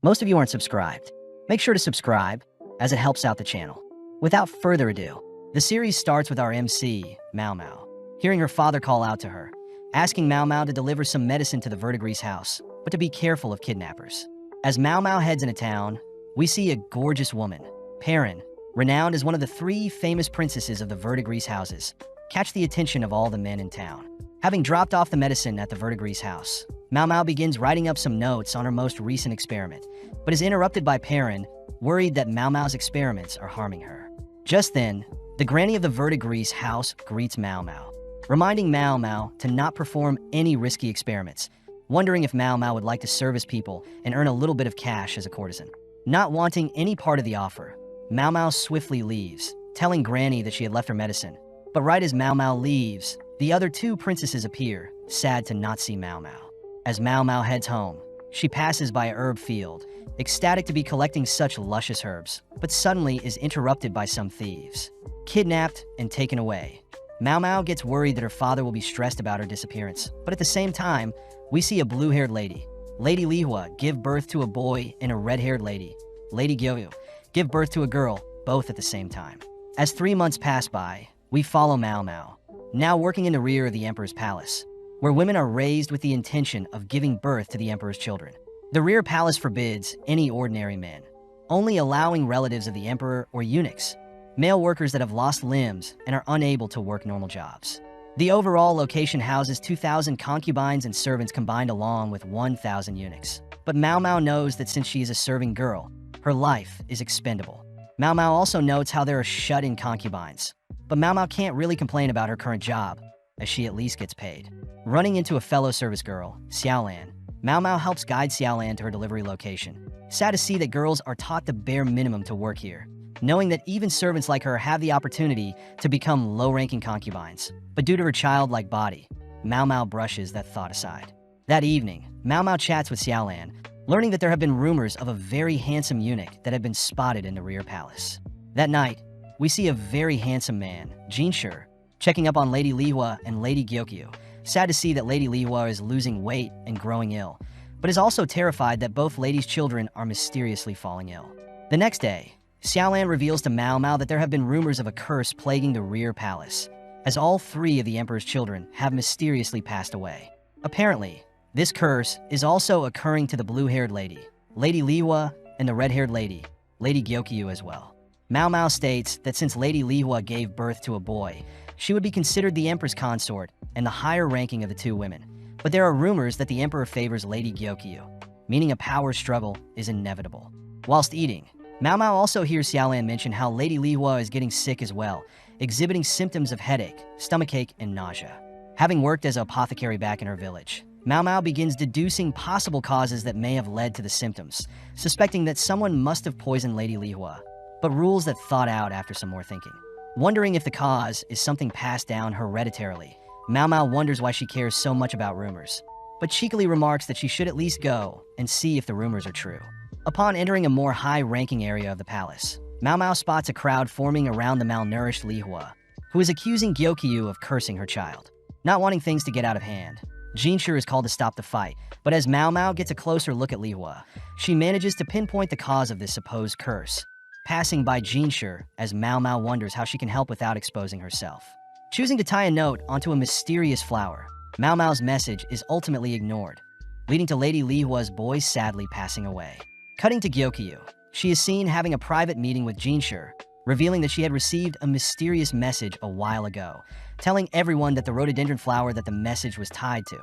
Most of you aren't subscribed. Make sure to subscribe, as it helps out the channel. Without further ado, the series starts with our MC, Mao Mao, hearing her father call out to her, asking Mao Mao to deliver some medicine to the verdigris house, but to be careful of kidnappers. As Mao Mao heads into town, we see a gorgeous woman, Perrin, renowned as one of the 3 famous princesses of the verdigris houses, catch the attention of all the men in town. Having dropped off the medicine at the verdigris house, Mao Mao begins writing up some notes on her most recent experiment, but is interrupted by Perrin, worried that Mao Mao's experiments are harming her. Just then, the granny of the verdigris house greets Mao Mao, reminding Mao Mao to not perform any risky experiments, wondering if Mao Mao would like to service people and earn a little bit of cash as a courtesan. Not wanting any part of the offer, Mao Mao swiftly leaves, telling Granny that she had left her medicine. But right as Mao Mao leaves, the other 2 princesses appear, sad to not see Mao Mao. As Mao Mao heads home, she passes by a herb field, ecstatic to be collecting such luscious herbs, but suddenly is interrupted by some thieves. Kidnapped and taken away. Mao Mao gets worried that her father will be stressed about her disappearance, but at the same time, we see a blue-haired lady, Lady Liwa, give birth to a boy, and a red-haired lady, Lady Gyoyu, give birth to a girl, both at the same time. As 3 months pass by, we follow Mao Mao, now working in the rear of the Emperor's palace, where women are raised with the intention of giving birth to the Emperor's children. The rear palace forbids any ordinary men, only allowing relatives of the Emperor or eunuchs, male workers that have lost limbs and are unable to work normal jobs. The overall location houses 2,000 concubines and servants combined along with 1,000 eunuchs. But Mao Mao knows that since she is a serving girl, her life is expendable. Mao Mao also notes how there are shut-in concubines, but Mao Mao can't really complain about her current job, as she at least gets paid. Running into a fellow service girl, Xiaolan, Mao Mao helps guide Xiaolan to her delivery location. Sad to see that girls are taught the bare minimum to work here, knowing that even servants like her have the opportunity to become low-ranking concubines. But due to her childlike body, Mao Mao brushes that thought aside. That evening, Mao Mao chats with Xiaolan, learning that there have been rumors of a very handsome eunuch that had been spotted in the rear palace. That night, we see a very handsome man, Shir, checking up on Lady Liwa and Lady Gyokyu. Sad to see that Lady Liwa is losing weight and growing ill, but is also terrified that both ladies' children are mysteriously falling ill. The next day, Xiaolan reveals to Mao Mao that there have been rumors of a curse plaguing the rear palace, as all 3 of the Emperor's children have mysteriously passed away. Apparently, this curse is also occurring to the blue-haired lady, Lady Liwa, and the red-haired lady, Lady Gyokyu as well. Mao Mao states that since Lady Liwa gave birth to a boy, she would be considered the Emperor's consort and the higher ranking of the 2 women. But there are rumors that the Emperor favors Lady Gyokyu, meaning a power struggle is inevitable. Whilst eating, Mao Mao also hears Xiaolan mention how Lady Liwa is getting sick as well, exhibiting symptoms of headache, stomachache, and nausea. Having worked as an apothecary back in her village, Mao Mao begins deducing possible causes that may have led to the symptoms, suspecting that someone must have poisoned Lady Liwa, but rules that thought out after some more thinking. Wondering if the cause is something passed down hereditarily, Mao Mao wonders why she cares so much about rumors, but cheekily remarks that she should at least go and see if the rumors are true. Upon entering a more high-ranking area of the palace, Mao Mao spots a crowd forming around the malnourished Liwa, who is accusing Gyokyu of cursing her child. Not wanting things to get out of hand, Shir is called to stop the fight, but as Mao Mao gets a closer look at Liwa, she manages to pinpoint the cause of this supposed curse, passing by Shir as Mao Mao wonders how she can help without exposing herself. Choosing to tie a note onto a mysterious flower, Mao Mao's message is ultimately ignored, leading to Lady Liwa's boy sadly passing away. Cutting to Gyokyu, she is seen having a private meeting with Shir, revealing that she had received a mysterious message a while ago, telling everyone that the rhododendron flower that the message was tied to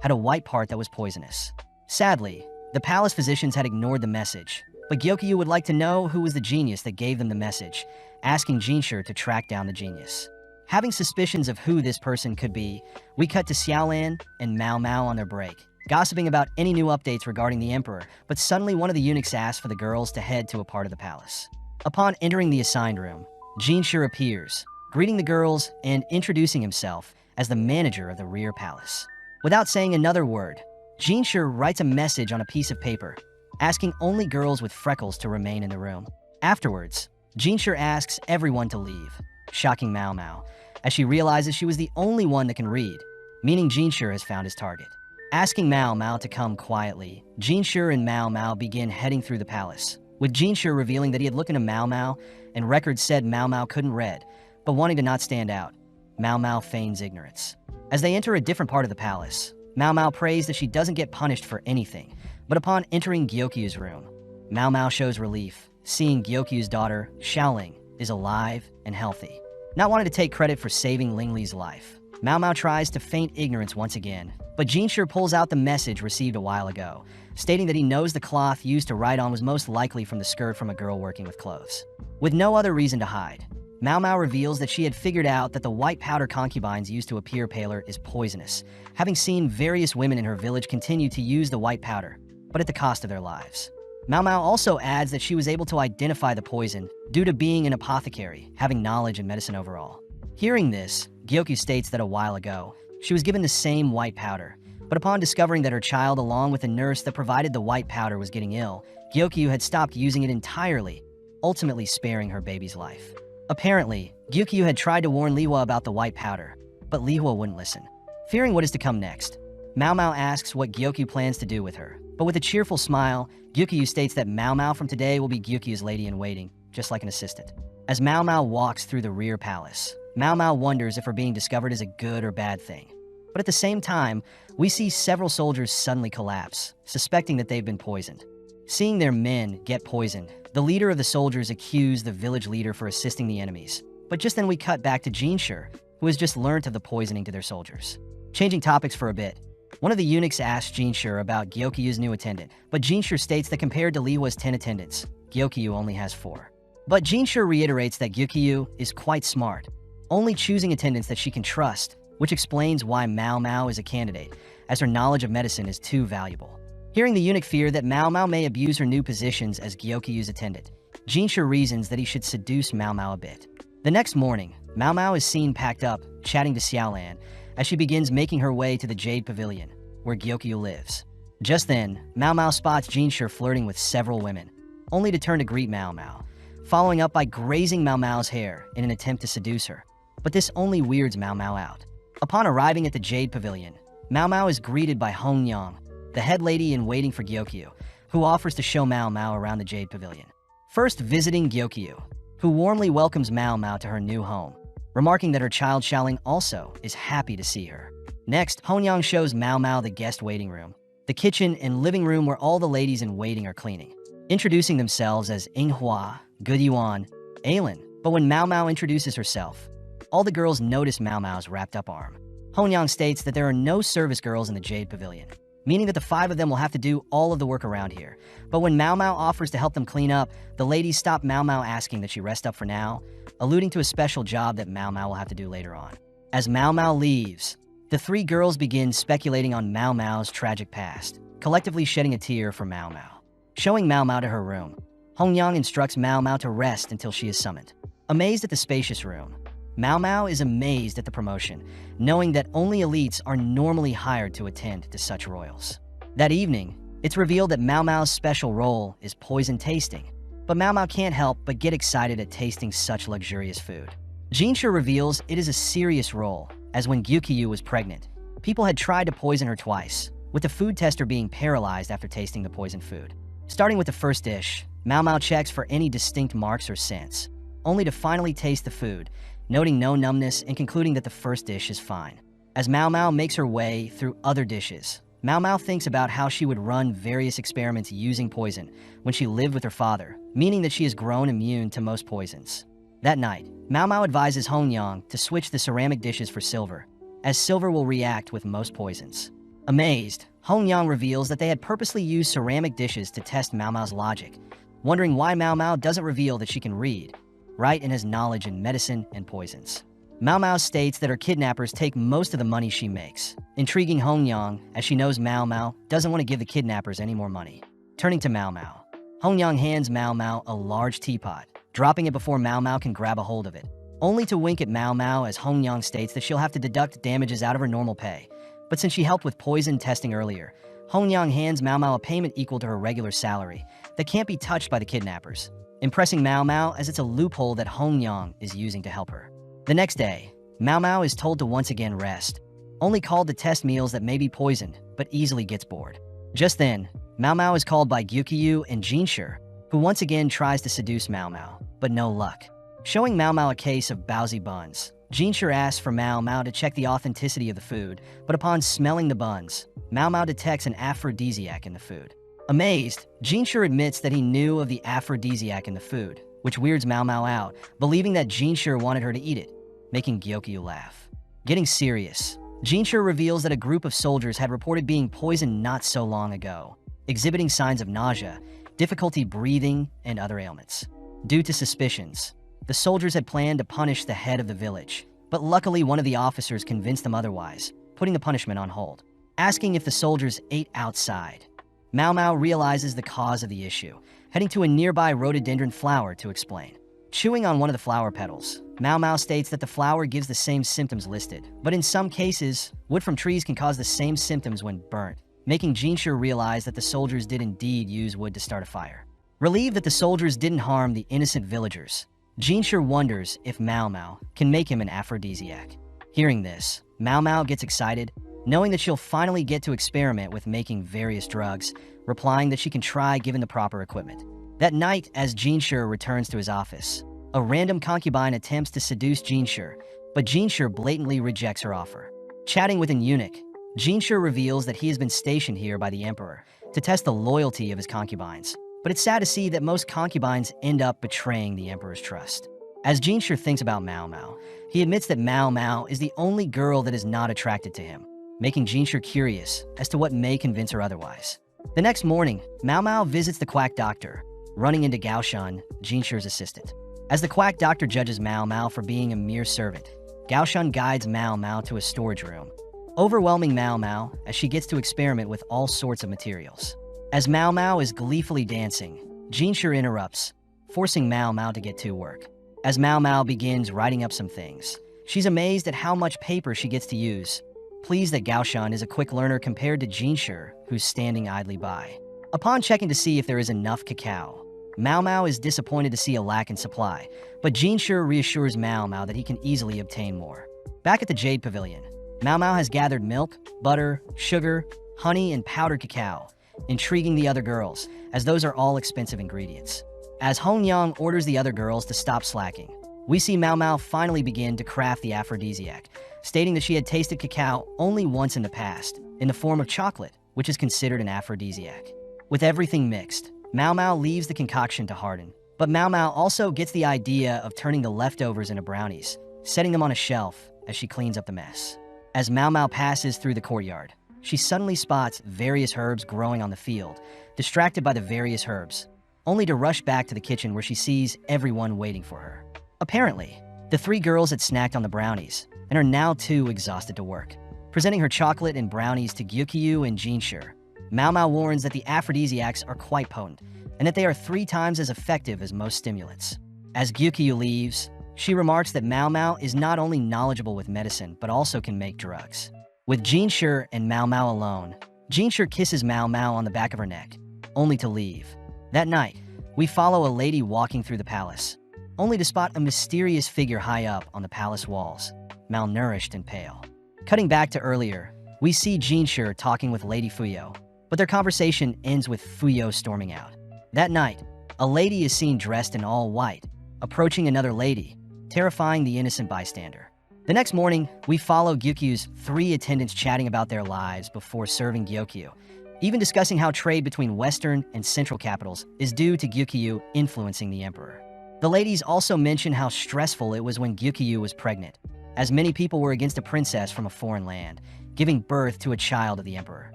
had a white part that was poisonous. Sadly, the palace physicians had ignored the message, but Gyokyu would like to know who was the genius that gave them the message, asking Shir to track down the genius. Having suspicions of who this person could be, we cut to Xiaolan and Mao Mao on their break, gossiping about any new updates regarding the Emperor, but suddenly one of the eunuchs asks for the girls to head to a part of the palace. Upon entering the assigned room, Shir appears, greeting the girls and introducing himself as the manager of the rear palace. Without saying another word, Shir writes a message on a piece of paper, asking only girls with freckles to remain in the room. Afterwards, Shir asks everyone to leave, shocking Mao Mao, as she realizes she was the only one that can read, meaning Shir has found his target. Asking Mao Mao to come quietly, Shir and Mao Mao begin heading through the palace, with Shir revealing that he had looked into Mao Mao, and records said Mao Mao couldn't read, but wanting to not stand out, Mao Mao feigns ignorance. As they enter a different part of the palace, Mao Mao prays that she doesn't get punished for anything, but upon entering Gyokyu's room, Mao Mao shows relief, seeing Gyokyu's daughter, Xiaoling, is alive and healthy. Not wanting to take credit for saving Lingli's life, Mao Mao tries to feign ignorance once again, but Shir pulls out the message received a while ago, stating that he knows the cloth used to write on was most likely from the skirt from a girl working with clothes. With no other reason to hide, Mao Mao reveals that she had figured out that the white powder concubines used to appear paler is poisonous, having seen various women in her village continue to use the white powder, but at the cost of their lives. Mao Mao also adds that she was able to identify the poison due to being an apothecary, having knowledge in medicine overall. Hearing this, Gyokyu states that a while ago, she was given the same white powder, but upon discovering that her child along with the nurse that provided the white powder was getting ill, Gyokyu had stopped using it entirely, ultimately sparing her baby's life. Apparently, Gyokyu had tried to warn Liwa about the white powder, but Liwa wouldn't listen. Fearing what is to come next, Mao Mao asks what Gyokyu plans to do with her, but with a cheerful smile, Gyokyu states that Mao Mao from today will be Gyokyu's lady-in-waiting, just like an assistant. As Mao Mao walks through the rear palace, Mao Mao wonders if her being discovered is a good or bad thing. But at the same time, we see several soldiers suddenly collapse, suspecting that they've been poisoned. Seeing their men get poisoned, the leader of the soldiers accused the village leader for assisting the enemies. But just then we cut back to Shir, who has just learned of the poisoning to their soldiers. Changing topics for a bit, one of the eunuchs asks Shir about Gyokyu's new attendant, but Shir states that compared to Liwa's 10 attendants, Gyokyu only has 4. But Shir reiterates that Gyokyu is quite smart, only choosing attendants that she can trust, which explains why Mao Mao is a candidate, as her knowledge of medicine is too valuable. Hearing the eunuch fear that Mao Mao may abuse her new positions as Gyokyu's attendant, Shir reasons that he should seduce Mao Mao a bit. The next morning, Mao Mao is seen packed up, chatting to Xiaolan, as she begins making her way to the Jade Pavilion, where Gyokyu lives. Just then, Mao Mao spots Shir flirting with several women, only to turn to greet Mao Mao, following up by grazing Mao Mao's hair in an attempt to seduce her. But this only weirds Mao Mao out. Upon arriving at the Jade Pavilion, Mao Mao is greeted by Hongyang, the head lady in waiting for Gyokyu, who offers to show Mao Mao around the Jade Pavilion. First visiting Gyokyu, who warmly welcomes Mao Mao to her new home, remarking that her child Xiaoling also is happy to see her. Next, Hongyang shows Mao Mao the guest waiting room, the kitchen and living room where all the ladies in waiting are cleaning, introducing themselves as Inghua, Good Yuan, Ailin. But when Mao Mao introduces herself, all the girls notice Mao Mao's wrapped up arm. Hongyang states that there are no service girls in the Jade Pavilion, meaning that the 5 of them will have to do all of the work around here. But when Mao Mao offers to help them clean up, the ladies stop Mao Mao asking that she rest up for now, alluding to a special job that Mao Mao will have to do later on. As Mao Mao leaves, the 3 girls begin speculating on Mao Mao's tragic past, collectively shedding a tear for Mao Mao. Showing Mao Mao to her room, Hongyang instructs Mao Mao to rest until she is summoned. Amazed at the spacious room, Mao Mao is amazed at the promotion, knowing that only elites are normally hired to attend to such royals. That evening, it's revealed that Mao Mao's special role is poison tasting, but Mao Mao can't help but get excited at tasting such luxurious food. Shir reveals it is a serious role, as when Gyokyu was pregnant, people had tried to poison her twice, with the food tester being paralyzed after tasting the poisoned food. Starting with the first dish, Mao Mao checks for any distinct marks or scents, only to finally taste the food, noting no numbness and concluding that the first dish is fine. As Mao Mao makes her way through other dishes, Mao Mao thinks about how she would run various experiments using poison when she lived with her father, meaning that she has grown immune to most poisons. That night, Mao Mao advises Hongyang to switch the ceramic dishes for silver, as silver will react with most poisons. Amazed, Hongyang reveals that they had purposely used ceramic dishes to test Mao Mao's logic, wondering why Mao Mao doesn't reveal that she can read, write, and has knowledge in medicine and poisons. Mao Mao states that her kidnappers take most of the money she makes, intriguing Hongyang as she knows Mao Mao doesn't want to give the kidnappers any more money. Turning to Mao Mao, Hongyang hands Mao Mao a large teapot, dropping it before Mao Mao can grab a hold of it, only to wink at Mao Mao as Hongyang states that she'll have to deduct damages out of her normal pay. But since she helped with poison testing earlier, Hongyang hands Mao Mao a payment equal to her regular salary that can't be touched by the kidnappers, impressing Mao Mao as it's a loophole that Hongyang is using to help her. The next day, Mao Mao is told to once again rest, only called to test meals that may be poisoned, but easily gets bored. Just then, Mao Mao is called by Gyukyu and Shir, who once again tries to seduce Mao Mao, but no luck. Showing Mao Mao a case of baozi buns, Shir asks for Mao Mao to check the authenticity of the food, but upon smelling the buns, Mao Mao detects an aphrodisiac in the food. Amazed, Shir admits that he knew of the aphrodisiac in the food, which weirds Mao Mao out, believing that Shir wanted her to eat it, making Gyokyu laugh. Getting serious, Shir reveals that a group of soldiers had reported being poisoned not so long ago, exhibiting signs of nausea, difficulty breathing, and other ailments. Due to suspicions, the soldiers had planned to punish the head of the village, but luckily one of the officers convinced them otherwise, putting the punishment on hold. Asking if the soldiers ate outside, Mao Mao realizes the cause of the issue, heading to a nearby rhododendron flower to explain. Chewing on one of the flower petals, Mao Mao states that the flower gives the same symptoms listed, but in some cases, wood from trees can cause the same symptoms when burnt, making Shir realize that the soldiers did indeed use wood to start a fire. Relieved that the soldiers didn't harm the innocent villagers, Shir wonders if Mao Mao can make him an aphrodisiac. Hearing this, Mao Mao gets excited, knowing that she'll finally get to experiment with making various drugs, replying that she can try given the proper equipment. That night, as Shir returns to his office, a random concubine attempts to seduce Shir, but Shir blatantly rejects her offer. Chatting with an eunuch, Shir reveals that he has been stationed here by the emperor to test the loyalty of his concubines. But it's sad to see that most concubines end up betraying the emperor's trust. As Shir thinks about Mao Mao, he admits that Mao Mao is the only girl that is not attracted to him, making Shir curious as to what may convince her otherwise. The next morning, Mao Mao visits the quack doctor, running into Gaoshun, Shir's assistant. As the quack doctor judges Mao Mao for being a mere servant, Gaoshun guides Mao Mao to a storage room, overwhelming Mao Mao as she gets to experiment with all sorts of materials. As Mao Mao is gleefully dancing, Shir interrupts, forcing Mao Mao to get to work. As Mao Mao begins writing up some things, she's amazed at how much paper she gets to use, pleased that Gaoshun is a quick learner compared to Shir, who's standing idly by. Upon checking to see if there is enough cacao, Mao Mao is disappointed to see a lack in supply, but Shir reassures Mao Mao that he can easily obtain more. Back at the Jade Pavilion, Mao Mao has gathered milk, butter, sugar, honey, and powdered cacao, intriguing the other girls, as those are all expensive ingredients. As Hongyang orders the other girls to stop slacking, we see Mao Mao finally begin to craft the aphrodisiac, stating that she had tasted cacao only once in the past, in the form of chocolate, which is considered an aphrodisiac. With everything mixed, Mao Mao leaves the concoction to harden, but Mao Mao also gets the idea of turning the leftovers into brownies, setting them on a shelf as she cleans up the mess. As Mao Mao passes through the courtyard, she suddenly spots various herbs growing on the field, distracted by the various herbs, only to rush back to the kitchen where she sees everyone waiting for her. Apparently, the three girls had snacked on the brownies and are now too exhausted to work. Presenting her chocolate and brownies to Gyukyu and Shir, Mao Mao warns that the aphrodisiacs are quite potent and that they are 3 times as effective as most stimulants. As Gyukyu leaves, she remarks that Mao Mao is not only knowledgeable with medicine but also can make drugs. With Shir and Mao Mao alone, Shir kisses Mao Mao on the back of her neck, only to leave. That night, we follow a lady walking through the palace, only to spot a mysterious figure high up on the palace walls, malnourished and pale. Cutting back to earlier, we see Shir talking with Lady Fuyo, but their conversation ends with Fuyo storming out. That night, a lady is seen dressed in all white, approaching another lady, terrifying the innocent bystander. The next morning, we follow Gyukyu's 3 attendants chatting about their lives before serving Gyokyu, even discussing how trade between Western and Central capitals is due to Gyukyu influencing the emperor. The ladies also mention how stressful it was when Gyukyu was pregnant, as many people were against a princess from a foreign land, giving birth to a child of the emperor.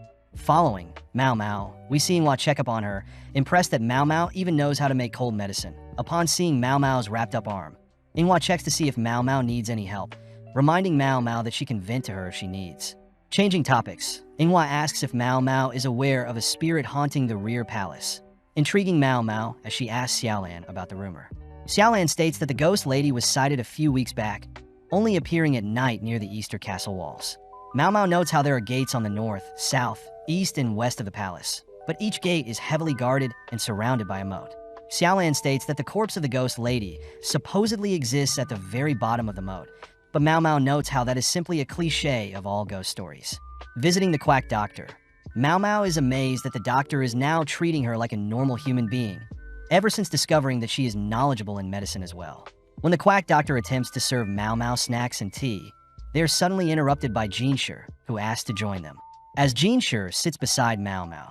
Following Mao Mao, we see Inwa check up on her, impressed that Mao Mao even knows how to make cold medicine. Upon seeing Mao Mao's wrapped up arm, Inwa checks to see if Mao Mao needs any help, reminding Mao Mao that she can vent to her if she needs. Changing topics, Inghua asks if Mao Mao is aware of a spirit haunting the rear palace, intriguing Mao Mao as she asks Xiaolan about the rumor. Xiaolan states that the ghost lady was sighted a few weeks back, only appearing at night near the Easter castle walls. Mao Mao notes how there are gates on the north, south, east, and west of the palace, but each gate is heavily guarded and surrounded by a moat. Xiaolan states that the corpse of the ghost lady supposedly exists at the very bottom of the moat, But Mao Mao notes how that is simply a cliche of all ghost stories. Visiting the quack doctor, Mao Mao is amazed that the doctor is now treating her like a normal human being, ever since discovering that she is knowledgeable in medicine as well. When the quack doctor attempts to serve Mao Mao snacks and tea, they are suddenly interrupted by Shir, who asks to join them. As Shir sits beside Mao Mao,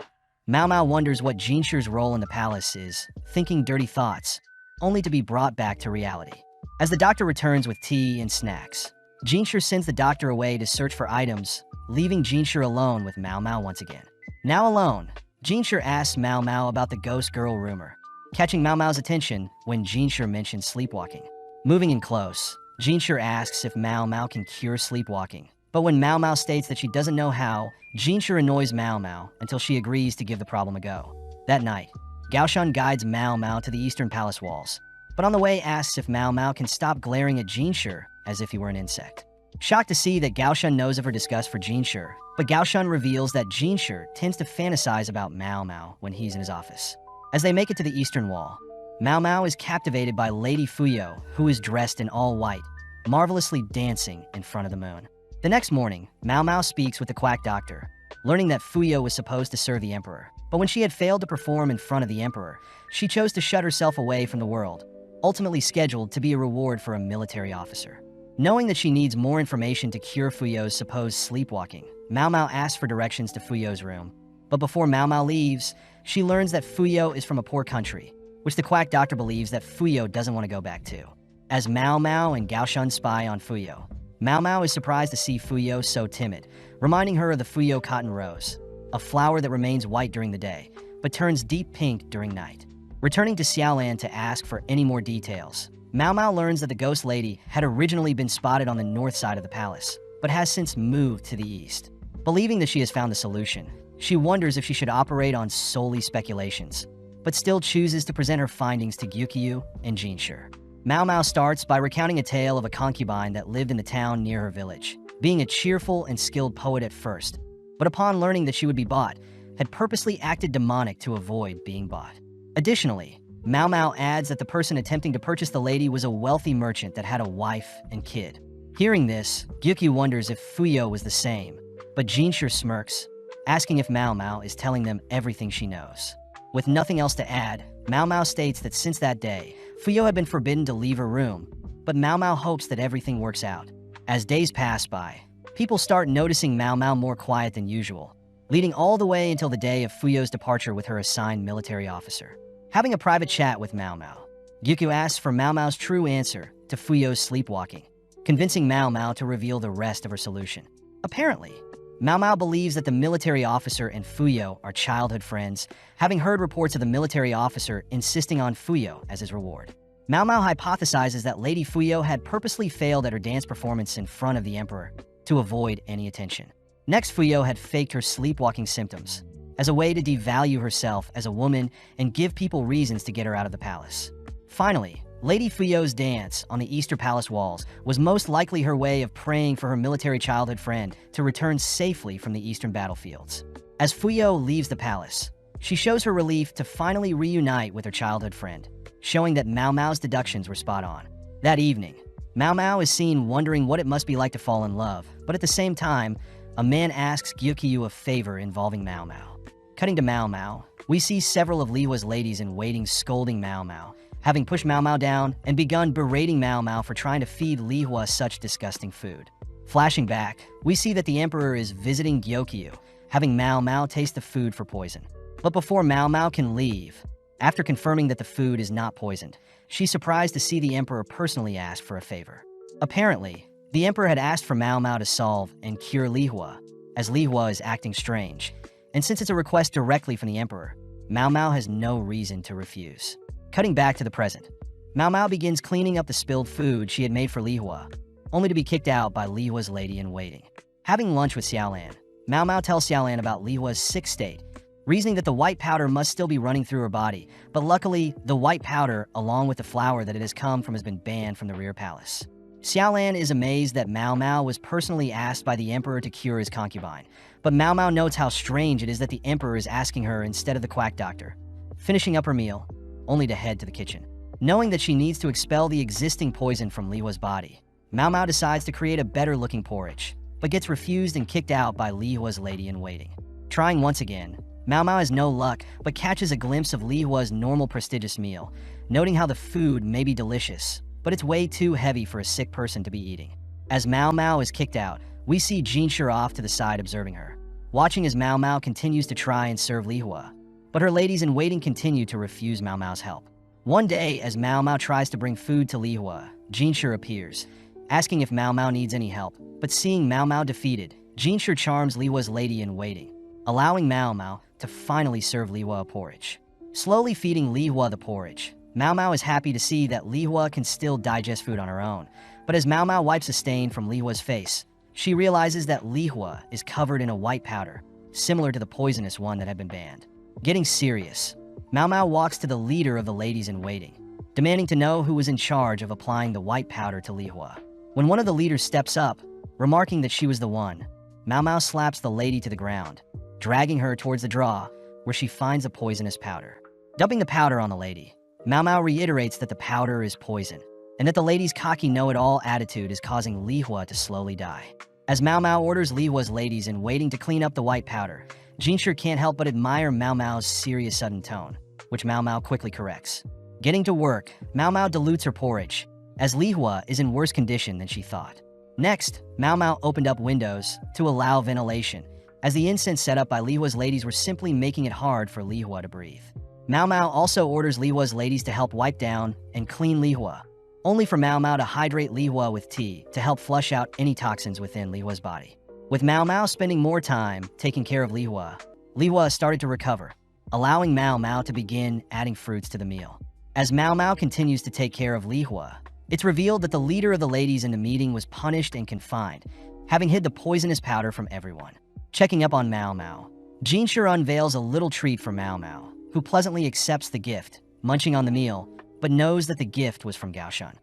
Mao Mao wonders what Shir's role in the palace is, thinking dirty thoughts, only to be brought back to reality. As the doctor returns with tea and snacks, Shir sends the doctor away to search for items, leaving Shir alone with Mao Mao once again. Now alone, Shir asks Mao Mao about the ghost girl rumor, catching Mao Mao's attention when Shir mentions sleepwalking. Moving in close, Shir asks if Mao Mao can cure sleepwalking, but when Mao Mao states that she doesn't know how, Shir annoys Mao Mao until she agrees to give the problem a go. That night, Gaoshan guides Mao Mao to the eastern palace walls, but on the way asks if Mao Mao can stop glaring at Shir as if he were an insect. Shocked to see that Gaoshan knows of her disgust for Shir, but Gaoshan reveals that Shir tends to fantasize about Mao Mao when he's in his office. As they make it to the eastern wall, Mao Mao is captivated by Lady Fuyo, who is dressed in all white, marvelously dancing in front of the moon. The next morning, Mao Mao speaks with the quack doctor, learning that Fuyo was supposed to serve the emperor. But when she had failed to perform in front of the emperor, she chose to shut herself away from the world, ultimately scheduled to be a reward for a military officer. Knowing that she needs more information to cure Fuyo's supposed sleepwalking, Mao Mao asks for directions to Fuyo's room. But before Mao Mao leaves, she learns that Fuyo is from a poor country, which the quack doctor believes that Fuyo doesn't want to go back to. As Mao Mao and Gaoshan spy on Fuyo, Mao Mao is surprised to see Fuyo so timid, reminding her of the Fuyo cotton rose, a flower that remains white during the day, but turns deep pink during night. Returning to Xiaolan to ask for any more details, Mao Mao learns that the ghost lady had originally been spotted on the north side of the palace, but has since moved to the east. Believing that she has found the solution, she wonders if she should operate on solely speculations, but still chooses to present her findings to Gyukyu and Shir. Mao Mao starts by recounting a tale of a concubine that lived in the town near her village, being a cheerful and skilled poet at first, but upon learning that she would be bought, had purposely acted demonic to avoid being bought. Additionally, Mao Mao adds that the person attempting to purchase the lady was a wealthy merchant that had a wife and kid. Hearing this, Gyukyu wonders if Fuyo was the same, but Shir smirks, asking if Mao Mao is telling them everything she knows. With nothing else to add, Mao Mao states that since that day, Fuyo had been forbidden to leave her room, but Mao Mao hopes that everything works out. As days pass by, people start noticing Mao Mao more quiet than usual, leading all the way until the day of Fuyo's departure with her assigned military officer. Having a private chat with Mao Mao, Gyukyu asks for Mao Mao's true answer to Fuyo's sleepwalking, convincing Mao Mao to reveal the rest of her solution. Apparently, Mao Mao believes that the military officer and Fuyo are childhood friends, having heard reports of the military officer insisting on Fuyo as his reward. Mao Mao hypothesizes that Lady Fuyo had purposely failed at her dance performance in front of the emperor to avoid any attention. Next, Fuyo had faked her sleepwalking symptoms as a way to devalue herself as a woman and give people reasons to get her out of the palace. Finally, Lady Fuyo's dance on the Eastern Palace walls was most likely her way of praying for her military childhood friend to return safely from the eastern battlefields. As Fuyo leaves the palace, she shows her relief to finally reunite with her childhood friend, showing that Mao Mao's deductions were spot on. That evening, Mao Mao is seen wondering what it must be like to fall in love, but at the same time, a man asks Gyukyu a favor involving Mao Mao. Cutting to Mao Mao, we see several of Liwa's ladies in waiting scolding Mao Mao, having pushed Mao Mao down and begun berating Mao Mao for trying to feed Liwa such disgusting food. Flashing back, we see that the emperor is visiting Gyokyu, having Mao Mao taste the food for poison. But before Mao Mao can leave, after confirming that the food is not poisoned, she's surprised to see the emperor personally ask for a favor. Apparently, the emperor had asked for Mao Mao to solve and cure Liwa, as Liwa is acting strange, and since it's a request directly from the emperor, Mao Mao has no reason to refuse. Cutting back to the present, Mao Mao begins cleaning up the spilled food she had made for Liwa, only to be kicked out by Liwa's lady-in-waiting. Having lunch with Xiaolan, Mao Mao tells Xiaolan about Liwa's sick state, reasoning that the white powder must still be running through her body, but luckily, the white powder, along with the flower that it has come from, has been banned from the rear palace. Xiaolan is amazed that Mao Mao was personally asked by the emperor to cure his concubine, but Mao Mao notes how strange it is that the emperor is asking her instead of the quack doctor. Finishing up her meal, only to head to the kitchen. Knowing that she needs to expel the existing poison from Liwa's body, Mao Mao decides to create a better-looking porridge, but gets refused and kicked out by Liwa's lady-in-waiting. Trying once again, Mao Mao has no luck, but catches a glimpse of Liwa's normal prestigious meal, noting how the food may be delicious, but it's way too heavy for a sick person to be eating. As Mao Mao is kicked out, we see Shir off to the side observing her, watching as Mao Mao continues to try and serve Liwa, but her ladies-in-waiting continue to refuse Mao Mao's help. One day, as Mao Mao tries to bring food to Liwa, Shir appears, asking if Mao Mao needs any help, but seeing Mao Mao defeated, Shir charms Liwa's lady-in-waiting, allowing Mao Mao to finally serve Liwa a porridge. Slowly feeding Liwa the porridge, Mao Mao is happy to see that Liwa can still digest food on her own, but as Mao Mao wipes a stain from Liwa's face, she realizes that Liwa is covered in a white powder, similar to the poisonous one that had been banned. Getting serious, Mao Mao walks to the leader of the ladies-in-waiting, demanding to know who was in charge of applying the white powder to Liwa. When one of the leaders steps up, remarking that she was the one, Mao Mao slaps the lady to the ground, dragging her towards the draw, where she finds a poisonous powder. Dumping the powder on the lady, Mao Mao reiterates that the powder is poison, and that the lady's cocky know-it-all attitude is causing Liwa to slowly die. As Mao Mao orders Liwa's ladies-in-waiting to clean up the white powder, Shir can't help but admire Mao Mao's serious sudden tone, which Mao Mao quickly corrects. Getting to work, Mao Mao dilutes her porridge, as Liwa is in worse condition than she thought. Next, Mao Mao opened up windows to allow ventilation, as the incense set up by Liwa's ladies were simply making it hard for Liwa to breathe. Mao Mao also orders Liwa's ladies to help wipe down and clean Liwa, only for Mao Mao to hydrate Liwa with tea to help flush out any toxins within Liwa's body. With Mao Mao spending more time taking care of Liwa, Liwa started to recover, allowing Mao Mao to begin adding fruits to the meal. As Mao Mao continues to take care of Liwa, it's revealed that the leader of the ladies in the meeting was punished and confined, having hid the poisonous powder from everyone. Checking up on Mao Mao, Shir unveils a little treat for Mao Mao, who pleasantly accepts the gift, munching on the meal, but knows that the gift was from Gaoshan.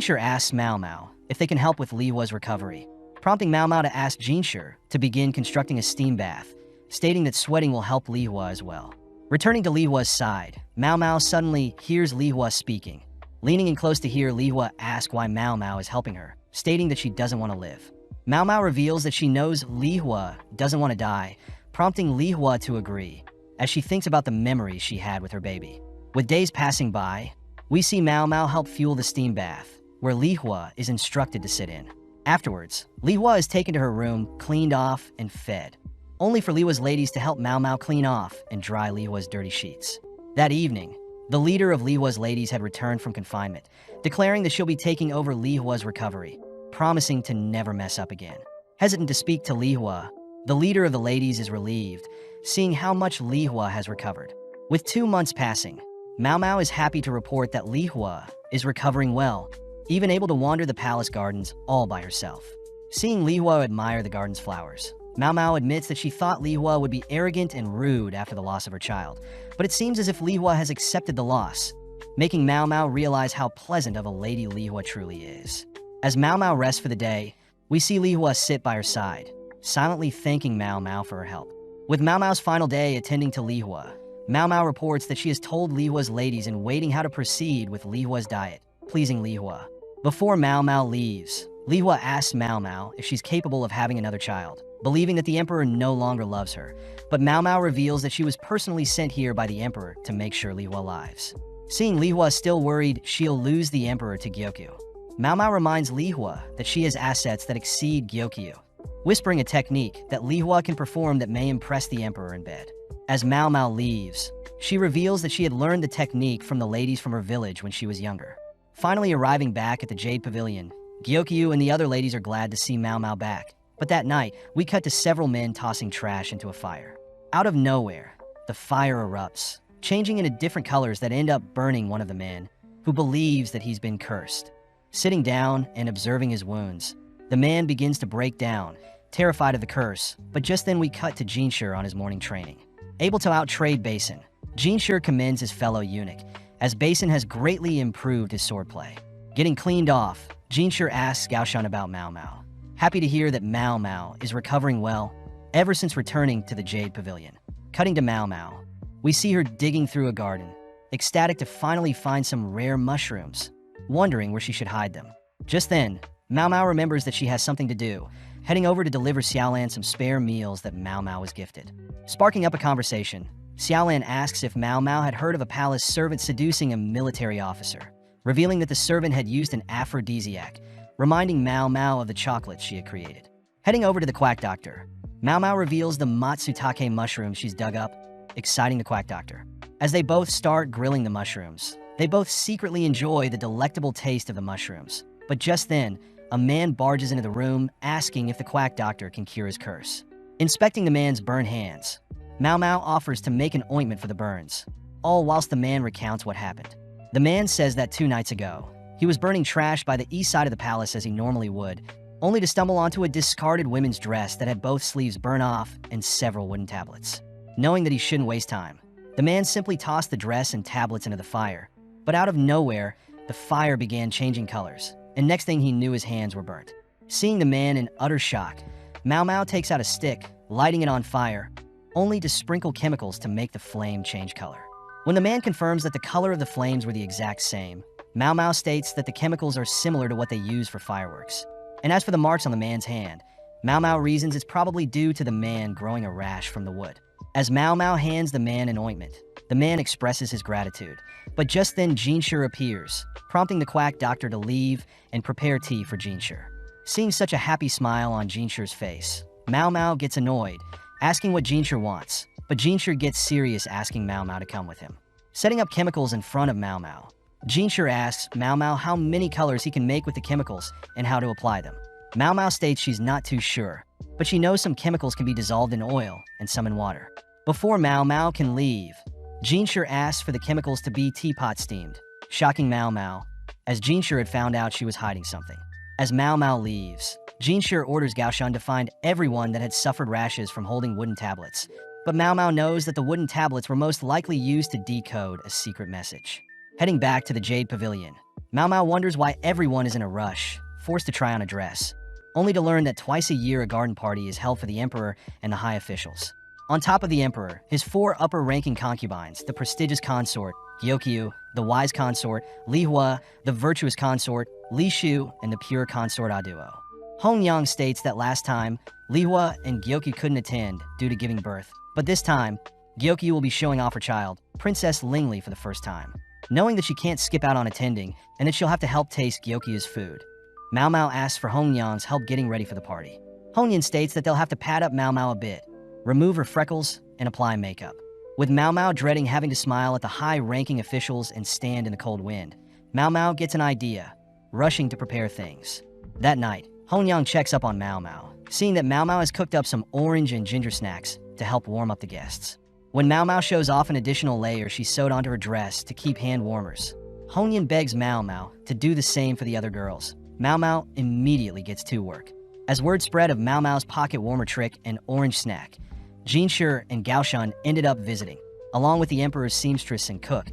Shir asks Mao Mao if they can help with Liwa's recovery, prompting Mao Mao to ask Shir to begin constructing a steam bath, stating that sweating will help Liwa as well. Returning to Liwa's side, Mao Mao suddenly hears Liwa speaking. Leaning in close to hear Liwa ask why Mao Mao is helping her, stating that she doesn't want to live. Mao Mao reveals that she knows Liwa doesn't want to die, prompting Liwa to agree, as she thinks about the memories she had with her baby. With days passing by, we see Mao Mao help fuel the steam bath, where Liwa is instructed to sit in. Afterwards, Liwa is taken to her room, cleaned off, and fed, only for Liwa's ladies to help Mao Mao clean off and dry Liwa's dirty sheets. That evening, the leader of Liwa's ladies had returned from confinement, declaring that she'll be taking over Liwa's recovery, promising to never mess up again. Hesitant to speak to Liwa, the leader of the ladies is relieved, seeing how much Liwa has recovered. With 2 months passing, Mao Mao is happy to report that Liwa is recovering well, even able to wander the palace gardens all by herself. Seeing Liwa admire the garden's flowers, Mao Mao admits that she thought Liwa would be arrogant and rude after the loss of her child, but it seems as if Liwa has accepted the loss, making Mao Mao realize how pleasant of a lady Liwa truly is. As Mao Mao rests for the day, we see Liwa sit by her side, silently thanking Mao Mao for her help. With Mao Mao's final day attending to Liwa, Mao Mao reports that she has told Liwa's ladies in waiting how to proceed with Liwa's diet, pleasing Liwa. Before Mao Mao leaves, Liwa asks Mao Mao if she's capable of having another child, believing that the emperor no longer loves her, but Mao Mao reveals that she was personally sent here by the emperor to make sure Liwa lives. Seeing Liwa still worried she'll lose the emperor to Gyokyu, Mao Mao reminds Liwa that she has assets that exceed Gyokyu, whispering a technique that Liwa can perform that may impress the emperor in bed. As Mao Mao leaves, she reveals that she had learned the technique from the ladies from her village when she was younger. Finally arriving back at the Jade Pavilion, Gyokyu and the other ladies are glad to see Mao Mao back, but that night, we cut to several men tossing trash into a fire. Out of nowhere, the fire erupts, changing into different colors that end up burning one of the men, who believes that he's been cursed. Sitting down and observing his wounds, the man begins to break down, terrified of the curse, but just then we cut to Shir on his morning training. Able to out-trade Basin, Shir commends his fellow eunuch, as Basin has greatly improved his swordplay. Getting cleaned off, Shir asks Gaoshan about Mao Mao. Happy to hear that Mao Mao is recovering well ever since returning to the Jade Pavilion. Cutting to Mao Mao, we see her digging through a garden, ecstatic to finally find some rare mushrooms, wondering where she should hide them. Just then, Mao Mao remembers that she has something to do, heading over to deliver Xiaolan some spare meals that Mao Mao was gifted. Sparking up a conversation, Xiaolan asks if Mao Mao had heard of a palace servant seducing a military officer, revealing that the servant had used an aphrodisiac, reminding Mao Mao of the chocolates she had created. Heading over to the quack doctor, Mao Mao reveals the matsutake mushroom she's dug up, exciting the quack doctor. As they both start grilling the mushrooms, they both secretly enjoy the delectable taste of the mushrooms. But just then, a man barges into the room asking if the quack doctor can cure his curse. Inspecting the man's burned hands, Mao Mao offers to make an ointment for the burns, all whilst the man recounts what happened. The man says that 2 nights ago, he was burning trash by the east side of the palace as he normally would, only to stumble onto a discarded women's dress that had both sleeves burnt off and several wooden tablets. Knowing that he shouldn't waste time, the man simply tossed the dress and tablets into the fire, but out of nowhere, the fire began changing colors, and next thing he knew, his hands were burnt. Seeing the man in utter shock, Mao Mao takes out a stick, lighting it on fire, only to sprinkle chemicals to make the flame change color. When the man confirms that the color of the flames were the exact same, Mao Mao states that the chemicals are similar to what they use for fireworks. And as for the marks on the man's hand, Mao Mao reasons it's probably due to the man growing a rash from the wood. As Mao Mao hands the man an ointment, the man expresses his gratitude. But just then Shir appears, prompting the quack doctor to leave and prepare tea for Shir. Seeing such a happy smile on Shir's face, Mao Mao gets annoyed, asking what Shir wants, but Shir gets serious, asking Mao Mao to come with him. Setting up chemicals in front of Mao Mao, Shir asks Mao Mao how many colors he can make with the chemicals and how to apply them. Mao Mao states she's not too sure, but she knows some chemicals can be dissolved in oil and some in water. Before Mao Mao can leave, Shir asks for the chemicals to be teapot steamed, shocking Mao Mao, as Shir had found out she was hiding something. As Mao Mao leaves, Shir orders Gaoshan to find everyone that had suffered rashes from holding wooden tablets, but Mao Mao knows that the wooden tablets were most likely used to decode a secret message. Heading back to the Jade Pavilion, Mao Mao wonders why everyone is in a rush, forced to try on a dress, only to learn that twice a year a garden party is held for the emperor and the high officials. On top of the emperor, his 4 upper-ranking concubines, the prestigious consort, Gyokyu, the wise consort, Liwa, the virtuous consort, Li Shu, and the pure consort Aduo. Hongyang states that last time, Liwa and Gyokyu couldn't attend due to giving birth, but this time, Gyokyu will be showing off her child, Princess Lingli, for the first time. Knowing that she can't skip out on attending and that she'll have to help taste Gyokyu's food, Mao Mao asks for Hongyang's help getting ready for the party. Hongyang states that they'll have to pad up Mao Mao a bit, remove her freckles, and apply makeup. With Mao Mao dreading having to smile at the high-ranking officials and stand in the cold wind, Mao Mao gets an idea, rushing to prepare things. That night, Hongyang checks up on Mao Mao, seeing that Mao Mao has cooked up some orange and ginger snacks to help warm up the guests. When Mao Mao shows off an additional layer she sewed onto her dress to keep hand warmers, Hongyang begs Mao Mao to do the same for the other girls. Mao Mao immediately gets to work. As word spread of Mao Mao's pocket warmer trick and orange snack, Shir and Gaoshan ended up visiting, along with the emperor's seamstress and cook,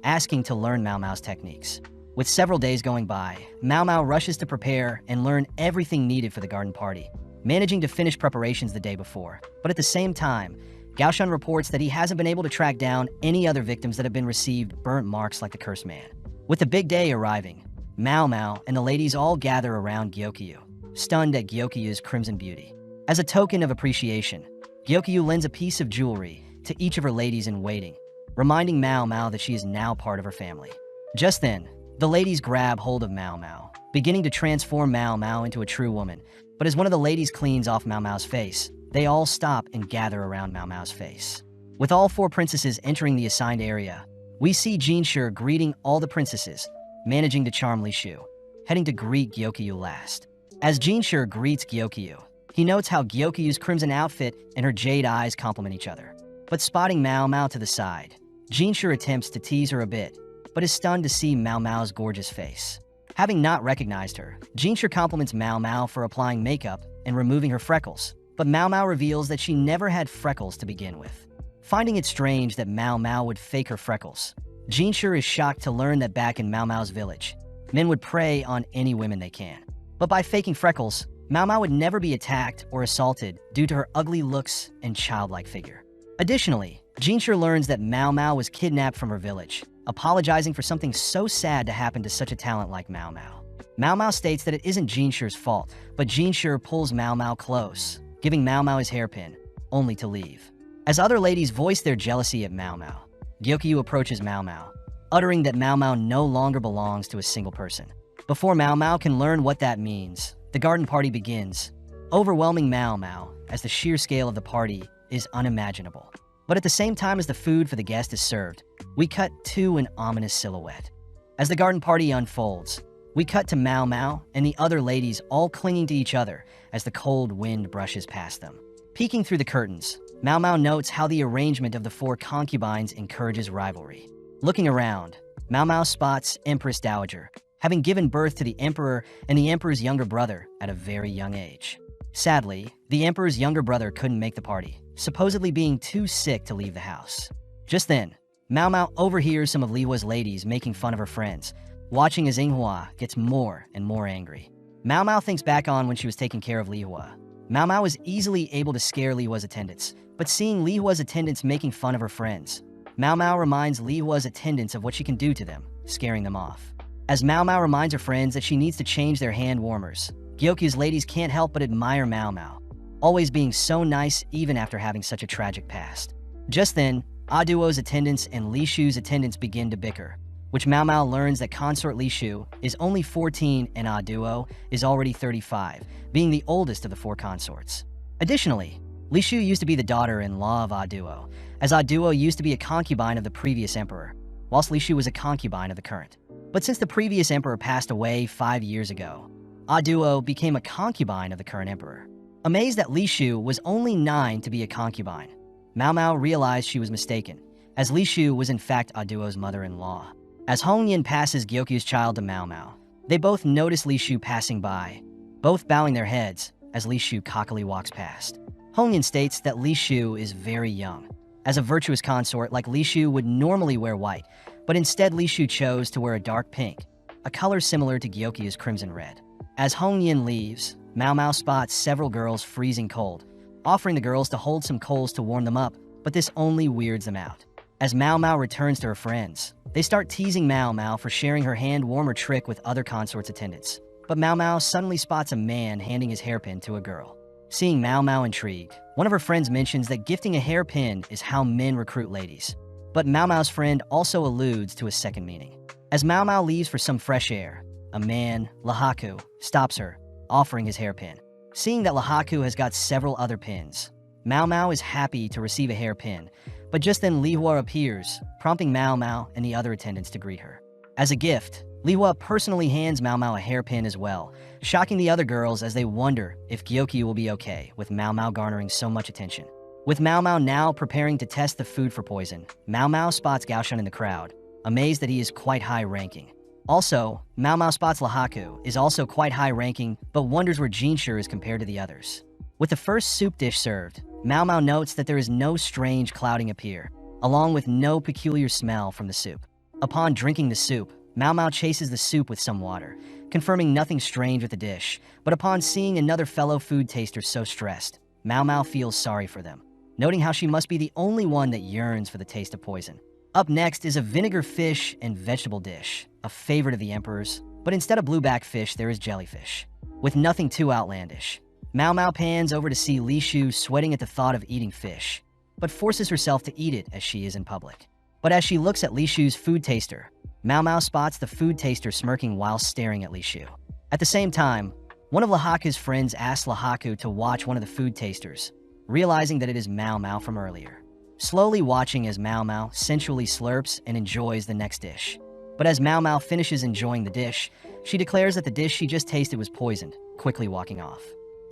asking to learn Mao Mao's techniques. With several days going by, Mao Mao rushes to prepare and learn everything needed for the garden party, managing to finish preparations the day before. But at the same time, Gaoshan reports that he hasn't been able to track down any other victims that have been received burnt marks like the cursed man. With the big day arriving, Mao Mao and the ladies all gather around Gyokyu, stunned at Gyokyu's crimson beauty. As a token of appreciation, Gyokyu lends a piece of jewelry to each of her ladies in waiting, reminding Mao Mao that she is now part of her family. Just then, the ladies grab hold of Mao Mao, beginning to transform Mao Mao into a true woman. But as one of the ladies cleans off Mao Mao's face, they all stop and gather around Mao Mao's face. With all 4 princesses entering the assigned area, we see Shir greeting all the princesses, managing to charm Li Shu, heading to greet Gyokyu last. As Shir greets Gyokyu, he notes how Gyokyu's crimson outfit and her jade eyes complement each other. But spotting Mao Mao to the side, Shir attempts to tease her a bit, but is stunned to see Mao Mao's gorgeous face. Having not recognized her, Shir compliments Mao Mao for applying makeup and removing her freckles, but Mao Mao reveals that she never had freckles to begin with. Finding it strange that Mao Mao would fake her freckles, Shir is shocked to learn that back in Mao Mao's village, men would prey on any women they can. But by faking freckles, Mao Mao would never be attacked or assaulted due to her ugly looks and childlike figure. Additionally, Shir learns that Mao Mao was kidnapped from her village, apologizing for something so sad to happen to such a talent like Mao Mao. Mao Mao states that it isn't Jin Shir's fault, but Jin Shir pulls Mao Mao close, giving Mao Mao his hairpin, only to leave. As other ladies voice their jealousy at Mao Mao, Gyokyu approaches Mao Mao, uttering that Mao Mao no longer belongs to a single person. Before Mao Mao can learn what that means, the garden party begins, overwhelming Mao Mao as the sheer scale of the party is unimaginable. But at the same time as the food for the guest is served, we cut to an ominous silhouette. As the garden party unfolds, we cut to Mao Mao and the other ladies all clinging to each other as the cold wind brushes past them. Peeking through the curtains, Mao Mao notes how the arrangement of the 4 concubines encourages rivalry. Looking around, Mao Mao spots Empress Dowager, having given birth to the emperor and the emperor's younger brother at a very young age. Sadly, the emperor's younger brother couldn't make the party, supposedly being too sick to leave the house. Just then, Mao Mao overhears some of Liwa's ladies making fun of her friends, watching as Inghua gets more and more angry. Mao Mao thinks back on when she was taking care of Liwa. Mao Mao was easily able to scare Liwa's attendants, but seeing Liwa's attendants making fun of her friends, Mao Mao reminds Liwa's attendants of what she can do to them, scaring them off. As Mao Mao reminds her friends that she needs to change their hand warmers, Gyokyu's ladies can't help but admire Mao Mao, always being so nice even after having such a tragic past. Just then, Aduo's attendants and Li Shu's attendants begin to bicker, which Mao Mao learns that consort Li Shu is only 14 and Aduo is already 35, being the oldest of the 4 consorts. Additionally, Li Shu used to be the daughter-in-law of Aduo, as Aduo used to be a concubine of the previous emperor, whilst Li Shu was a concubine of the current. But since the previous emperor passed away 5 years ago, Aduo became a concubine of the current emperor. Amazed that Li Shu was only 9 to be a concubine, Mao Mao realized she was mistaken, as Li Shu was in fact Aduo's mother-in-law. As Hongyan passes Gyokyu's child to Mao Mao, they both notice Li Shu passing by, both bowing their heads as Li Shu cockily walks past. Hongyan states that Li Shu is very young. As a virtuous consort like Li Shu would normally wear white, but instead Li Shu chose to wear a dark pink, a color similar to Gyokyu's crimson red. As Hongyan leaves, Mao Mao spots several girls freezing cold, offering the girls to hold some coals to warm them up, but this only weirds them out. As Mao Mao returns to her friends, they start teasing Mao Mao for sharing her hand warmer trick with other consorts' attendants. But Mao Mao suddenly spots a man handing his hairpin to a girl. Seeing Mao Mao intrigued, one of her friends mentions that gifting a hairpin is how men recruit ladies. But Mao Mao's friend also alludes to a second meaning. As Mao Mao leaves for some fresh air, a man, Lahaku, stops her, offering his hairpin. Seeing that Lahaku has got several other pins, Mao Mao is happy to receive a hairpin, but just then Liwa appears, prompting Mao Mao and the other attendants to greet her. As a gift, Liwa personally hands Mao Mao a hairpin as well, shocking the other girls as they wonder if Gyokyu will be okay with Mao Mao garnering so much attention. With Mao Mao now preparing to test the food for poison, Mao Mao spots Gaoshan in the crowd, amazed that he is quite high-ranking. Also, Mao Mao spots Lahaku is also quite high-ranking, but wonders where Jin Shir is compared to the others. With the first soup dish served, Mao Mao notes that there is no strange clouding appear, along with no peculiar smell from the soup. Upon drinking the soup, Mao Mao chases the soup with some water, confirming nothing strange with the dish, but upon seeing another fellow food taster so stressed, Mao Mao feels sorry for them, noting how she must be the only one that yearns for the taste of poison. Up next is a vinegar fish and vegetable dish, a favorite of the emperor's, but instead of blueback fish, there is jellyfish. With nothing too outlandish, Mao Mao pans over to see Li Shu sweating at the thought of eating fish, but forces herself to eat it as she is in public. But as she looks at Li Shu's food taster, Mao Mao spots the food taster smirking while staring at Li Shu. At the same time, one of Lahaku's friends asks Lahaku to watch one of the food tasters, realizing that it is Mao Mao from earlier. Slowly watching as Mao Mao sensually slurps and enjoys the next dish. But as Mao Mao finishes enjoying the dish, she declares that the dish she just tasted was poisoned, quickly walking off.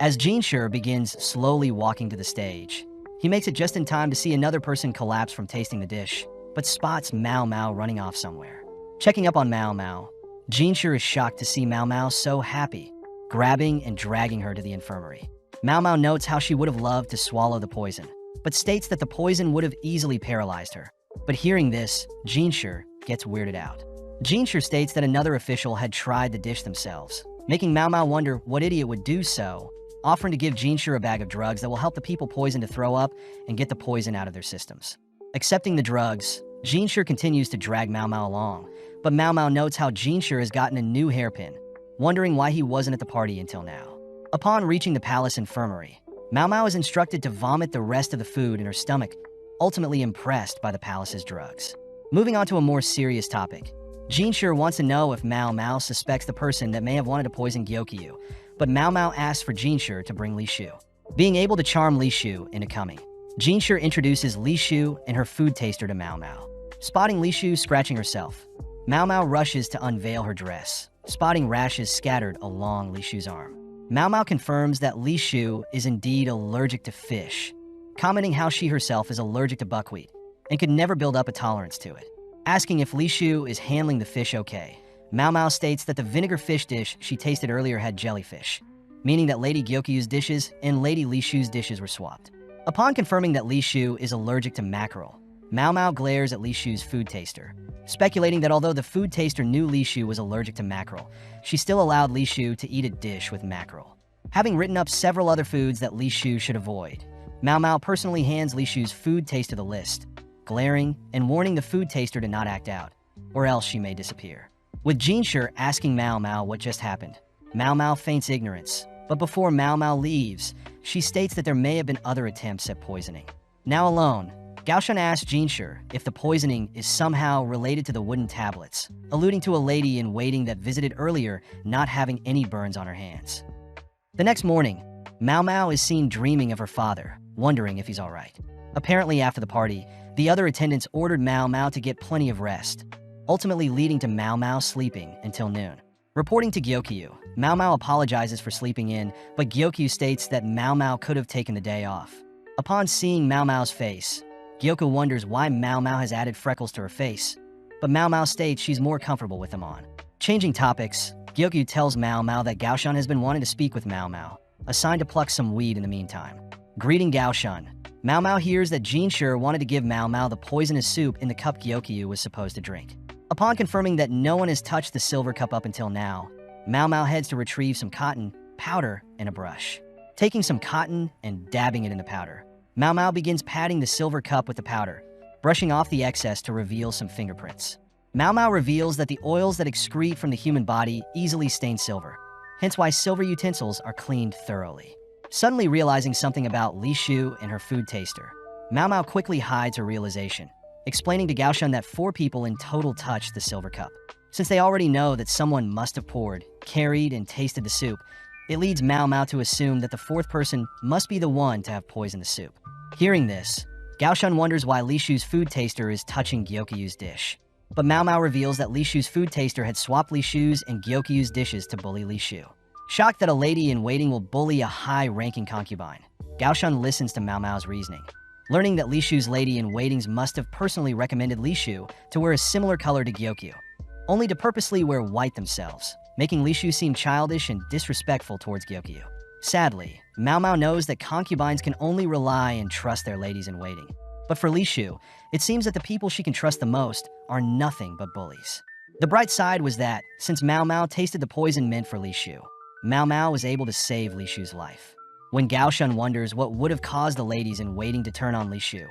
As Jin Shir begins slowly walking to the stage, he makes it just in time to see another person collapse from tasting the dish, but spots Mao Mao running off somewhere. Checking up on Mao Mao, Jin Shir is shocked to see Mao Mao so happy, grabbing and dragging her to the infirmary. Mao Mao notes how she would have loved to swallow the poison, but states that the poison would have easily paralyzed her. But hearing this, Jin Shir gets weirded out. Jin Shir states that another official had tried the dish themselves, making Mao Mao wonder what idiot would do so, offering to give Jin Shir a bag of drugs that will help the people poisoned to throw up and get the poison out of their systems. Accepting the drugs, Jin Shir continues to drag Mao Mao along, but Mao Mao notes how Jin Shir has gotten a new hairpin, wondering why he wasn't at the party until now. Upon reaching the palace infirmary, Mao Mao is instructed to vomit the rest of the food in her stomach, ultimately impressed by the palace's drugs. Moving on to a more serious topic, Shir wants to know if Mao Mao suspects the person that may have wanted to poison Gyokyu, but Mao Mao asks for Shir to bring Li Shu. Being able to charm Li Shu into coming, Shir introduces Li Shu and her food taster to Mao Mao. Spotting Li Shu scratching herself, Mao Mao rushes to unveil her dress, spotting rashes scattered along Li Shu's arm. Mao Mao confirms that Li Shu is indeed allergic to fish, commenting how she herself is allergic to buckwheat and could never build up a tolerance to it. Asking if Li Shu is handling the fish okay, Mao Mao states that the vinegar fish dish she tasted earlier had jellyfish, meaning that Lady Gyokyu's dishes and Lady Li Shu's dishes were swapped. Upon confirming that Li Shu is allergic to mackerel, Mao Mao glares at Li Shu's food taster, speculating that although the food taster knew Li Shu was allergic to mackerel, she still allowed Li Shu to eat a dish with mackerel. Having written up several other foods that Li Shu should avoid, Mao Mao personally hands Li Shu's food taster the list, glaring and warning the food taster to not act out, or else she may disappear. With Shir asking Mao Mao what just happened, Mao Mao feigns ignorance, but before Mao Mao leaves, she states that there may have been other attempts at poisoning. Now alone, Gaoshan asks Shir if the poisoning is somehow related to the wooden tablets, alluding to a lady in waiting that visited earlier not having any burns on her hands. The next morning, Mao Mao is seen dreaming of her father, wondering if he's alright. Apparently after the party, the other attendants ordered Mao Mao to get plenty of rest, ultimately leading to Mao Mao sleeping until noon. Reporting to Gyokyu, Mao Mao apologizes for sleeping in, but Gyokyu states that Mao Mao could have taken the day off. Upon seeing Mao Mao's face, Gyokyu wonders why Mao Mao has added freckles to her face, but Mao Mao states she's more comfortable with them on. Changing topics, Gyokyu tells Mao Mao that Gaoshan has been wanting to speak with Mao Mao, assigned to pluck some weed in the meantime. Greeting Gaoshan, Mao Mao hears that Shir wanted to give Mao Mao the poisonous soup in the cup Gyokyu was supposed to drink. Upon confirming that no one has touched the silver cup up until now, Mao Mao heads to retrieve some cotton, powder, and a brush. Taking some cotton and dabbing it in the powder, Mao Mao begins patting the silver cup with the powder, brushing off the excess to reveal some fingerprints. Mao Mao reveals that the oils that excrete from the human body easily stain silver, hence why silver utensils are cleaned thoroughly. Suddenly realizing something about Li Shu and her food taster, Mao Mao quickly hides her realization, explaining to Gaoshan that 4 people in total touched the silver cup. Since they already know that someone must have poured, carried, and tasted the soup, it leads Mao Mao to assume that the 4th person must be the one to have poisoned the soup. Hearing this, Gaoshan wonders why Li Shu's food taster is touching Gyokyu's dish. But Mao Mao reveals that Li Shu's food taster had swapped Li Shu's and Gyokyu's dishes to bully Li Shu. Shocked that a lady in waiting will bully a high-ranking concubine, Gaoshan listens to Mao Mao's reasoning. Learning that Li Shu's lady in waitings must have personally recommended Li Shu to wear a similar color to Gyokyu, only to purposely wear white themselves, making Li Shu seem childish and disrespectful towards Gyokyu. Sadly, Mao Mao knows that concubines can only rely and trust their ladies in waiting. But for Li Shu, it seems that the people she can trust the most are nothing but bullies. The bright side was that, since Mao Mao tasted the poison meant for Li Shu, Mao Mao was able to save Li Shu's life. When Gaoshan wonders what would have caused the ladies in waiting to turn on Li Shu,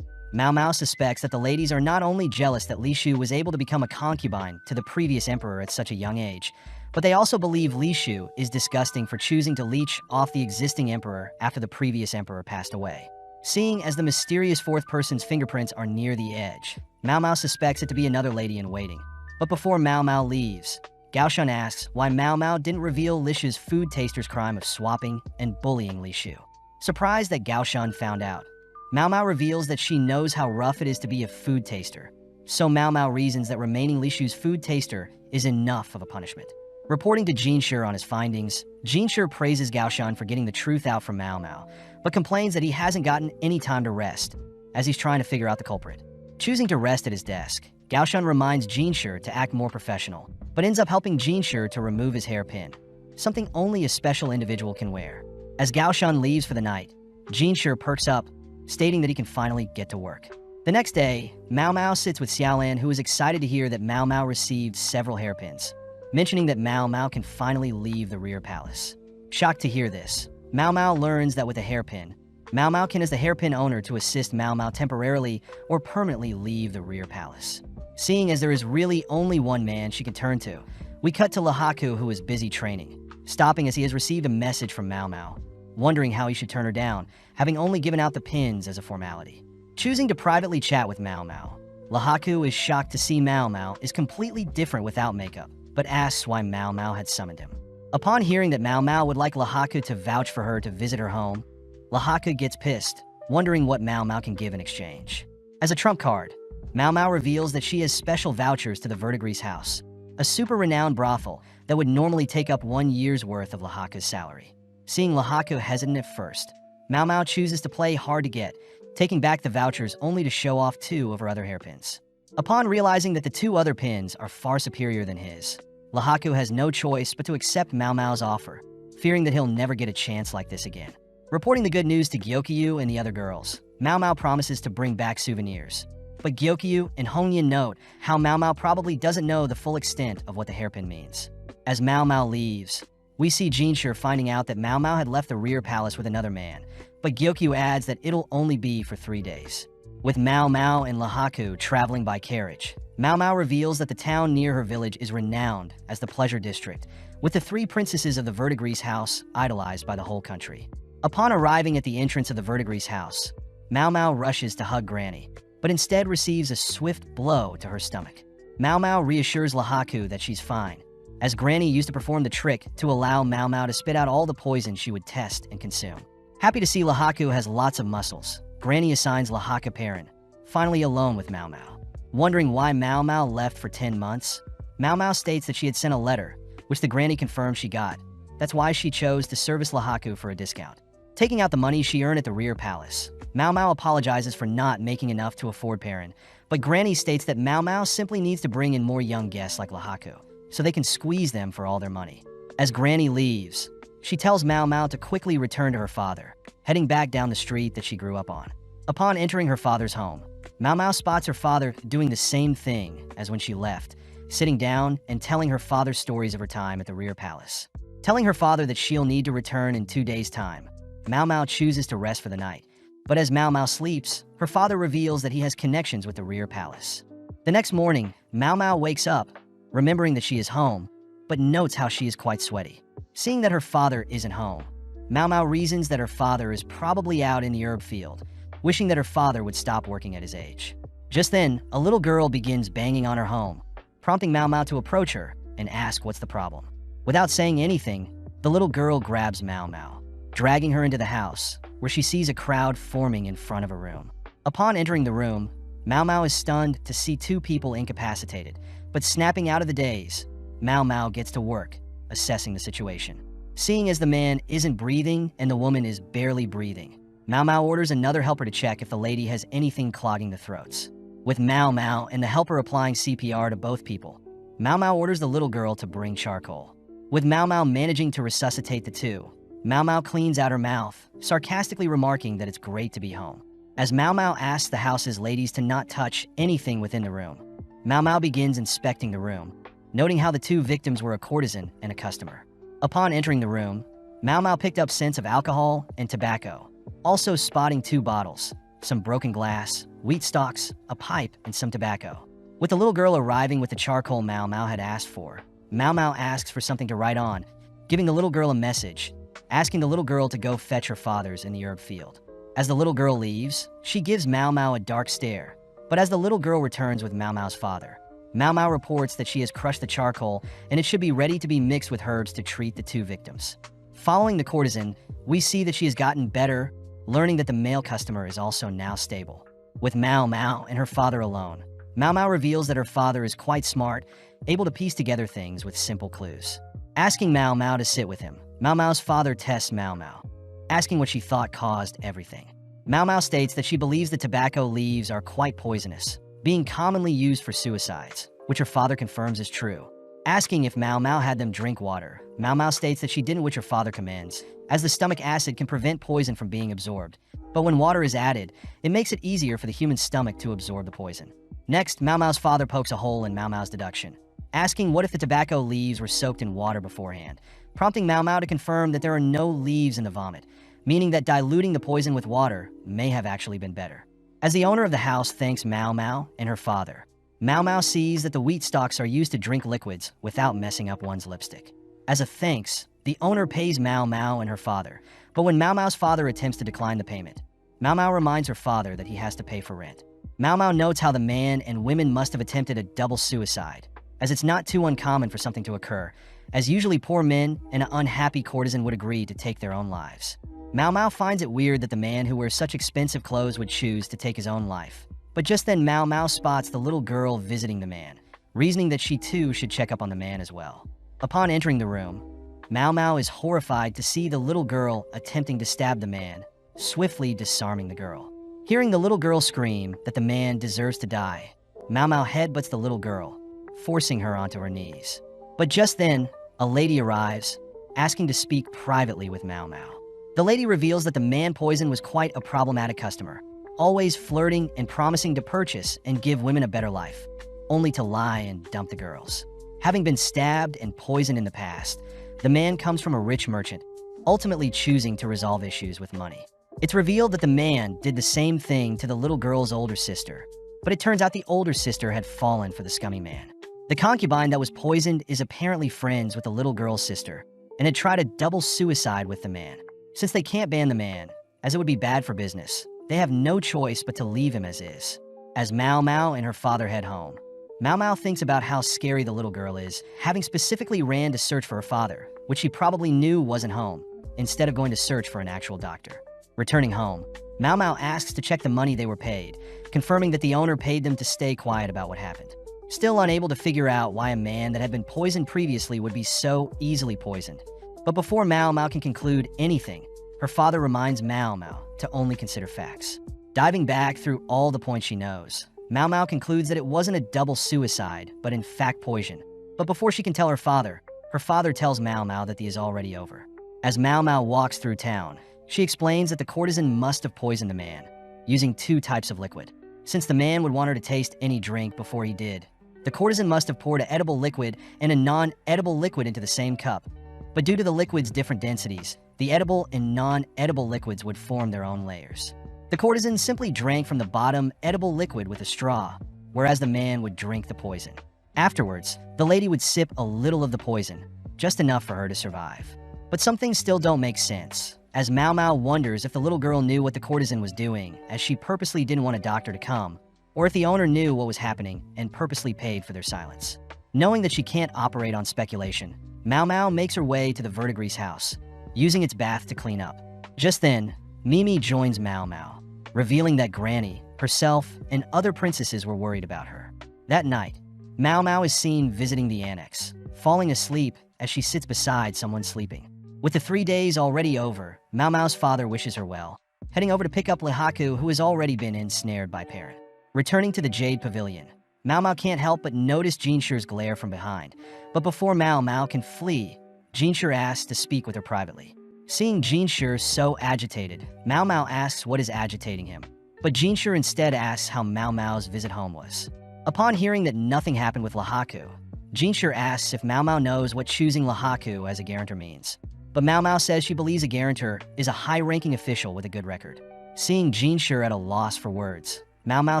Mao Mao suspects that the ladies are not only jealous that Li Shu was able to become a concubine to the previous emperor at such a young age, but they also believe Li Shu is disgusting for choosing to leech off the existing emperor after the previous emperor passed away. Seeing as the mysterious 4th person's fingerprints are near the edge, Mao Mao suspects it to be another lady in waiting. But before Mao Mao leaves, Gaoshan asks why Mao Mao didn't reveal Li Shu's food taster's crime of swapping and bullying Li Shu. Surprised that Gaoshan found out, Mao Mao reveals that she knows how rough it is to be a food taster, so Mao Mao reasons that remaining Li Shu's food taster is enough of a punishment. Reporting to Shir on his findings, Shir praises Gaoshan for getting the truth out from Mao Mao, but complains that he hasn't gotten any time to rest, as he's trying to figure out the culprit. Choosing to rest at his desk, Gaoshan reminds Shir to act more professional, but ends up helping Shir to remove his hairpin, something only a special individual can wear. As Gaoshan leaves for the night, Shir perks up, stating that he can finally get to work. The next day, Mao Mao sits with Xiaolan, who is excited to hear that Mao Mao received several hairpins, mentioning that Mao Mao can finally leave the rear palace. Shocked to hear this, Mao Mao learns that with a hairpin, Mao Mao can as the hairpin owner to assist Mao Mao temporarily or permanently leave the rear palace. Seeing as there is really only one man she can turn to, We cut to Lahaku, who is busy training, stopping as he has received a message from Mau Mau, wondering how he should turn her down, having only given out the pins as a formality. Choosing to privately chat with Mau Mau, Lahaku is shocked to see Mau Mau is completely different without makeup, but asks why Mau Mau had summoned him. Upon hearing that Mau Mau would like Lahaku to vouch for her to visit her home, Lahaku gets pissed, wondering what Mau Mau can give in exchange. As a trump card, Mau Mau reveals that she has special vouchers to the Verdigris house, a super-renowned brothel that would normally take up 1 year's worth of Lahaku's salary. Seeing Lahaku hesitant at first, Mau Mau chooses to play hard to get, taking back the vouchers only to show off 2 of her other hairpins. Upon realizing that the 2 other pins are far superior than his, Lahaku has no choice but to accept Mau Mau's offer, fearing that he'll never get a chance like this again. Reporting the good news to Gyokyu and the other girls, Mau Mau promises to bring back souvenirs. But Gyokyu and Hongyan note how Mau Mau probably doesn't know the full extent of what the hairpin means. As Mau Mau leaves, we see Shir finding out that Mau Mau had left the rear palace with another man, but Gyokyu adds that it'll only be for 3 days. With Mau Mau and Lahaku traveling by carriage, Mau Mau reveals that the town near her village is renowned as the Pleasure District, with the 3 princesses of the Verdigris house idolized by the whole country. Upon arriving at the entrance of the Verdigris house, Mau Mau rushes to hug Granny, but instead receives a swift blow to her stomach. Mau Mau reassures Lahaku that she's fine, as Granny used to perform the trick to allow Mau Mau to spit out all the poison she would test and consume. Happy to see Lahaku has lots of muscles, Granny assigns Lahaku Perrin, finally alone with Mau Mau. Wondering why Mau Mau left for 10 months, Mau Mau states that she had sent a letter, which the Granny confirmed she got. That's why she chose to service Lahaku for a discount. Taking out the money she earned at the rear palace, Mau Mau apologizes for not making enough to afford Perrin, but Granny states that Mau Mau simply needs to bring in more young guests like Lahaku, so they can squeeze them for all their money. As Granny leaves, she tells Mau Mau to quickly return to her father, heading back down the street that she grew up on. Upon entering her father's home, Mau Mau spots her father doing the same thing as when she left, sitting down and telling her father stories of her time at the rear palace. Telling her father that she'll need to return in 2 days' time, Mau Mau chooses to rest for the night. But as Mau Mau sleeps, her father reveals that he has connections with the rear palace. The next morning, Mau Mau wakes up, remembering that she is home, but notes how she is quite sweaty. Seeing that her father isn't home, Mau Mau reasons that her father is probably out in the herb field, wishing that her father would stop working at his age. Just then, a little girl begins banging on her home, prompting Mau Mau to approach her and ask what's the problem. Without saying anything, the little girl grabs Mau Mau, dragging her into the house, where she sees a crowd forming in front of a room. Upon entering the room, Mau Mau is stunned to see 2 people incapacitated, but snapping out of the daze, Mau Mau gets to work, assessing the situation. Seeing as the man isn't breathing and the woman is barely breathing, Mau Mau orders another helper to check if the lady has anything clogging the throats. With Mau Mau and the helper applying CPR to both people, Mau Mau orders the little girl to bring charcoal. With Mau Mau managing to resuscitate the 2, Mau Mau cleans out her mouth, sarcastically remarking that it's great to be home. As Mau Mau asks the house's ladies to not touch anything within the room, Mau Mau begins inspecting the room, noting how the 2 victims were a courtesan and a customer. Upon entering the room, Mau Mau picked up scents of alcohol and tobacco, also spotting 2 bottles, some broken glass, wheat stalks, a pipe, and some tobacco. With the little girl arriving with the charcoal Mau Mau had asked for, Mau Mau asks for something to write on, giving the little girl a message, asking the little girl to go fetch her father's in the herb field. As the little girl leaves, she gives Mau Mau a dark stare, but as the little girl returns with Mau Mau's father, Mau Mau reports that she has crushed the charcoal and it should be ready to be mixed with herbs to treat the 2 victims. Following the courtesan, we see that she has gotten better, learning that the male customer is also now stable. With Mau Mau and her father alone, Mau Mau reveals that her father is quite smart, able to piece together things with simple clues. Asking Mau Mau to sit with him, Mau Mau's father tests Mau Mau, asking what she thought caused everything. Mau Mau states that she believes the tobacco leaves are quite poisonous, being commonly used for suicides, which her father confirms is true. Asking if Mau Mau had them drink water, Mau Mau states that she didn't, which her father commends, as the stomach acid can prevent poison from being absorbed, but when water is added, it makes it easier for the human stomach to absorb the poison. Next, Mau Mau's father pokes a hole in Mau Mau's deduction, asking what if the tobacco leaves were soaked in water beforehand, prompting Mau Mau to confirm that there are no leaves in the vomit, meaning that diluting the poison with water may have actually been better. As the owner of the house thanks Mau Mau and her father, Mao Mao sees that the wheat stalks are used to drink liquids without messing up one's lipstick. As a thanks, the owner pays Mao Mao and her father, but when Mao Mao's father attempts to decline the payment, Mao Mao reminds her father that he has to pay for rent. Mao Mao notes how the man and women must have attempted a double suicide, as it's not too uncommon for something to occur, as usually poor men and an unhappy courtesan would agree to take their own lives. Mao Mao finds it weird that the man who wears such expensive clothes would choose to take his own life. But just then Mao Mao spots the little girl visiting the man, reasoning that she too should check up on the man as well. Upon entering the room, Mao Mao is horrified to see the little girl attempting to stab the man, swiftly disarming the girl. Hearing the little girl scream that the man deserves to die, Mao Mao headbutts the little girl, forcing her onto her knees. But just then, a lady arrives, asking to speak privately with Mao Mao. The lady reveals that the man poison was quite a problematic customer, always flirting and promising to purchase and give women a better life, only to lie and dump the girls. Having been stabbed and poisoned in the past, the man comes from a rich merchant, ultimately choosing to resolve issues with money. It's revealed that the man did the same thing to the little girl's older sister, but it turns out the older sister had fallen for the scummy man. The concubine that was poisoned is apparently friends with the little girl's sister, and had tried a double suicide with the man. Since they can't ban the man, as it would be bad for business, they have no choice but to leave him as is. As Mao Mao and her father head home, Mao Mao thinks about how scary the little girl is, having specifically ran to search for her father, which she probably knew wasn't home, instead of going to search for an actual doctor. Returning home, Mao Mao asks to check the money they were paid, confirming that the owner paid them to stay quiet about what happened. Still unable to figure out why a man that had been poisoned previously would be so easily poisoned. But before Mao Mao can conclude anything, her father reminds Mao Mao to only consider facts. Diving back through all the points she knows, Mao Mao concludes that it wasn't a double suicide, but in fact poison. But before she can tell her father tells Mao Mao that the is already over. As Mao Mao walks through town, she explains that the courtesan must have poisoned the man, using 2 types of liquid. Since the man would want her to taste any drink before he did, the courtesan must have poured an edible liquid and a non-edible liquid into the same cup. But due to the liquid's different densities, the edible and non-edible liquids would form their own layers. The courtesan simply drank from the bottom edible liquid with a straw, whereas the man would drink the poison. Afterwards, the lady would sip a little of the poison, just enough for her to survive. But some things still don't make sense, as Mao Mao wonders if the little girl knew what the courtesan was doing, as she purposely didn't want a doctor to come, or if the owner knew what was happening and purposely paid for their silence. Knowing that she can't operate on speculation, Mao Mao makes her way to the verdigris house, using its bath to clean up. Just then, Mimi joins Mao Mao, revealing that Granny, herself, and other princesses were worried about her. That night, Mao Mao is seen visiting the annex, falling asleep as she sits beside someone sleeping. With the 3 days already over, Mao Mao's father wishes her well, heading over to pick up Lihaku, who has already been ensnared by Parent. Returning to the Jade Pavilion, Mao Mao can't help but notice Jean Shir's glare from behind, but before Mao Mao can flee, Jean Shir asks to speak with her privately. Seeing Jean Shir so agitated, Mao Mao asks what is agitating him, but Jean Shir instead asks how Mao Mao's visit home was. Upon hearing that nothing happened with Lihaku, Jean Shir asks if Mao Mao knows what choosing Lihaku as a guarantor means. But Mao Mao says she believes a guarantor is a high-ranking official with a good record. Seeing Jean Shir at a loss for words, Mao Mao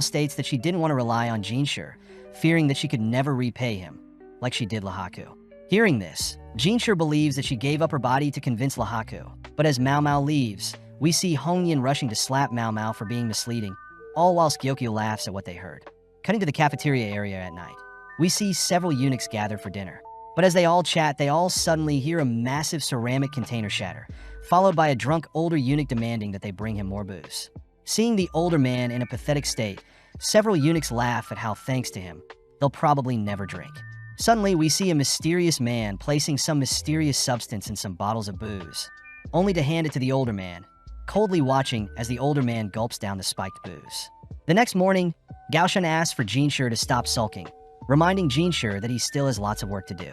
states that she didn't want to rely on Jean Shir, fearing that she could never repay him, like she did Lihaku. Hearing this, Jean Shir believes that she gave up her body to convince Lihaku, but as Mao Mao leaves, we see Hong Yin rushing to slap Mao Mao for being misleading, all whilst Gyokyo laughs at what they heard. Cutting to the cafeteria area at night, we see several eunuchs gathered for dinner. But as they all chat, they all suddenly hear a massive ceramic container shatter, followed by a drunk older eunuch demanding that they bring him more booze. Seeing the older man in a pathetic state, several eunuchs laugh at how, thanks to him, they'll probably never drink. Suddenly, we see a mysterious man placing some mysterious substance in some bottles of booze, only to hand it to the older man, coldly watching as the older man gulps down the spiked booze. The next morning, Gaoshan asks for Jean Shir to stop sulking, reminding Jean Shir that he still has lots of work to do.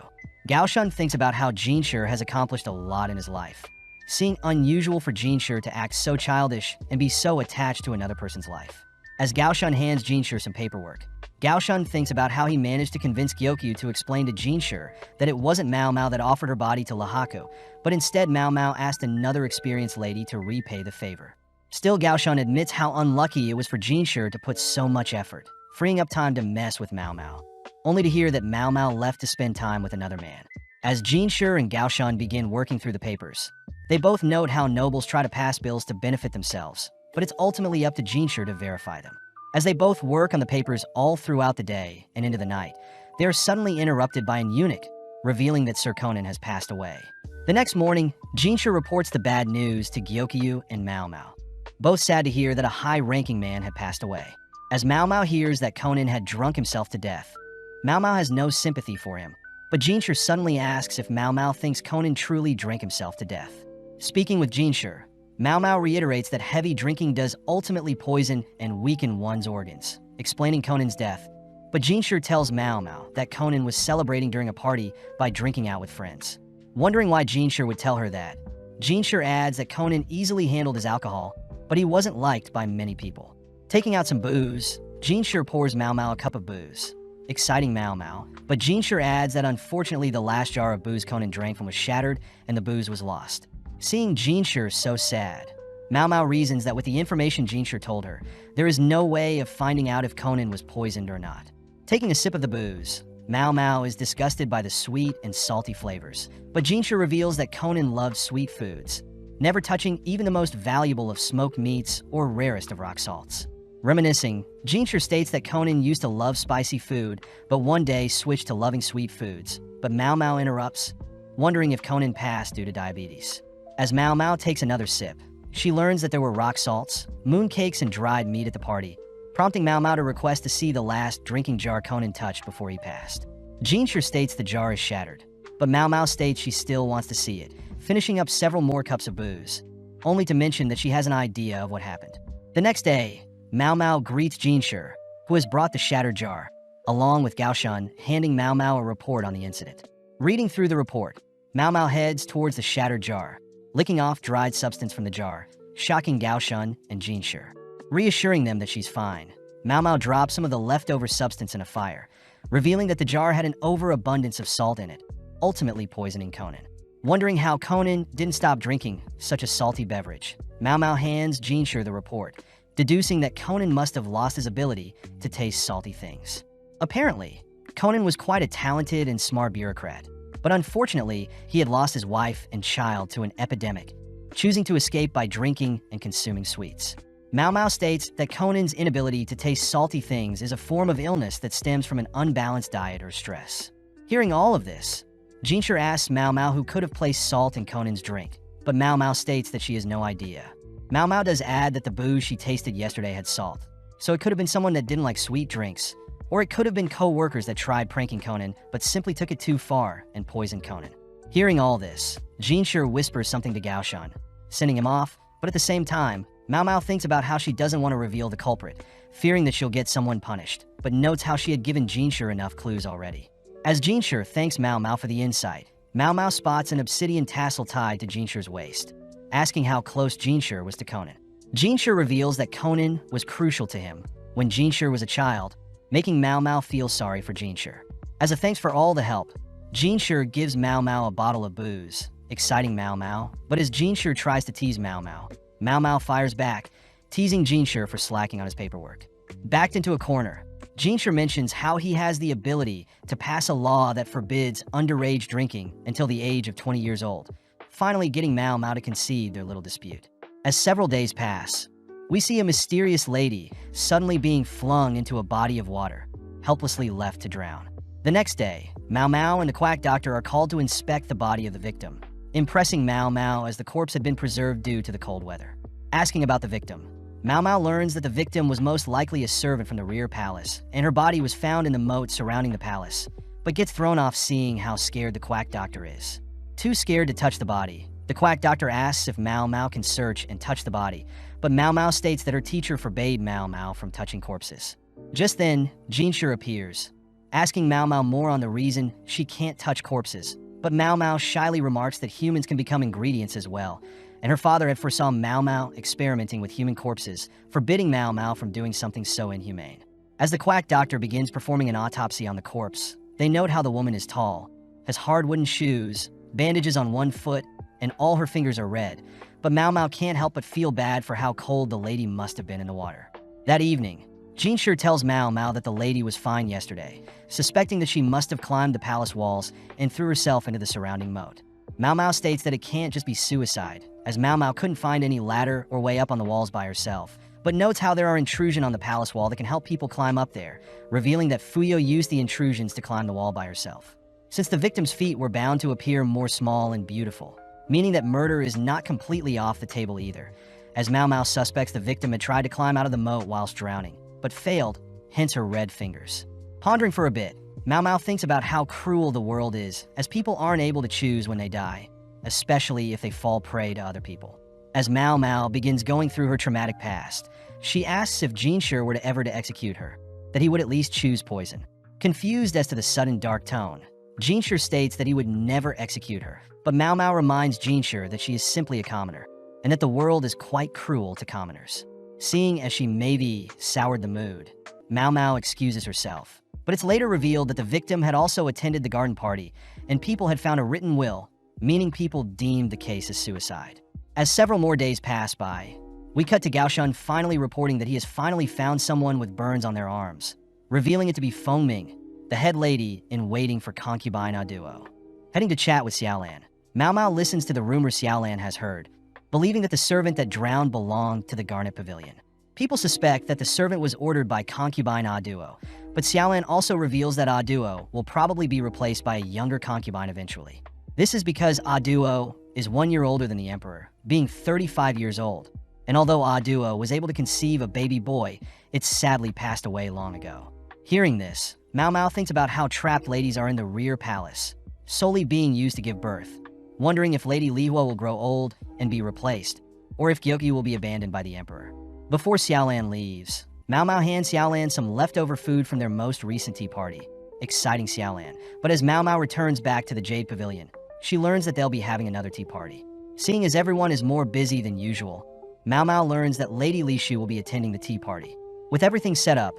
Gaoshan thinks about how Jean Shir has accomplished a lot in his life, seeing unusual for Jean Shir to act so childish and be so attached to another person's life. As Gaoshan hands Jean Shir some paperwork, Gaoshan thinks about how he managed to convince Gyokyu to explain to Jean Shir that it wasn't Mao Mao that offered her body to Lihaku, but instead Mao Mao asked another experienced lady to repay the favor. Still, Gaoshan admits how unlucky it was for Jean Shir to put so much effort, freeing up time to mess with Mao Mao, only to hear that Mao Mao left to spend time with another man. As Shir and Shan begin working through the papers, they both note how nobles try to pass bills to benefit themselves, but it's ultimately up to Shir to verify them. As they both work on the papers all throughout the day and into the night, they are suddenly interrupted by an eunuch, revealing that Sir Conan has passed away. The next morning, Shir reports the bad news to Gyokyu and Mao Mao, both sad to hear that a high-ranking man had passed away. As Mao Mao hears that Conan had drunk himself to death, Mao Mao has no sympathy for him, but Shir suddenly asks if Mao Mao thinks Conan truly drank himself to death. Speaking with Shir, Mao Mao reiterates that heavy drinking does ultimately poison and weaken one's organs, explaining Conan's death. But Shir tells Mao Mao that Conan was celebrating during a party by drinking out with friends. Wondering why Shir would tell her that, Shir adds that Conan easily handled his alcohol, but he wasn't liked by many people. Taking out some booze, Shir pours Mao Mao a cup of booze, exciting Mao Mao, but Shir adds that unfortunately the last jar of booze Conan drank from was shattered and the booze was lost. Seeing Shir so sad, Mao Mao reasons that with the information Shir told her, there is no way of finding out if Conan was poisoned or not. Taking a sip of the booze, Mao Mao is disgusted by the sweet and salty flavors, but Shir reveals that Conan loved sweet foods, never touching even the most valuable of smoked meats or rarest of rock salts. Reminiscing, Shir states that Conan used to love spicy food, but one day switched to loving sweet foods, but Mao Mao interrupts, wondering if Conan passed due to diabetes. As Mao Mao takes another sip, she learns that there were rock salts, mooncakes, and dried meat at the party, prompting Mao Mao to request to see the last drinking jar Conan touched before he passed. Shir states the jar is shattered, but Mao Mao states she still wants to see it, finishing up several more cups of booze, only to mention that she has an idea of what happened. The next day, Mao Mao greets Shir, who has brought the shattered jar, along with Shan, handing Mao Mao a report on the incident. Reading through the report, Mao Mao heads towards the shattered jar, licking off dried substance from the jar, shocking Shan and Shir. Reassuring them that she's fine, Mao Mao drops some of the leftover substance in a fire, revealing that the jar had an overabundance of salt in it, ultimately poisoning Conan. Wondering how Conan didn't stop drinking such a salty beverage, Mao Mao hands Shir the report, deducing that Conan must have lost his ability to taste salty things. Apparently, Conan was quite a talented and smart bureaucrat, but unfortunately, he had lost his wife and child to an epidemic, choosing to escape by drinking and consuming sweets. Mao Mao states that Conan's inability to taste salty things is a form of illness that stems from an unbalanced diet or stress. Hearing all of this, Shir asks Mao Mao who could have placed salt in Conan's drink, but Mao Mao states that she has no idea. Mao Mao does add that the booze she tasted yesterday had salt, so it could have been someone that didn't like sweet drinks, or it could have been co-workers that tried pranking Conan but simply took it too far and poisoned Conan. Hearing all this, Shir whispers something to Shan, sending him off, but at the same time, Mao Mao thinks about how she doesn't want to reveal the culprit, fearing that she'll get someone punished, but notes how she had given Shir enough clues already. As Shir thanks Mao Mao for the insight, Mao Mao spots an obsidian tassel tied to Shir's waist, asking how close Shir was to Conan. Shir reveals that Conan was crucial to him when Shir was a child, making Mao Mao feel sorry for Shir. As a thanks for all the help, Shir gives Mao Mao a bottle of booze, exciting Mao Mao, but as Shir tries to tease Mao Mao, Mao Mao fires back, teasing Shir for slacking on his paperwork. Backed into a corner, Shir mentions how he has the ability to pass a law that forbids underage drinking until the age of 20 years old, finally getting Mao Mao to concede their little dispute. As several days pass, we see a mysterious lady suddenly being flung into a body of water, helplessly left to drown. The next day, Mao Mao and the quack doctor are called to inspect the body of the victim, impressing Mao Mao as the corpse had been preserved due to the cold weather. Asking about the victim, Mao Mao learns that the victim was most likely a servant from the rear palace, and her body was found in the moat surrounding the palace, but gets thrown off seeing how scared the quack doctor is. Too scared to touch the body, the quack doctor asks if Mao Mao can search and touch the body, but Mao Mao states that her teacher forbade Mao Mao from touching corpses. Just then, Shir appears, asking Mao Mao more on the reason she can't touch corpses, but Mao Mao shyly remarks that humans can become ingredients as well, and her father had foresaw Mao Mao experimenting with human corpses, forbidding Mao Mao from doing something so inhumane. As the quack doctor begins performing an autopsy on the corpse, they note how the woman is tall, has hard wooden shoes, bandages on one foot, and all her fingers are red, but Mao Mao can't help but feel bad for how cold the lady must have been in the water. That evening, Shir tells Mao Mao that the lady was fine yesterday, suspecting that she must have climbed the palace walls and threw herself into the surrounding moat. Mao Mao states that it can't just be suicide, as Mao Mao couldn't find any ladder or way up on the walls by herself, but notes how there are intrusions on the palace wall that can help people climb up there, revealing that Fuyo used the intrusions to climb the wall by herself. Since the victim's feet were bound to appear more small and beautiful, meaning that murder is not completely off the table either, as Mao Mao suspects the victim had tried to climb out of the moat whilst drowning, but failed, hence her red fingers. Pondering for a bit, Mao Mao thinks about how cruel the world is, as people aren't able to choose when they die, especially if they fall prey to other people. As Mao Mao begins going through her traumatic past, she asks if Shir were to ever to execute her, that he would at least choose poison. Confused as to the sudden dark tone, Shir states that he would never execute her, but Mao Mao reminds Shir that she is simply a commoner, and that the world is quite cruel to commoners. Seeing as she maybe soured the mood, Mao Mao excuses herself, but it's later revealed that the victim had also attended the garden party, and people had found a written will, meaning people deemed the case as suicide. As several more days pass by, we cut to Gaoshun finally reporting that he has finally found someone with burns on their arms, revealing it to be Fengming, the head lady in waiting for concubine Aduo. Heading to chat with Xiaolan, Mao Mao listens to the rumor Xiaolan has heard, believing that the servant that drowned belonged to the Garnet Pavilion. People suspect that the servant was ordered by concubine Aduo, but Xiaolan also reveals that Aduo will probably be replaced by a younger concubine eventually. This is because Aduo is 1 year older than the emperor, being 35 years old, and although Aduo was able to conceive a baby boy, it sadly passed away long ago. Hearing this, Mao Mao thinks about how trapped ladies are in the rear palace, solely being used to give birth, wondering if Lady Liwa will grow old and be replaced, or if Gyokyu will be abandoned by the emperor. Before Xiaolan leaves, Mao Mao hands Xiaolan some leftover food from their most recent tea party, exciting Xiaolan. But as Mao Mao returns back to the Jade Pavilion, she learns that they'll be having another tea party. Seeing as everyone is more busy than usual, Mao Mao learns that Lady Li Shu will be attending the tea party. With everything set up,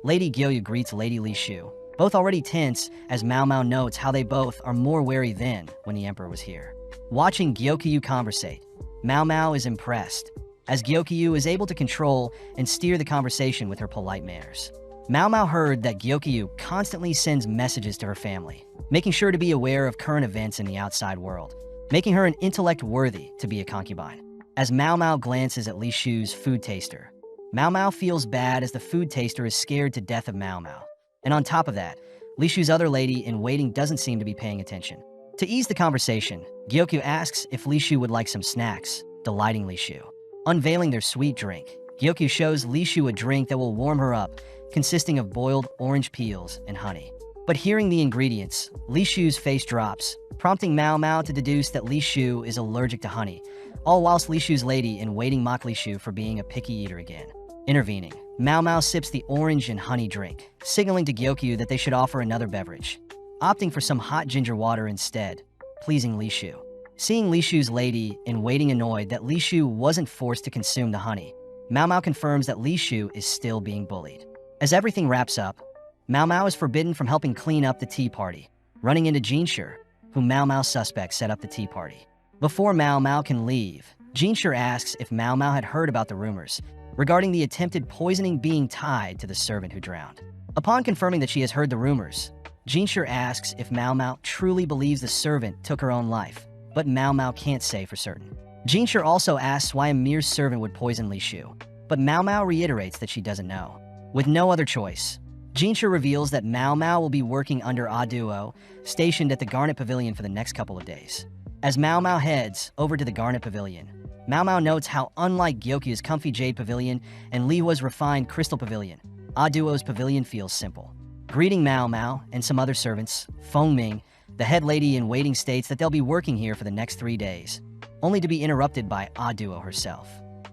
Lady Gyokyu greets Lady Li Shu, both already tense as Mao Mao notes how they both are more wary than when the emperor was here. Watching Gyokyu conversate, Mao Mao is impressed, as Gyokyu is able to control and steer the conversation with her polite manners. Mao Mao heard that Gyokyu constantly sends messages to her family, making sure to be aware of current events in the outside world, making her an intellect worthy to be a concubine. As Mao Mao glances at Li Shu's food taster, Mao Mao feels bad as the food taster is scared to death of Mao Mao. And on top of that, Li Shu's other lady in waiting doesn't seem to be paying attention. To ease the conversation, Gyokyu asks if Li Shu would like some snacks, delighting Li Shu. Unveiling their sweet drink, Gyokyu shows Li Shu a drink that will warm her up, consisting of boiled orange peels and honey. But hearing the ingredients, Li Shu's face drops, prompting Mao Mao to deduce that Li Shu is allergic to honey, all whilst Li Shu's lady in waiting mock Li Shu for being a picky eater again. Intervening, Mao Mao sips the orange and honey drink, signaling to Gyokyu that they should offer another beverage, opting for some hot ginger water instead, pleasing Li Shu. Seeing Li Shu's lady in waiting annoyed that Li Shu wasn't forced to consume the honey, Mao Mao confirms that Li Shu is still being bullied. As everything wraps up, Mao Mao is forbidden from helping clean up the tea party, running into Shir, whom Mao Mao suspects set up the tea party. Before Mao Mao can leave, Shir asks if Mao Mao had heard about the rumors regarding the attempted poisoning being tied to the servant who drowned. Upon confirming that she has heard the rumors, Shir asks if Mao Mao truly believes the servant took her own life, but Mao Mao can't say for certain. Shir also asks why a mere servant would poison Li Shu, but Mao Mao reiterates that she doesn't know. With no other choice, Shir reveals that Mao Mao will be working under Aduo, stationed at the Garnet Pavilion for the next couple of days. As Mao Mao heads over to the Garnet Pavilion, Mao Mao notes how unlike Gyokyu's comfy Jade Pavilion and Liwa's refined Crystal Pavilion, Aduo's pavilion feels simple. Greeting Mao Mao and some other servants, Fengming, the head lady in waiting, states that they'll be working here for the next 3 days, only to be interrupted by Aduo herself.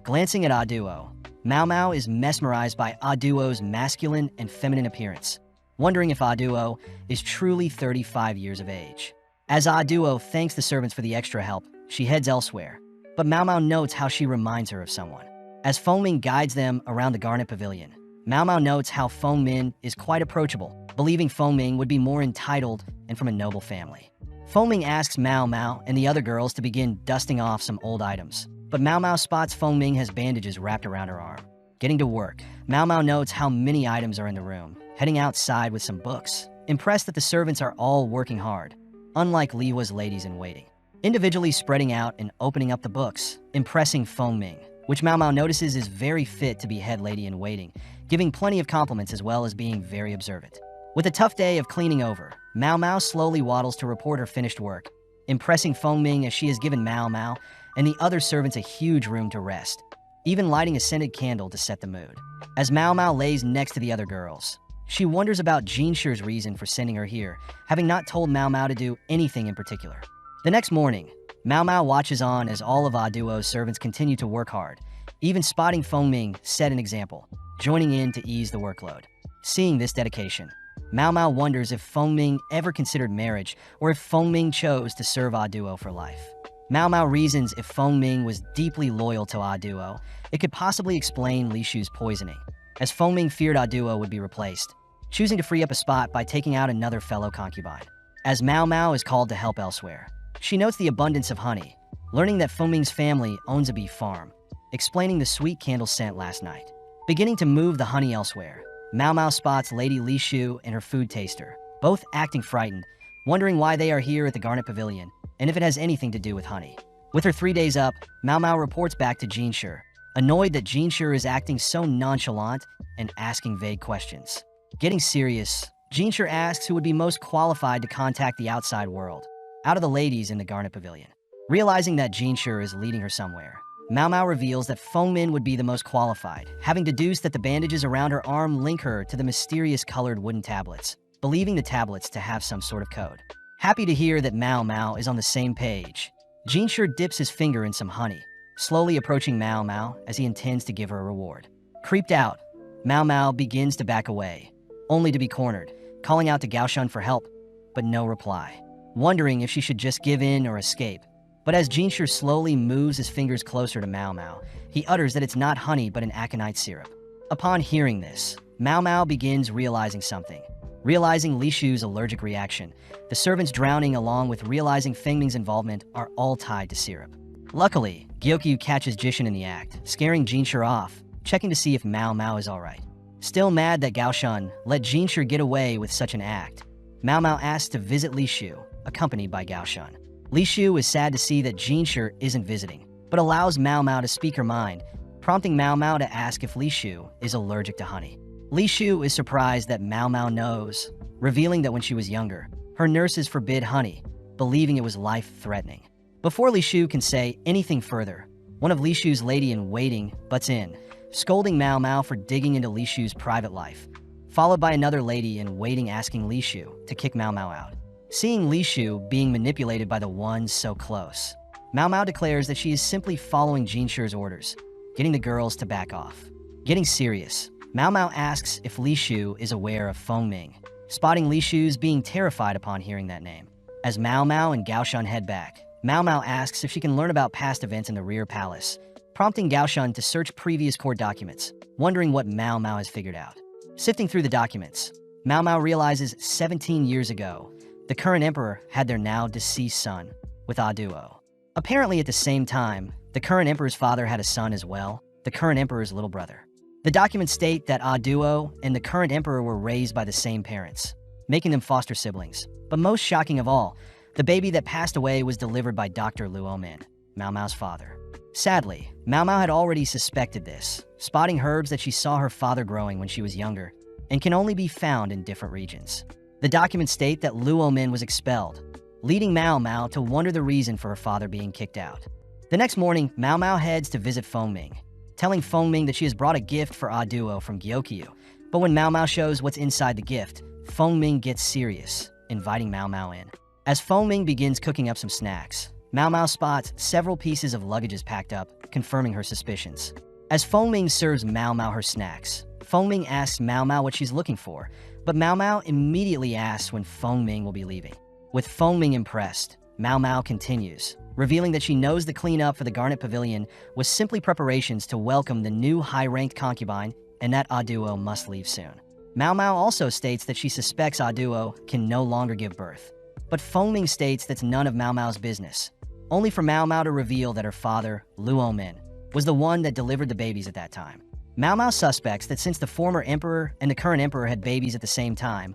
Glancing at Aduo, Mao Mao is mesmerized by Aduo's masculine and feminine appearance, wondering if Aduo is truly 35 years of age. As Aduo thanks the servants for the extra help, she heads elsewhere, but Mao Mao notes how she reminds her of someone. As Fengming guides them around the Garnet Pavilion, Mao Mao notes how Fengming is quite approachable, believing Fengming would be more entitled and from a noble family. Fengming asks Mao Mao and the other girls to begin dusting off some old items, but Mao Mao spots Fengming has bandages wrapped around her arm. Getting to work, Mao Mao notes how many items are in the room, heading outside with some books, impressed that the servants are all working hard, unlike Liwa's ladies-in-waiting. Individually spreading out and opening up the books, impressing Fengming, which Mao Mao notices is very fit to be head lady-in-waiting, giving plenty of compliments as well as being very observant. With a tough day of cleaning over, Mao Mao slowly waddles to report her finished work, impressing Fengming as she has given Mao Mao and the other servants a huge room to rest, even lighting a scented candle to set the mood. As Mao Mao lays next to the other girls, she wonders about Shir's reason for sending her here, having not told Mao Mao to do anything in particular. The next morning, Mao Mao watches on as all of Duo's servants continue to work hard, even spotting Fengming set an example, joining in to ease the workload. Seeing this dedication, Mao Mao wonders if Fengming ever considered marriage or if Fengming chose to serve Duo for life. Mao Mao reasons if Fengming was deeply loyal to Duo, it could possibly explain Li Shu's poisoning, as Fengming feared Duo would be replaced, choosing to free up a spot by taking out another fellow concubine. As Mao Mao is called to help elsewhere, she notes the abundance of honey, learning that Fengming's family owns a bee farm, explaining the sweet candle scent last night. Beginning to move the honey elsewhere, Mao Mao spots Lady Li Shu and her food taster, both acting frightened, wondering why they are here at the Garnet Pavilion and if it has anything to do with honey. With her 3 days up, Mao Mao reports back to Shir, annoyed that Shir is acting so nonchalant and asking vague questions. Getting serious, Shir asks who would be most qualified to contact the outside world, out of the ladies in the Garnet Pavilion. Realizing that Shir is leading her somewhere, Mao Mao reveals that Fengmin would be the most qualified, having deduced that the bandages around her arm link her to the mysterious colored wooden tablets, believing the tablets to have some sort of code. Happy to hear that Mao Mao is on the same page, Shir dips his finger in some honey, slowly approaching Mao Mao as he intends to give her a reward. Creeped out, Mao Mao begins to back away, only to be cornered, calling out to Gaoshan for help, but no reply. Wondering if she should just give in or escape. But as Shir slowly moves his fingers closer to Mao Mao, he utters that it's not honey but an aconite syrup. Upon hearing this, Mao Mao begins realizing something. Realizing Li Shu's allergic reaction, the servants drowning along with realizing Fengming's involvement are all tied to syrup. Luckily, Gyokyu catches Jishin in the act, scaring Shir off, checking to see if Mao Mao is alright. Still mad that Gaoshan let Shir get away with such an act, Mao Mao asks to visit Li Shu, accompanied by Gaoshan. Li Shu is sad to see that Shir isn't visiting, but allows Mao Mao to speak her mind, prompting Mao Mao to ask if Li Shu is allergic to honey. Li Shu is surprised that Mao Mao knows, revealing that when she was younger, her nurses forbid honey, believing it was life-threatening. Before Li Shu can say anything further, one of Li Shu's lady-in-waiting butts in, scolding Mao Mao for digging into Li Shu's private life, followed by another lady-in-waiting asking Li Shu to kick Mao Mao out. Seeing Li Shu being manipulated by the ones so close, Mao Mao declares that she is simply following Shir's orders, getting the girls to back off. Getting serious, Mao Mao asks if Li Shu is aware of Fengming, spotting Li Shu's being terrified upon hearing that name. As Mao Mao and Gaoshan head back, Mao Mao asks if she can learn about past events in the rear palace, prompting Gaoshan to search previous court documents, wondering what Mao Mao has figured out. Sifting through the documents, Mao Mao realizes 17 years ago, the current emperor had their now deceased son with Duo. Apparently at the same time, the current emperor's father had a son as well, the current emperor's little brother. The documents state that Duo and the current emperor were raised by the same parents, making them foster siblings. But most shocking of all, the baby that passed away was delivered by Dr. Luo Min, Mao Mao's father. Sadly, Mao Mao had already suspected this, spotting herbs that she saw her father growing when she was younger, and can only be found in different regions. The documents state that Luo Min was expelled, leading Mao Mao to wonder the reason for her father being kicked out. The next morning, Mao Mao heads to visit Fengming, telling Fengming that she has brought a gift for Duo from Gyokyu. But when Mao Mao shows what's inside the gift, Fengming gets serious, inviting Mao Mao in. As Fengming begins cooking up some snacks, Mao Mao spots several pieces of luggages packed up, confirming her suspicions. As Fengming serves Mao Mao her snacks, Fengming asks Mao Mao what she's looking for, but Mao Mao immediately asks when Fengming will be leaving. With Fengming impressed, Mao Mao continues, revealing that she knows the cleanup for the Garnet Pavilion was simply preparations to welcome the new high-ranked concubine and that Duo must leave soon. Mao Mao also states that she suspects Duo can no longer give birth, but Fengming states that's none of Mao Mao's business, only for Mao Mao to reveal that her father, Luo Min, was the one that delivered the babies at that time. Mao Mao suspects that since the former emperor and the current emperor had babies at the same time,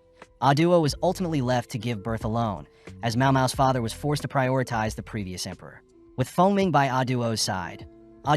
Duo was ultimately left to give birth alone, as Mao Mao's father was forced to prioritize the previous emperor. With Fengming by Duo's side,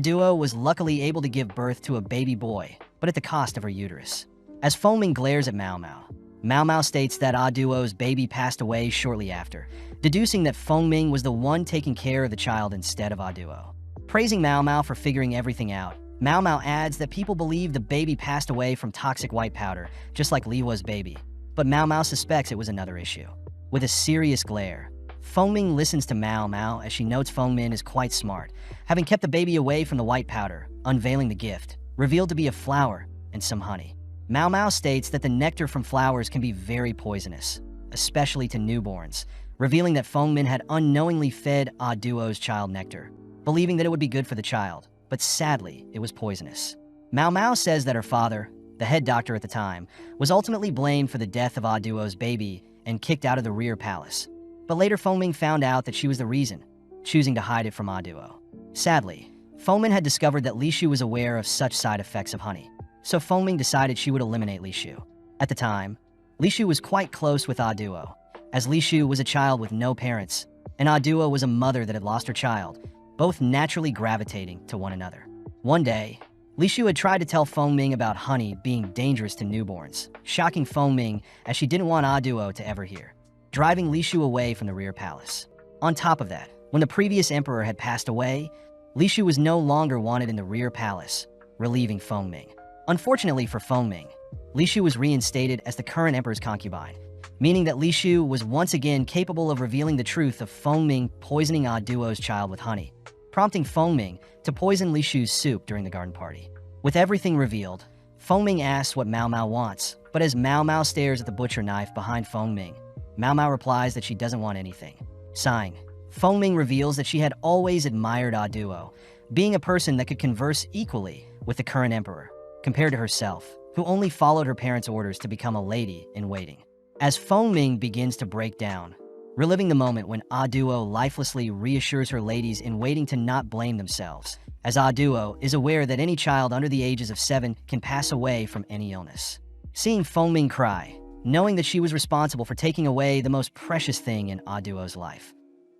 Duo was luckily able to give birth to a baby boy, but at the cost of her uterus. As Fengming glares at Mao Mao, Mao Mao states that Duo's baby passed away shortly after, deducing that Fengming was the one taking care of the child instead of Duo. Praising Mao Mao for figuring everything out, Mao Mao adds that people believe the baby passed away from toxic white powder, just like Liwa's baby. But Mao Mao suspects it was another issue. With a serious glare, Fengming listens to Mao Mao as she notes Fengmin is quite smart, having kept the baby away from the white powder, unveiling the gift, revealed to be a flower and some honey. Mao Mao states that the nectar from flowers can be very poisonous, especially to newborns, revealing that Fengmin had unknowingly fed Duo's child nectar, believing that it would be good for the child, but sadly, it was poisonous. Mao Mao says that her father, the head doctor at the time, was ultimately blamed for the death of Duo's baby and kicked out of the rear palace. But later Fengming found out that she was the reason, choosing to hide it from Duo. Sadly, Fengming had discovered that Li Shu was aware of such side effects of honey, so Fengming decided she would eliminate Li Shu. At the time, Li Shu was quite close with Duo, as Li Shu was a child with no parents, and Duo was a mother that had lost her child, both naturally gravitating to one another. One day, Li Shu had tried to tell Fengming about honey being dangerous to newborns, shocking Fengming as she didn't want Duo to ever hear, driving Li Shu away from the rear palace. On top of that, when the previous emperor had passed away, Li Shu was no longer wanted in the rear palace, relieving Fengming. Unfortunately for Fengming, Li Shu was reinstated as the current emperor's concubine, meaning that Li Shu was once again capable of revealing the truth of Fengming poisoning Duo's child with honey, prompting Fengming to poison Li Shu's soup during the garden party. With everything revealed, Fengming asks what Mao Mao wants, but as Mao Mao stares at the butcher knife behind Fengming, Mao Mao replies that she doesn't want anything. Sighing, Fengming reveals that she had always admired Duo, being a person that could converse equally with the current emperor, compared to herself, who only followed her parents' orders to become a lady-in-waiting. As Fengming begins to break down, reliving the moment when Duo lifelessly reassures her ladies-in-waiting to not blame themselves, as Duo is aware that any child under the ages of 7 can pass away from any illness. Seeing Fengming cry, knowing that she was responsible for taking away the most precious thing in Duo's life,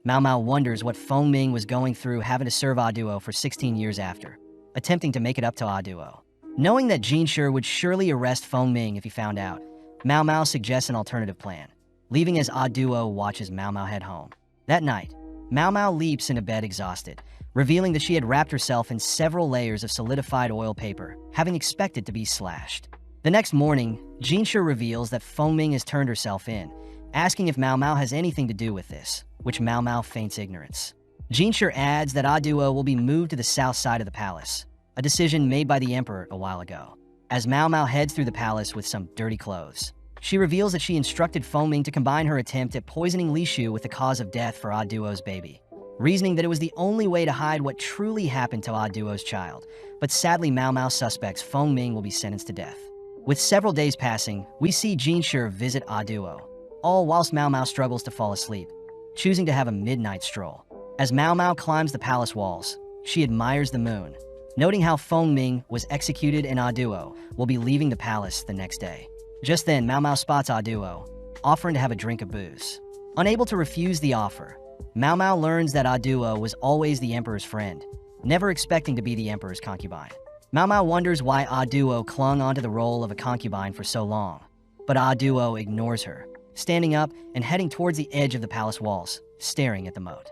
Mao Mao wonders what Fengming was going through having to serve Duo for 16 years after, attempting to make it up to Duo. Knowing that Shir would surely arrest Fengming if he found out, Mao Mao suggests an alternative plan, leaving as Duo watches Mao Mao head home. That night, Mao Mao leaps into bed exhausted, revealing that she had wrapped herself in several layers of solidified oil paper, having expected to be slashed. The next morning, Shir reveals that Fengming has turned herself in, asking if Mao Mao has anything to do with this, which Mao Mao feints ignorance. Shir adds that Duo will be moved to the south side of the palace, a decision made by the emperor a while ago. As Mao Mao heads through the palace with some dirty clothes, she reveals that she instructed Fengming to combine her attempt at poisoning Li Shu with the cause of death for Duo's baby, reasoning that it was the only way to hide what truly happened to Duo's child. But sadly, Mao Mao suspects Fengming will be sentenced to death. With several days passing, we see Shir visit Duo, all whilst Mao Mao struggles to fall asleep, choosing to have a midnight stroll. As Mao Mao climbs the palace walls, she admires the moon, noting how Fengming was executed and Duo will be leaving the palace the next day. Just then, Mao Mao spots Duo, offering to have a drink of booze. Unable to refuse the offer, Mao Mao learns that Duo was always the emperor's friend, never expecting to be the emperor's concubine. Mao Mao wonders why Duo clung onto the role of a concubine for so long, but Duo ignores her, standing up and heading towards the edge of the palace walls, staring at the moat.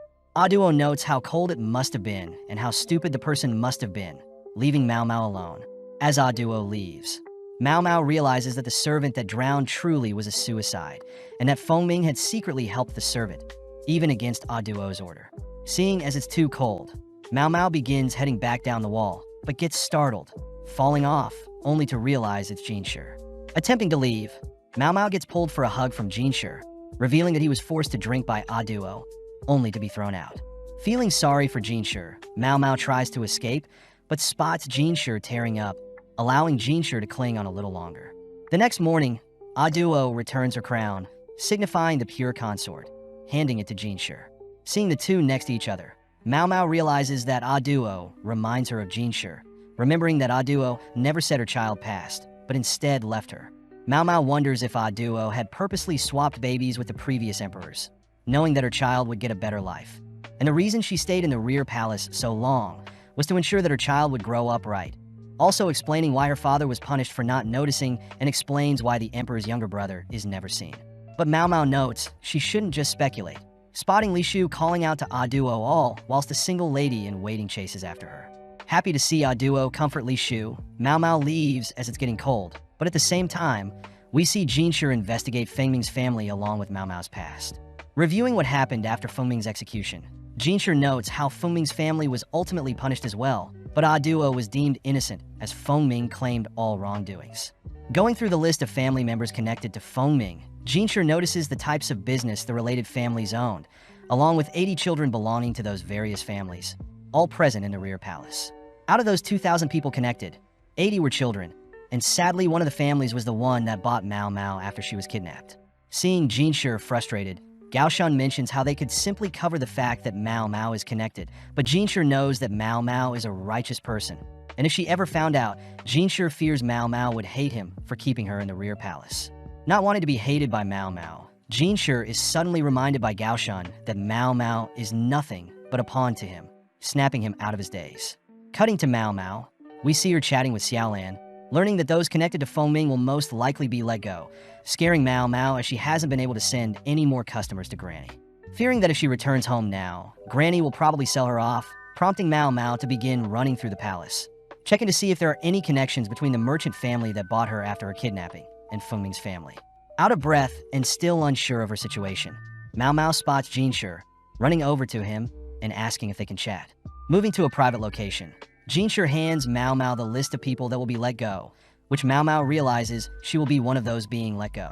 Duo notes how cold it must have been and how stupid the person must have been, leaving Mao Mao alone. As Duo leaves, Mao Mao realizes that the servant that drowned truly was a suicide, and that Fengming had secretly helped the servant, even against Duo's order. Seeing as it's too cold, Mao Mao begins heading back down the wall, but gets startled, falling off, only to realize it's Shir. Attempting to leave, Mao Mao gets pulled for a hug from Shir, revealing that he was forced to drink by Duo, only to be thrown out. Feeling sorry for Shir, Mao Mao tries to escape, but spots Shir tearing up, allowing Shir to cling on a little longer. The next morning, Duo returns her crown, signifying the pure consort, handing it to Shir. Seeing the two next to each other, Mao Mao realizes that Duo reminds her of Shir, remembering that Aduo never said her child passed, but instead left her. Mao Mao wonders if Aduo had purposely swapped babies with the previous emperors, knowing that her child would get a better life. And the reason she stayed in the rear palace so long was to ensure that her child would grow up right, also explaining why her father was punished for not noticing, and explains why the emperor's younger brother is never seen. But Mao Mao notes she shouldn't just speculate, spotting Li Shu calling out to Aduo all whilst a single lady in waiting chases after her. Happy to see Aduo comfort Li Shu, Mao Mao leaves as it's getting cold, but at the same time, we see Shir investigate Feng Ming's family along with Mao Mao's past. Reviewing what happened after Feng Ming's execution, Shir notes how Feng Ming's family was ultimately punished as well, but Aduo was deemed innocent as Feng Ming claimed all wrongdoings. Going through the list of family members connected to Feng Ming, Shir notices the types of business the related families owned, along with 80 children belonging to those various families, all present in the rear palace. Out of those 2,000 people connected, 80 were children, and sadly one of the families was the one that bought Mao Mao after she was kidnapped. Seeing Shir frustrated, Gao Shan mentions how they could simply cover the fact that Mao Mao is connected, but Shir knows that Mao Mao is a righteous person, and if she ever found out, Shir fears Mao Mao would hate him for keeping her in the rear palace. Not wanting to be hated by Mao Mao, Shir is suddenly reminded by Gao Shan that Mao Mao is nothing but a pawn to him, snapping him out of his days. Cutting to Mao Mao, we see her chatting with Xiaolan, learning that those connected to Feng Ming will most likely be let go, scaring Mao Mao as she hasn't been able to send any more customers to Granny. Fearing that if she returns home now, Granny will probably sell her off, prompting Mao Mao to begin running through the palace, checking to see if there are any connections between the merchant family that bought her after her kidnapping and Feng Ming's family. Out of breath and still unsure of her situation, Mao Mao spots Shir, running over to him and asking if they can chat. Moving to a private location, Shir hands Mao Mao the list of people that will be let go, which Mao Mao realizes she will be one of those being let go.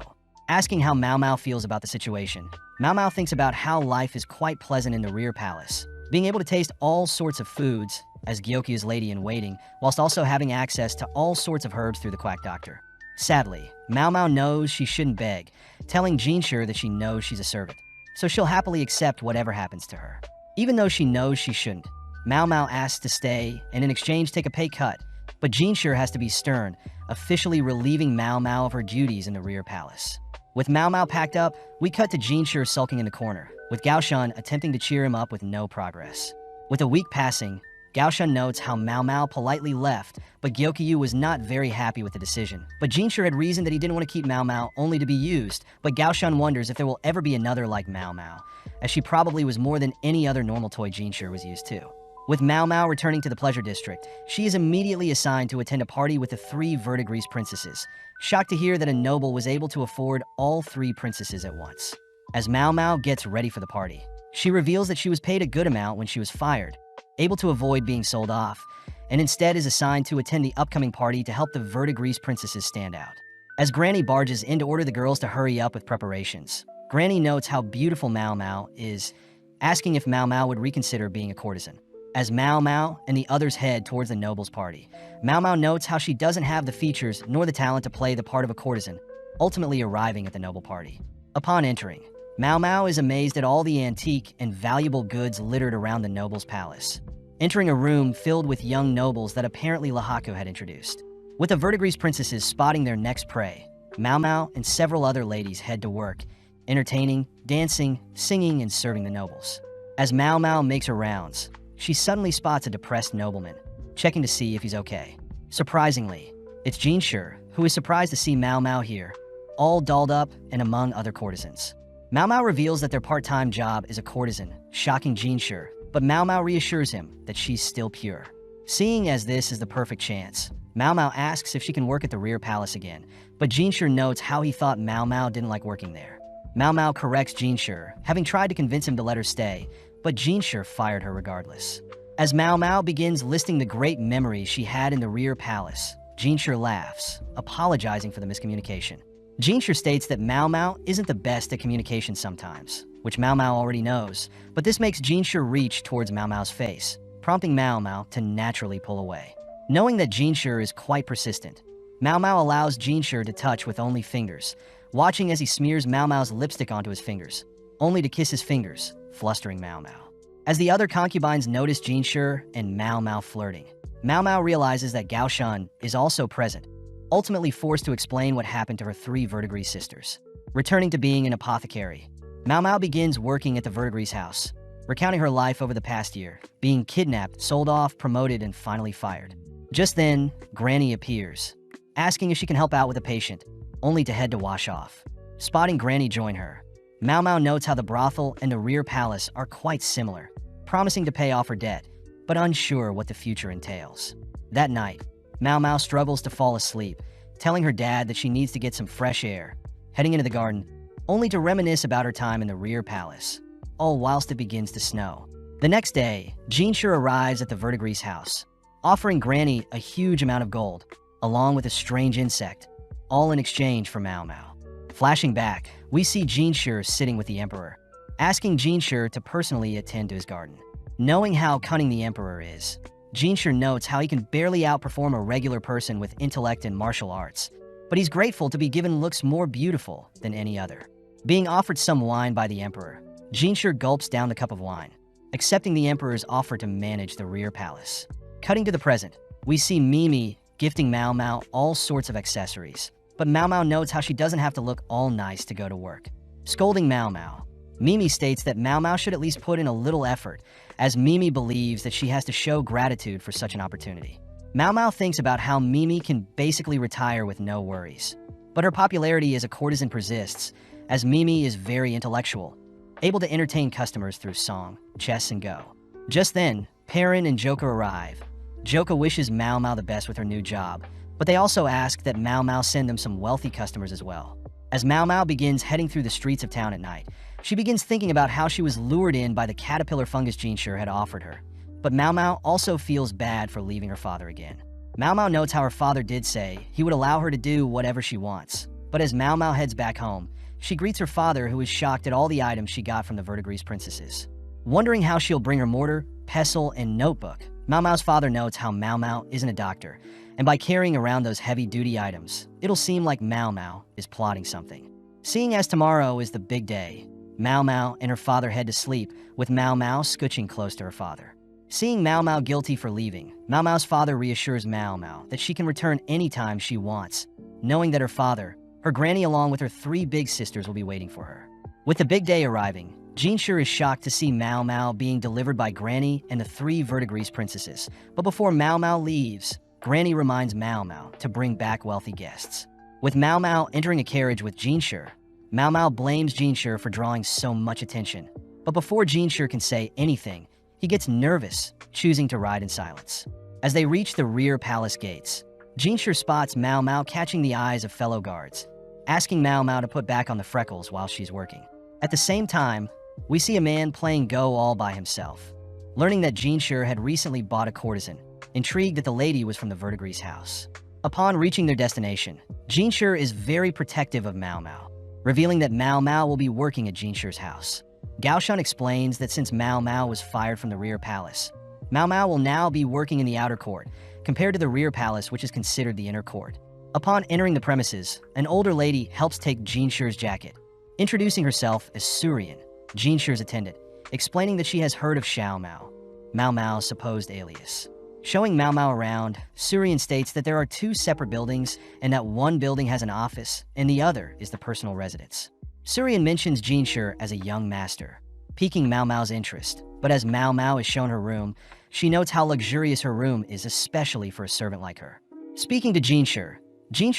Asking how Mao Mao feels about the situation, Mao Mao thinks about how life is quite pleasant in the rear palace, being able to taste all sorts of foods as Gyokyu's lady-in-waiting, whilst also having access to all sorts of herbs through the quack doctor. Sadly, Mao Mao knows she shouldn't beg, telling Shir that she knows she's a servant, so she'll happily accept whatever happens to her. Even though she knows she shouldn't, Mao Mao asks to stay and in exchange take a pay cut, but Shir has to be stern, officially relieving Mao Mao of her duties in the rear palace. With Mao Mao packed up, we cut to Shir sulking in the corner, with Gao Shan attempting to cheer him up with no progress. With a week passing, Gao Shan notes how Mao Mao politely left, but Gyokyu was not very happy with the decision. But Shir had reasoned that he didn't want to keep Mao Mao only to be used, but Gao Shan wonders if there will ever be another like Mao Mao, as she probably was more than any other normal toy Shir was used to. With Mao Mao returning to the pleasure district, she is immediately assigned to attend a party with the 3 verdigris princesses, shocked to hear that a noble was able to afford all 3 princesses at once. As Mao Mao gets ready for the party, she reveals that she was paid a good amount when she was fired, able to avoid being sold off, and instead is assigned to attend the upcoming party to help the verdigris princesses stand out. As Granny barges in to order the girls to hurry up with preparations, Granny notes how beautiful Mao Mao is, asking if Mao Mao would reconsider being a courtesan. As Mao Mao and the others head towards the nobles' party, Mao Mao notes how she doesn't have the features nor the talent to play the part of a courtesan, ultimately arriving at the noble party. Upon entering, Mao Mao is amazed at all the antique and valuable goods littered around the noble's palace, entering a room filled with young nobles that apparently Lahaku had introduced. With the verdigris princesses spotting their next prey, Mao Mao and several other ladies head to work, entertaining, dancing, singing, and serving the nobles. As Mao Mao makes her rounds, she suddenly spots a depressed nobleman, checking to see if he's okay. Surprisingly, it's Shir, who is surprised to see Mao Mao here, all dolled up and among other courtesans. Mao Mao reveals that their part-time job is a courtesan, shocking Shir, but Mao Mao reassures him that she's still pure. Seeing as this is the perfect chance, Mao Mao asks if she can work at the rear palace again, but Shir notes how he thought Mao Mao didn't like working there. Mao Mao corrects Shir, having tried to convince him to let her stay, but Shir fired her regardless. As Mao Mao begins listing the great memories she had in the rear palace, Shir laughs, apologizing for the miscommunication. Shir states that Mao Mao isn't the best at communication sometimes, which Mao Mao already knows, but this makes Shir reach towards Mao Mao's face, prompting Mao Mao to naturally pull away. Knowing that Shir is quite persistent, Mao Mao allows Shir to touch with only fingers, watching as he smears Mao Mao's lipstick onto his fingers, only to kiss his fingers, flustering Mao Mao. As the other concubines notice Shir and Mao Mao flirting, Mao Mao realizes that Gao Shun is also present, ultimately forced to explain what happened to her 3 verdigris sisters. Returning to being an apothecary, Mao Mao begins working at the verdigris house, recounting her life over the past year, being kidnapped, sold off, promoted, and finally fired. Just then, Granny appears, asking if she can help out with a patient, only to head to wash off. Spotting Granny join her, Mao Mao notes how the brothel and the rear palace are quite similar, promising to pay off her debt, but unsure what the future entails. That night, Mao Mao struggles to fall asleep, telling her dad that she needs to get some fresh air, heading into the garden, only to reminisce about her time in the rear palace, all whilst it begins to snow. The next day, Shir arrives at the verdigris house, offering Granny a huge amount of gold, along with a strange insect, all in exchange for Mao Mao. Flashing back, we see Shir sitting with the Emperor, asking Shir to personally attend to his garden. Knowing how cunning the Emperor is, Shir notes how he can barely outperform a regular person with intellect and martial arts, but he's grateful to be given looks more beautiful than any other. Being offered some wine by the Emperor, Shir gulps down the cup of wine, accepting the Emperor's offer to manage the rear palace. Cutting to the present, we see Mimi gifting Mao Mao all sorts of accessories, but Mao Mao notes how she doesn't have to look all nice to go to work. Scolding Mao Mao, Mimi states that Mao Mao should at least put in a little effort, as Mimi believes that she has to show gratitude for such an opportunity. Mao Mao thinks about how Mimi can basically retire with no worries, but her popularity as a courtesan persists, as Mimi is very intellectual, able to entertain customers through song, chess, and go. Just then, Perrin and Joka arrive. Joka wishes Mao Mao the best with her new job, but they also ask that Mao Mao send them some wealthy customers as well. As Mao Mao begins heading through the streets of town at night, she begins thinking about how she was lured in by the caterpillar fungus Shir had offered her. But Mao Mao also feels bad for leaving her father again. Mao Mao notes how her father did say he would allow her to do whatever she wants. But as Mao Mao heads back home, she greets her father, who is shocked at all the items she got from the verdigris princesses. Wondering how she'll bring her mortar, pestle, and notebook, Mao Mao's father notes how Mao Mao isn't a doctor, and by carrying around those heavy-duty items, it'll seem like Mao Mao is plotting something. Seeing as tomorrow is the big day, Mao Mao and her father head to sleep, with Mao Mao scooching close to her father. Seeing Mao Mao guilty for leaving, Mao Mao's father reassures Mao Mao that she can return anytime she wants, knowing that her father, her granny along with her 3 big sisters will be waiting for her. With the big day arriving, Shir is shocked to see Mao Mao being delivered by Granny and the 3 verdigris princesses, but before Mao Mao leaves, Granny reminds Mao Mao to bring back wealthy guests. With Mao Mao entering a carriage with Shir, Mao Mao blames Shir for drawing so much attention, but before Shir can say anything, he gets nervous, choosing to ride in silence. As they reach the rear palace gates, Shir spots Mao Mao catching the eyes of fellow guards, asking Mao Mao to put back on the freckles while she's working. At the same time, we see a man playing Go all by himself. Learning that Shir had recently bought a courtesan, intrigued that the lady was from the verdigris house. Upon reaching their destination, Shir is very protective of Mao Mao, revealing that Mao Mao will be working at Shir's house. Gao Shun explains that since Mao Mao was fired from the rear palace, Mao Mao will now be working in the outer court, compared to the rear palace, which is considered the inner court. Upon entering the premises, an older lady helps take Shir's jacket, introducing herself as Surian, Shir's attendant, explaining that she has heard of Xiao Mao, Mao Mao's supposed alias. Showing Mao Mao around, Surian states that there are 2 separate buildings and that one building has an office and the other is the personal residence. Surian mentions Shir as a young master, piquing Mao Mao's interest, but as Mao Mao is shown her room, she notes how luxurious her room is, especially for a servant like her. Speaking to Shir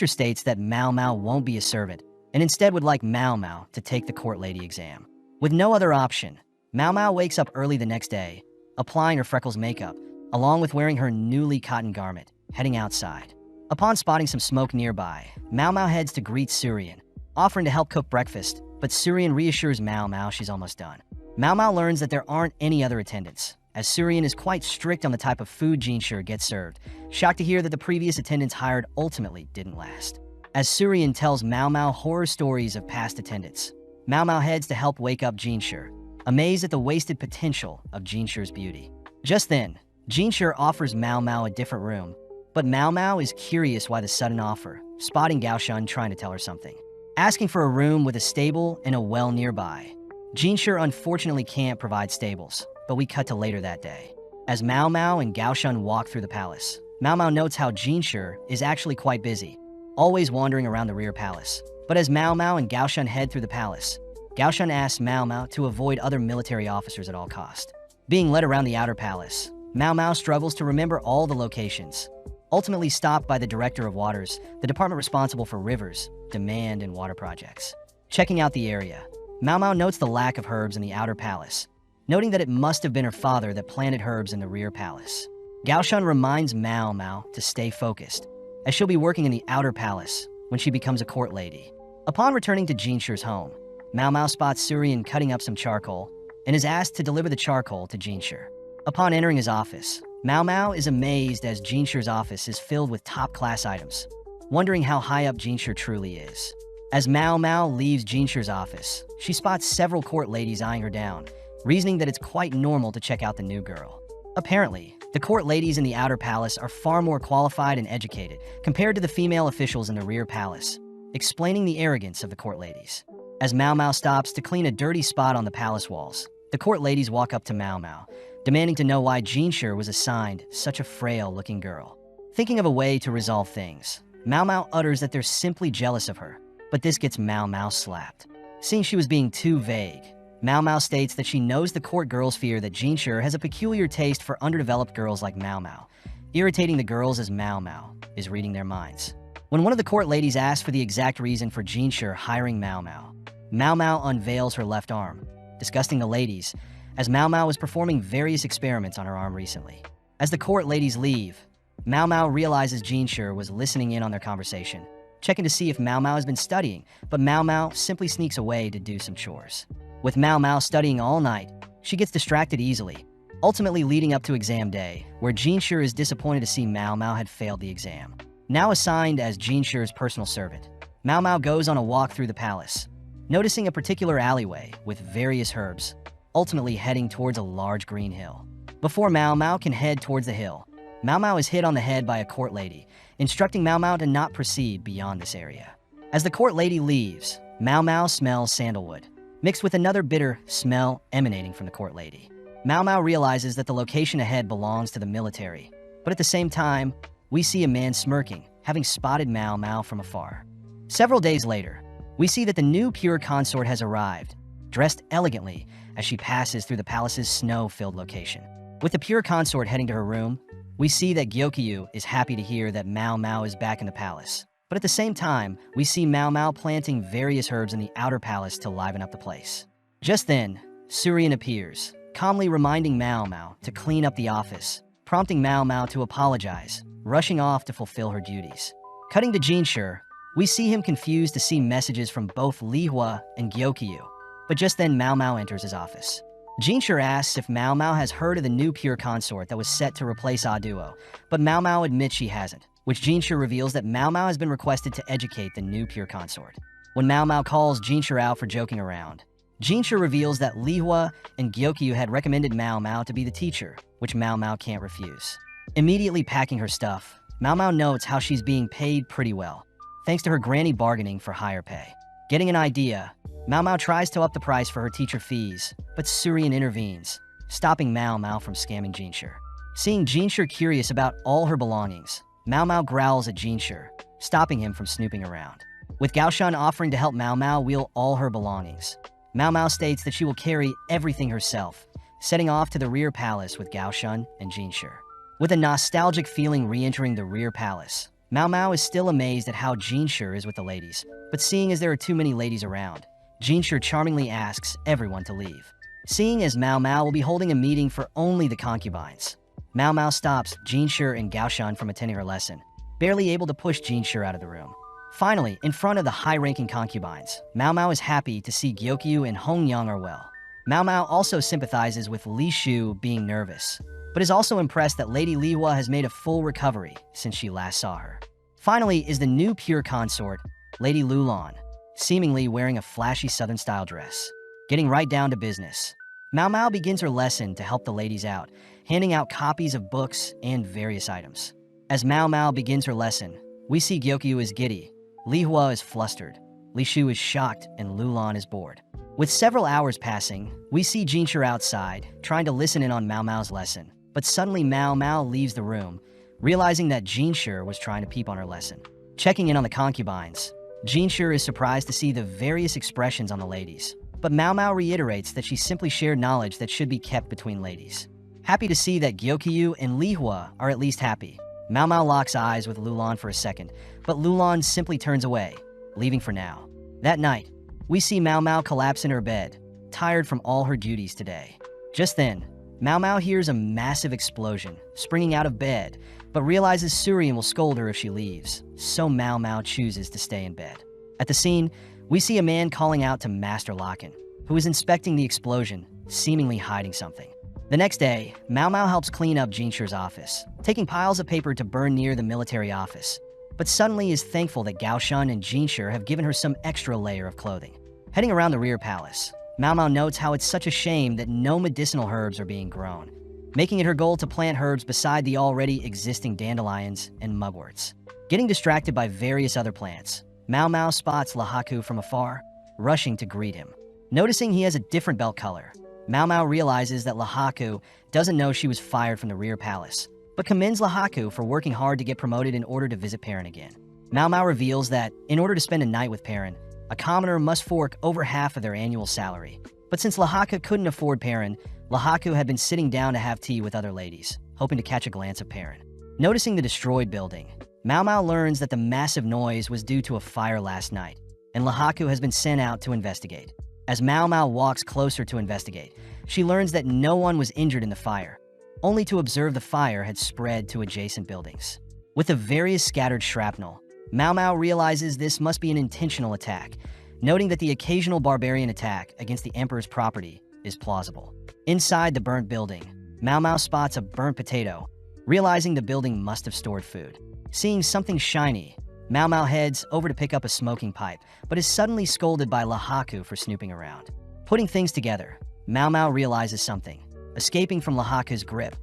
states that Mao Mao won't be a servant and instead would like Mao Mao to take the court lady exam. With no other option, Mao Mao wakes up early the next day, applying her freckles makeup, along with wearing her newly cotton garment, heading outside. Upon spotting some smoke nearby, Mao Mao heads to greet Surian, offering to help cook breakfast, but Surian reassures Mao Mao she's almost done. Mao Mao learns that there aren't any other attendants, as Surian is quite strict on the type of food Shir gets served, shocked to hear that the previous attendants hired ultimately didn't last. As Surian tells Mao Mao horror stories of past attendants, Mao Mao heads to help wake up Shir, amazed at the wasted potential of Shir's beauty. Just then, Shir offers Mao Mao a different room, but Mao Mao is curious why the sudden offer, spotting Gao Shun trying to tell her something. Asking for a room with a stable and a well nearby. Shir unfortunately can't provide stables, but we cut to later that day. As Mao Mao and Gao Shun walk through the palace, Mao Mao notes how Shir is actually quite busy, always wandering around the rear palace. But as Mao Mao and Gao Shun head through the palace, Gao Shun asks Mao Mao to avoid other military officers at all cost. Being led around the outer palace, Mao Mao struggles to remember all the locations, ultimately stopped by the Director of Waters, the department responsible for rivers, demand, and water projects. Checking out the area, Mao Mao notes the lack of herbs in the outer palace, noting that it must have been her father that planted herbs in the rear palace. Gao Shun reminds Mao Mao to stay focused, as she'll be working in the outer palace when she becomes a court lady. Upon returning to Shir's home, Mao Mao spots Surian cutting up some charcoal and is asked to deliver the charcoal to Shir. Upon entering his office, Mao Mao is amazed as Shir's office is filled with top-class items, wondering how high up Shir truly is. As Mao Mao leaves Shir's office, she spots several court ladies eyeing her down, reasoning that it's quite normal to check out the new girl. Apparently, the court ladies in the outer palace are far more qualified and educated compared to the female officials in the rear palace, explaining the arrogance of the court ladies. As Mao Mao stops to clean a dirty spot on the palace walls, the court ladies walk up to Mao Mao, demanding to know why Shir was assigned such a frail-looking girl. Thinking of a way to resolve things, Mao Mao utters that they're simply jealous of her, but this gets Mao Mao slapped. Seeing she was being too vague, Mao Mao states that she knows the court girls fear that Shir has a peculiar taste for underdeveloped girls like Mao Mao, irritating the girls as Mao Mao is reading their minds. When one of the court ladies asks for the exact reason for Shir hiring Mao Mao, Mao Mao unveils her left arm, disgusting the ladies, as Mao Mao was performing various experiments on her arm recently. As the court ladies leave, Mao Mao realizes Shir was listening in on their conversation, checking to see if Mao Mao has been studying, but Mao Mao simply sneaks away to do some chores. With Mao Mao studying all night, she gets distracted easily, ultimately leading up to exam day, where Shir is disappointed to see Mao Mao had failed the exam. Now assigned as Shir's personal servant, Mao Mao goes on a walk through the palace, noticing a particular alleyway with various herbs, ultimately heading towards a large green hill. Before Mao Mao can head towards the hill, Mao Mao is hit on the head by a court lady, instructing Mao Mao to not proceed beyond this area. As the court lady leaves, Mao Mao smells sandalwood, mixed with another bitter smell emanating from the court lady. Mao Mao realizes that the location ahead belongs to the military, but at the same time, we see a man smirking, having spotted Mao Mao from afar. Several days later, we see that the new pure consort has arrived, dressed elegantly as she passes through the palace's snow-filled location. With the pure consort heading to her room, we see that Gyokyu is happy to hear that Mao Mao is back in the palace. But at the same time, we see Mao Mao planting various herbs in the outer palace to liven up the place. Just then, Surian appears, calmly reminding Mao Mao to clean up the office, prompting Mao Mao to apologize, rushing off to fulfill her duties. Cutting to Shir, we see him confused to see messages from both Liwa and Gyokyu. But just then Mao Mao enters his office. Shir asks if Mao Mao has heard of the new pure consort that was set to replace Duo, but Mao Mao admits she hasn't, which Shir reveals that Mao Mao has been requested to educate the new pure consort. When Mao Mao calls Shir out for joking around, Shir reveals that Liwa and Gyokyu had recommended Mao Mao to be the teacher, which Mao Mao can't refuse. Immediately packing her stuff, Mao Mao notes how she's being paid pretty well, thanks to her granny bargaining for higher pay. Getting an idea, Mao Mao tries to up the price for her teacher fees, but Surian intervenes, stopping Mao Mao from scamming Shir. Seeing Shir curious about all her belongings, Mao Mao growls at Shir, stopping him from snooping around. With Gao Shun offering to help Mao Mao wheel all her belongings, Mao Mao states that she will carry everything herself, setting off to the rear palace with Gao Shun and Shir. With a nostalgic feeling re-entering the rear palace, Mao Mao is still amazed at how Shir is with the ladies, but seeing as there are too many ladies around, Shir charmingly asks everyone to leave. Seeing as Mao Mao will be holding a meeting for only the concubines, Mao Mao stops Shir and Gao Shun from attending her lesson, barely able to push Shir out of the room. Finally, in front of the high-ranking concubines, Mao Mao is happy to see Gyokyu and Hongyang are well. Mao Mao also sympathizes with Li Shu being nervous, but is also impressed that Lady Liwa has made a full recovery since she last saw her. Finally is the new pure consort, Lady Lulan, seemingly wearing a flashy southern-style dress. Getting right down to business, Mao Mao begins her lesson to help the ladies out, handing out copies of books and various items. As Mao Mao begins her lesson, we see Gyokyu is giddy, Li Hua is flustered, Li Shu is shocked, and Lulan is bored. With several hours passing, we see Shir outside, trying to listen in on Mao Mao's lesson, But suddenly Mao Mao leaves the room, realizing that Shir was trying to peep on her lesson. Checking in on the concubines, Shir is surprised to see the various expressions on the ladies. But Mao Mao reiterates that she simply shared knowledge that should be kept between ladies. Happy to see that Gyokyu and Liwa are at least happy, Mao Mao locks eyes with Lulan for a second, but Lulan simply turns away, leaving for now. That night, we see Mao Mao collapse in her bed, tired from all her duties today. Just then, Mao Mao hears a massive explosion, springing out of bed, but realizes Suryan will scold her if she leaves, so Mao Mao chooses to stay in bed. At the scene, we see a man calling out to Master Locken, who is inspecting the explosion, seemingly hiding something. The next day, Mao Mao helps clean up Shir's office, taking piles of paper to burn near the military office, but suddenly is thankful that Gaoshan and Shir have given her some extra layer of clothing. Heading around the rear palace, Mao Mao notes how it's such a shame that no medicinal herbs are being grown, making it her goal to plant herbs beside the already existing dandelions and mugworts. Getting distracted by various other plants, Mao Mao spots Lahaku from afar, rushing to greet him. Noticing he has a different belt color, Mao Mao realizes that Lahaku doesn't know she was fired from the rear palace, but commends Lahaku for working hard to get promoted in order to visit Perrin again. Mao Mao reveals that, in order to spend a night with Perrin, a commoner must fork over half of their annual salary. But since Lahaku couldn't afford Perrin, Lahaku had been sitting down to have tea with other ladies, hoping to catch a glance of Perrin. Noticing the destroyed building, Mao Mao learns that the massive noise was due to a fire last night, and Lahaku has been sent out to investigate. As Mao Mao walks closer to investigate, she learns that no one was injured in the fire, only to observe the fire had spread to adjacent buildings. With the various scattered shrapnel, Mao Mao realizes this must be an intentional attack, noting that the occasional barbarian attack against the Emperor's property is plausible. Inside the burnt building, Mao Mao spots a burnt potato, realizing the building must have stored food. Seeing something shiny, Mao Mao heads over to pick up a smoking pipe, but is suddenly scolded by Lahaku for snooping around. Putting things together, Mao Mao realizes something, escaping from Lahaku's grip,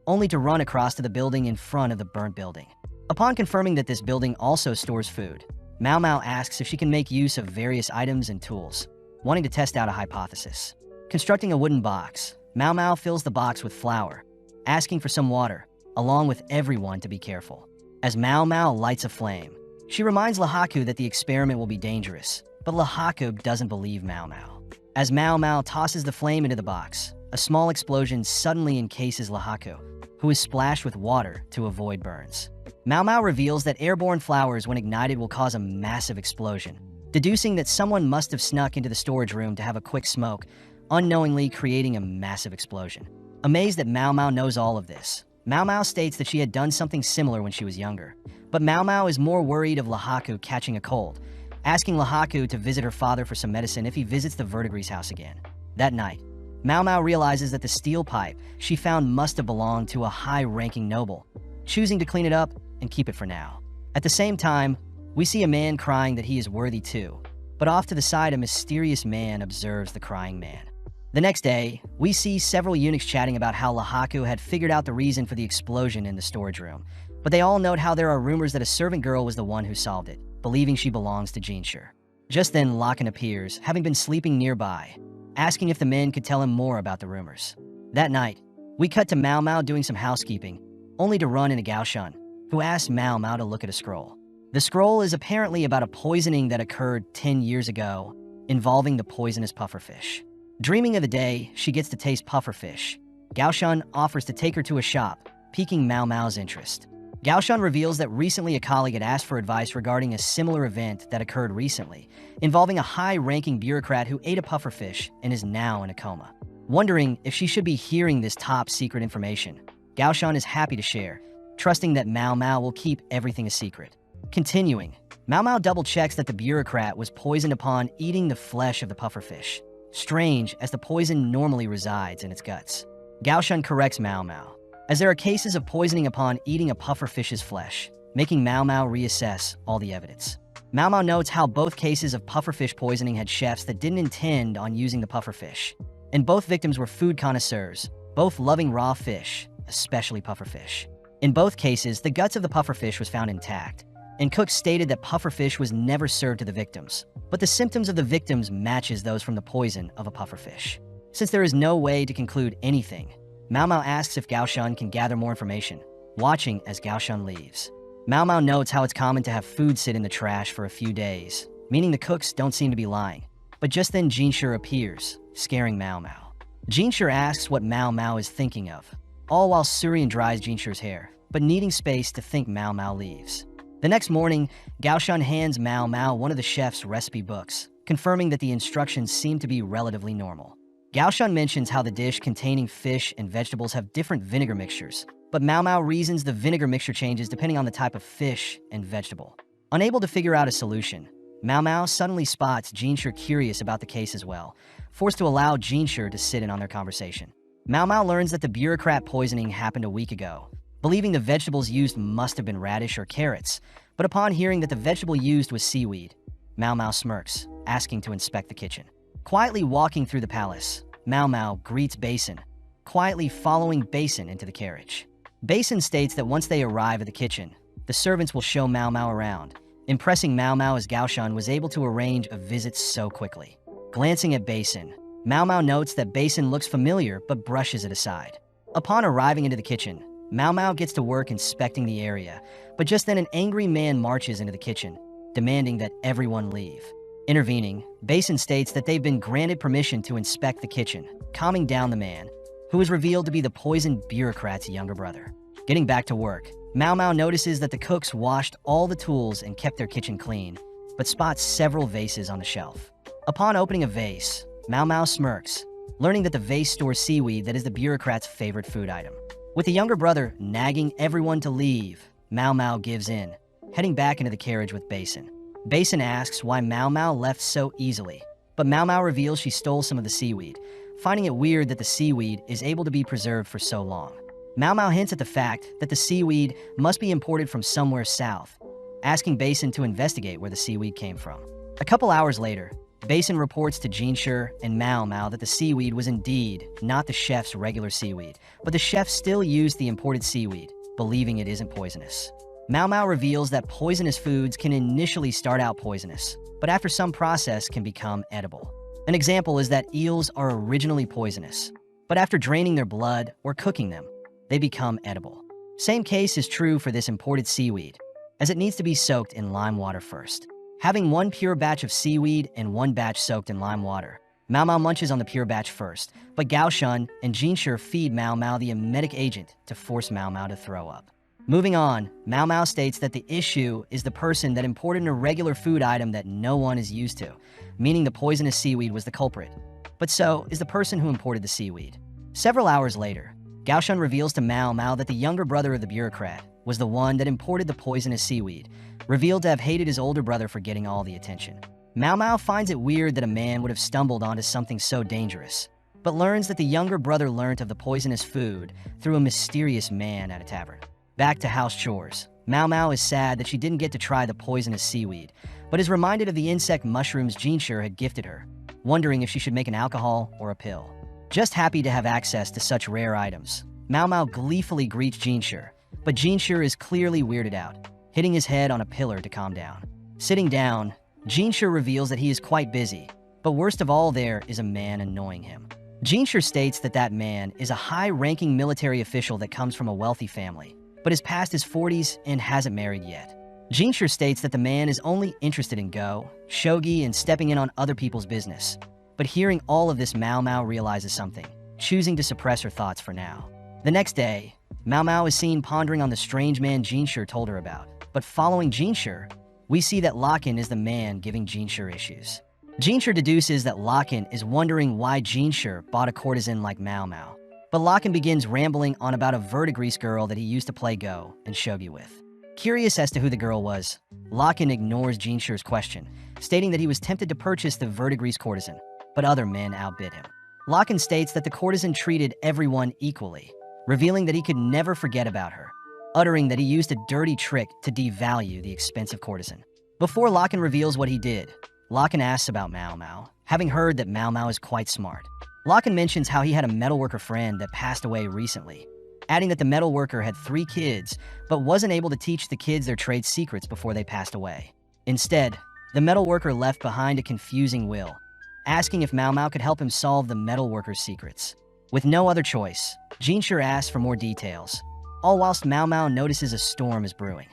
only to run across to the building in front of the burnt building. Upon confirming that this building also stores food, Mao Mao asks if she can make use of various items and tools, wanting to test out a hypothesis. Constructing a wooden box, Mao Mao fills the box with flour, asking for some water, along with everyone to be careful. As Mao Mao lights a flame, she reminds Lahaku that the experiment will be dangerous, but Lahaku doesn't believe Mao Mao. As Mao Mao tosses the flame into the box, a small explosion suddenly encases Lahaku, who is splashed with water to avoid burns. Mao Mao reveals that airborne flowers when ignited will cause a massive explosion, deducing that someone must have snuck into the storage room to have a quick smoke, unknowingly creating a massive explosion. Amazed that Mao Mao knows all of this, Mao Mao states that she had done something similar when she was younger, but Mao Mao is more worried of Lahaku catching a cold, asking Lahaku to visit her father for some medicine if he visits the Verdigris house again. That night, Mao Mao realizes that the steel pipe she found must have belonged to a high-ranking noble, choosing to clean it up and keep it for now. At the same time, we see a man crying that he is worthy too, but off to the side a mysterious man observes the crying man. The next day, we see several eunuchs chatting about how Lahaku had figured out the reason for the explosion in the storage room, but they all note how there are rumors that a servant girl was the one who solved it, believing she belongs to Shir. Just then, Locken appears, having been sleeping nearby, asking if the men could tell him more about the rumors. That night, we cut to Mao Mao doing some housekeeping, only to run into Gaoshan, who asks Mao Mao to look at a scroll. The scroll is apparently about a poisoning that occurred 10 years ago, involving the poisonous pufferfish. Dreaming of the day she gets to taste pufferfish, Gaoshan offers to take her to a shop, piquing Mao Mao's interest. Gaoshan reveals that recently a colleague had asked for advice regarding a similar event that occurred recently, involving a high-ranking bureaucrat who ate a pufferfish and is now in a coma. Wondering if she should be hearing this top-secret information, Gaoshan is happy to share, trusting that Mao Mao will keep everything a secret. Continuing, Mao Mao double-checks that the bureaucrat was poisoned upon eating the flesh of the pufferfish. Strange, as the poison normally resides in its guts. Gaoshan corrects Mao Mao, as there are cases of poisoning upon eating a pufferfish's flesh, making Mao Mao reassess all the evidence. Mao Mao notes how both cases of pufferfish poisoning had chefs that didn't intend on using the pufferfish, and both victims were food connoisseurs, both loving raw fish, especially pufferfish. In both cases, the guts of the pufferfish was found intact, and cooks stated that pufferfish was never served to the victims, but the symptoms of the victims matches those from the poison of a pufferfish. Since there is no way to conclude anything, Mao Mao asks if Gao Shun can gather more information, watching as Gao Shun leaves. Mao Mao notes how it's common to have food sit in the trash for a few days, meaning the cooks don't seem to be lying. But just then Jin Shir appears, scaring Mao Mao. Jin Shir asks what Mao Mao is thinking of, all while Surian dries Jin Shir's hair, but needing space to think Mao Mao leaves. The next morning, Gao Shun hands Mao Mao one of the chef's recipe books, confirming that the instructions seem to be relatively normal. Gao Shun mentions how the dish containing fish and vegetables have different vinegar mixtures, but Mao Mao reasons the vinegar mixture changes depending on the type of fish and vegetable. Unable to figure out a solution, Mao Mao suddenly spots Jin Shir curious about the case as well, forced to allow Jin Shir to sit in on their conversation. Mao Mao learns that the bureaucrat poisoning happened a week ago, believing the vegetables used must have been radish or carrots, but upon hearing that the vegetable used was seaweed, Mao Mao smirks, asking to inspect the kitchen. Quietly walking through the palace, Mao Mao greets Basin, quietly following Basin into the carriage. Basin states that once they arrive at the kitchen, the servants will show Mao Mao around, impressing Mao Mao as Gao Shun was able to arrange a visit so quickly. Glancing at Basin, Mao Mao notes that Basin looks familiar but brushes it aside. Upon arriving into the kitchen, Mao Mao gets to work inspecting the area, but just then an angry man marches into the kitchen, demanding that everyone leave. Intervening, Basin states that they've been granted permission to inspect the kitchen, calming down the man, who is revealed to be the poisoned bureaucrat's younger brother. Getting back to work, Mao Mao notices that the cooks washed all the tools and kept their kitchen clean, but spots several vases on the shelf. Upon opening a vase, Mao Mao smirks, learning that the vase stores seaweed that is the bureaucrat's favorite food item. With the younger brother nagging everyone to leave, Mao Mao gives in, heading back into the carriage with Basin. Basin asks why Mao Mao left so easily, but Mao Mao reveals she stole some of the seaweed, finding it weird that the seaweed is able to be preserved for so long. Mao Mao hints at the fact that the seaweed must be imported from somewhere south, asking Basin to investigate where the seaweed came from. A couple hours later, Basin reports to Jin Shir and Mao Mao that the seaweed was indeed not the chef's regular seaweed, but the chef still used the imported seaweed, believing it isn't poisonous. Mao Mao reveals that poisonous foods can initially start out poisonous, but after some process can become edible. An example is that eels are originally poisonous, but after draining their blood or cooking them, they become edible. Same case is true for this imported seaweed, as it needs to be soaked in lime water first. Having one pure batch of seaweed and one batch soaked in lime water, Mao Mao munches on the pure batch first, but Gao Shun and Jin Shir feed Mao Mao the emetic agent to force Mao Mao to throw up. Moving on, Mao Mao states that the issue is the person that imported an irregular food item that no one is used to, meaning the poisonous seaweed was the culprit. But so is the person who imported the seaweed. Several hours later, Gao Shun reveals to Mao Mao that the younger brother of the bureaucrat was the one that imported the poisonous seaweed, revealed to have hated his older brother for getting all the attention. Mao Mao finds it weird that a man would have stumbled onto something so dangerous, but learns that the younger brother learnt of the poisonous food through a mysterious man at a tavern. Back to house chores, Mao Mao is sad that she didn't get to try the poisonous seaweed, but is reminded of the insect mushrooms Jin Shir had gifted her, wondering if she should make an alcohol or a pill. Just happy to have access to such rare items, Mao Mao gleefully greets Jin Shir, but Jin Shir is clearly weirded out, hitting his head on a pillar to calm down. Sitting down, Jin Shir reveals that he is quite busy, but worst of all there is a man annoying him. Jin Shir states that that man is a high-ranking military official that comes from a wealthy family, but is past his 40s and hasn't married yet. Jin Shir states that the man is only interested in go, shogi, and stepping in on other people's business. But hearing all of this, Mao Mao realizes something, choosing to suppress her thoughts for now. The next day, Mao Mao is seen pondering on the strange man Jin Shir told her about. But following Jin Shir, we see that Locken is the man giving Jin Shir issues. Jin Shir deduces that Locken is wondering why Jin Shir bought a courtesan like Mao Mao. But Locken begins rambling on about a verdigris girl that he used to play go and shogi with. Curious as to who the girl was, Locken ignores Jin Shir's question, stating that he was tempted to purchase the verdigris courtesan, but other men outbid him. Locken states that the courtesan treated everyone equally, revealing that he could never forget about her, uttering that he used a dirty trick to devalue the expensive courtesan. Before Locken reveals what he did, Locken asks about Mao Mao, having heard that Mao Mao is quite smart. Locken mentions how he had a metalworker friend that passed away recently, adding that the metalworker had 3 kids, but wasn't able to teach the kids their trade secrets before they passed away. Instead, the metalworker left behind a confusing will, asking if Mao Mao could help him solve the metalworker's secrets. With no other choice, Shir asks for more details, all whilst Mao Mao notices a storm is brewing.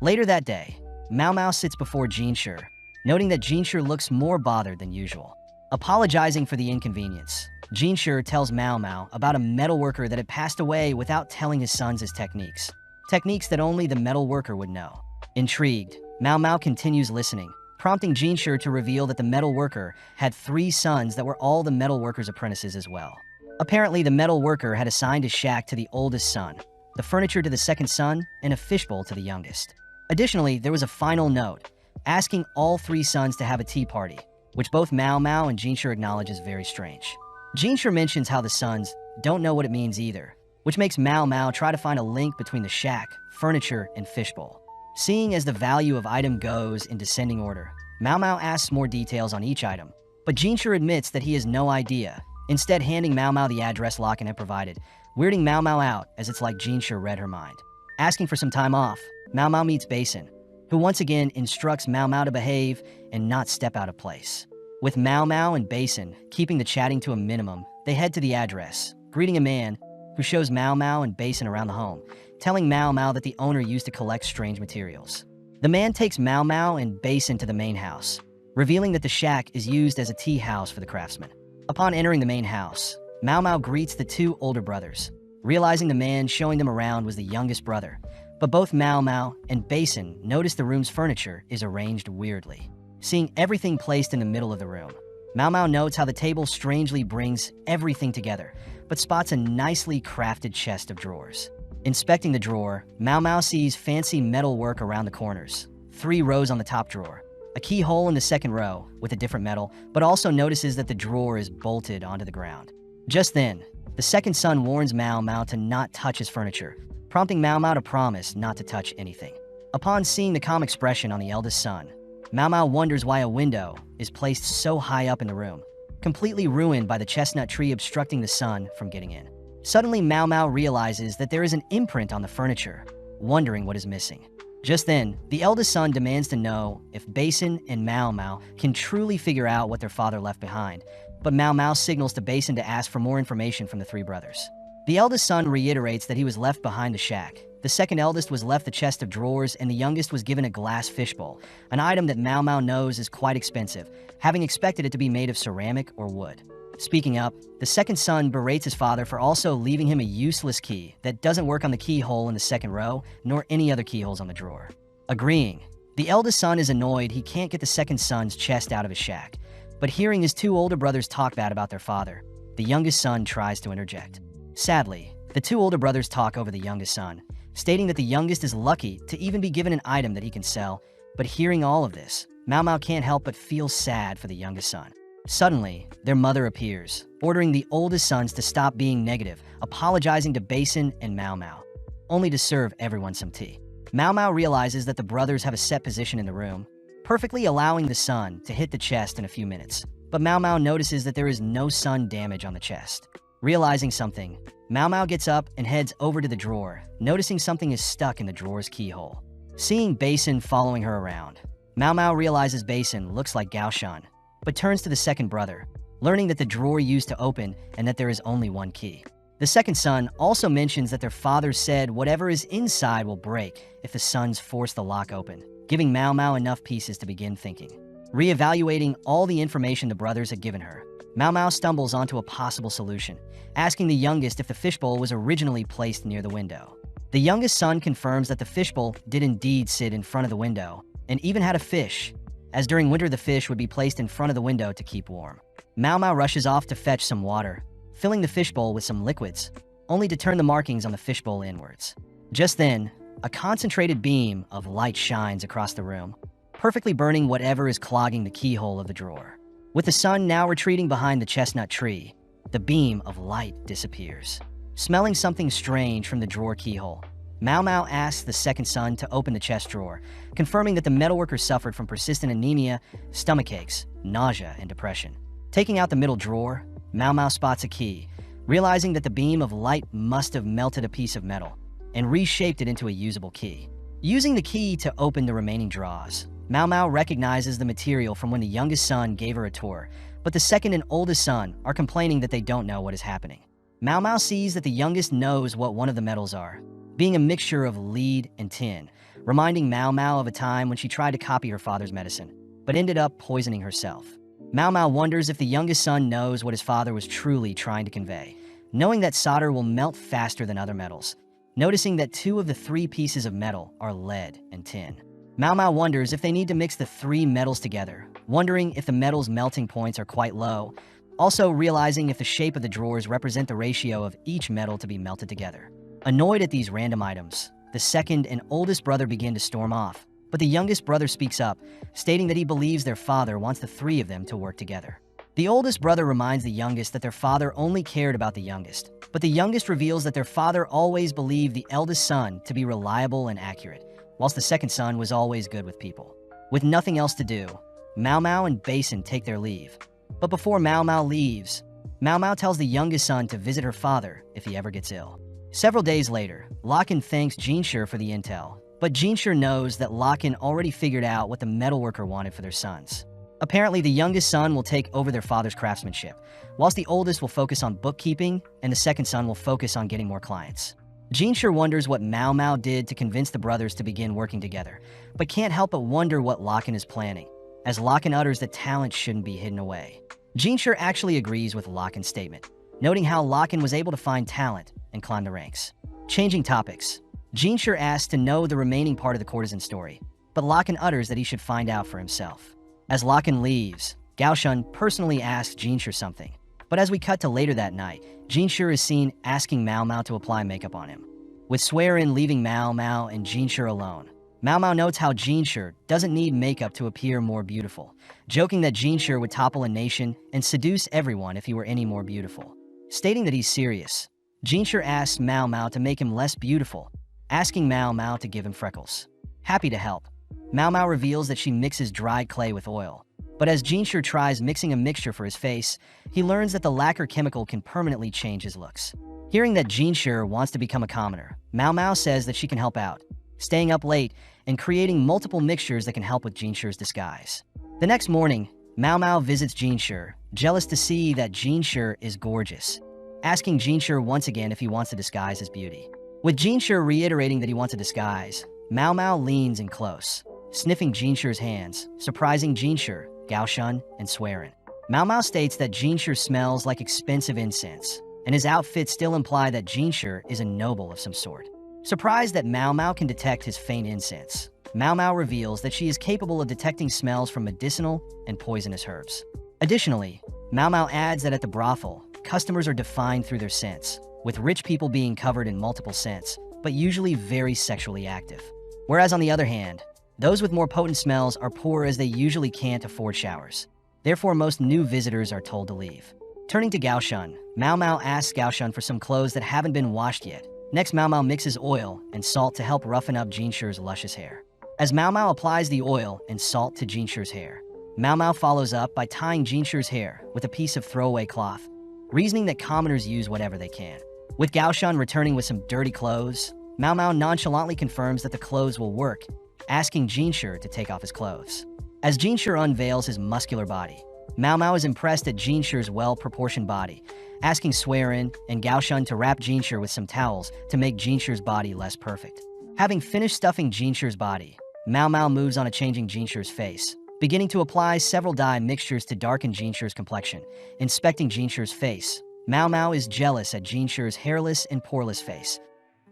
Later that day, Mao Mao sits before Shir, noting that Shir looks more bothered than usual. Apologizing for the inconvenience, Shir tells Mao Mao about a metalworker that had passed away without telling his sons his techniques. Techniques that only the metalworker would know. Intrigued, Mao Mao continues listening, prompting Shir to reveal that the metalworker had 3 sons that were all the metalworker's apprentices as well. Apparently, the metalworker had assigned his shack to the oldest son, the furniture to the second son, and a fishbowl to the youngest. Additionally, there was a final note, asking all 3 sons to have a tea party, which both Mao Mao and Shir acknowledge is very strange. Shir mentions how the sons don't know what it means either, which makes Mao Mao try to find a link between the shack, furniture, and fishbowl. Seeing as the value of item goes in descending order, Mao Mao asks more details on each item, but Shir admits that he has no idea, instead handing Mao Mao the address Locken had provided, weirding Mao Mao out as it's like Shir read her mind. Asking for some time off, Mao Mao meets Basin, who once again instructs Mao Mao to behave and not step out of place. With Mao Mao and Basin keeping the chatting to a minimum, they head to the address, greeting a man who shows Mao Mao and Basin around the home, telling Mao Mao that the owner used to collect strange materials. The man takes Mao Mao and Basin to the main house, revealing that the shack is used as a tea house for the craftsmen. Upon entering the main house, Mao Mao greets the 2 older brothers, realizing the man showing them around was the youngest brother, but both Mao Mao and Basin notice the room's furniture is arranged weirdly. Seeing everything placed in the middle of the room, Mao Mao notes how the table strangely brings everything together, but spots a nicely crafted chest of drawers. Inspecting the drawer, Mao Mao sees fancy metal work around the corners, 3 rows on the top drawer, a keyhole in the second row with a different metal, but also notices that the drawer is bolted onto the ground. Just then, the second son warns Mao Mao to not touch his furniture, prompting Mao Mao to promise not to touch anything. Upon seeing the calm expression on the eldest son, Mao Mao wonders why a window is placed so high up in the room, completely ruined by the chestnut tree obstructing the sun from getting in. Suddenly, Mao Mao realizes that there is an imprint on the furniture, wondering what is missing. Just then, the eldest son demands to know if Basin and Mao Mao can truly figure out what their father left behind, but Mao Mao signals to Basin to ask for more information from the 3 brothers. The eldest son reiterates that he was left behind the shack. The second eldest was left the chest of drawers, and the youngest was given a glass fishbowl, an item that Mao Mao knows is quite expensive, having expected it to be made of ceramic or wood. Speaking up, the second son berates his father for also leaving him a useless key that doesn't work on the keyhole in the second row, nor any other keyholes on the drawer. Agreeing, the eldest son is annoyed he can't get the second son's chest out of his shack, but hearing his 2 older brothers talk bad about their father, the youngest son tries to interject. Sadly, the 2 older brothers talk over the youngest son, stating that the youngest is lucky to even be given an item that he can sell, but hearing all of this, Mao Mao can't help but feel sad for the youngest son. Suddenly, their mother appears, ordering the oldest sons to stop being negative, apologizing to Basin and Mao Mao, only to serve everyone some tea. Mao Mao realizes that the brothers have a set position in the room, perfectly allowing the sun to hit the chest in a few minutes. But Mao Mao notices that there is no sun damage on the chest. Realizing something, Mao Mao gets up and heads over to the drawer, noticing something is stuck in the drawer's keyhole. Seeing Basin following her around, Mao Mao realizes Basin looks like Gao Shan, but turns to the second brother, learning that the drawer used to open and that there is only 1 key. The second son also mentions that their father said whatever is inside will break if the sons force the lock open, giving Mao Mao enough pieces to begin thinking. Re-evaluating all the information the brothers had given her, Mao Mao stumbles onto a possible solution, asking the youngest if the fishbowl was originally placed near the window. The youngest son confirms that the fishbowl did indeed sit in front of the window, and even had a fish, as during winter the fish would be placed in front of the window to keep warm. Mao Mao rushes off to fetch some water, filling the fishbowl with some liquids, only to turn the markings on the fishbowl inwards. Just then, a concentrated beam of light shines across the room, perfectly burning whatever is clogging the keyhole of the drawer. With the sun now retreating behind the chestnut tree, the beam of light disappears. Smelling something strange from the drawer keyhole, Mao Mao asks the second son to open the chest drawer, confirming that the metalworker suffered from persistent anemia, stomach aches, nausea, and depression. Taking out the middle drawer, Mao Mao spots a key, realizing that the beam of light must have melted a piece of metal and reshaped it into a usable key. Using the key to open the remaining drawers, Mao Mao recognizes the material from when the youngest son gave her a tour, but the second and oldest son are complaining that they don't know what is happening. Mao Mao sees that the youngest knows what one of the metals are, being a mixture of lead and tin, reminding Mao Mao of a time when she tried to copy her father's medicine, but ended up poisoning herself. Mao Mao wonders if the youngest son knows what his father was truly trying to convey, knowing that solder will melt faster than other metals, noticing that 2 of the 3 pieces of metal are lead and tin. Mao Mao wonders if they need to mix the 3 metals together, wondering if the metal's melting points are quite low, also realizing if the shape of the drawers represent the ratio of each metal to be melted together. Annoyed at these random items, the second and oldest brother begin to storm off, but the youngest brother speaks up, stating that he believes their father wants the 3 of them to work together. The oldest brother reminds the youngest that their father only cared about the youngest, but the youngest reveals that their father always believed the eldest son to be reliable and accurate, whilst the second son was always good with people. With nothing else to do, Mao Mao and Basin take their leave. But before Mao Mao leaves, Mao Mao tells the youngest son to visit her father if he ever gets ill. Several days later, Locken thanks Shir for the intel, but Shir knows that Locken already figured out what the metalworker wanted for their sons. Apparently, the youngest son will take over their father's craftsmanship, whilst the oldest will focus on bookkeeping and the second son will focus on getting more clients. Shir wonders what Mao Mao did to convince the brothers to begin working together, but can't help but wonder what Locken is planning, as Locken utters that talent shouldn't be hidden away. Shir actually agrees with Locken's statement, noting how Locken was able to find talent and climb the ranks. Changing topics, Shir asks to know the remaining part of the courtesan story, but Locken utters that he should find out for himself. As Locken leaves, Gaoshun personally asks Shir something, but as we cut to later that night, Shir is seen asking Mao Mao to apply makeup on him. With Swearin leaving Mao Mao and Shir alone, Mao Mao notes how Shir doesn't need makeup to appear more beautiful, joking that Shir would topple a nation and seduce everyone if he were any more beautiful. Stating that he's serious, Shir asks Mao Mao to make him less beautiful, asking Mao Mao to give him freckles. Happy to help, Mao Mao reveals that she mixes dried clay with oil, but as Shir tries mixing a mixture for his face, he learns that the lacquer chemical can permanently change his looks. Hearing that Shir wants to become a commoner, Mao Mao says that she can help out, staying up late and creating multiple mixtures that can help with Shir's disguise. The next morning, Mao Mao visits Shir, jealous to see that Shir is gorgeous, asking Shir once again if he wants to disguise his beauty. With Shir reiterating that he wants a disguise, Mao Mao leans in close, sniffing Shir's hands, surprising Shir, Gaoshun, and Swearin. Mao Mao states that Shir smells like expensive incense, and his outfit still imply that Shir is a noble of some sort. Surprised that Mao Mao can detect his faint incense, Mao Mao reveals that she is capable of detecting smells from medicinal and poisonous herbs. Additionally, Mao Mao adds that at the brothel, customers are defined through their scents, with rich people being covered in multiple scents, but usually very sexually active. Whereas on the other hand, those with more potent smells are poor as they usually can't afford showers. Therefore, most new visitors are told to leave. Turning to Gaoshun, Mao Mao asks Gaoshun for some clothes that haven't been washed yet. Next, Mao Mao mixes oil and salt to help roughen up Shir's luscious hair. As Mao Mao applies the oil and salt to Shir's hair, Mao Mao follows up by tying Shir's hair with a piece of throwaway cloth, reasoning that commoners use whatever they can. With Gaoshun returning with some dirty clothes, Mao Mao nonchalantly confirms that the clothes will work, asking Shir to take off his clothes. As Shir unveils his muscular body, Mao Mao is impressed at Shir's well-proportioned body, asking Swearin and Gaoshun to wrap Shir with some towels to make Shir's body less perfect. Having finished stuffing Shir's body, Mao Mao moves on to changing Shir's face, beginning to apply several dye mixtures to darken Shir's complexion. Inspecting Shir's face, Mao Mao is jealous at Shir's hairless and poreless face,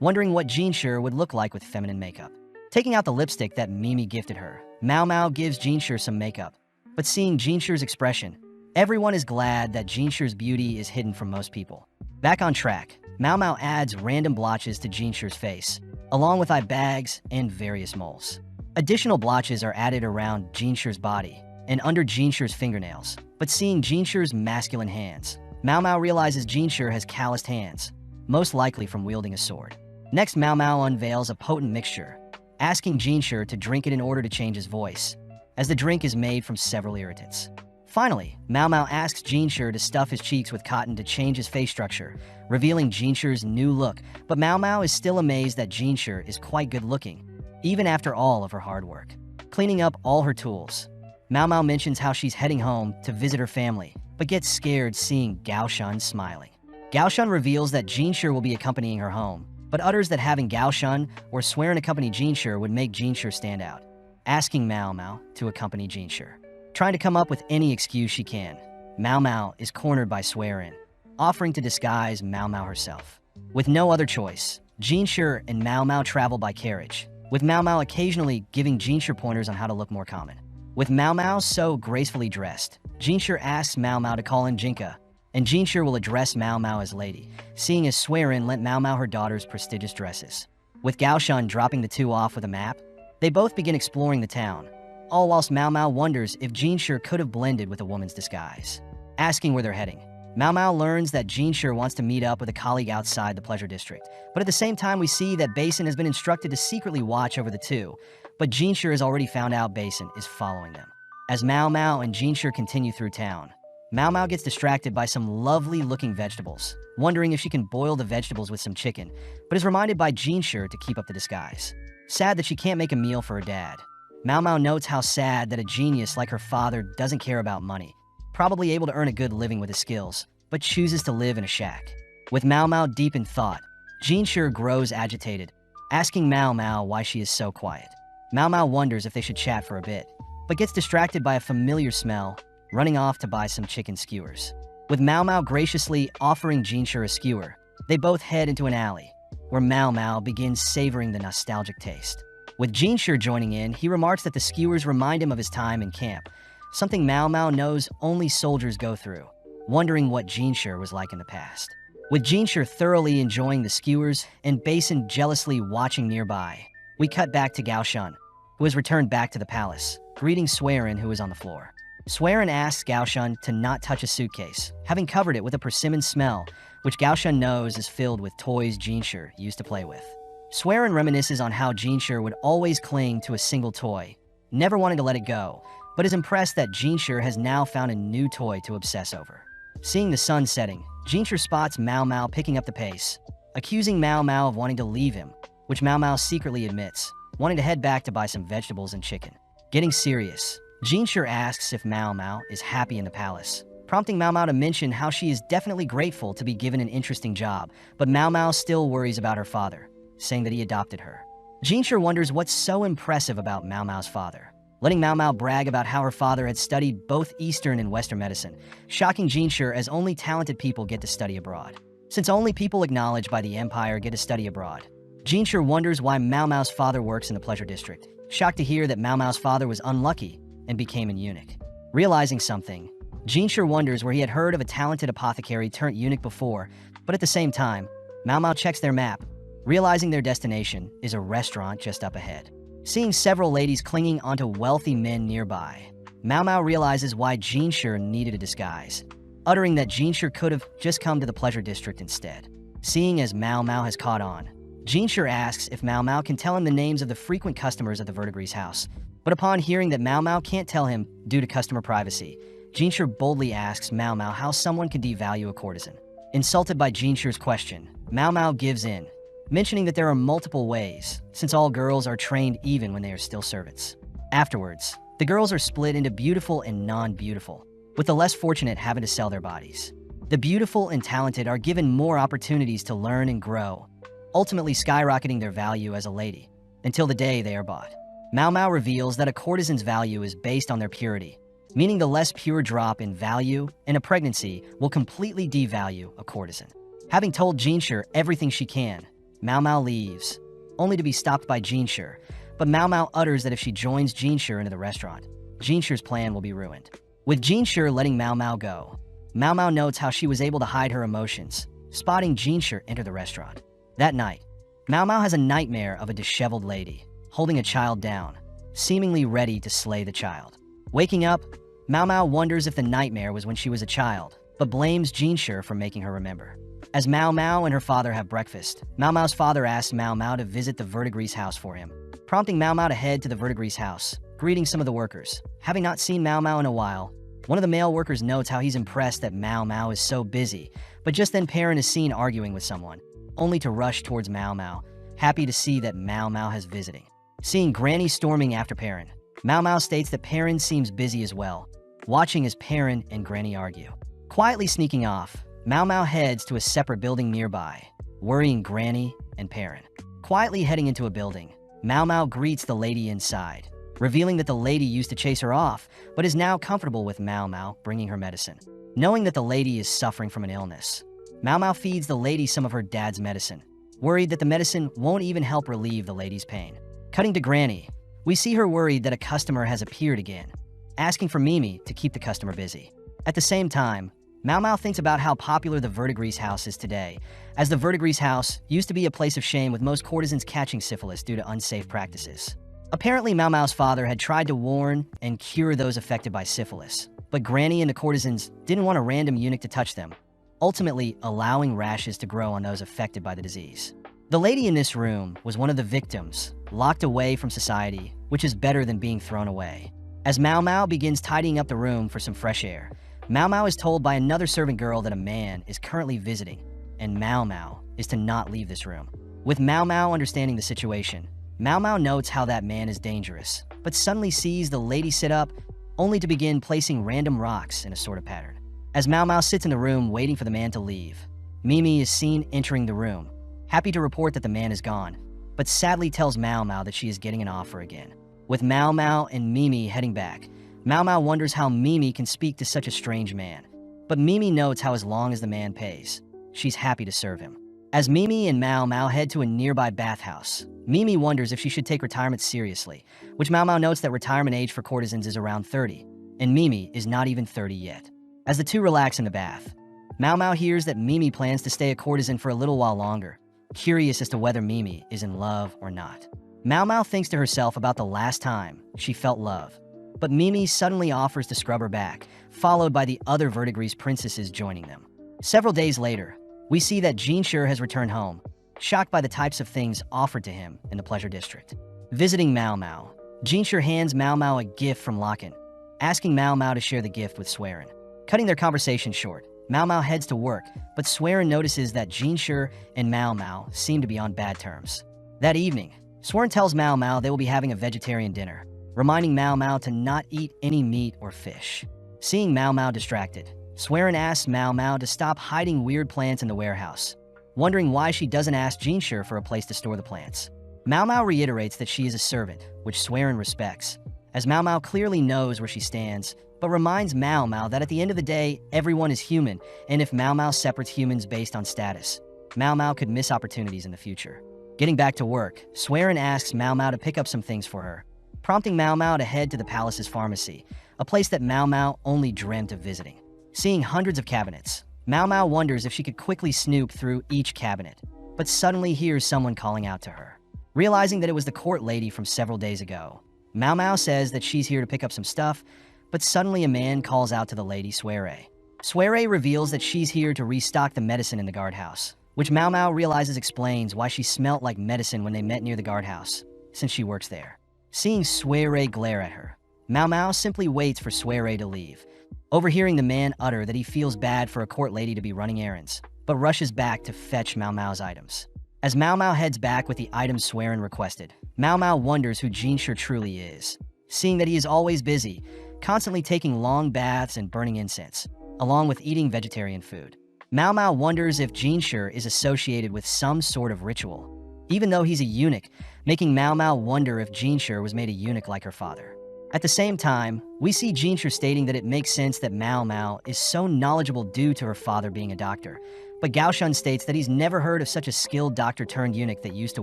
wondering what Shir would look like with feminine makeup. Taking out the lipstick that Mimi gifted her, Mao Mao gives Shir some makeup, but seeing Shir's expression, everyone is glad that Shir's beauty is hidden from most people. Back on track, Mao Mao adds random blotches to Shir's face, along with eye bags and various moles. Additional blotches are added around Shir's body and under Shir's fingernails, but seeing Shir's masculine hands, Mao Mao realizes Shir has calloused hands, most likely from wielding a sword. Next, Mao Mao unveils a potent mixture, asking Shir to drink it in order to change his voice, as the drink is made from several irritants. Finally, Mao Mao asks Shir to stuff his cheeks with cotton to change his face structure, revealing Shir's new look, but Mao Mao is still amazed that Shir is quite good looking, even after all of her hard work. Cleaning up all her tools, Mao Mao mentions how she's heading home to visit her family, but gets scared seeing Gaoshun smiling. Gaoshun reveals that Jinshir will be accompanying her home, but utters that having Gaoshun or Swearin accompany Jinshir would make Jinshir stand out, asking Mao Mao to accompany Jinshir. Trying to come up with any excuse she can, Mao Mao is cornered by Swearin, offering to disguise Mao Mao herself. With no other choice, Jinshir and Mao Mao travel by carriage, with Mao Mao occasionally giving Jinshir pointers on how to look more common. With Mao Mao so gracefully dressed, Jinshir asks Mao Mao to call him Jinka, and Jinshir will address Mao Mao as lady, seeing as Swearin lent Mao Mao her daughter's prestigious dresses. With Gaoshun dropping the two off with a map, they both begin exploring the town, all whilst Mao Mao wonders if Jinshir could have blended with a woman's disguise. Asking where they're heading, Mao Mao learns that Jinshir wants to meet up with a colleague outside the pleasure district, but at the same time we see that Basin has been instructed to secretly watch over the two, but Jinshir has already found out Basin is following them. As Mao Mao and Jinshir continue through town, Mao Mao gets distracted by some lovely-looking vegetables, wondering if she can boil the vegetables with some chicken, but is reminded by Jinshir to keep up the disguise. Sad that she can't make a meal for her dad, Mao Mao notes how sad that a genius like her father doesn't care about money, probably able to earn a good living with his skills, but chooses to live in a shack. With Mao Mao deep in thought, Jinshir grows agitated, asking Mao Mao why she is so quiet. Mao Mao wonders if they should chat for a bit, but gets distracted by a familiar smell, running off to buy some chicken skewers. With Mao Mao graciously offering Jinshir a skewer, they both head into an alley, where Mao Mao begins savoring the nostalgic taste. With Jinshir joining in, he remarks that the skewers remind him of his time in camp, something Mao Mao knows only soldiers go through, wondering what Jinshir was like in the past. With Jinshir thoroughly enjoying the skewers and Basin jealously watching nearby, we cut back to Gaoshun, who has returned back to the palace, greeting Swearin, who is on the floor. Swearin asks Gaoshun to not touch a suitcase, having covered it with a persimmon smell, which Gaoshun knows is filled with toys Jinshir used to play with. Swearin reminisces on how Jinshir would always cling to a single toy, never wanting to let it go, but is impressed that Jinshir has now found a new toy to obsess over. Seeing the sun setting, Jinshir spots Mao Mao picking up the pace, accusing Mao Mao of wanting to leave him, which Mao Mao secretly admits, wanting to head back to buy some vegetables and chicken. Getting serious, Jinshir asks if Mao Mao is happy in the palace, prompting Mao Mao to mention how she is definitely grateful to be given an interesting job, but Mao Mao still worries about her father, saying that he adopted her. Jinshir wonders what's so impressive about Mao Mao's father, letting Mao Mao brag about how her father had studied both Eastern and Western medicine, shocking Jinshir as only talented people get to study abroad. Since only people acknowledged by the Empire get to study abroad, Jinshir wonders why Mao Mao's father works in the pleasure district, shocked to hear that Mao Mao's father was unlucky and became an eunuch. Realizing something, Jinshir wonders where he had heard of a talented apothecary turned eunuch before, but at the same time, Mao Mao checks their map, realizing their destination is a restaurant just up ahead. Seeing several ladies clinging onto wealthy men nearby, Mao Mao realizes why Jinshir needed a disguise, uttering that Jinshir could have just come to the pleasure district instead. Seeing as Mao Mao has caught on, Jinshir asks if Mao Mao can tell him the names of the frequent customers at the verdigris house, but upon hearing that Mao Mao can't tell him due to customer privacy, Jinshir boldly asks Mao Mao how someone can devalue a courtesan. Insulted by Jinshir's question, Mao Mao gives in, mentioning that there are multiple ways, since all girls are trained even when they are still servants. Afterwards, the girls are split into beautiful and non-beautiful, with the less fortunate having to sell their bodies. The beautiful and talented are given more opportunities to learn and grow, ultimately skyrocketing their value as a lady, until the day they are bought. Mao Mao reveals that a courtesan's value is based on their purity, meaning the less pure drop in value in a pregnancy will completely devalue a courtesan. Having told Jinshir everything she can, Mao Mao leaves, only to be stopped by Jinshir, but Mao Mao utters that if she joins Jinshir into the restaurant, Jinshir's plan will be ruined. With Jinshir letting Mao Mao go, Mao Mao notes how she was able to hide her emotions, spotting Jinshir enter the restaurant. That night, Mao Mao has a nightmare of a disheveled lady, holding a child down, seemingly ready to slay the child. Waking up, Mao Mao wonders if the nightmare was when she was a child, but blames Jinshir for making her remember. As Mao Mao and her father have breakfast, Mao Mao's father asks Mao Mao to visit the verdigris house for him, prompting Mao Mao to head to the verdigris house, greeting some of the workers. Having not seen Mao Mao in a while, one of the male workers notes how he's impressed that Mao Mao is so busy, but just then Perrin is seen arguing with someone, only to rush towards Mao Mao, happy to see that Mao Mao has visiting. Seeing Granny storming after Perrin, Mao Mao states that Perrin seems busy as well, watching as Perrin and Granny argue. Quietly sneaking off, Mao Mao heads to a separate building nearby, worrying Granny and Perrin. Quietly heading into a building, Mao Mao greets the lady inside, revealing that the lady used to chase her off, but is now comfortable with Mao Mao bringing her medicine. Knowing that the lady is suffering from an illness, Mao Mao feeds the lady some of her dad's medicine, worried that the medicine won't even help relieve the lady's pain. Cutting to Granny, we see her worried that a customer has appeared again, asking for Mimi to keep the customer busy. At the same time, Mao Mao thinks about how popular the verdigris house is today, as the verdigris house used to be a place of shame with most courtesans catching syphilis due to unsafe practices. Apparently, Mao Mao's father had tried to warn and cure those affected by syphilis, but Granny and the courtesans didn't want a random eunuch to touch them, ultimately allowing rashes to grow on those affected by the disease. The lady in this room was one of the victims, locked away from society, which is better than being thrown away. As Mao Mao begins tidying up the room for some fresh air, Mao Mao is told by another servant girl that a man is currently visiting, and Mao Mao is to not leave this room. With Mao Mao understanding the situation, Mao Mao notes how that man is dangerous, but suddenly sees the lady sit up, only to begin placing random rocks in a sort of pattern. As Mao Mao sits in the room waiting for the man to leave, Mimi is seen entering the room, happy to report that the man is gone, but sadly tells Mao Mao that she is getting an offer again. With Mao Mao and Mimi heading back, Mao Mao wonders how Mimi can speak to such a strange man, but Mimi notes how as long as the man pays, she's happy to serve him. As Mimi and Mao Mao head to a nearby bathhouse, Mimi wonders if she should take retirement seriously, which Mao Mao notes that retirement age for courtesans is around 30, and Mimi is not even 30 yet. As the two relax in the bath, Mao Mao hears that Mimi plans to stay a courtesan for a little while longer, curious as to whether Mimi is in love or not. Mao Mao thinks to herself about the last time she felt love, but Mimi suddenly offers to scrub her back, followed by the other verdigris princesses joining them. Several days later, we see that Shir has returned home, shocked by the types of things offered to him in the pleasure district. Visiting Mao Mao, Shir hands Mao Mao a gift from Locken, asking Mao Mao to share the gift with Swearin. Cutting their conversation short, Mao Mao heads to work, but Swearin notices that Shir and Mao Mao seem to be on bad terms. That evening, Swearin tells Mao Mao they will be having a vegetarian dinner, reminding Mao Mao to not eat any meat or fish. Seeing Mao Mao distracted, Swearin asks Mao Mao to stop hiding weird plants in the warehouse, wondering why she doesn't ask Shir for a place to store the plants. Mao Mao reiterates that she is a servant, which Swearin respects, as Mao Mao clearly knows where she stands, but reminds Mao Mao that at the end of the day, everyone is human, and if Mao Mao separates humans based on status, Mao Mao could miss opportunities in the future. Getting back to work, Swearin asks Mao Mao to pick up some things for her, prompting Mao Mao to head to the palace's pharmacy, a place that Mao Mao only dreamt of visiting. Seeing hundreds of cabinets, Mao Mao wonders if she could quickly snoop through each cabinet, but suddenly hears someone calling out to her. Realizing that it was the court lady from several days ago, Mao Mao says that she's here to pick up some stuff, but suddenly a man calls out to the lady Swearin. Swearin reveals that she's here to restock the medicine in the guardhouse, which Mao Mao realizes explains why she smelt like medicine when they met near the guardhouse, since she works there. Seeing Swearin glare at her, Mao Mao simply waits for Swearin to leave, overhearing the man utter that he feels bad for a court lady to be running errands, but rushes back to fetch Mao Mao's items. As Mao Mao heads back with the items Swearin requested, Mao Mao wonders who Shir truly is, seeing that he is always busy, constantly taking long baths and burning incense, along with eating vegetarian food. Mao Mao wonders if Shir is associated with some sort of ritual, even though he's a eunuch, making Mao Mao wonder if Shir was made a eunuch like her father. At the same time, we see Shir stating that it makes sense that Mao Mao is so knowledgeable due to her father being a doctor, but Gaoshun states that he's never heard of such a skilled doctor-turned-eunuch that used to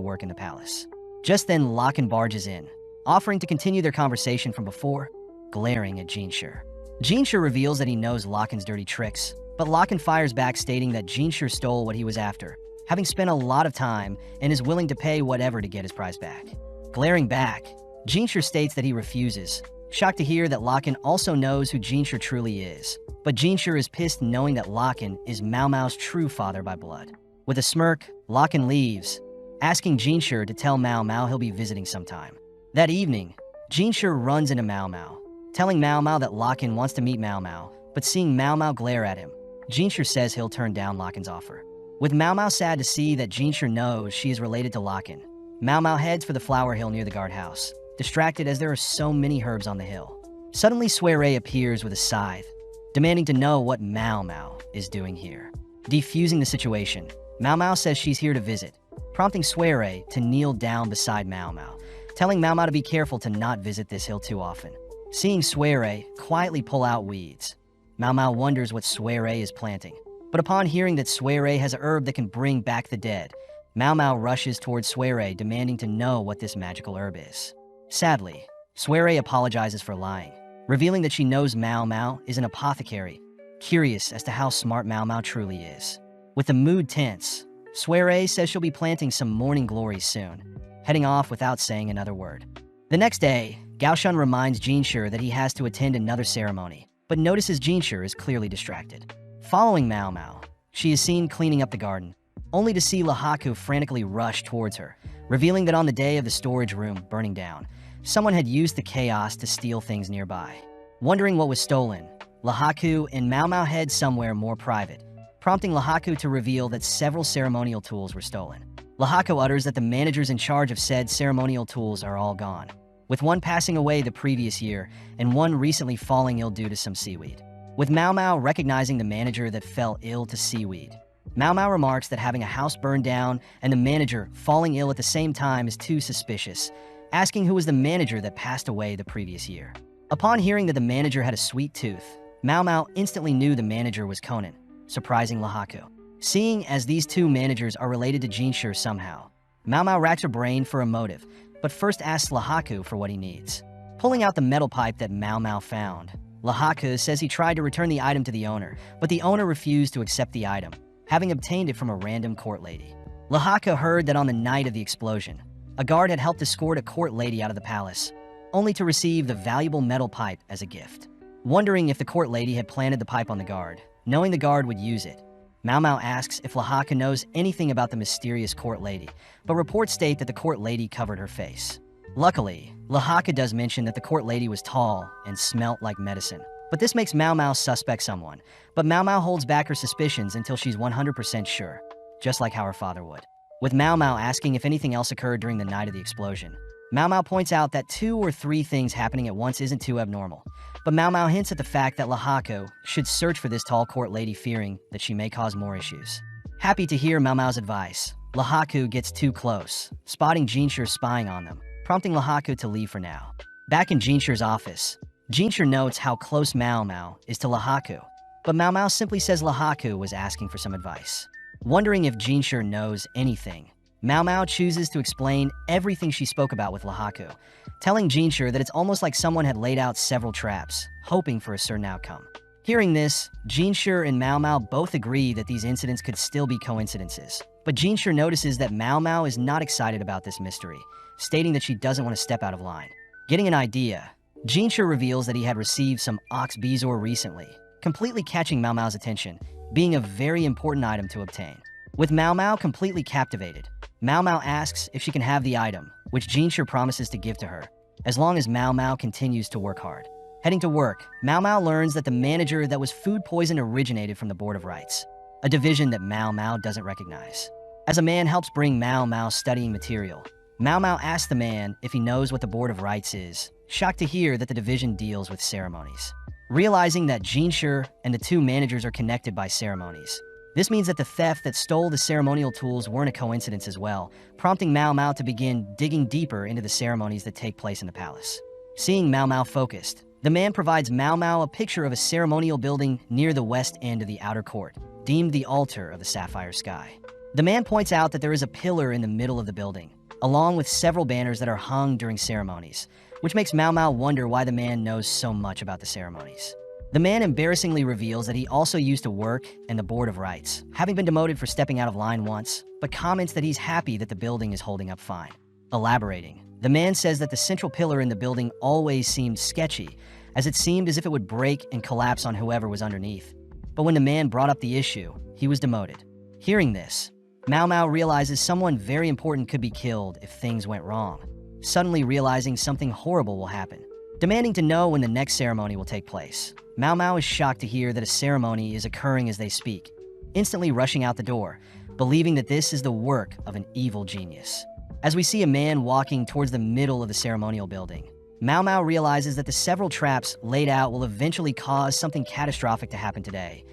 work in the palace. Just then, Locken barges in, offering to continue their conversation from before, glaring at Shir. Shir reveals that he knows Locken's dirty tricks, but Locken fires back stating that Shir stole what he was after, having spent a lot of time and is willing to pay whatever to get his prize back. Glaring back, Shir states that he refuses, shocked to hear that Locken also knows who Shir truly is, but Shir is pissed knowing that Locken is Mao Mao's true father by blood. With a smirk, Locken leaves, asking Shir to tell Mao Mao he'll be visiting sometime. That evening, Shir runs into Mao Mao, telling Mao Mao that Locken wants to meet Mao Mao, but seeing Mao Mao glare at him, Shir says he'll turn down Locken's offer. With Mao Mao sad to see that Shir knows she is related to Locken, Mao Mao heads for the flower hill near the guardhouse, distracted as there are so many herbs on the hill. Suddenly, Swearin appears with a scythe, demanding to know what Mao Mao is doing here. Defusing the situation, Mao Mao says she's here to visit, prompting Suere to kneel down beside Mao Mao, telling Mao Mao to be careful to not visit this hill too often. Seeing Suere quietly pull out weeds, Mao Mao wonders what Suere is planting. But upon hearing that Suere has a herb that can bring back the dead, Mao Mao rushes towards Suere, demanding to know what this magical herb is. Sadly, Suere apologizes for lying, revealing that she knows Mao Mao is an apothecary, curious as to how smart Mao Mao truly is. With the mood tense, Suere says she'll be planting some morning glories soon, heading off without saying another word. The next day, Gaoshun reminds Jinshi that he has to attend another ceremony, but notices Jinshi is clearly distracted. Following Mao Mao, she is seen cleaning up the garden, only to see Lahaku frantically rush towards her, revealing that on the day of the storage room burning down, someone had used the chaos to steal things nearby. Wondering what was stolen, Lahaku and Mao Mao head somewhere more private, prompting Lahaku to reveal that several ceremonial tools were stolen. Lahaku utters that the managers in charge of said ceremonial tools are all gone, with one passing away the previous year and one recently falling ill due to some seaweed. With Mao Mao recognizing the manager that fell ill to seaweed, Mao Mao remarks that having a house burned down and the manager falling ill at the same time is too suspicious, asking who was the manager that passed away the previous year. Upon hearing that the manager had a sweet tooth, Mao Mao instantly knew the manager was Conan, surprising Lahaku. Seeing as these two managers are related to Jinshi somehow, Mao Mao racks her brain for a motive, but first asks Lahaku for what he needs. Pulling out the metal pipe that Mao Mao found, Lahaku says he tried to return the item to the owner, but the owner refused to accept the item, having obtained it from a random court lady. Lahaku heard that on the night of the explosion, a guard had helped escort a court lady out of the palace, only to receive the valuable metal pipe as a gift. Wondering if the court lady had planted the pipe on the guard, knowing the guard would use it, Mao Mao asks if Lahaku knows anything about the mysterious court lady, but reports state that the court lady covered her face. Luckily, Lahaku does mention that the court lady was tall and smelt like medicine, but this makes Mao Mao suspect someone, but Mao Mao holds back her suspicions until she's 100% sure, just like how her father would. With Mao Mao asking if anything else occurred during the night of the explosion, Mao Mao points out that 2 or 3 things happening at once isn't too abnormal, but Mao Mao hints at the fact that Lahaku should search for this tall court lady, fearing that she may cause more issues. Happy to hear Mao Mao's advice, Lahaku gets too close, spotting Jinshi spying on them, prompting Lahaku to leave for now. Back in Jinshi's office, Jinshi notes how close Mao Mao is to Lahaku, but Mao Mao simply says Lahaku was asking for some advice. Wondering if Jinshi knows anything, Mao Mao chooses to explain everything she spoke about with Lahaku, telling Jinshi that it's almost like someone had laid out several traps, hoping for a certain outcome. Hearing this, Jinshi and Mao Mao both agree that these incidents could still be coincidences, but Jinshi notices that Mao Mao is not excited about this mystery, stating that she doesn't want to step out of line. Getting an idea, Jinshi reveals that he had received some ox bezoar recently, completely catching Mao Mao's attention, being a very important item to obtain. With Mao Mao completely captivated, Mao Mao asks if she can have the item, which Jinshi promises to give to her, as long as Mao Mao continues to work hard. Heading to work, Mao Mao learns that the manager that was food poisoned originated from the Board of Rights, a division that Mao Mao doesn't recognize. As a man helps bring Mao Mao studying material, Mao Mao asks the man if he knows what the Board of Rights is, shocked to hear that the division deals with ceremonies. Realizing that Jinshi and the 2 managers are connected by ceremonies, this means that the theft that stole the ceremonial tools weren't a coincidence as well, prompting Mao Mao to begin digging deeper into the ceremonies that take place in the palace. Seeing Mao Mao focused, the man provides Mao Mao a picture of a ceremonial building near the west end of the outer court, deemed the altar of the sapphire sky. The man points out that there is a pillar in the middle of the building, along with several banners that are hung during ceremonies, which makes Mao Mao wonder why the man knows so much about the ceremonies. The man embarrassingly reveals that he also used to work in the Board of Rights, having been demoted for stepping out of line once, but comments that he's happy that the building is holding up fine. Elaborating, the man says that the central pillar in the building always seemed sketchy, as it seemed as if it would break and collapse on whoever was underneath. But when the man brought up the issue, he was demoted. Hearing this, Mao Mao realizes someone very important could be killed if things went wrong, suddenly realizing something horrible will happen. Demanding to know when the next ceremony will take place, Mao Mao is shocked to hear that a ceremony is occurring as they speak, instantly rushing out the door, believing that this is the work of an evil genius. As we see a man walking towards the middle of the ceremonial building, Mao Mao realizes that the several traps laid out will eventually cause something catastrophic to happen today,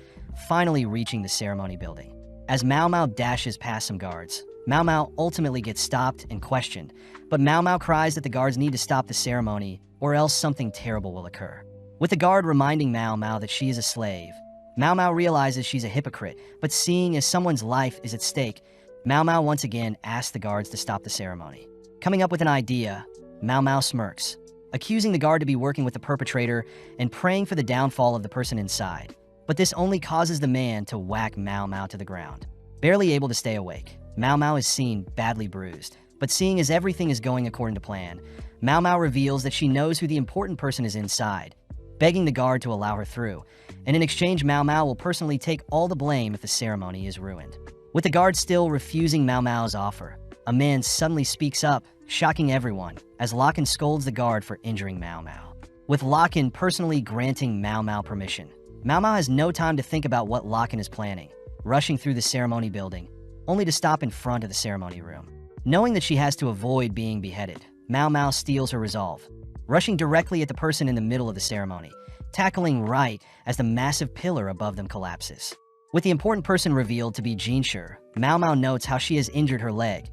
finally reaching the ceremony building. As Mau Mau dashes past some guards, Mau Mau ultimately gets stopped and questioned, but Mau Mau cries that the guards need to stop the ceremony or else something terrible will occur. With the guard reminding Mau Mau that she is a slave, Mau Mau realizes she's a hypocrite, but seeing as someone's life is at stake, Mau Mau once again asks the guards to stop the ceremony. Coming up with an idea, Mau Mau smirks, accusing the guard to be working with the perpetrator and praying for the downfall of the person inside. But this only causes the man to whack Mau Mau to the ground. Barely able to stay awake, Mau Mau is seen badly bruised. But seeing as everything is going according to plan, Mau Mau reveals that she knows who the important person is inside, begging the guard to allow her through, and in exchange Mau Mau will personally take all the blame if the ceremony is ruined. With the guard still refusing Mau Mau's offer, a man suddenly speaks up, shocking everyone, as Locken scolds the guard for injuring Mau Mau. With Locken personally granting Mau Mau permission, Mau Mau has no time to think about what Locken is planning, rushing through the ceremony building, only to stop in front of the ceremony room. Knowing that she has to avoid being beheaded, Mau Mau steals her resolve, rushing directly at the person in the middle of the ceremony, tackling right as the massive pillar above them collapses. With the important person revealed to be Shir, Mau Mau notes how she has injured her leg,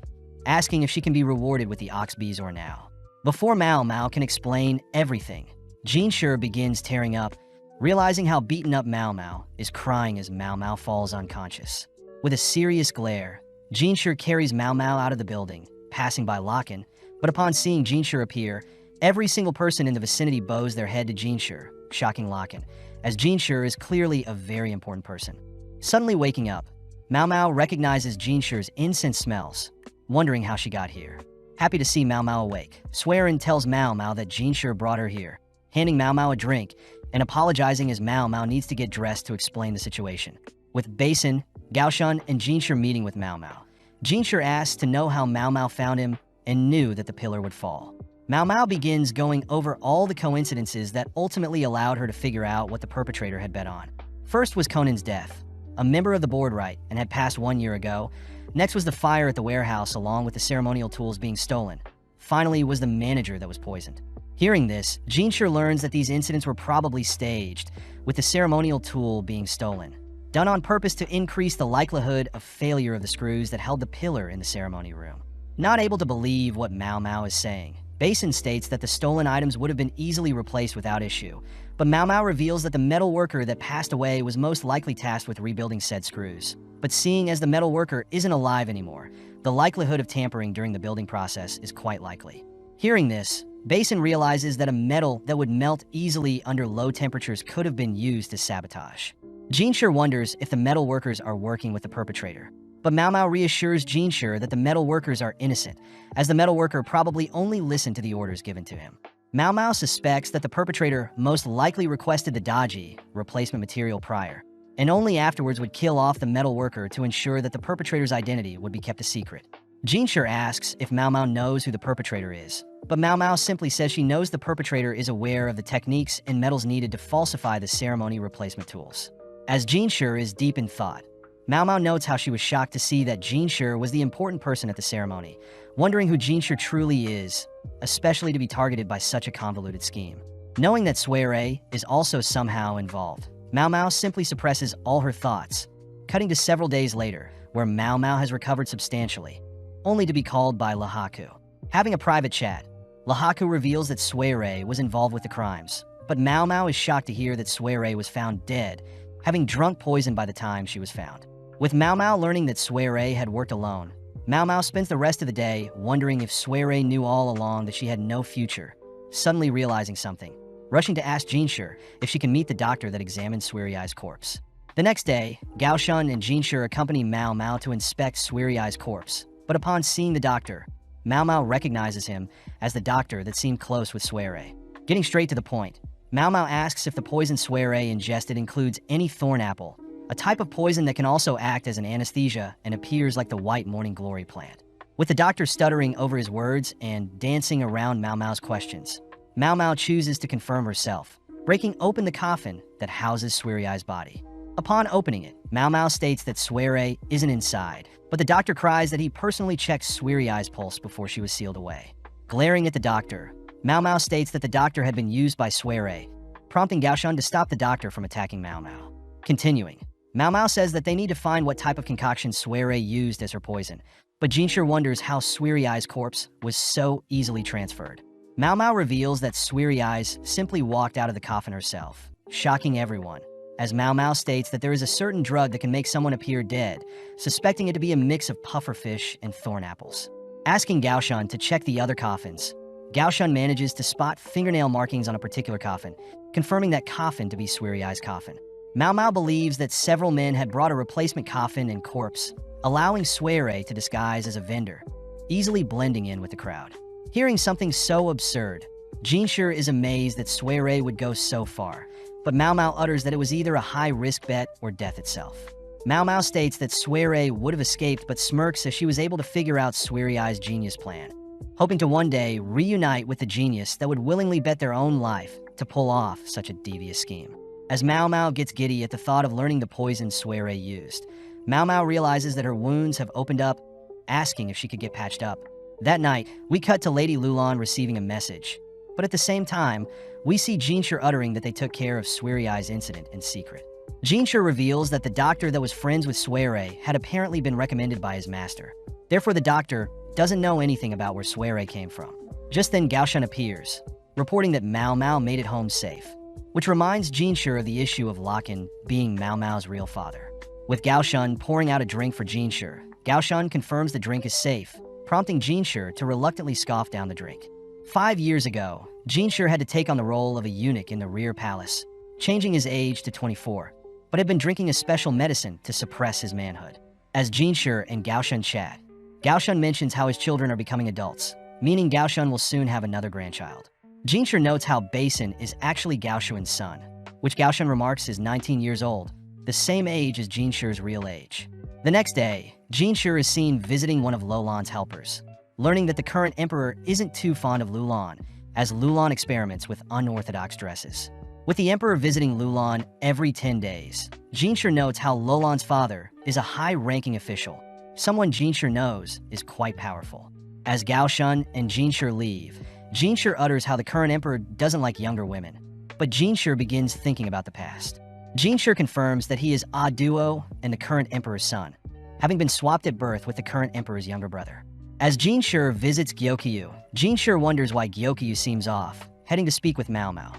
asking if she can be rewarded with the ox bees or now. Before Mau Mau can explain everything, Shir begins tearing up, realizing how beaten up Mau Mau is crying as Mau Mau falls unconscious. With a serious glare, Shir carries Mau Mau out of the building, passing by Locken, but upon seeing Shir appear, every single person in the vicinity bows their head to Shir, shocking Locken, as Shir is clearly a very important person. Suddenly waking up, Mau Mau recognizes Shir's incense smells, wondering how she got here. Happy to see Mau Mau awake, Swearin tells Mau Mau that Shir brought her here, handing Mau Mau a drink and apologizing as Mau Mau needs to get dressed to explain the situation. With Basin, Gaoshun, and Shir meeting with Mau Mau, Shir asks to know how Mau Mau found him and knew that the pillar would fall. Mau Mau begins going over all the coincidences that ultimately allowed her to figure out what the perpetrator had bet on. First was Conan's death, a member of the board right and had passed 1 year ago. Next was the fire at the warehouse along with the ceremonial tools being stolen. Finally was the manager that was poisoned. Hearing this, Shir learns that these incidents were probably staged, with the ceremonial tool being stolen, done on purpose to increase the likelihood of failure of the screws that held the pillar in the ceremony room. Not able to believe what Mau Mau is saying, Basin states that the stolen items would have been easily replaced without issue, but Mau Mau reveals that the metal worker that passed away was most likely tasked with rebuilding said screws. But seeing as the metal worker isn't alive anymore, the likelihood of tampering during the building process is quite likely. Hearing this, Basin realizes that a metal that would melt easily under low temperatures could have been used to sabotage. Shir wonders if the metal workers are working with the perpetrator, but Mau Mau reassures Shir that the metal workers are innocent, as the metal worker probably only listened to the orders given to him. Mau Mau suspects that the perpetrator most likely requested the dodgy replacement material prior, and only afterwards would kill off the metal worker to ensure that the perpetrator's identity would be kept a secret. Shir asks if Mau Mau knows who the perpetrator is, but Mau Mau simply says she knows the perpetrator is aware of the techniques and metals needed to falsify the ceremony replacement tools. As Shir is deep in thought, Mau Mau notes how she was shocked to see that Shir was the important person at the ceremony, wondering who Shir truly is, especially to be targeted by such a convoluted scheme. Knowing that Swearay is also somehow involved, Mau Mau simply suppresses all her thoughts, cutting to several days later, where Mau Mau has recovered substantially, only to be called by Lahaku. Having a private chat, Lahaku reveals that Swearay was involved with the crimes, but Mau Mau is shocked to hear that Swearay was found dead, having drunk poison by the time she was found. With Mau Mau learning that Swearay had worked alone, Mau Mau spends the rest of the day wondering if Swearay knew all along that she had no future, suddenly realizing something, rushing to ask Shir if she can meet the doctor that examined Swearay's corpse. The next day, Gaoshun and Shir accompany Mau Mau to inspect Swearay's corpse, but upon seeing the doctor, Mau Mau recognizes him as the doctor that seemed close with Swearay. Getting straight to the point, Mau Mau asks if the poison Swearay ingested includes any thorn apple, a type of poison that can also act as an anesthesia and appears like the white morning glory plant. With the doctor stuttering over his words and dancing around Mau Mau's questions, Mau Mau chooses to confirm herself, breaking open the coffin that houses Swearay's body. Upon opening it, Mau Mau states that Swearay isn't inside, but the doctor cries that he personally checked Swearay's pulse before she was sealed away. Glaring at the doctor, Mau Mau states that the doctor had been used by Swearay, prompting Gaoshun to stop the doctor from attacking Mau Mau. Continuing, Mao Mao says that they need to find what type of concoction Suere used as her poison, but Jinshir wonders how Suerai's corpse was so easily transferred. Mao Mao reveals that Suerai's simply walked out of the coffin herself, shocking everyone, as Mao Mao states that there is a certain drug that can make someone appear dead, suspecting it to be a mix of pufferfish and thorn apples. Asking Gaoshan to check the other coffins, Gaoshan manages to spot fingernail markings on a particular coffin, confirming that coffin to be Suerai's coffin. Mao Mao believes that several men had brought a replacement coffin and corpse, allowing Suere to disguise as a vendor, easily blending in with the crowd. Hearing something so absurd, Jinshir is amazed that Suere would go so far, but Mao Mao utters that it was either a high-risk bet or death itself. Mao Mao states that Suere would have escaped but smirks as she was able to figure out Suerai's genius plan, hoping to one day reunite with the genius that would willingly bet their own life to pull off such a devious scheme. As Mao Mao gets giddy at the thought of learning the poison Suere used, Mao Mao realizes that her wounds have opened up, asking if she could get patched up. That night, we cut to Lady Lulan receiving a message, but at the same time, we see Jinshir uttering that they took care of Suerai's incident in secret. Jinshir reveals that the doctor that was friends with Suere had apparently been recommended by his master. Therefore, the doctor doesn't know anything about where Suere came from. Just then, Gaoshan appears, reporting that Mao Mao made it home safe, which reminds Jinshir of the issue of Locken being Mao Mao's real father. With Gaoshan pouring out a drink for Jinshir, Gaoshan confirms the drink is safe, prompting Jinshir to reluctantly scoff down the drink. 5 years ago, Jinshir had to take on the role of a eunuch in the rear palace, changing his age to 24, but had been drinking a special medicine to suppress his manhood. As Jinshir and Gaoshan chat, Gaoshan mentions how his children are becoming adults, meaning Gaoshan will soon have another grandchild. Jinshir notes how Basin is actually Gaoshuan's son, which Gaoshan remarks is 19 years old, the same age as Jinshir's real age. The next day, Jinshir is seen visiting one of Lulan's helpers, learning that the current emperor isn't too fond of Lulan, as Lulan experiments with unorthodox dresses. With the emperor visiting Lulan every 10 days, Jinshir notes how Lulan's father is a high-ranking official, someone Jinshir knows is quite powerful. As Gaoshan and Jinshir leave, Jinshir utters how the current emperor doesn't like younger women, but Jinshir begins thinking about the past. Jinshir confirms that he is a duo and the current emperor's son, having been swapped at birth with the current emperor's younger brother. As Jinshir visits Gyokyu, Jinshir wonders why Gyokyu seems off, heading to speak with Mao Mao,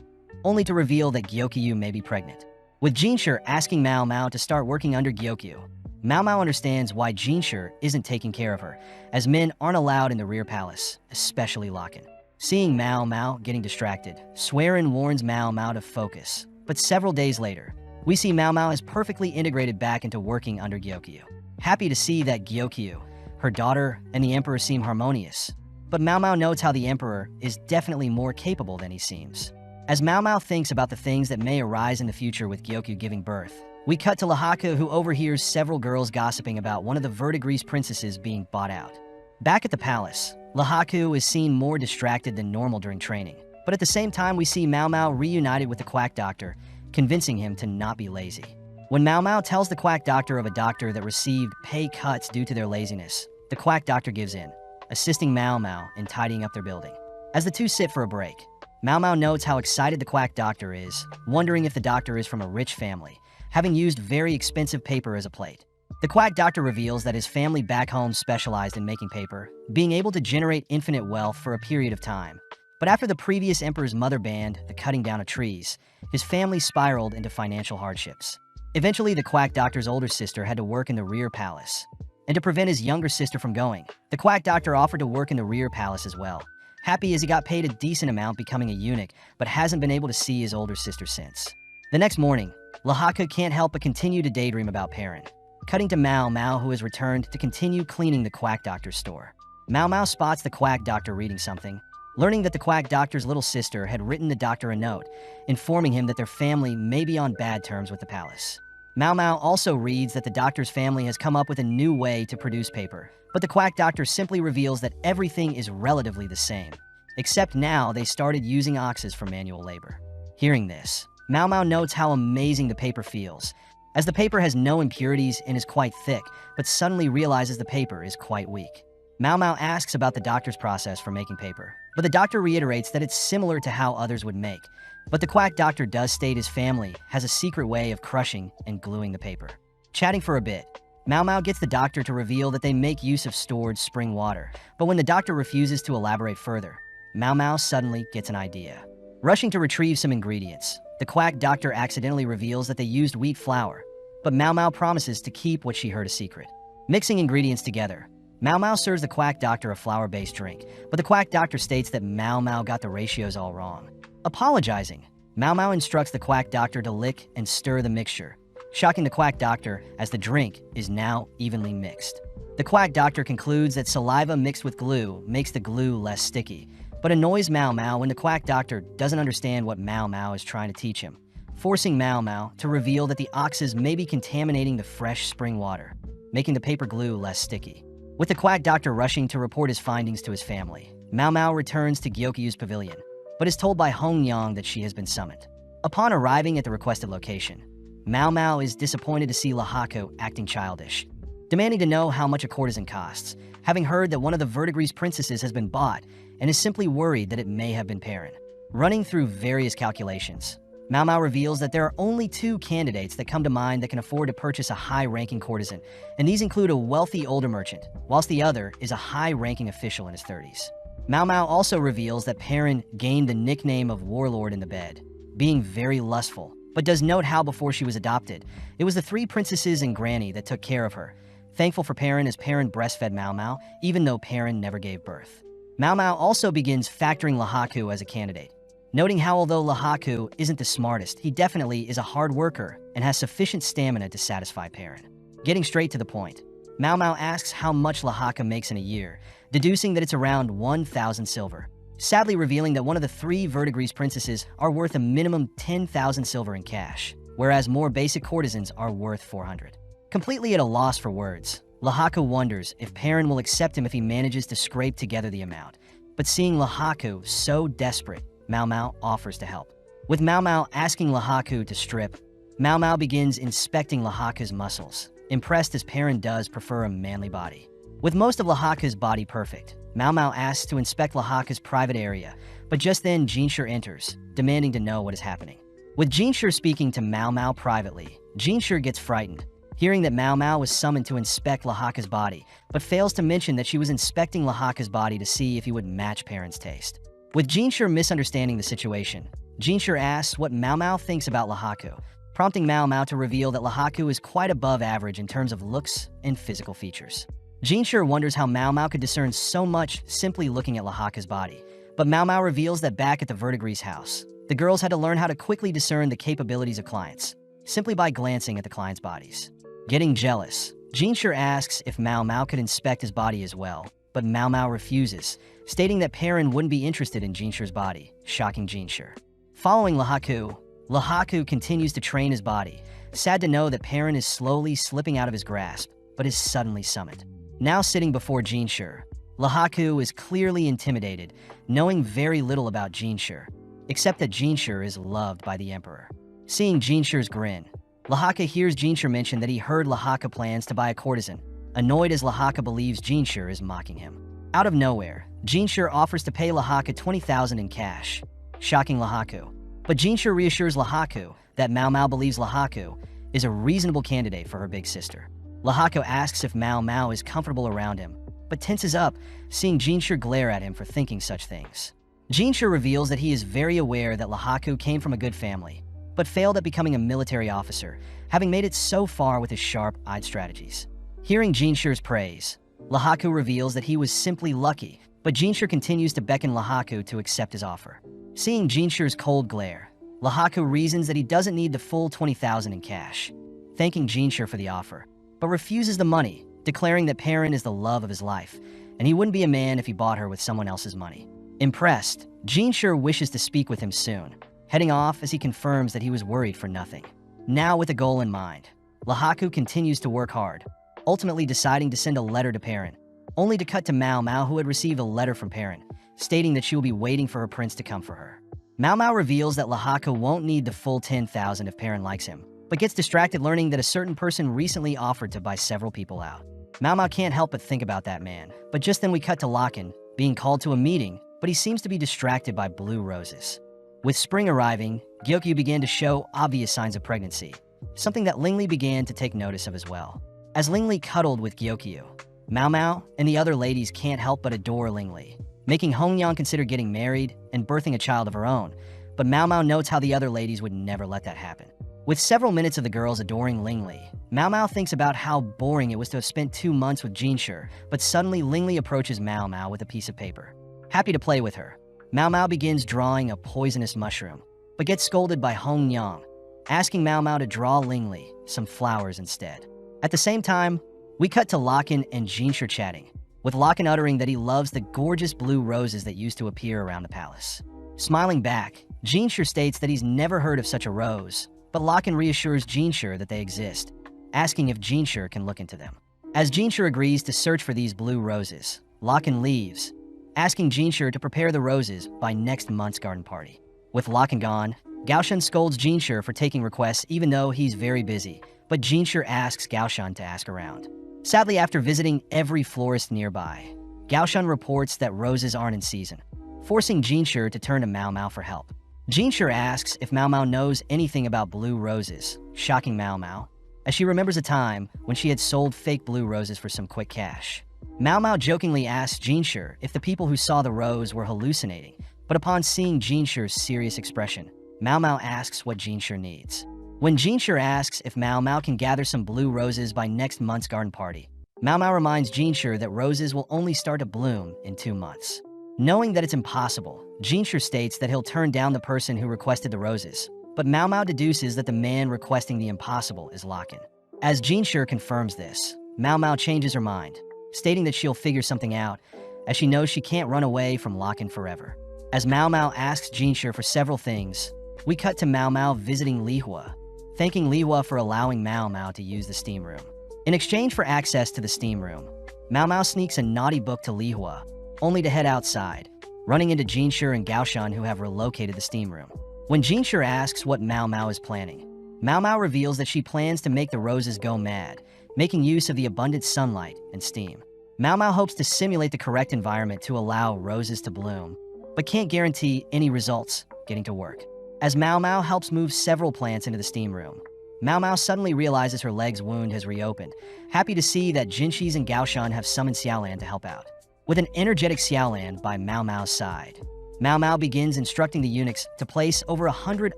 only to reveal that Gyokyu may be pregnant. With Jinshir asking Mao Mao to start working under Gyokyu, Mao Mao understands why Jinshir isn't taking care of her, as men aren't allowed in the rear palace, especially Locken. Seeing Mao Mao getting distracted, Sueren warns Mao Mao to focus, but several days later, we see Mao Mao is perfectly integrated back into working under Gyokyu. Happy to see that Gyokyu, her daughter, and the emperor seem harmonious, but Mao Mao notes how the emperor is definitely more capable than he seems. As Mao Mao thinks about the things that may arise in the future with Gyokyu giving birth, we cut to Lahaka, who overhears several girls gossiping about one of the verdigris princesses being bought out. Back at the palace, Lahaku is seen more distracted than normal during training, but at the same time we see Mao Mao reunited with the quack doctor, convincing him to not be lazy. When Mao Mao tells the quack doctor of a doctor that received pay cuts due to their laziness, the quack doctor gives in, assisting Mao Mao in tidying up their building. As the two sit for a break, Mao Mao notes how excited the quack doctor is, wondering if the doctor is from a rich family, having used very expensive paper as a plate. The quack doctor reveals that his family back home specialized in making paper, being able to generate infinite wealth for a period of time. But after the previous emperor's mother banned the cutting down of trees, his family spiraled into financial hardships. Eventually, the quack doctor's older sister had to work in the rear palace. And to prevent his younger sister from going, the quack doctor offered to work in the rear palace as well, happy as he got paid a decent amount becoming a eunuch, but hasn't been able to see his older sister since. The next morning, Lahaka can't help but continue to daydream about Perrin. Cutting to Mao Mao, who has returned to continue cleaning the quack doctor's store. Mao Mao spots the quack doctor reading something, learning that the quack doctor's little sister had written the doctor a note, informing him that their family may be on bad terms with the palace. Mao Mao also reads that the doctor's family has come up with a new way to produce paper, but the quack doctor simply reveals that everything is relatively the same, except now they started using oxes for manual labor. Hearing this, Mao Mao notes how amazing the paper feels, as the paper has no impurities and is quite thick, but suddenly realizes the paper is quite weak. Mao Mao asks about the doctor's process for making paper, but the doctor reiterates that it's similar to how others would make. But the quack doctor does state his family has a secret way of crushing and gluing the paper. Chatting for a bit, Mau Mau gets the doctor to reveal that they make use of stored spring water, but when the doctor refuses to elaborate further, Mau Mau suddenly gets an idea. Rushing to retrieve some ingredients, the quack doctor accidentally reveals that they used wheat flour, but Mau Mau promises to keep what she heard a secret. Mixing ingredients together, Mau Mau serves the quack doctor a flour-based drink, but the quack doctor states that Mau Mau got the ratios all wrong. Apologizing, Mau Mau instructs the quack doctor to lick and stir the mixture, shocking the quack doctor as the drink is now evenly mixed. The quack doctor concludes that saliva mixed with glue makes the glue less sticky, but annoys Mau Mau when the quack doctor doesn't understand what Mau Mau is trying to teach him, forcing Mau Mau to reveal that the oxes may be contaminating the fresh spring water, making the paper glue less sticky. With the quack doctor rushing to report his findings to his family, Mau Mau returns to Gyokyu's pavilion, but is told by Hong Yang that she has been summoned. Upon arriving at the requested location, Mau Mau is disappointed to see Lahako acting childish, demanding to know how much a courtesan costs, having heard that one of the verdigris princesses has been bought and is simply worried that it may have been Perrin. Running through various calculations, Mau Mau reveals that there are only 2 candidates that come to mind that can afford to purchase a high-ranking courtesan, and these include a wealthy older merchant, whilst the other is a high-ranking official in his 30s. Mau Mau also reveals that Perrin gained the nickname of Warlord in the bed, being very lustful, but does note how before she was adopted, it was the 3 princesses and Granny that took care of her, thankful for Perrin as Perrin breastfed Mau Mau, even though Perrin never gave birth. Mau Mau also begins factoring Lahaku as a candidate, noting how although Lahaku isn't the smartest, he definitely is a hard worker and has sufficient stamina to satisfy Perrin. Getting straight to the point, Mau Mau asks how much Lahaka makes in a year, deducing that it's around 1,000 silver, sadly revealing that one of the 3 verdigris princesses are worth a minimum 10,000 silver in cash, whereas more basic courtesans are worth 400. Completely at a loss for words, Lahaka wonders if Perrin will accept him if he manages to scrape together the amount, but seeing Lahaku so desperate, Mau Mau offers to help. With Mau Mau asking Lahaku to strip, Mau Mau begins inspecting Lahaku's muscles, impressed as Perrin does prefer a manly body. With most of Lahaku's body perfect, Mau Mau asks to inspect Lahaku's private area, but just then Jinshir enters, demanding to know what is happening. With Jinshir speaking to Mau Mau privately, Jinshir gets frightened, hearing that Mau Mau was summoned to inspect Lahaka's body, but fails to mention that she was inspecting Lahaka's body to see if he would match Perrin's taste. With Jinshir misunderstanding the situation, Jinshir asks what Mau Mau thinks about Lahaku, prompting Mau Mau to reveal that Lahaku is quite above average in terms of looks and physical features. Jinshir wonders how Mau Mau could discern so much simply looking at Lahaka's body, but Mau Mau reveals that back at the verdigris house, the girls had to learn how to quickly discern the capabilities of clients, simply by glancing at the clients' bodies. Getting jealous, Jinshir asks if Mau Mau could inspect his body as well, but Mau Mau refuses, stating that Perrin wouldn't be interested in Jinshir's body, shocking Jinshir. Following Lahaku, Lahaku continues to train his body, sad to know that Perrin is slowly slipping out of his grasp, but is suddenly summoned. Now sitting before Jinshir, Lahaku is clearly intimidated, knowing very little about Jinshir, except that Jinshir is loved by the Emperor. Seeing Jinshir's grin, Lahaka hears Jinshir mention that he heard Lahaka plans to buy a courtesan, annoyed as Lahaka believes Jinshir is mocking him. Out of nowhere, Jinshir offers to pay Lahaka 20,000 in cash, shocking Lahaku. But Jinshir reassures Lahaku that Mau Mau believes Lahaku is a reasonable candidate for her big sister. Lahaku asks if Mau Mau is comfortable around him, but tenses up, seeing Jinshir glare at him for thinking such things. Jinshir reveals that he is very aware that Lahaku came from a good family, but failed at becoming a military officer, having made it so far with his sharp-eyed strategies. Hearing Jinshir's praise, Lahaku reveals that he was simply lucky, but Jinshir continues to beckon Lahaku to accept his offer. Seeing Jinshir's cold glare, Lahaku reasons that he doesn't need the full 20,000 in cash, thanking Jinshir for the offer, but refuses the money, declaring that Perrin is the love of his life, and he wouldn't be a man if he bought her with someone else's money. Impressed, Jinshir wishes to speak with him soon, heading off as he confirms that he was worried for nothing. Now with a goal in mind, Lahaku continues to work hard, ultimately deciding to send a letter to Perrin, only to cut to Mau Mau, who had received a letter from Perrin, stating that she will be waiting for her prince to come for her. Mau Mau reveals that Lahaku won't need the full 10,000 if Perrin likes him, but gets distracted learning that a certain person recently offered to buy several people out. Mau Mau can't help but think about that man, but just then we cut to Lakin, being called to a meeting, but he seems to be distracted by blue roses. With spring arriving, Gyokyu began to show obvious signs of pregnancy, something that Lingli began to take notice of as well. As Lingli cuddled with Gyokyu, Mao Mao and the other ladies can't help but adore Lingli, making Hongyang consider getting married and birthing a child of her own, but Mao Mao notes how the other ladies would never let that happen. With several minutes of the girls adoring Lingli, Mao Mao thinks about how boring it was to have spent 2 months with Shir, but suddenly Lingli approaches Mao Mao with a piece of paper. Happy to play with her, Mao Mao begins drawing a poisonous mushroom, but gets scolded by Hongyang, asking Mao Mao to draw Lingli some flowers instead. At the same time, we cut to Locken and Shir chatting, with Locken uttering that he loves the gorgeous blue roses that used to appear around the palace. Smiling back, Shir states that he's never heard of such a rose, but Locken reassures Shir that they exist, asking if Shir can look into them. As Shir agrees to search for these blue roses, Locken leaves, asking Shir to prepare the roses by next month's garden party. With Locken gone, Gaoshan scolds Shir for taking requests even though he's very busy, but Shir asks Gaoshan to ask around. Sadly, after visiting every florist nearby, Gaoshan reports that roses aren't in season, forcing Shir to turn to Mao Mao for help. Shir asks if Mao Mao knows anything about blue roses, shocking Mao Mao, as she remembers a time when she had sold fake blue roses for some quick cash. Mao Mao jokingly asks Shir if the people who saw the rose were hallucinating, but upon seeing Shir's serious expression, Mao Mao asks what Shir needs. When Shir asks if Mao Mao can gather some blue roses by next month's garden party, Mao Mao reminds Shir that roses will only start to bloom in 2 months. Knowing that it's impossible, Shir states that he'll turn down the person who requested the roses, but Mao Mao deduces that the man requesting the impossible is Locken. As Shir confirms this, Mao Mao changes her mind, stating that she'll figure something out, as she knows she can't run away from Locken forever. As Mao Mao asks Shir for several things, we cut to Mao Mao visiting Liwa, thanking Liwa for allowing Mao Mao to use the steam room. In exchange for access to the steam room, Mao Mao sneaks a naughty book to Liwa, only to head outside, running into Shir and Gaoshan who have relocated the steam room. When Shir asks what Mao Mao is planning, Mao Mao reveals that she plans to make the roses go mad, making use of the abundant sunlight and steam. Mao Mao hopes to simulate the correct environment to allow roses to bloom, but can't guarantee any results getting to work. As Mao Mao helps move several plants into the steam room, Mao Mao suddenly realizes her leg's wound has reopened, happy to see that Jinshis and Gaoshan have summoned Xiaolan to help out. With an energetic Xiaolan by Mao Mao's side, Mao Mao begins instructing the eunuchs to place over 100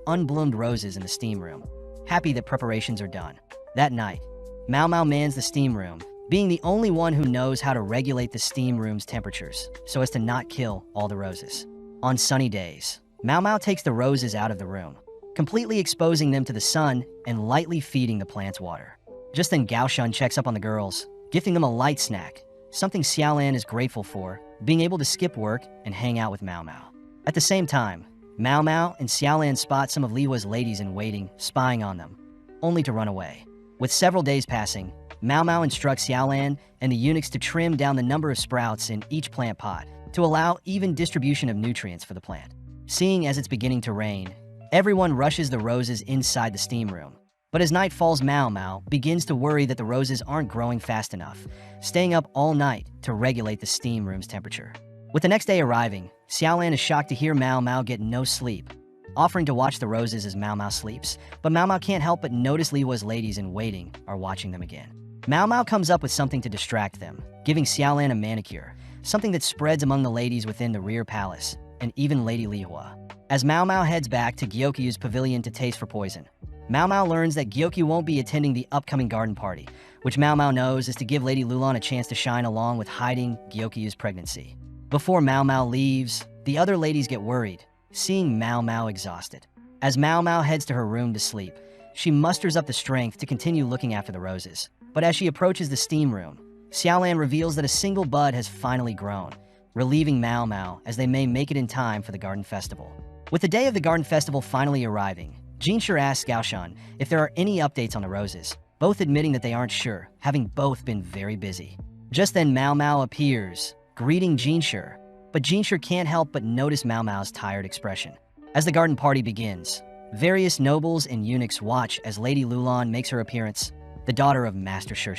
unbloomed roses in the steam room, happy that preparations are done. That night, Mao Mao mans the steam room, being the only one who knows how to regulate the steam room's temperatures so as to not kill all the roses. On sunny days, Mao Mao takes the roses out of the room, completely exposing them to the sun and lightly feeding the plants water. Just then Gaoshan checks up on the girls, gifting them a light snack, something Xiaolan is grateful for, being able to skip work and hang out with Mao Mao. At the same time, Mao Mao and Xiaolan spot some of Liwa's ladies-in-waiting spying on them, only to run away. With several days passing, Mao Mao instructs Xiaolan and the eunuchs to trim down the number of sprouts in each plant pot to allow even distribution of nutrients for the plant. Seeing as it's beginning to rain, everyone rushes the roses inside the steam room. But as night falls, Mao Mao begins to worry that the roses aren't growing fast enough, staying up all night to regulate the steam room's temperature. With the next day arriving, Xiaolan is shocked to hear Mao Mao get no sleep, offering to watch the roses as Mao Mao sleeps, but Mao Mao can't help but notice Liwa's ladies-in-waiting are watching them again. Mao Mao comes up with something to distract them, giving Xiaolan a manicure, something that spreads among the ladies within the rear palace, and even Lady Liwa. As Mao Mao heads back to Gyokyu's pavilion to taste for poison, Mao Mao learns that Gyokyu won't be attending the upcoming garden party, which Mao Mao knows is to give Lady Lulan a chance to shine along with hiding Gyokyu's pregnancy. Before Mao Mao leaves, the other ladies get worried, seeing Mao Mao exhausted. As Mao Mao heads to her room to sleep, she musters up the strength to continue looking after the roses. But as she approaches the steam room, Xiaolan reveals that a single bud has finally grown, relieving Mao Mao as they may make it in time for the garden festival. With the day of the garden festival finally arriving, Shir asks Gaoshan if there are any updates on the roses, both admitting that they aren't sure, having both been very busy. Just then Mao Mao appears, greeting Shir, but Shir can't help but notice Mao Mao's tired expression. As the garden party begins, various nobles and eunuchs watch as Lady Lulan makes her appearance, the daughter of Master Shir.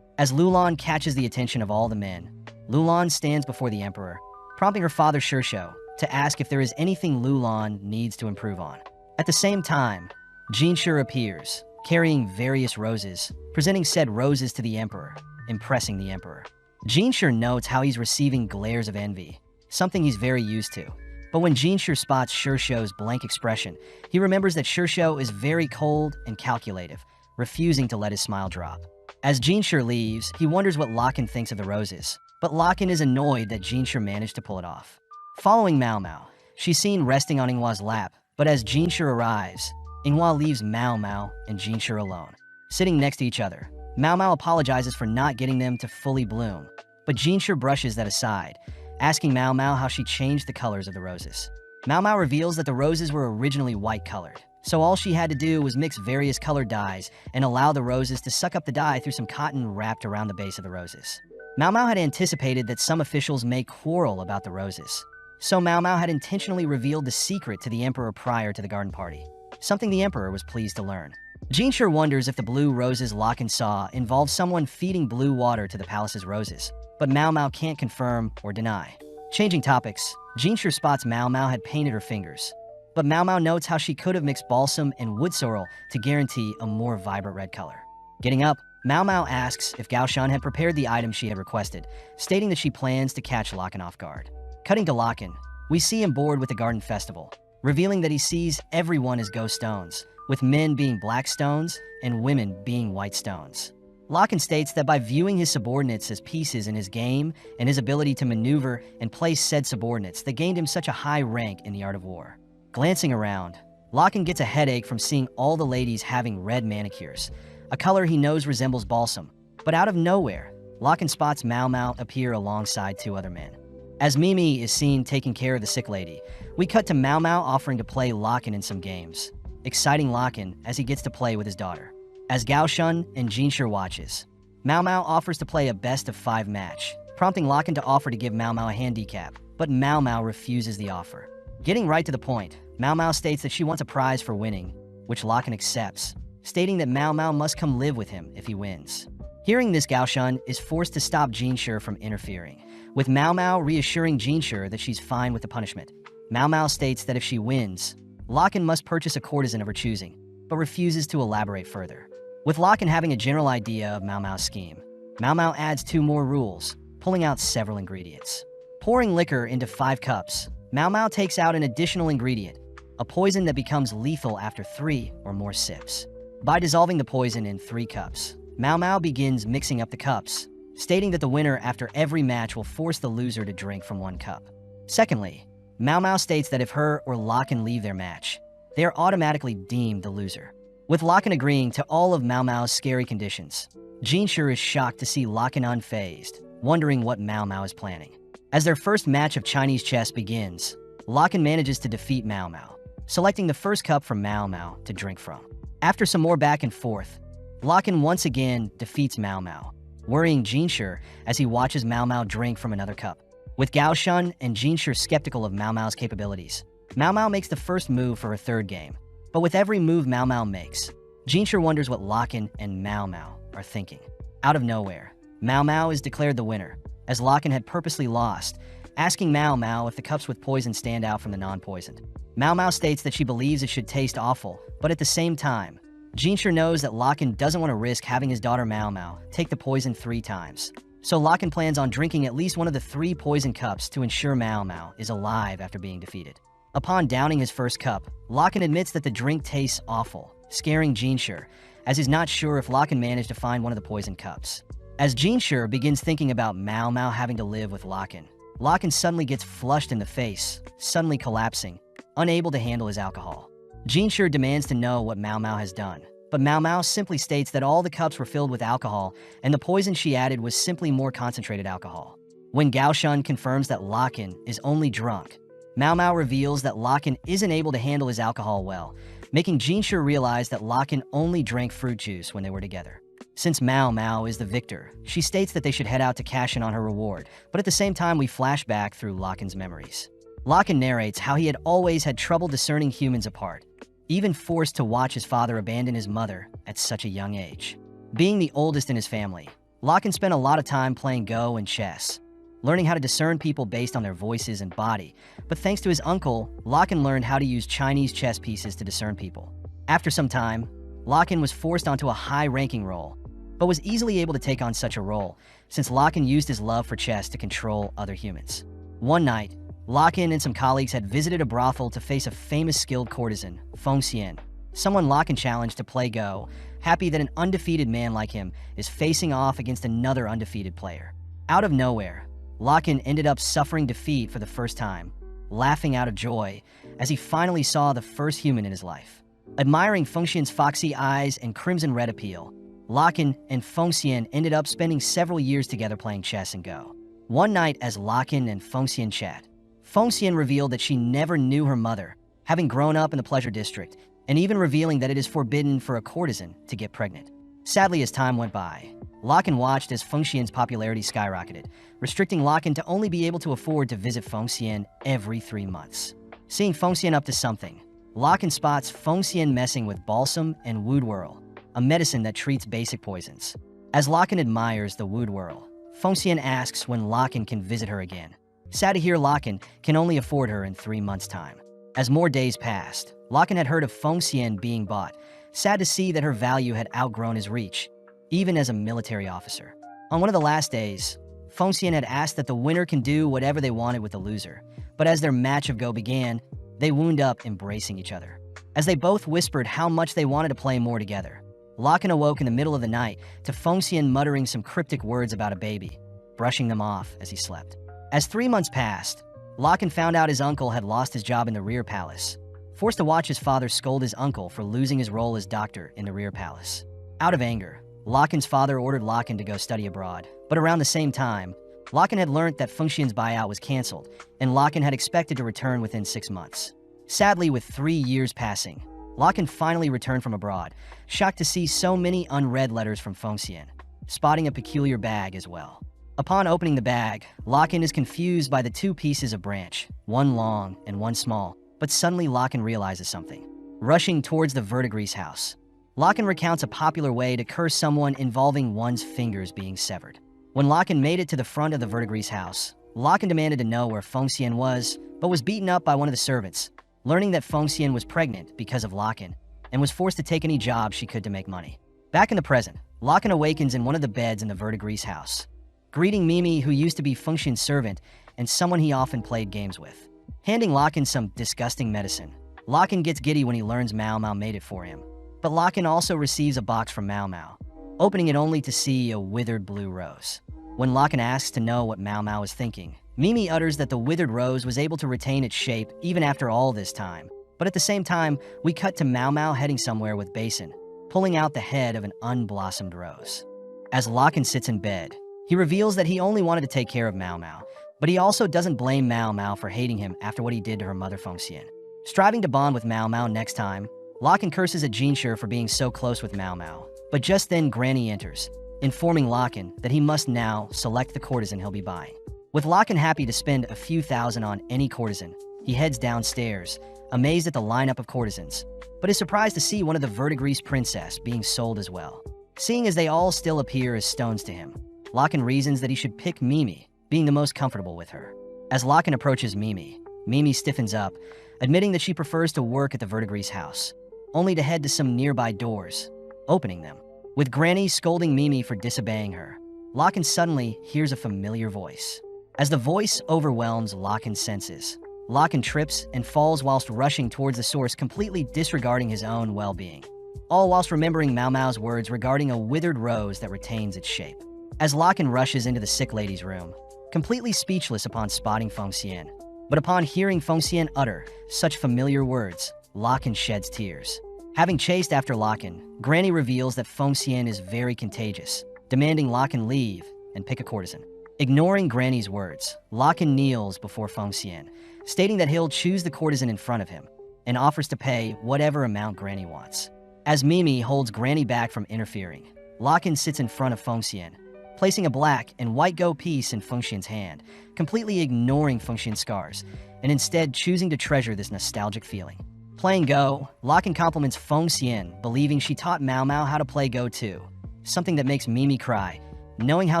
As Lulan catches the attention of all the men, Lulan stands before the emperor, prompting her father Shir to ask if there is anything Lulan needs to improve on. At the same time, Shir appears, carrying various roses, presenting said roses to the emperor, impressing the emperor. Shir notes how he's receiving glares of envy, something he's very used to. But when Shir spots Shir's blank expression, he remembers that Shir is very cold and calculative, refusing to let his smile drop. As Shir leaves, he wonders what Lakan thinks of the roses, but Lakan is annoyed that Shir managed to pull it off. Following Mao Mao, she's seen resting on Ingwa's lap, but as Shir arrives, Ingwa leaves Mao Mao and Shir alone. Sitting next to each other, Mao Mao apologizes for not getting them to fully bloom, but Shir brushes that aside, asking Mao Mao how she changed the colors of the roses. Mao Mao reveals that the roses were originally white-colored, so all she had to do was mix various colored dyes and allow the roses to suck up the dye through some cotton wrapped around the base of the roses. Mao Mao had anticipated that some officials may quarrel about the roses, so Mao Mao had intentionally revealed the secret to the emperor prior to the garden party, something the emperor was pleased to learn. Shir wonders if the blue roses Lakan saw involved someone feeding blue water to the palace's roses, but Mao Mao can't confirm or deny. Changing topics, Shir spots Mao Mao had painted her fingers, but Mao Mao notes how she could have mixed balsam and wood sorrel to guarantee a more vibrant red color. Getting up, Mao Mao asks if Gao Shan had prepared the item she had requested, stating that she plans to catch Lakan off guard. Cutting to Lakan, we see him bored with the garden festival, revealing that he sees everyone as ghost stones, with men being black stones and women being white stones. Lakan states that by viewing his subordinates as pieces in his game and his ability to maneuver and place said subordinates that gained him such a high rank in the art of war. Glancing around, Lakan gets a headache from seeing all the ladies having red manicures, a color he knows resembles balsam, but out of nowhere, Lakan spots Mao Mao appear alongside two other men. As Mimi is seen taking care of the sick lady, we cut to Mao Mao offering to play Lakan in some games, exciting Lakan as he gets to play with his daughter. As Gao Shun and Shir watches, Mao Mao offers to play a best-of-5 match, prompting Lakan to offer to give Mao Mao a handicap, but Mao Mao refuses the offer. Getting right to the point, Mao Mao states that she wants a prize for winning, which Lakan accepts, stating that Mao Mao must come live with him if he wins. Hearing this, Gao Shun is forced to stop Shir from interfering, with Mao Mao reassuring Shir that she's fine with the punishment. Mao Mao states that if she wins, Lakan must purchase a courtesan of her choosing, but refuses to elaborate further. With Lakan having a general idea of Mao Mao's scheme, Mao Mao adds 2 more rules, pulling out several ingredients. Pouring liquor into 5 cups, Mao Mao takes out an additional ingredient, a poison that becomes lethal after 3 or more sips. By dissolving the poison in 3 cups, Mao Mao begins mixing up the cups, stating that the winner after every match will force the loser to drink from 1 cup. Secondly, Mao Mao states that if her or Lakan leave their match, they are automatically deemed the loser. With Lakan agreeing to all of Mao Mao's scary conditions, Shir is shocked to see Lakan unfazed, wondering what Mao Mao is planning. As their first match of Chinese chess begins, Lakan manages to defeat Mao Mao, selecting the first cup from Mao Mao to drink from. After some more back and forth, Lakan once again defeats Mao Mao, worrying Shir as he watches Mao Mao drink from another cup. With Gao Shun and Shir skeptical of Mao Mao's capabilities, Mao Mao makes the first move for a third game. But with every move Mao Mao makes, Shir wonders what Lakan and Mao Mao are thinking. Out of nowhere, Mao Mao is declared the winner, as Lakan had purposely lost, asking Mao Mao if the cups with poison stand out from the non-poisoned. Mao Mao states that she believes it should taste awful, but at the same time, Shir knows that Lakan doesn't want to risk having his daughter Mao Mao take the poison 3 times. So Lakan plans on drinking at least one of the 3 poison cups to ensure Mao Mao is alive after being defeated. Upon downing his first cup, Lakan admits that the drink tastes awful, scaring Shir, as he's not sure if Lakan managed to find one of the poison cups. As Shir begins thinking about Mao Mao having to live with Lakan, Lakan suddenly gets flushed in the face, suddenly collapsing, unable to handle his alcohol. Shir demands to know what Mao Mao has done, but Mao Mao simply states that all the cups were filled with alcohol and the poison she added was simply more concentrated alcohol. When Gao Shun confirms that Lakan is only drunk, Mao Mao reveals that Lakan isn't able to handle his alcohol well, making Shir realize that Lakan only drank fruit juice when they were together. Since Mao Mao is the victor, she states that they should head out to cash in on her reward, but at the same time we flash back through Lakan's memories. Lakan narrates how he had always had trouble discerning humans apart, even forced to watch his father abandon his mother at such a young age. Being the oldest in his family, Lakan spent a lot of time playing Go and chess. learning how to discern people based on their voices and body. But thanks to his uncle, Locken learned how to use Chinese chess pieces to discern people. After some time, Locken was forced onto a high-ranking role, but was easily able to take on such a role, since Locken used his love for chess to control other humans. One night, Locken and some colleagues had visited a brothel to face a famous skilled courtesan, Feng Xian, someone Locken challenged to play Go, happy that an undefeated man like him is facing off against another undefeated player. Out of nowhere, Locken ended up suffering defeat for the first time, laughing out of joy as he finally saw the first human in his life. Admiring Feng Xian's foxy eyes and crimson red appeal, Locken and Feng Xian ended up spending several years together playing chess and Go. One night as Locken and Feng Xian chat, Feng Xian revealed that she never knew her mother, having grown up in the pleasure district, and even revealing that it is forbidden for a courtesan to get pregnant. Sadly, as time went by, Locken watched as Feng Xian's popularity skyrocketed, restricting Locken to only be able to afford to visit Feng Xian every 3 months. Seeing Feng Xian up to something, Locken spots Feng Xian messing with balsam and wood whirl, a medicine that treats basic poisons. As Locken admires the wood whirl, Feng Xian asks when Locken can visit her again. Sad to hear Locken can only afford her in 3 months' time. As more days passed, Locken had heard of Feng Xian being bought, sad to see that her value had outgrown his reach, even as a military officer. On one of the last days, Feng Xian had asked that the winner can do whatever they wanted with the loser, but as their match of Go began, they wound up embracing each other. As they both whispered how much they wanted to play more together, Locken awoke in the middle of the night to Feng Xian muttering some cryptic words about a baby, brushing them off as he slept. As 3 months passed, Locken found out his uncle had lost his job in the rear palace, forced to watch his father scold his uncle for losing his role as doctor in the rear palace. Out of anger, Locken's father ordered Locken to go study abroad, but around the same time, Locken had learned that Feng Xian's buyout was canceled, and Locken had expected to return within 6 months. Sadly, with 3 years passing, Locken finally returned from abroad, shocked to see so many unread letters from Feng Xian, spotting a peculiar bag as well. Upon opening the bag, Locken is confused by the 2 pieces of branch, one long and one small, but suddenly Locken realizes something. Rushing towards the verdigris house, Locken recounts a popular way to curse someone involving one's fingers being severed. When Locken made it to the front of the verdigris house, Locken demanded to know where Feng Xian was, but was beaten up by one of the servants, learning that Feng Xian was pregnant because of Locken, and was forced to take any job she could to make money. Back in the present, Locken awakens in one of the beds in the verdigris house, greeting Mimi, who used to be Feng Xian's servant and someone he often played games with. Handing Locken some disgusting medicine, Locken gets giddy when he learns Mao Mao made it for him. But Locken also receives a box from Mao Mao, opening it only to see a withered blue rose. When Locken asks to know what Mao Mao is thinking, Mimi utters that the withered rose was able to retain its shape even after all this time. But at the same time, we cut to Mao Mao heading somewhere with Basin, pulling out the head of an unblossomed rose. As Locken sits in bed, he reveals that he only wanted to take care of Mao Mao, but he also doesn't blame Mao Mao for hating him after what he did to her mother Feng Xian. Striving to bond with Mao Mao next time, Locken curses at Shir for being so close with Mao Mao. But just then Granny enters, informing Locken that he must now select the courtesan he'll be buying. With Locken happy to spend a few thousand on any courtesan, he heads downstairs, amazed at the lineup of courtesans, but is surprised to see one of the verdigris princess being sold as well. Seeing as they all still appear as stones to him, Locken reasons that he should pick Mimi, being the most comfortable with her. As Locken approaches Mimi, Mimi stiffens up, admitting that she prefers to work at the verdigris house, only to head to some nearby doors, opening them. With Granny scolding Mimi for disobeying her, Locken suddenly hears a familiar voice. As the voice overwhelms Locken's senses, Locken trips and falls whilst rushing towards the source, completely disregarding his own well-being, all whilst remembering Mao Mao's words regarding a withered rose that retains its shape. As Locken rushes into the sick lady's room, completely speechless upon spotting Feng Xian, but upon hearing Feng Xian utter such familiar words, Locken sheds tears. Having chased after Locken, Granny reveals that Feng Xian is very contagious, demanding Locken leave and pick a courtesan. Ignoring Granny's words, Locken kneels before Feng Xian, stating that he'll choose the courtesan in front of him, and offers to pay whatever amount Granny wants. As Mimi holds Granny back from interfering, Locken sits in front of Feng Xian, placing a black and white Go piece in Feng Xian's hand, completely ignoring Feng Xian's scars, and instead choosing to treasure this nostalgic feeling. Playing Go, Locken compliments Feng Xian, believing she taught Mao Mao how to play Go too, something that makes Mimi cry, knowing how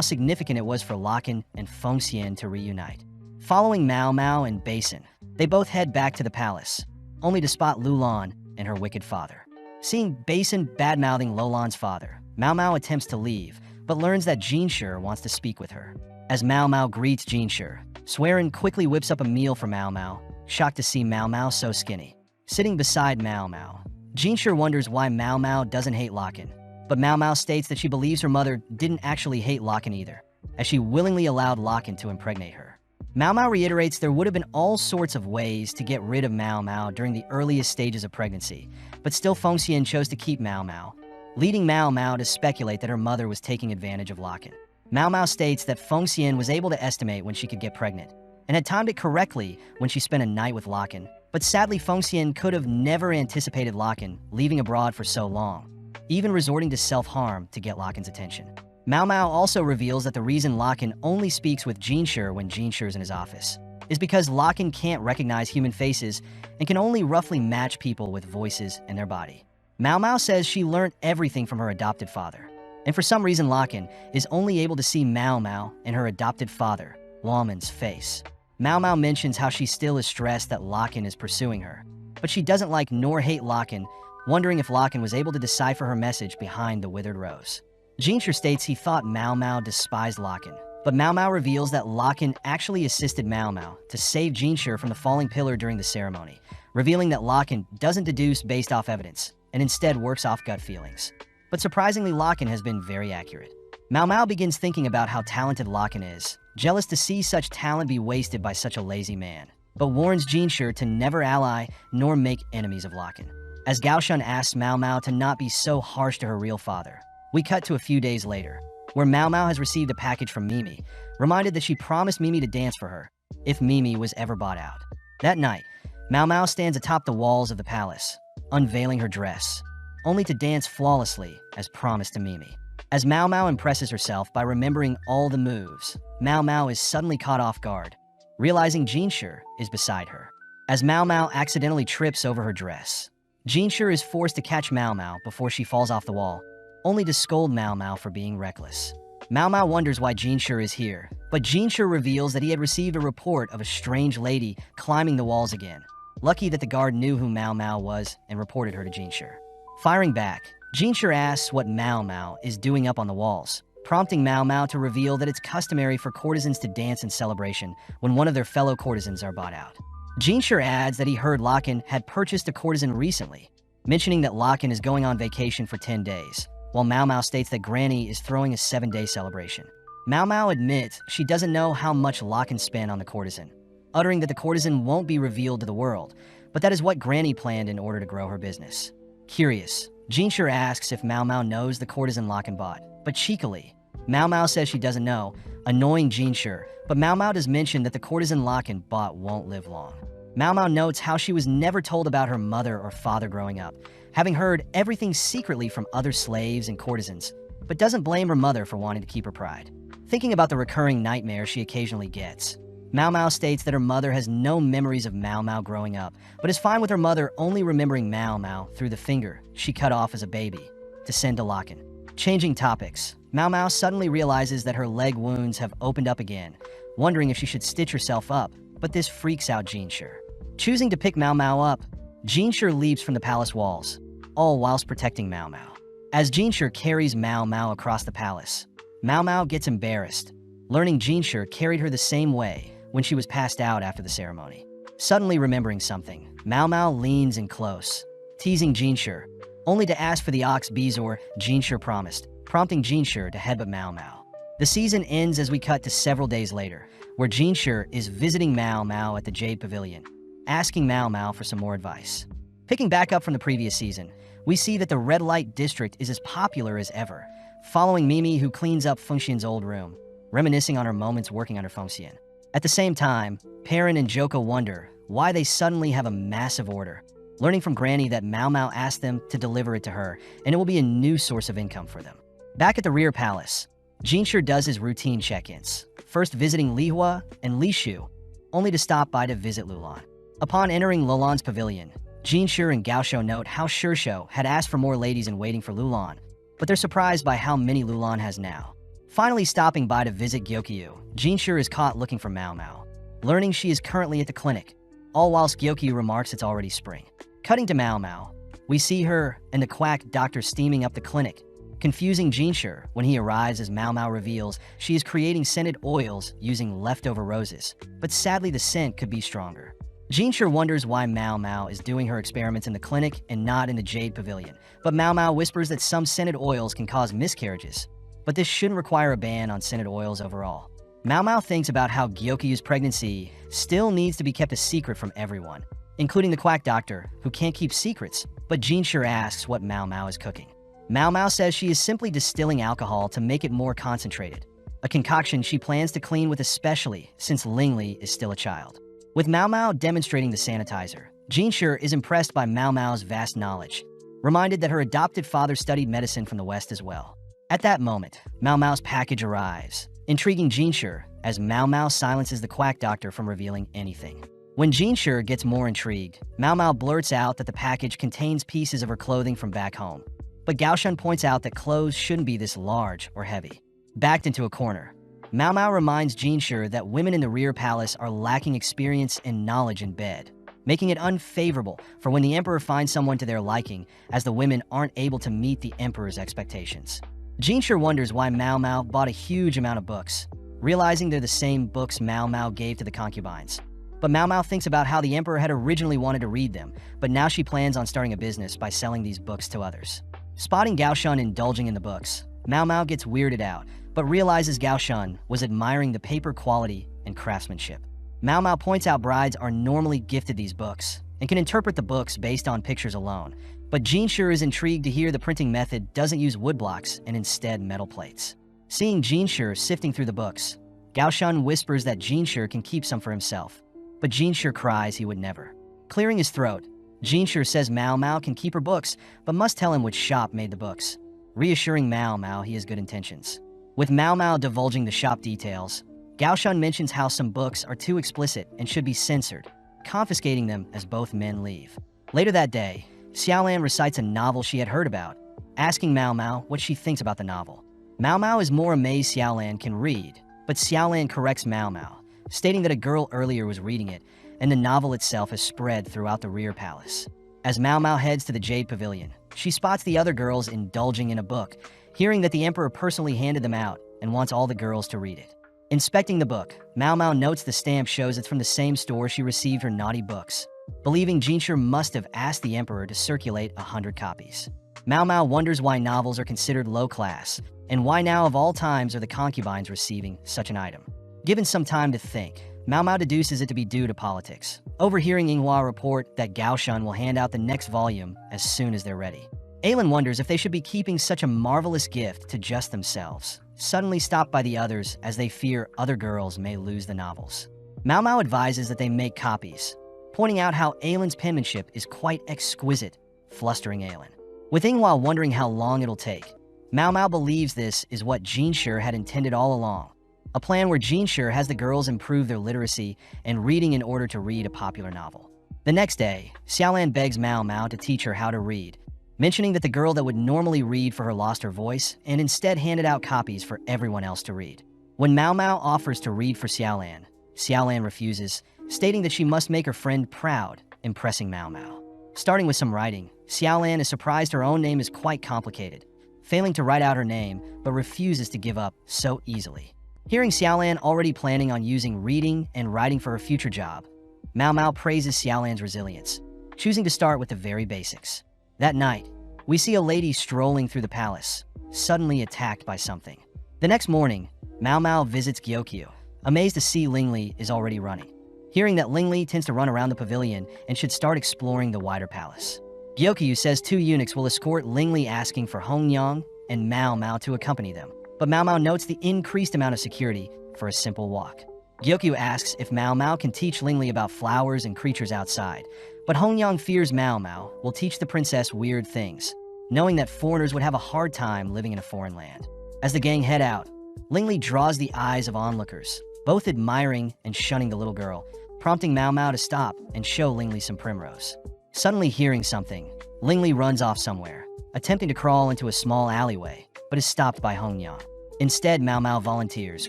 significant it was for Lakan and Fengxian to reunite. Following Mao Mao and Basin, they both head back to the palace, only to spot Lulan and her wicked father. Seeing Basin bad-mouthing Lulan's father, Mao Mao attempts to leave, but learns that Shir wants to speak with her. As Mao Mao greets Shir, Swearin quickly whips up a meal for Mao Mao, shocked to see Mao Mao so skinny. Sitting beside Mao Mao, Shir wonders why Mao Mao doesn't hate Lakan, but Mao Mao states that she believes her mother didn't actually hate Lakan either, as she willingly allowed Lakan to impregnate her. Mao Mao reiterates there would have been all sorts of ways to get rid of Mao Mao during the earliest stages of pregnancy, but still Fengxian chose to keep Mao Mao, leading Mao Mao to speculate that her mother was taking advantage of Lakan. Mao Mao states that Fengxian was able to estimate when she could get pregnant, and had timed it correctly when she spent a night with Lakan, but sadly Fengxian could have never anticipated Lakan leaving abroad for so long, even resorting to self-harm to get Lakan's attention. Mao Mao also reveals that the reason Lakan only speaks with Shir when Shir's in his office is because Lakan can't recognize human faces and can only roughly match people with voices and their body. Mao Mao says she learned everything from her adopted father, and for some reason Lakan is only able to see Mao Mao and her adopted father, Lawman's face. Mao Mao mentions how she still is stressed that Lakan is pursuing her, but she doesn't like nor hate Lakan, wondering if Lakan was able to decipher her message behind the withered rose. Shir states he thought Mao Mao despised Lakan, but Mao Mao reveals that Lakan actually assisted Mao Mao to save Shir from the falling pillar during the ceremony, revealing that Lakan doesn't deduce based off evidence, and instead works off gut feelings. But surprisingly, Lakan has been very accurate. Mao Mao begins thinking about how talented Lakan is, jealous to see such talent be wasted by such a lazy man, but warns Shir to never ally nor make enemies of Lakan. As Gaoshun asks Mao Mao to not be so harsh to her real father, we cut to a few days later, where Mao Mao has received a package from Mimi, reminded that she promised Mimi to dance for her if Mimi was ever bought out. That night, Mao Mao stands atop the walls of the palace, unveiling her dress, only to dance flawlessly as promised to Mimi. As Mao Mao impresses herself by remembering all the moves, Mao Mao is suddenly caught off guard, realizing Shir is beside her. As Mao Mao accidentally trips over her dress, Shir is forced to catch Mao Mao before she falls off the wall, only to scold Mao Mao for being reckless. Mao Mao wonders why Shir is here, but Shir reveals that he had received a report of a strange lady climbing the walls again. Lucky that the guard knew who Mao Mao was and reported her to Shir. Firing back, Shir asks what Mao Mao is doing up on the walls, prompting Mao Mao to reveal that it's customary for courtesans to dance in celebration when one of their fellow courtesans are bought out. Shir adds that he heard Lakan had purchased a courtesan recently, mentioning that Lakan is going on vacation for 10 days, while Mao Mao states that Granny is throwing a 7-day celebration. Mao Mao admits she doesn't know how much Lakan spent on the courtesan, uttering that the courtesan won't be revealed to the world, but that is what Granny planned in order to grow her business. Curious, Shir asks if Mao Mao knows the courtesan Lakan bought, but cheekily, Mao Mao says she doesn't know, annoying Shir, but Mao Mao does mention that the courtesan Lakan bought won't live long. Mao Mao notes how she was never told about her mother or father growing up, having heard everything secretly from other slaves and courtesans, but doesn't blame her mother for wanting to keep her pride. Thinking about the recurring nightmares she occasionally gets, Mao Mao states that her mother has no memories of Mao Mao growing up, but is fine with her mother only remembering Mao Mao through the finger she cut off as a baby to send to Lakan. Changing topics, Mao Mao suddenly realizes that her leg wounds have opened up again, wondering if she should stitch herself up, but this freaks out Shir. Choosing to pick Mao Mao up, Shir leaps from the palace walls, all whilst protecting Mao Mao. As Shir carries Mao Mao across the palace, Mao Mao gets embarrassed, learning Shir carried her the same way when she was passed out after the ceremony. Suddenly remembering something, Mao Mao leans in close, teasing Shir, only to ask for the ox Bezor Shir promised, prompting Shir to headbutt Mao Mao. The season ends as we cut to several days later, where Shir is visiting Mao Mao at the Jade Pavilion, asking Mao Mao for some more advice. Picking back up from the previous season, we see that the red light district is as popular as ever, following Mimi, who cleans up Fengxian's old room, reminiscing on her moments working under Fengxian. At the same time, Perrin and Joko wonder why they suddenly have a massive order, learning from Granny that Mao Mao asked them to deliver it to her, and it will be a new source of income for them. Back at the rear palace, Shir does his routine check-ins, first visiting Liwa and Lishu, only to stop by to visit Lulan. Upon entering Lulan's pavilion, Shir and Gaoshou note how Shir had asked for more ladies in waiting for Lulan, but they're surprised by how many Lulan has now. Finally stopping by to visit Gyokyu, Shir is caught looking for Mao Mao, learning she is currently at the clinic, all whilst Gyokyu remarks it's already spring. Cutting to Mao Mao, we see her and the quack doctor steaming up the clinic, confusing Shir when he arrives as Mao Mao reveals she is creating scented oils using leftover roses, but sadly the scent could be stronger. Shir wonders why Mao Mao is doing her experiments in the clinic and not in the Jade Pavilion, but Mao Mao whispers that some scented oils can cause miscarriages, but this shouldn't require a ban on scented oils overall. Mao Mao thinks about how Gyokyu's pregnancy still needs to be kept a secret from everyone, including the quack doctor, who can't keep secrets, but Shir asks what Mao Mao is cooking. Mao Mao says she is simply distilling alcohol to make it more concentrated, a concoction she plans to clean with especially since Lingli is still a child. With Mao Mao demonstrating the sanitizer, Shir is impressed by Mao Mao's vast knowledge, reminded that her adopted father studied medicine from the West as well. At that moment, Mao Mao's package arrives, intriguing Shir as Mao Mao silences the quack doctor from revealing anything. When Shir gets more intrigued, Mao Mao blurts out that the package contains pieces of her clothing from back home. But Gaoshun points out that clothes shouldn't be this large or heavy. Backed into a corner, Mao Mao reminds Shir that women in the rear palace are lacking experience and knowledge in bed, making it unfavorable for when the emperor finds someone to their liking, as the women aren't able to meet the emperor's expectations. Shir wonders why Mao Mao bought a huge amount of books, realizing they're the same books Mao Mao gave to the concubines. But Mao Mao thinks about how the emperor had originally wanted to read them, but now she plans on starting a business by selling these books to others. Spotting Gaoshun indulging in the books, Mao Mao gets weirded out, but realizes Gaoshun was admiring the paper quality and craftsmanship. Mao Mao points out brides are normally gifted these books and can interpret the books based on pictures alone, but Shir is intrigued to hear the printing method doesn't use woodblocks and instead metal plates. Seeing Shir sifting through the books, Gaoshun whispers that Shir can keep some for himself, but Shir cries he would never. Clearing his throat, Shir says Mao Mao can keep her books, but must tell him which shop made the books, reassuring Mao Mao he has good intentions. With Mao Mao divulging the shop details, Gaoshun mentions how some books are too explicit and should be censored, confiscating them as both men leave. Later that day, Xiaolan recites a novel she had heard about, asking Mao Mao what she thinks about the novel. Mao Mao is more amazed Xiaolan can read, but Xiaolan corrects Mao Mao, stating that a girl earlier was reading it, and the novel itself has spread throughout the rear palace. As Mao Mao heads to the Jade Pavilion, she spots the other girls indulging in a book, hearing that the emperor personally handed them out and wants all the girls to read it. Inspecting the book, Mao Mao notes the stamp shows it's from the same store she received her naughty books, believing Shir must have asked the emperor to circulate 100 copies. Mao Mao wonders why novels are considered low class, and why now of all times are the concubines receiving such an item. Given some time to think, Mao Mao deduces it to be due to politics, overhearing Yinghua report that Gaoshun will hand out the next volume as soon as they're ready. Aylin wonders if they should be keeping such a marvelous gift to just themselves, suddenly stopped by the others as they fear other girls may lose the novels. Mao Mao advises that they make copies, pointing out how Aylin's penmanship is quite exquisite, flustering Aylin. With Yinghua wondering how long it'll take, Mao Mao believes this is what Shir had intended all along, a plan where Shir has the girls improve their literacy and reading in order to read a popular novel. The next day, Xiaolan begs Mao Mao to teach her how to read, mentioning that the girl that would normally read for her lost her voice and instead handed out copies for everyone else to read. When Mao Mao offers to read for Xiaolan, Xiaolan refuses, stating that she must make her friend proud, impressing Mao Mao. Starting with some writing, Xiaolan is surprised her own name is quite complicated, failing to write out her name, but refuses to give up so easily. Hearing Xiaolan already planning on using reading and writing for her future job, Mao Mao praises Xiaolan's resilience, choosing to start with the very basics. That night, we see a lady strolling through the palace, suddenly attacked by something. The next morning, Mao Mao visits Gyokyu, amazed to see Lingli is already running, hearing that Lingli tends to run around the pavilion and should start exploring the wider palace. Gyokyu says 2 eunuchs will escort Lingli, asking for Hongyang and Mao Mao to accompany them, but Mao Mao notes the increased amount of security for a simple walk. Gyokyu asks if Mao Mao can teach Lingli about flowers and creatures outside, but Hongyang fears Mao Mao will teach the princess weird things, knowing that foreigners would have a hard time living in a foreign land. As the gang head out, Lingli draws the eyes of onlookers, both admiring and shunning the little girl, prompting Mao Mao to stop and show Lingli some primrose. Suddenly hearing something, Lingli runs off somewhere, attempting to crawl into a small alleyway, but is stopped by Hongyang. Instead, Mau Mau volunteers,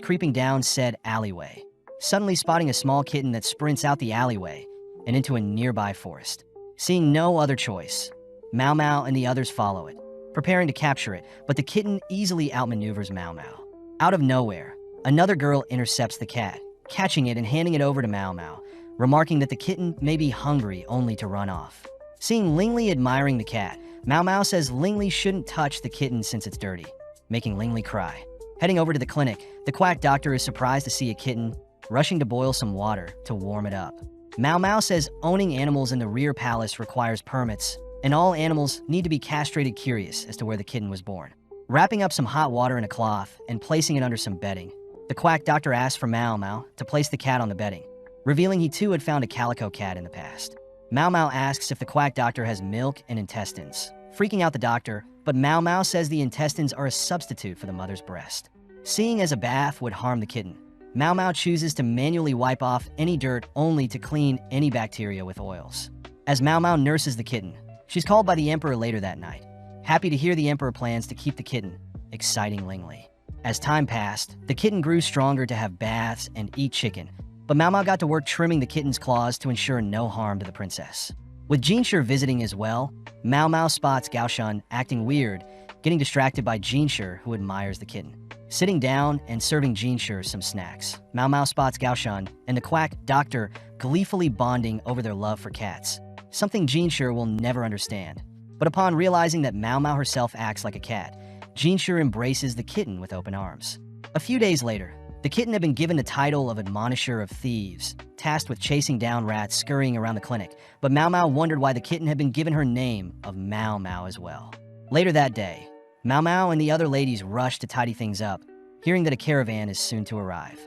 creeping down said alleyway, suddenly spotting a small kitten that sprints out the alleyway and into a nearby forest. Seeing no other choice, Mau Mau and the others follow it, preparing to capture it, but the kitten easily outmaneuvers Mau Mau. Out of nowhere, another girl intercepts the cat, catching it and handing it over to Mau Mau, remarking that the kitten may be hungry only to run off. Seeing Lingli admiring the cat, Mau Mau says Lingli shouldn't touch the kitten since it's dirty, making Lingli cry. Heading over to the clinic, the quack doctor is surprised to see a kitten, rushing to boil some water to warm it up. Mau Mau says owning animals in the rear palace requires permits, and all animals need to be castrated, curious as to where the kitten was born. Wrapping up some hot water in a cloth and placing it under some bedding, the quack doctor asks for Mau Mau to place the cat on the bedding, revealing he too had found a calico cat in the past. Mau Mau asks if the quack doctor has milk and intestines, freaking out the doctor, but Mau Mau says the intestines are a substitute for the mother's breast. Seeing as a bath would harm the kitten, Mau Mau chooses to manually wipe off any dirt only to clean any bacteria with oils. As Mau Mau nurses the kitten, she's called by the emperor later that night, happy to hear the emperor plans to keep the kitten, exciting Lingli. As time passed, the kitten grew stronger to have baths and eat chicken, but Mau Mau got to work trimming the kitten's claws to ensure no harm to the princess. With Shir visiting as well, Mau Mau spots Gaoshan acting weird, getting distracted by Shir, who admires the kitten. Sitting down and serving Shir some snacks, Mau Mau spots Gaoshan and the quack doctor gleefully bonding over their love for cats, something Shir will never understand. But upon realizing that Mau Mau herself acts like a cat, Shir embraces the kitten with open arms. A few days later, the kitten had been given the title of Admonisher of Thieves, tasked with chasing down rats scurrying around the clinic, but Mau Mau wondered why the kitten had been given her name of Mau Mau as well. Later that day, Mau Mau and the other ladies rush to tidy things up, hearing that a caravan is soon to arrive.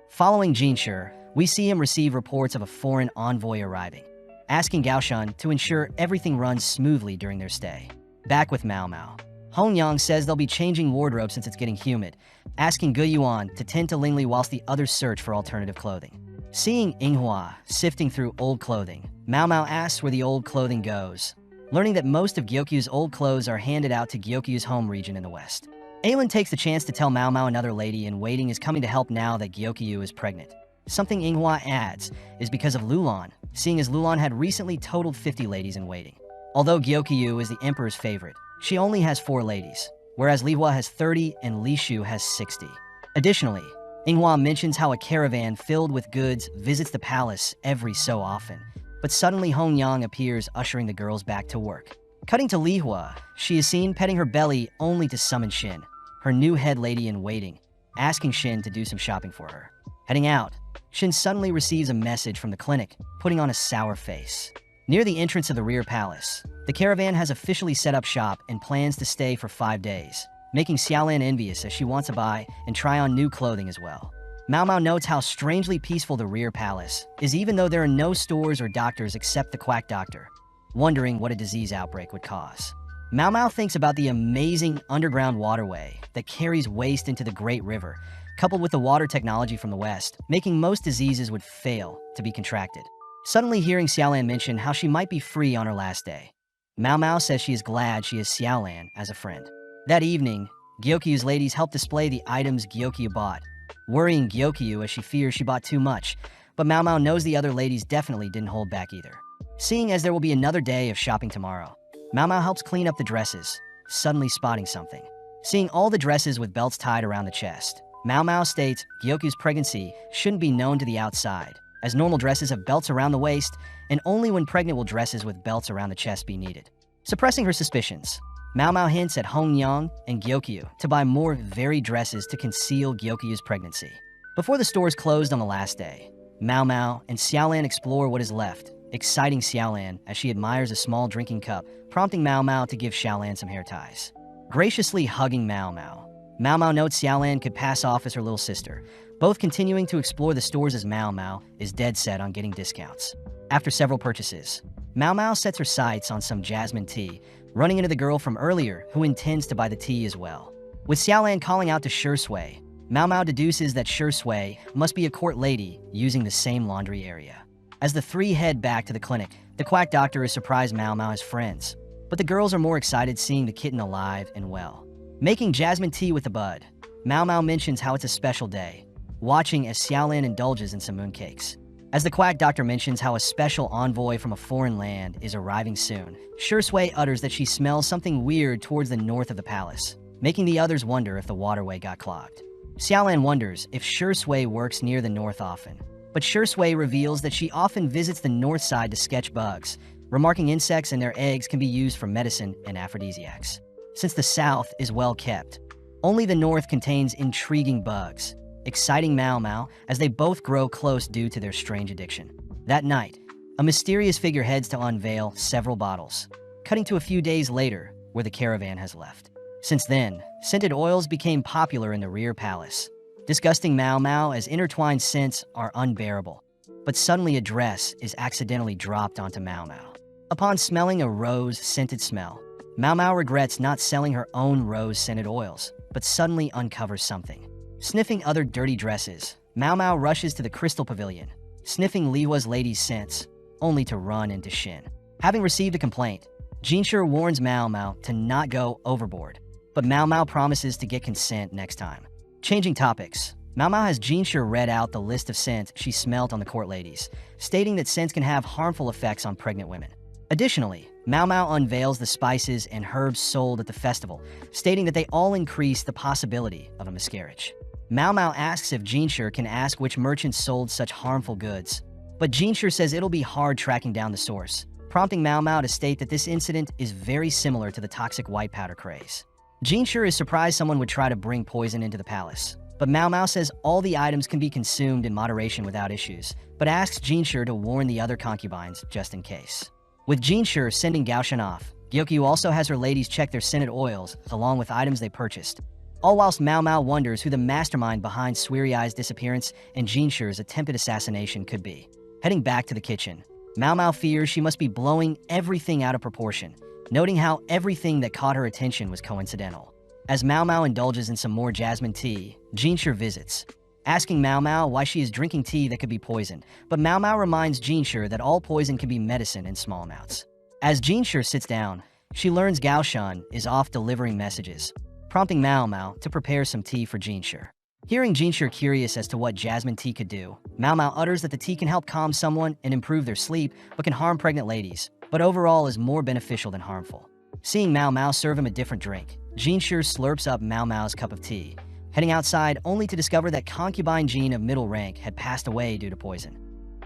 Following Shir, we see him receive reports of a foreign envoy arriving, asking Gaoshan to ensure everything runs smoothly during their stay. Back with Mau Mau, Hongyang says they'll be changing wardrobe since it's getting humid, asking Gu Yuan to tend to Lingli whilst the others search for alternative clothing. Seeing Yinghua sifting through old clothing, Mau Mau asks where the old clothing goes, learning that most of Gyokyu's old clothes are handed out to Gyokyu's home region in the west. Aelin takes the chance to tell Mau Mau another lady in waiting is coming to help now that Gyokyu is pregnant. Something Yinghua adds is because of Lulan, seeing as Lulan had recently totaled 50 ladies in waiting. Although Gyokyu is the emperor's favorite, she only has 4 ladies, whereas Liwa has 30 and Li Shu has 60. Additionally, Yinghua mentions how a caravan filled with goods visits the palace every so often, but suddenly Hongyang appears ushering the girls back to work. Cutting to Lihua, she is seen petting her belly only to summon Shin, her new head lady in waiting, asking Shin to do some shopping for her. Heading out, Shin suddenly receives a message from the clinic, putting on a sour face. Near the entrance of the rear palace, the caravan has officially set up shop and plans to stay for 5 days, making Xiaolan envious as she wants to buy and try on new clothing as well. Mau Mau notes how strangely peaceful the rear palace is even though there are no stores or doctors except the quack doctor, wondering what a disease outbreak would cause. Mau Mau thinks about the amazing underground waterway that carries waste into the Great River, coupled with the water technology from the west, making most diseases would fail to be contracted. Suddenly hearing Xiaolan mention how she might be free on her last day, Mau Mau says she is glad she has Xiaolan as a friend. That evening, Gyokyu's ladies help display the items Gyokyu bought, worrying Gyokyu as she fears she bought too much, but Mau Mau knows the other ladies definitely didn't hold back either. Seeing as there will be another day of shopping tomorrow, Mau Mau helps clean up the dresses, suddenly spotting something. Seeing all the dresses with belts tied around the chest, Mau Mau states Gyokyu's pregnancy shouldn't be known to the outside, as normal dresses have belts around the waist, and only when pregnant will dresses with belts around the chest be needed. Suppressing her suspicions, Mau Mau hints at Hongyang and Gyokyu to buy more varied dresses to conceal Gyokyu's pregnancy. Before the stores closed on the last day, Mau Mau and Xiaolan explore what is left, exciting Xiaolan as she admires a small drinking cup, prompting Mau Mau to give Xiaolan some hair ties. Graciously hugging Mau Mau, Mau Mau notes Xiaolan could pass off as her little sister, both continuing to explore the stores as Mau Mau is dead set on getting discounts. After several purchases, Mau Mau sets her sights on some jasmine tea, running into the girl from earlier who intends to buy the tea as well. With Xiaolan calling out to Shir Sui, Mau Mau deduces that Shir Sui must be a court lady using the same laundry area. As the three head back to the clinic, the quack doctor is surprised Mau Mau has friends, but the girls are more excited seeing the kitten alive and well. Making jasmine tea with the bud, Mao Mao mentions how it's a special day, watching as Xiaolin indulges in some mooncakes. As the quack doctor mentions how a special envoy from a foreign land is arriving soon, Shir utters that she smells something weird towards the north of the palace, making the others wonder if the waterway got clogged. Xiaolin wonders if Shir works near the north often, but Shir reveals that she often visits the north side to sketch bugs, remarking insects and their eggs can be used for medicine and aphrodisiacs. Since the south is well kept, only the north contains intriguing bugs, exciting Mao Mao as they both grow close due to their strange addiction. That night, a mysterious figure heads to unveil several bottles, cutting to a few days later where the caravan has left. Since then, scented oils became popular in the rear palace, disgusting Mao Mao as intertwined scents are unbearable. But suddenly a dress is accidentally dropped onto Mao Mao. Upon smelling a rose-scented smell, Mao Mao regrets not selling her own rose-scented oils, but suddenly uncovers something. Sniffing other dirty dresses, Mao Mao rushes to the Crystal Pavilion, sniffing Liwa's lady's scents, only to run into Shin. Having received a complaint, Shir warns Mao Mao to not go overboard, but Mao Mao promises to get consent next time. Changing topics, Mao Mao has Shir read out the list of scents she smelt on the court ladies, stating that scents can have harmful effects on pregnant women. Additionally, Mao Mao unveils the spices and herbs sold at the festival, stating that they all increase the possibility of a miscarriage. Mao Mao asks if Shir can ask which merchants sold such harmful goods, but Shir says it'll be hard tracking down the source, prompting Mao Mao to state that this incident is very similar to the toxic white powder craze. Shir is surprised someone would try to bring poison into the palace, but Mao Mao says all the items can be consumed in moderation without issues, but asks Shir to warn the other concubines just in case. With Shir sending Gaoshan off, Gyokyu also has her ladies check their scented oils along with items they purchased, all whilst Mao Mao wonders who the mastermind behind Sweary Eye's disappearance and Shir's attempted assassination could be. Heading back to the kitchen, Mao Mao fears she must be blowing everything out of proportion, noting how everything that caught her attention was coincidental. As Mao Mao indulges in some more jasmine tea, Shir visits, asking Mao Mao why she is drinking tea that could be poisoned, but Mao Mao reminds Shir that all poison can be medicine in small amounts. As Shir sits down, she learns Gaoshan is off delivering messages, prompting Mao Mao to prepare some tea for Shir. Hearing Shir curious as to what jasmine tea could do, Mao Mao utters that the tea can help calm someone and improve their sleep, but can harm pregnant ladies, but overall is more beneficial than harmful. Seeing Mao Mao serve him a different drink, Shir slurps up Mao Mao's cup of tea, heading outside only to discover that concubine Jean of middle rank had passed away due to poison.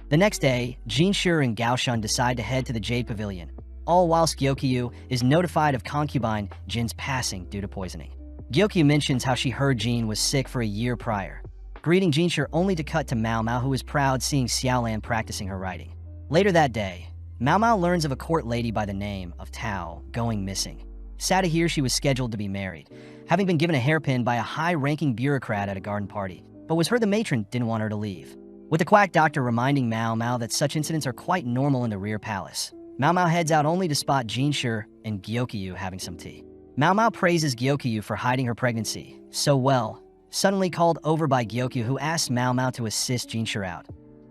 The next day, Shir and Gaoshan decide to head to the Jade Pavilion, all whilst Gyokyu is notified of concubine Jin's passing due to poisoning. Gyokyu mentions how she heard Jean was sick for a year prior, greeting Shir only to cut to Mao Mao, who is proud seeing Xiaolan practicing her writing. Later that day, Mao Mao learns of a court lady by the name of Tao going missing. Sad to hear she was scheduled to be married, having been given a hairpin by a high-ranking bureaucrat at a garden party, but was heard the matron didn't want her to leave. With the quack doctor reminding Mao Mao that such incidents are quite normal in the rear palace, Mao Mao heads out only to spot Shir and Gyokyu having some tea. Mao Mao praises Gyokyu for hiding her pregnancy so well, suddenly called over by Gyokyu, who asks Mao Mao to assist Shir out,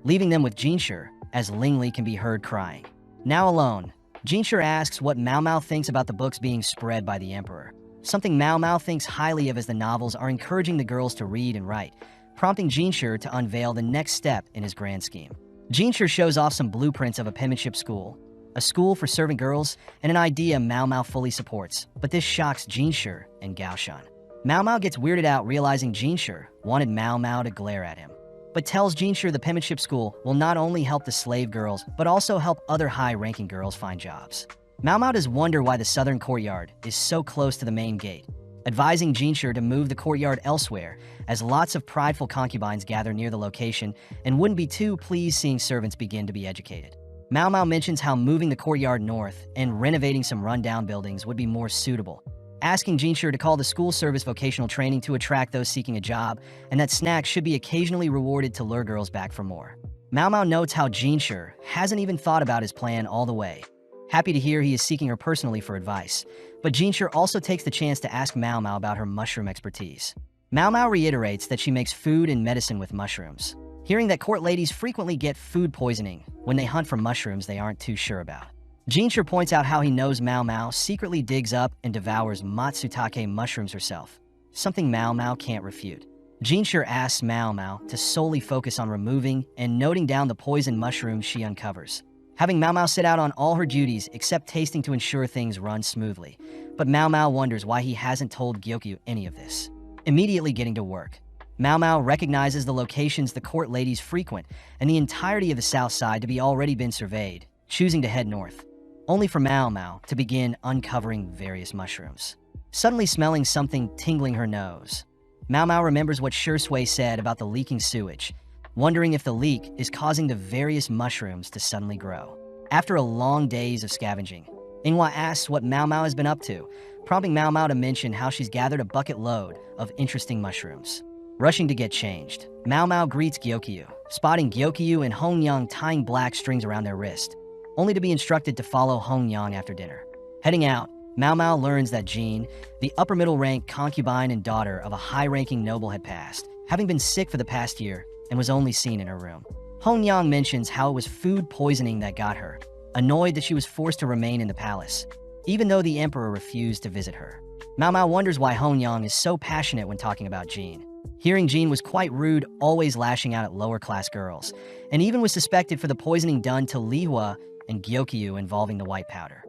leaving them with Shir as Lingli can be heard crying. Now alone, Shir asks what Mao Mao thinks about the books being spread by the emperor, something Mao Mao thinks highly of as the novels are encouraging the girls to read and write, prompting Shir to unveil the next step in his grand scheme. Shir shows off some blueprints of a penmanship school, a school for servant girls, and an idea Mao Mao fully supports, but this shocks Shir and Gaoshan. Mao Mao gets weirded out realizing Shir wanted Mao Mao to glare at him, but tells Shir the penmanship school will not only help the slave girls, but also help other high-ranking girls find jobs. Mao Mao does wonder why the southern courtyard is so close to the main gate, advising Shir to move the courtyard elsewhere, as lots of prideful concubines gather near the location and wouldn't be too pleased seeing servants begin to be educated. Mao Mao mentions how moving the courtyard north and renovating some rundown buildings would be more suitable, asking Shir to call the school service vocational training to attract those seeking a job, and that snacks should be occasionally rewarded to lure girls back for more. Mao Mao notes how Shir hasn't even thought about his plan all the way, happy to hear he is seeking her personally for advice, but Shir also takes the chance to ask Mao Mao about her mushroom expertise. Mao Mao reiterates that she makes food and medicine with mushrooms, hearing that court ladies frequently get food poisoning when they hunt for mushrooms they aren't too sure about. Shir points out how he knows Mao Mao secretly digs up and devours Matsutake mushrooms herself, something Mao Mao can't refute. Shir asks Mao Mao to solely focus on removing and noting down the poison mushrooms she uncovers, having Mao Mao sit out on all her duties except tasting to ensure things run smoothly. But Mao Mao wonders why he hasn't told Gyokyu any of this. Immediately getting to work, Mao Mao recognizes the locations the court ladies frequent and the entirety of the south side to be already been surveyed, choosing to head north, only for Mao Mao to begin uncovering various mushrooms. Suddenly smelling something tingling her nose, Mao Mao remembers what Shir said about the leaking sewage, wondering if the leak is causing the various mushrooms to suddenly grow. After a long days of scavenging, Inghua asks what Mao Mao has been up to, prompting Mao Mao to mention how she's gathered a bucket load of interesting mushrooms. Rushing to get changed, Mao Mao greets Gyokyu, spotting Gyokyu and Hongyang tying black strings around their wrist, only to be instructed to follow Hongyang after dinner. Heading out, Mao Mao learns that Jin, the upper-middle rank concubine and daughter of a high-ranking noble, had passed, having been sick for the past year and was only seen in her room. Hongyang mentions how it was food poisoning that got her, annoyed that she was forced to remain in the palace, even though the emperor refused to visit her. Mao Mao wonders why Hongyang is so passionate when talking about Jin. Hearing Jin was quite rude, always lashing out at lower-class girls, and even was suspected for the poisoning done to Liwa and Gyokyu involving the white powder.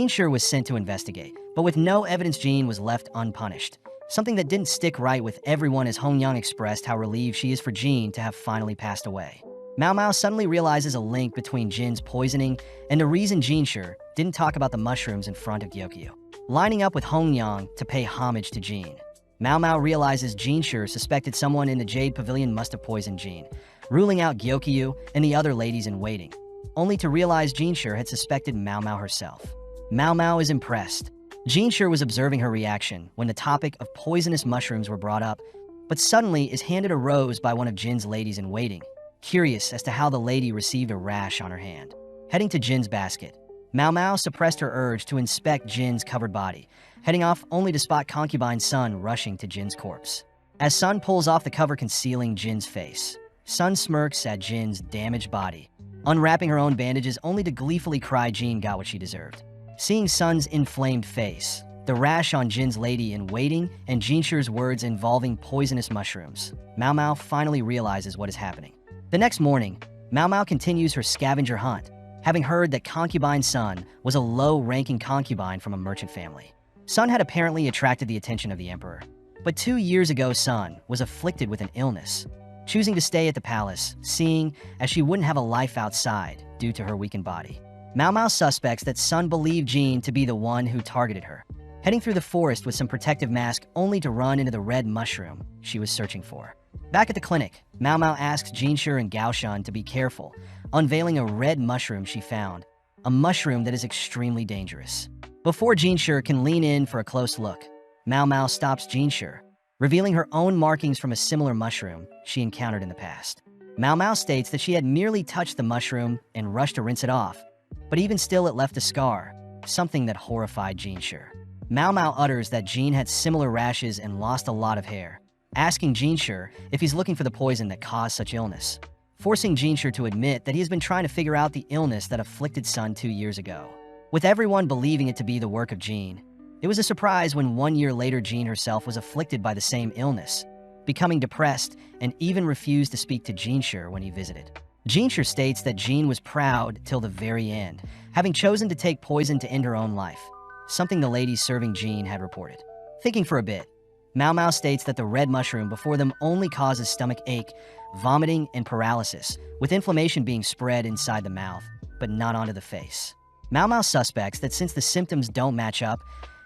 Shir was sent to investigate, but with no evidence Jin was left unpunished, something that didn't stick right with everyone as Hongyang expressed how relieved she is for Jin to have finally passed away. Mao Mao suddenly realizes a link between Jin's poisoning and the reason Shir didn't talk about the mushrooms in front of Gyokyu. Lining up with Hongyang to pay homage to Jin, Mao Mao realizes Shir suspected someone in the Jade Pavilion must have poisoned Jin, ruling out Gyokyu and the other ladies in waiting, only to realize Shir had suspected Mao Mao herself. Mao Mao is impressed. Shir was observing her reaction when the topic of poisonous mushrooms were brought up, but suddenly is handed a rose by one of Jin's ladies in waiting, curious as to how the lady received a rash on her hand. Heading to Jin's basket, Mao Mao suppressed her urge to inspect Jin's covered body, heading off only to spot concubine Sun rushing to Jin's corpse. As Sun pulls off the cover concealing Jin's face, Sun smirks at Jin's damaged body, unwrapping her own bandages only to gleefully cry Jin got what she deserved. Seeing Sun's inflamed face, the rash on Jin's lady in waiting, and Shir's words involving poisonous mushrooms, Mao Mao finally realizes what is happening. The next morning, Mao Mao continues her scavenger hunt, having heard that concubine Sun was a low-ranking concubine from a merchant family. Sun had apparently attracted the attention of the emperor, but 2 years ago Sun was afflicted with an illness, choosing to stay at the palace, seeing as she wouldn't have a life outside due to her weakened body. Mao Mao suspects that Sun believed Jin to be the one who targeted her, heading through the forest with some protective mask only to run into the red mushroom she was searching for. Back at the clinic, Mao Mao asks Shir and Gaoshan to be careful, unveiling a red mushroom she found, a mushroom that is extremely dangerous. Before Shir can lean in for a close look, Mao Mao stops Shir, revealing her own markings from a similar mushroom she encountered in the past. Mao Mao states that she had merely touched the mushroom and rushed to rinse it off, but even still it left a scar, something that horrified Shir. Mao Mao utters that Jin had similar rashes and lost a lot of hair, asking Shir if he's looking for the poison that caused such illness, forcing Shir to admit that he has been trying to figure out the illness that afflicted Sun 2 years ago. With everyone believing it to be the work of Jin, it was a surprise when 1 year later Jin herself was afflicted by the same illness, becoming depressed and even refused to speak to Shir when he visited. Shir states that Jin was proud till the very end, having chosen to take poison to end her own life, something the ladies serving Jin had reported. Thinking for a bit, Mao Mao states that the red mushroom before them only causes stomach ache, vomiting, and paralysis, with inflammation being spread inside the mouth, but not onto the face. Mao Mao suspects that since the symptoms don't match up,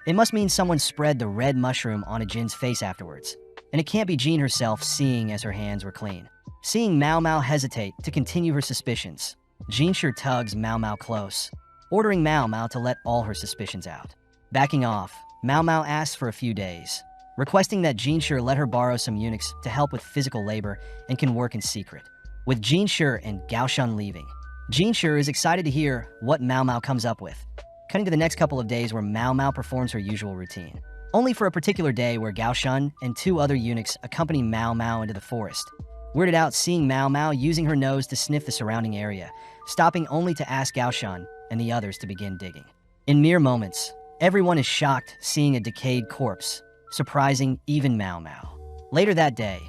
it must mean someone spread the red mushroom onto Jin's face afterwards, and it can't be Jin herself, seeing as her hands were clean. Seeing Mao Mao hesitate to continue her suspicions, Shir tugs Mao Mao close, ordering Mao Mao to let all her suspicions out. Backing off, Mao Mao asks for a few days, requesting that Shir let her borrow some eunuchs to help with physical labor and can work in secret. With Shir and Gaoshan leaving, Shir is excited to hear what Mao Mao comes up with, cutting to the next couple of days where Mao Mao performs her usual routine, only for a particular day where Gaoshan and 2 other eunuchs accompany Mao Mao into the forest, weirded out seeing Mao Mao using her nose to sniff the surrounding area, stopping only to ask Gaoshan and the others to begin digging. In mere moments, everyone is shocked seeing a decayed corpse, surprising even Mao Mao. Later that day,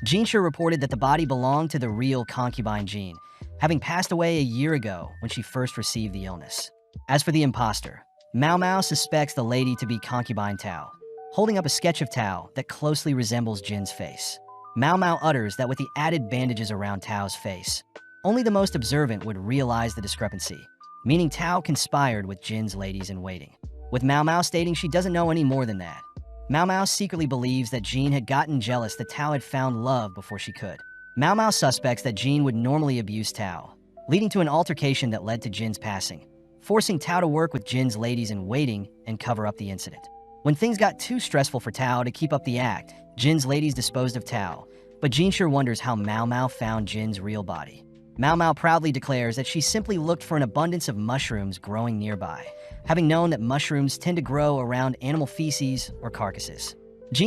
Shir reported that the body belonged to the real concubine Jin, having passed away a year ago when she first received the illness. As for the imposter, Mao Mao suspects the lady to be concubine Tao, holding up a sketch of Tao that closely resembles Jin's face. Mao Mao utters that with the added bandages around Tao's face, only the most observant would realize the discrepancy, meaning Tao conspired with Jin's ladies-in-waiting. With Mao Mao stating she doesn't know any more than that, Mao Mao secretly believes that Jin had gotten jealous that Tao had found love before she could. Mao Mao suspects that Jin would normally abuse Tao, leading to an altercation that led to Jin's passing, forcing Tao to work with Jin's ladies-in-waiting and cover up the incident. When things got too stressful for Tao to keep up the act, Jin's ladies disposed of Tao, but Shir wonders how Mao Mao found Jin's real body. Mao Mao proudly declares that she simply looked for an abundance of mushrooms growing nearby, having known that mushrooms tend to grow around animal feces or carcasses.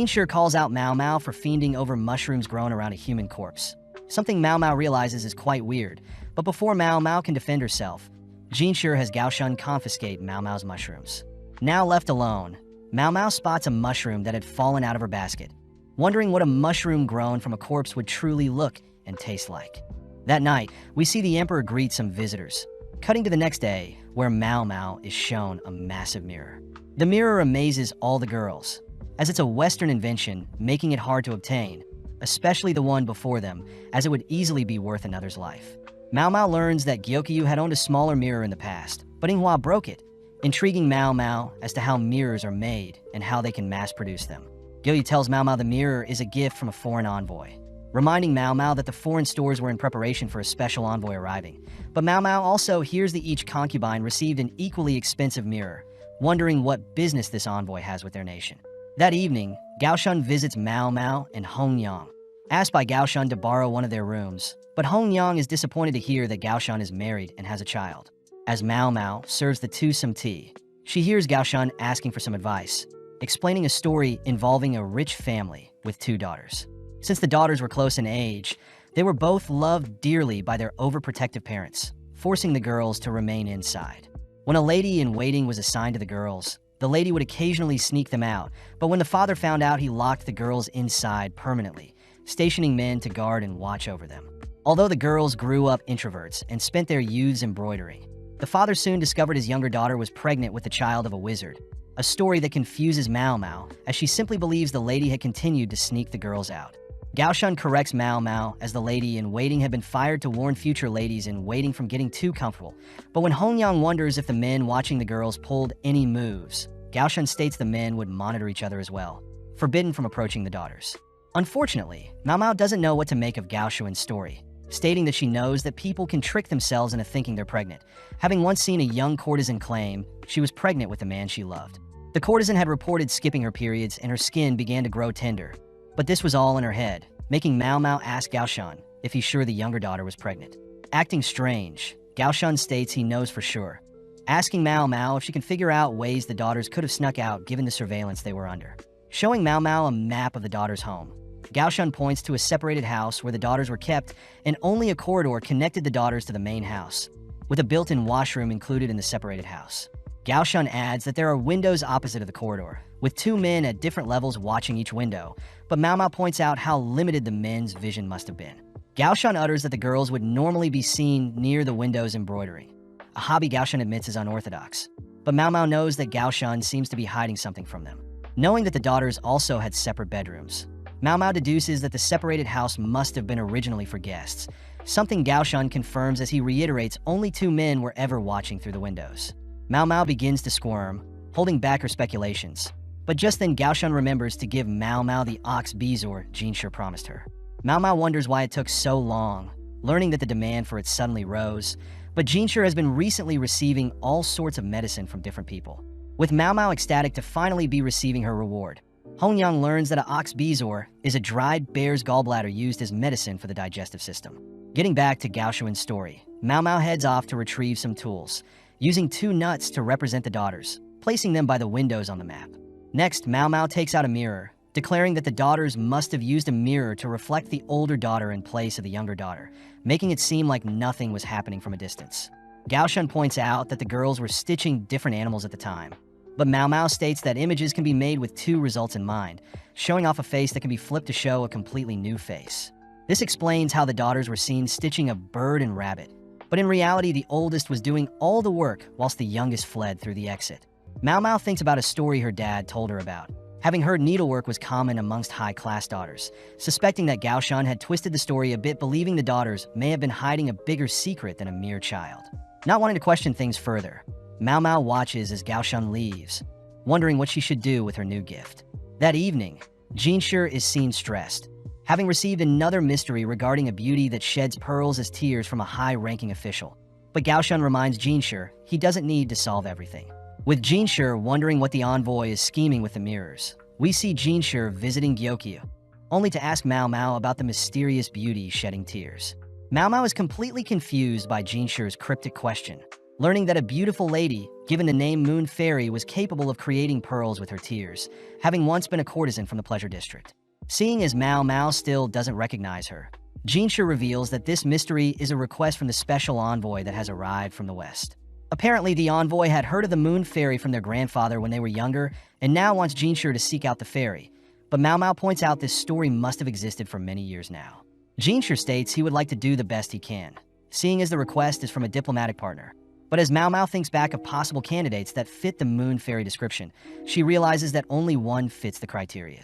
Shir calls out Mao Mao for fiending over mushrooms grown around a human corpse, something Mao Mao realizes is quite weird, but before Mao Mao can defend herself, Shir has Gaoshun confiscate Mao Mao's mushrooms. Now left alone, Mao Mao spots a mushroom that had fallen out of her basket, wondering what a mushroom grown from a corpse would truly look and taste like. That night, we see the Emperor greet some visitors, cutting to the next day, where Mao Mao is shown a massive mirror. The mirror amazes all the girls, as it's a Western invention, making it hard to obtain, especially the one before them, as it would easily be worth another's life. Mao Mao learns that Gyokyu had owned a smaller mirror in the past, but Inghua broke it, intriguing Mao Mao as to how mirrors are made and how they can mass-produce them. Gyokyu tells Mao Mao the mirror is a gift from a foreign envoy, reminding Mao Mao that the foreign stores were in preparation for a special envoy arriving. But Mao Mao also hears that each concubine received an equally expensive mirror, wondering what business this envoy has with their nation. That evening, Gaoshun visits Mao Mao and Hong Yang, asked by Gaoshun to borrow one of their rooms, but Hong Yang is disappointed to hear that Gaoshun is married and has a child. As Mao Mao serves the two some tea, she hears Gaoshun asking for some advice, explaining a story involving a rich family with two daughters. Since the daughters were close in age, they were both loved dearly by their overprotective parents, forcing the girls to remain inside. When a lady-in-waiting was assigned to the girls, the lady would occasionally sneak them out, but when the father found out, he locked the girls inside permanently, stationing men to guard and watch over them. Although the girls grew up introverts and spent their youths embroidering, the father soon discovered his younger daughter was pregnant with the child of a wizard, a story that confuses Mao Mao, as she simply believes the lady had continued to sneak the girls out. Gaoshun corrects Mao Mao, as the lady-in-waiting had been fired to warn future ladies-in-waiting from getting too comfortable. But when Hong Yang wonders if the men watching the girls pulled any moves, Gaoshun states the men would monitor each other as well, forbidden from approaching the daughters. Unfortunately, Mao Mao doesn't know what to make of Gaoshun's story, stating that she knows that people can trick themselves into thinking they're pregnant, having once seen a young courtesan claim she was pregnant with the man she loved. The courtesan had reported skipping her periods and her skin began to grow tender. But this was all in her head, making Mao Mao ask Gaoshun if he's sure the younger daughter was pregnant. Acting strange, Gaoshun states he knows for sure, asking Mao Mao if she can figure out ways the daughters could have snuck out given the surveillance they were under. Showing Mao Mao a map of the daughter's home, Gaoshun points to a separated house where the daughters were kept, and only a corridor connected the daughters to the main house, with a built-in washroom included in the separated house. Gaoshun adds that there are windows opposite of the corridor, with two men at different levels watching each window, but Mao Mao points out how limited the men's vision must have been. Gaoshun utters that the girls would normally be seen near the windows embroidering, a hobby Gaoshun admits is unorthodox. But Mao Mao knows that Gaoshun seems to be hiding something from them. Knowing that the daughters also had separate bedrooms, Mao Mao deduces that the separated house must have been originally for guests, something Gaoshun confirms as he reiterates only two men were ever watching through the windows. Mao Mao begins to squirm, holding back her speculations. But just then Gaoshun remembers to give Mao Mao the ox bezoar Shir promised her. Mao Mao wonders why it took so long, learning that the demand for it suddenly rose, but Shir has been recently receiving all sorts of medicine from different people. With Mao Mao ecstatic to finally be receiving her reward, Hong Yang learns that an ox bezoar is a dried bear's gallbladder used as medicine for the digestive system. Getting back to Gaoshun's story, Mao Mao heads off to retrieve some tools, using two nuts to represent the daughters, placing them by the windows on the map. Next, Mao Mao takes out a mirror, declaring that the daughters must have used a mirror to reflect the older daughter in place of the younger daughter, making it seem like nothing was happening from a distance. Gaoshun points out that the girls were stitching different animals at the time, But Mao Mao states that images can be made with two results in mind, showing off a face that can be flipped to show a completely new face. This explains how the daughters were seen stitching a bird and rabbit, but in reality the oldest was doing all the work whilst the youngest fled through the exit. Mao Mao thinks about a story her dad told her about, having heard needlework was common amongst high-class daughters, suspecting that Gao Shan had twisted the story a bit, believing the daughters may have been hiding a bigger secret than a mere child. Not wanting to question things further, Mao Mao watches as Gao Shan leaves, wondering what she should do with her new gift. That evening, Shir is seen stressed, having received another mystery regarding a beauty that sheds pearls as tears from a high-ranking official. But Gao Shan reminds Shir he doesn't need to solve everything. With Shir wondering what the envoy is scheming with the mirrors, we see Shir visiting Gyokyu, only to ask Mao Mao about the mysterious beauty shedding tears. Mao Mao is completely confused by Shir's cryptic question, learning that a beautiful lady, given the name Moon Fairy, was capable of creating pearls with her tears, having once been a courtesan from the Pleasure District. Seeing as Mao Mao still doesn't recognize her, Shir reveals that this mystery is a request from the special envoy that has arrived from the West. Apparently, the envoy had heard of the Moon Fairy from their grandfather when they were younger, and now wants Shir to seek out the fairy. But Mao Mao points out this story must have existed for many years now. Shir states he would like to do the best he can, seeing as the request is from a diplomatic partner. But as Mao Mao thinks back of possible candidates that fit the Moon Fairy description, she realizes that only one fits the criteria.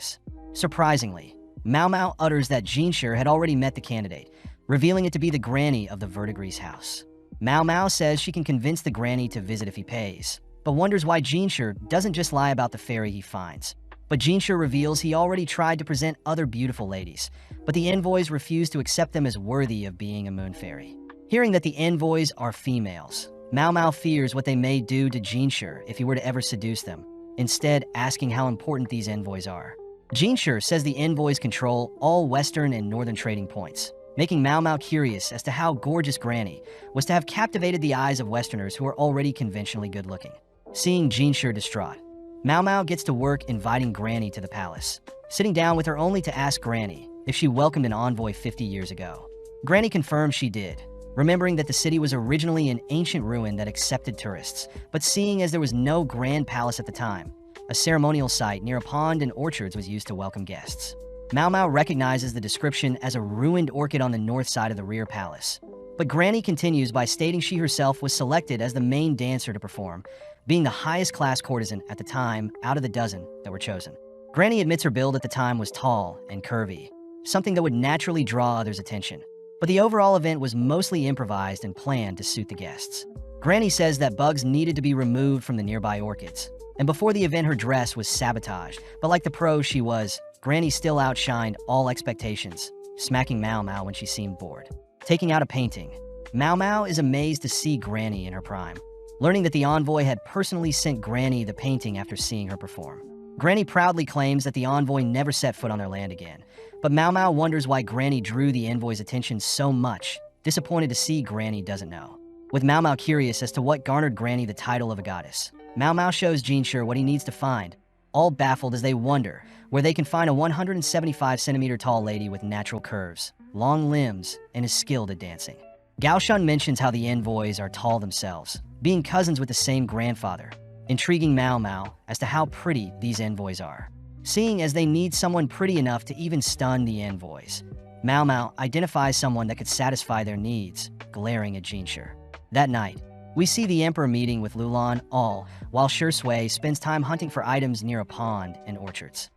Surprisingly, Mao Mao utters that Shir had already met the candidate, revealing it to be the granny of the Verdigris house. Mao Mao says she can convince the granny to visit if he pays, but wonders why Shir doesn't just lie about the fairy he finds. But Shir reveals he already tried to present other beautiful ladies, but the envoys refuse to accept them as worthy of being a Moon Fairy. Hearing that the envoys are females, Mao Mao fears what they may do to Shir if he were to ever seduce them, instead asking how important these envoys are. Shir says the envoys control all western and northern trading points, making Mao Mao curious as to how gorgeous Granny was to have captivated the eyes of Westerners who are already conventionally good-looking. Seeing Shir distraught, Mao Mao gets to work inviting Granny to the palace, sitting down with her only to ask Granny if she welcomed an envoy 50 years ago. Granny confirms she did, remembering that the city was originally an ancient ruin that accepted tourists, but seeing as there was no grand palace at the time, a ceremonial site near a pond and orchards was used to welcome guests. Mao Mao recognizes the description as a ruined orchid on the north side of the rear palace. But Granny continues by stating she herself was selected as the main dancer to perform, being the highest class courtesan at the time out of the dozen that were chosen. Granny admits her build at the time was tall and curvy, something that would naturally draw others' attention. But the overall event was mostly improvised and planned to suit the guests. Granny says that bugs needed to be removed from the nearby orchids, and before the event her dress was sabotaged, but like the pro she was, Granny still outshined all expectations, smacking Mao Mao when she seemed bored. Taking out a painting, Mao Mao is amazed to see Granny in her prime, learning that the envoy had personally sent Granny the painting after seeing her perform. Granny proudly claims that the envoy never set foot on their land again, but Mao Mao wonders why Granny drew the envoy's attention so much, disappointed to see Granny doesn't know. With Mao Mao curious as to what garnered Granny the title of a goddess, Mao Mao shows Shir what he needs to find, all baffled as they wonder where they can find a 175-centimeter tall lady with natural curves, long limbs, and is skilled at dancing. Gao Shan mentions how the envoys are tall themselves, being cousins with the same grandfather, intriguing Mao Mao as to how pretty these envoys are. Seeing as they need someone pretty enough to even stun the envoys, Mao Mao identifies someone that could satisfy their needs, glaring at Shir. That night, we see the Emperor meeting with Lulan all while Shir Sui spends time hunting for items near a pond and orchards.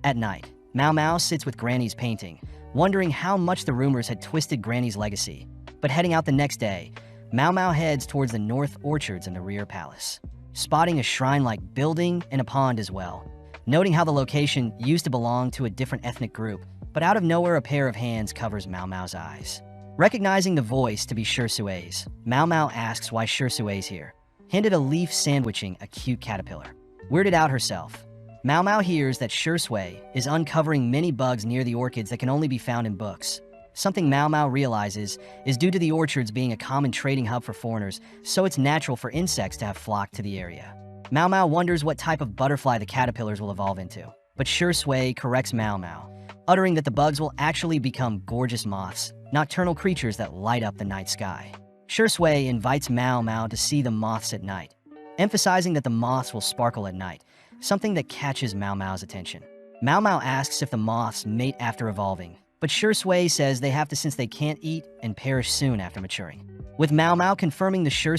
At night, Mao Mao sits with Granny's painting, wondering how much the rumors had twisted Granny's legacy. But heading out the next day, Mao Mao heads towards the north orchards and the rear palace, spotting a shrine-like building and a pond as well, noting how the location used to belong to a different ethnic group, but out of nowhere a pair of hands covers Mao Mao's eyes. Recognizing the voice to be Shir Sui's, Mao Mao asks why Shir Sui's here, handed a leaf sandwiching a cute caterpillar. Weirded out herself, Mao Mao hears that Shir Sui is uncovering many bugs near the orchids that can only be found in books. Something Mao Mao realizes is due to the orchards being a common trading hub for foreigners, so it's natural for insects to have flocked to the area. Mao Mao wonders what type of butterfly the caterpillars will evolve into, but Shir Sui corrects Mao Mao, uttering that the bugs will actually become gorgeous moths, nocturnal creatures that light up the night sky. Shir Sui invites Mao Mao to see the moths at night, emphasizing that the moths will sparkle at night, something that catches Mao Mao's attention. Mao Mao asks if the moths mate after evolving, but Shir says they have to since they can't eat and perish soon after maturing. With Mao Mao confirming the Shir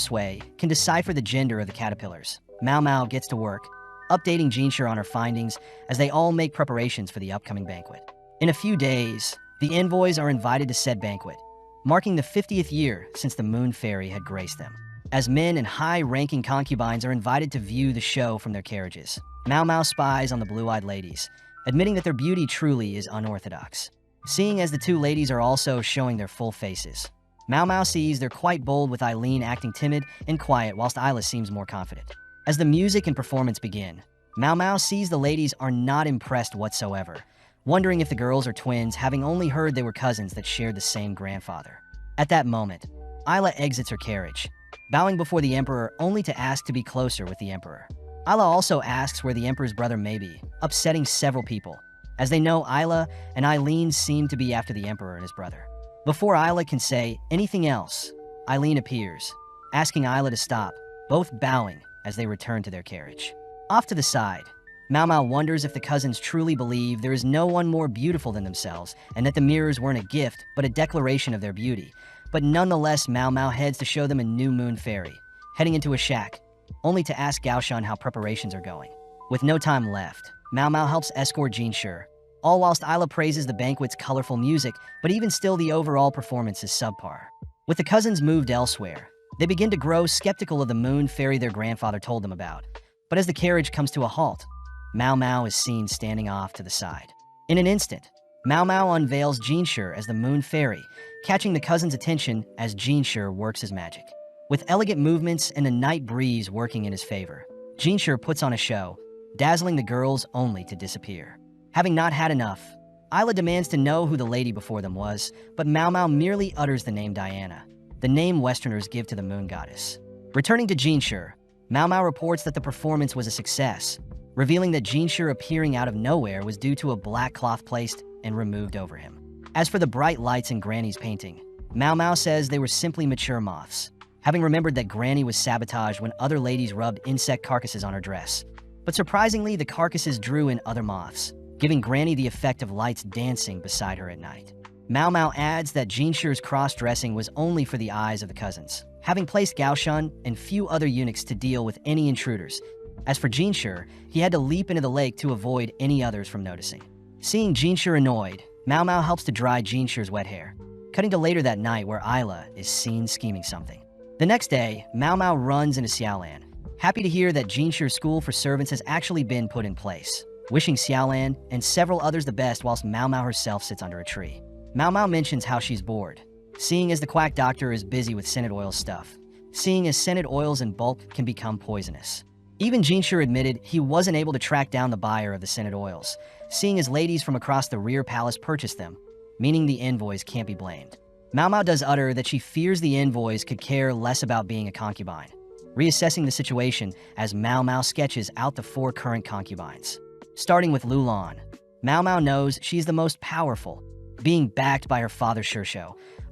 can decipher the gender of the caterpillars, Mao Mao gets to work, updating Shir on her findings as they all make preparations for the upcoming banquet. In a few days, the envoys are invited to said banquet, marking the 50th year since the Moon Fairy had graced them. As men and high-ranking concubines are invited to view the show from their carriages, Mao Mao spies on the blue-eyed ladies, admitting that their beauty truly is unorthodox. Seeing as the two ladies are also showing their full faces, Mao Mao sees they're quite bold, with Eileen acting timid and quiet whilst Isla seems more confident. As the music and performance begin, Mao Mao sees the ladies are not impressed whatsoever, wondering if the girls are twins, having only heard they were cousins that shared the same grandfather. At that moment, Isla exits her carriage, bowing before the Emperor only to ask to be closer with the Emperor. Isla also asks where the Emperor's brother may be, upsetting several people, as they know Isla and Eileen seem to be after the Emperor and his brother. Before Isla can say anything else, Eileen appears, asking Isla to stop, both bowing as they return to their carriage. Off to the side, Mao Mao wonders if the cousins truly believe there is no one more beautiful than themselves and that the mirrors weren't a gift but a declaration of their beauty. But nonetheless, Mao Mao heads to show them a new Moon Fairy, heading into a shack, only to ask Gaoshan how preparations are going. With no time left, Mao Mao helps escort Shir, all whilst Isla praises the banquet's colorful music, but even still the overall performance is subpar. With the cousins moved elsewhere, they begin to grow skeptical of the Moon Fairy their grandfather told them about. But as the carriage comes to a halt, Mao Mao is seen standing off to the side. In an instant, Mao Mao unveils Shir as the Moon Fairy, catching the cousins' attention as Shir works his magic. With elegant movements and the night breeze working in his favor, Shir puts on a show, dazzling the girls only to disappear. Having not had enough, Isla demands to know who the lady before them was, but Mao Mao merely utters the name Diana, the name Westerners give to the moon goddess. Returning to Shir, Mao Mao reports that the performance was a success, revealing that Shir appearing out of nowhere was due to a black cloth placed and removed over him. As for the bright lights in Granny's painting, Mao Mao says they were simply mature moths, having remembered that Granny was sabotaged when other ladies rubbed insect carcasses on her dress. But surprisingly, the carcasses drew in other moths, giving Granny the effect of lights dancing beside her at night. Mao Mao adds that Shir's cross-dressing was only for the eyes of the cousins, having placed Gaoshan and few other eunuchs to deal with any intruders. As for Shir, he had to leap into the lake to avoid any others from noticing. Seeing Shir annoyed, Mao Mao helps to dry Shir's wet hair, cutting to later that night where Isla is seen scheming something. The next day, Mao Mao runs into Xiaolan, happy to hear that Shir's school for servants has actually been put in place, wishing Xiaolan and several others the best whilst Mao Mao herself sits under a tree. Mao Mao mentions how she's bored, seeing as the quack doctor is busy with scented oil stuff, seeing as scented oils in bulk can become poisonous. Even Shir admitted he wasn't able to track down the buyer of the scented oils, seeing as ladies from across the rear palace purchased them, meaning the envoys can't be blamed. Mao Mao does utter that she fears the envoys could care less about being a concubine, reassessing the situation as Mao Mao sketches out the 4 current concubines. Starting with Lulan, Mao Mao knows she's the most powerful, being backed by her father Shir,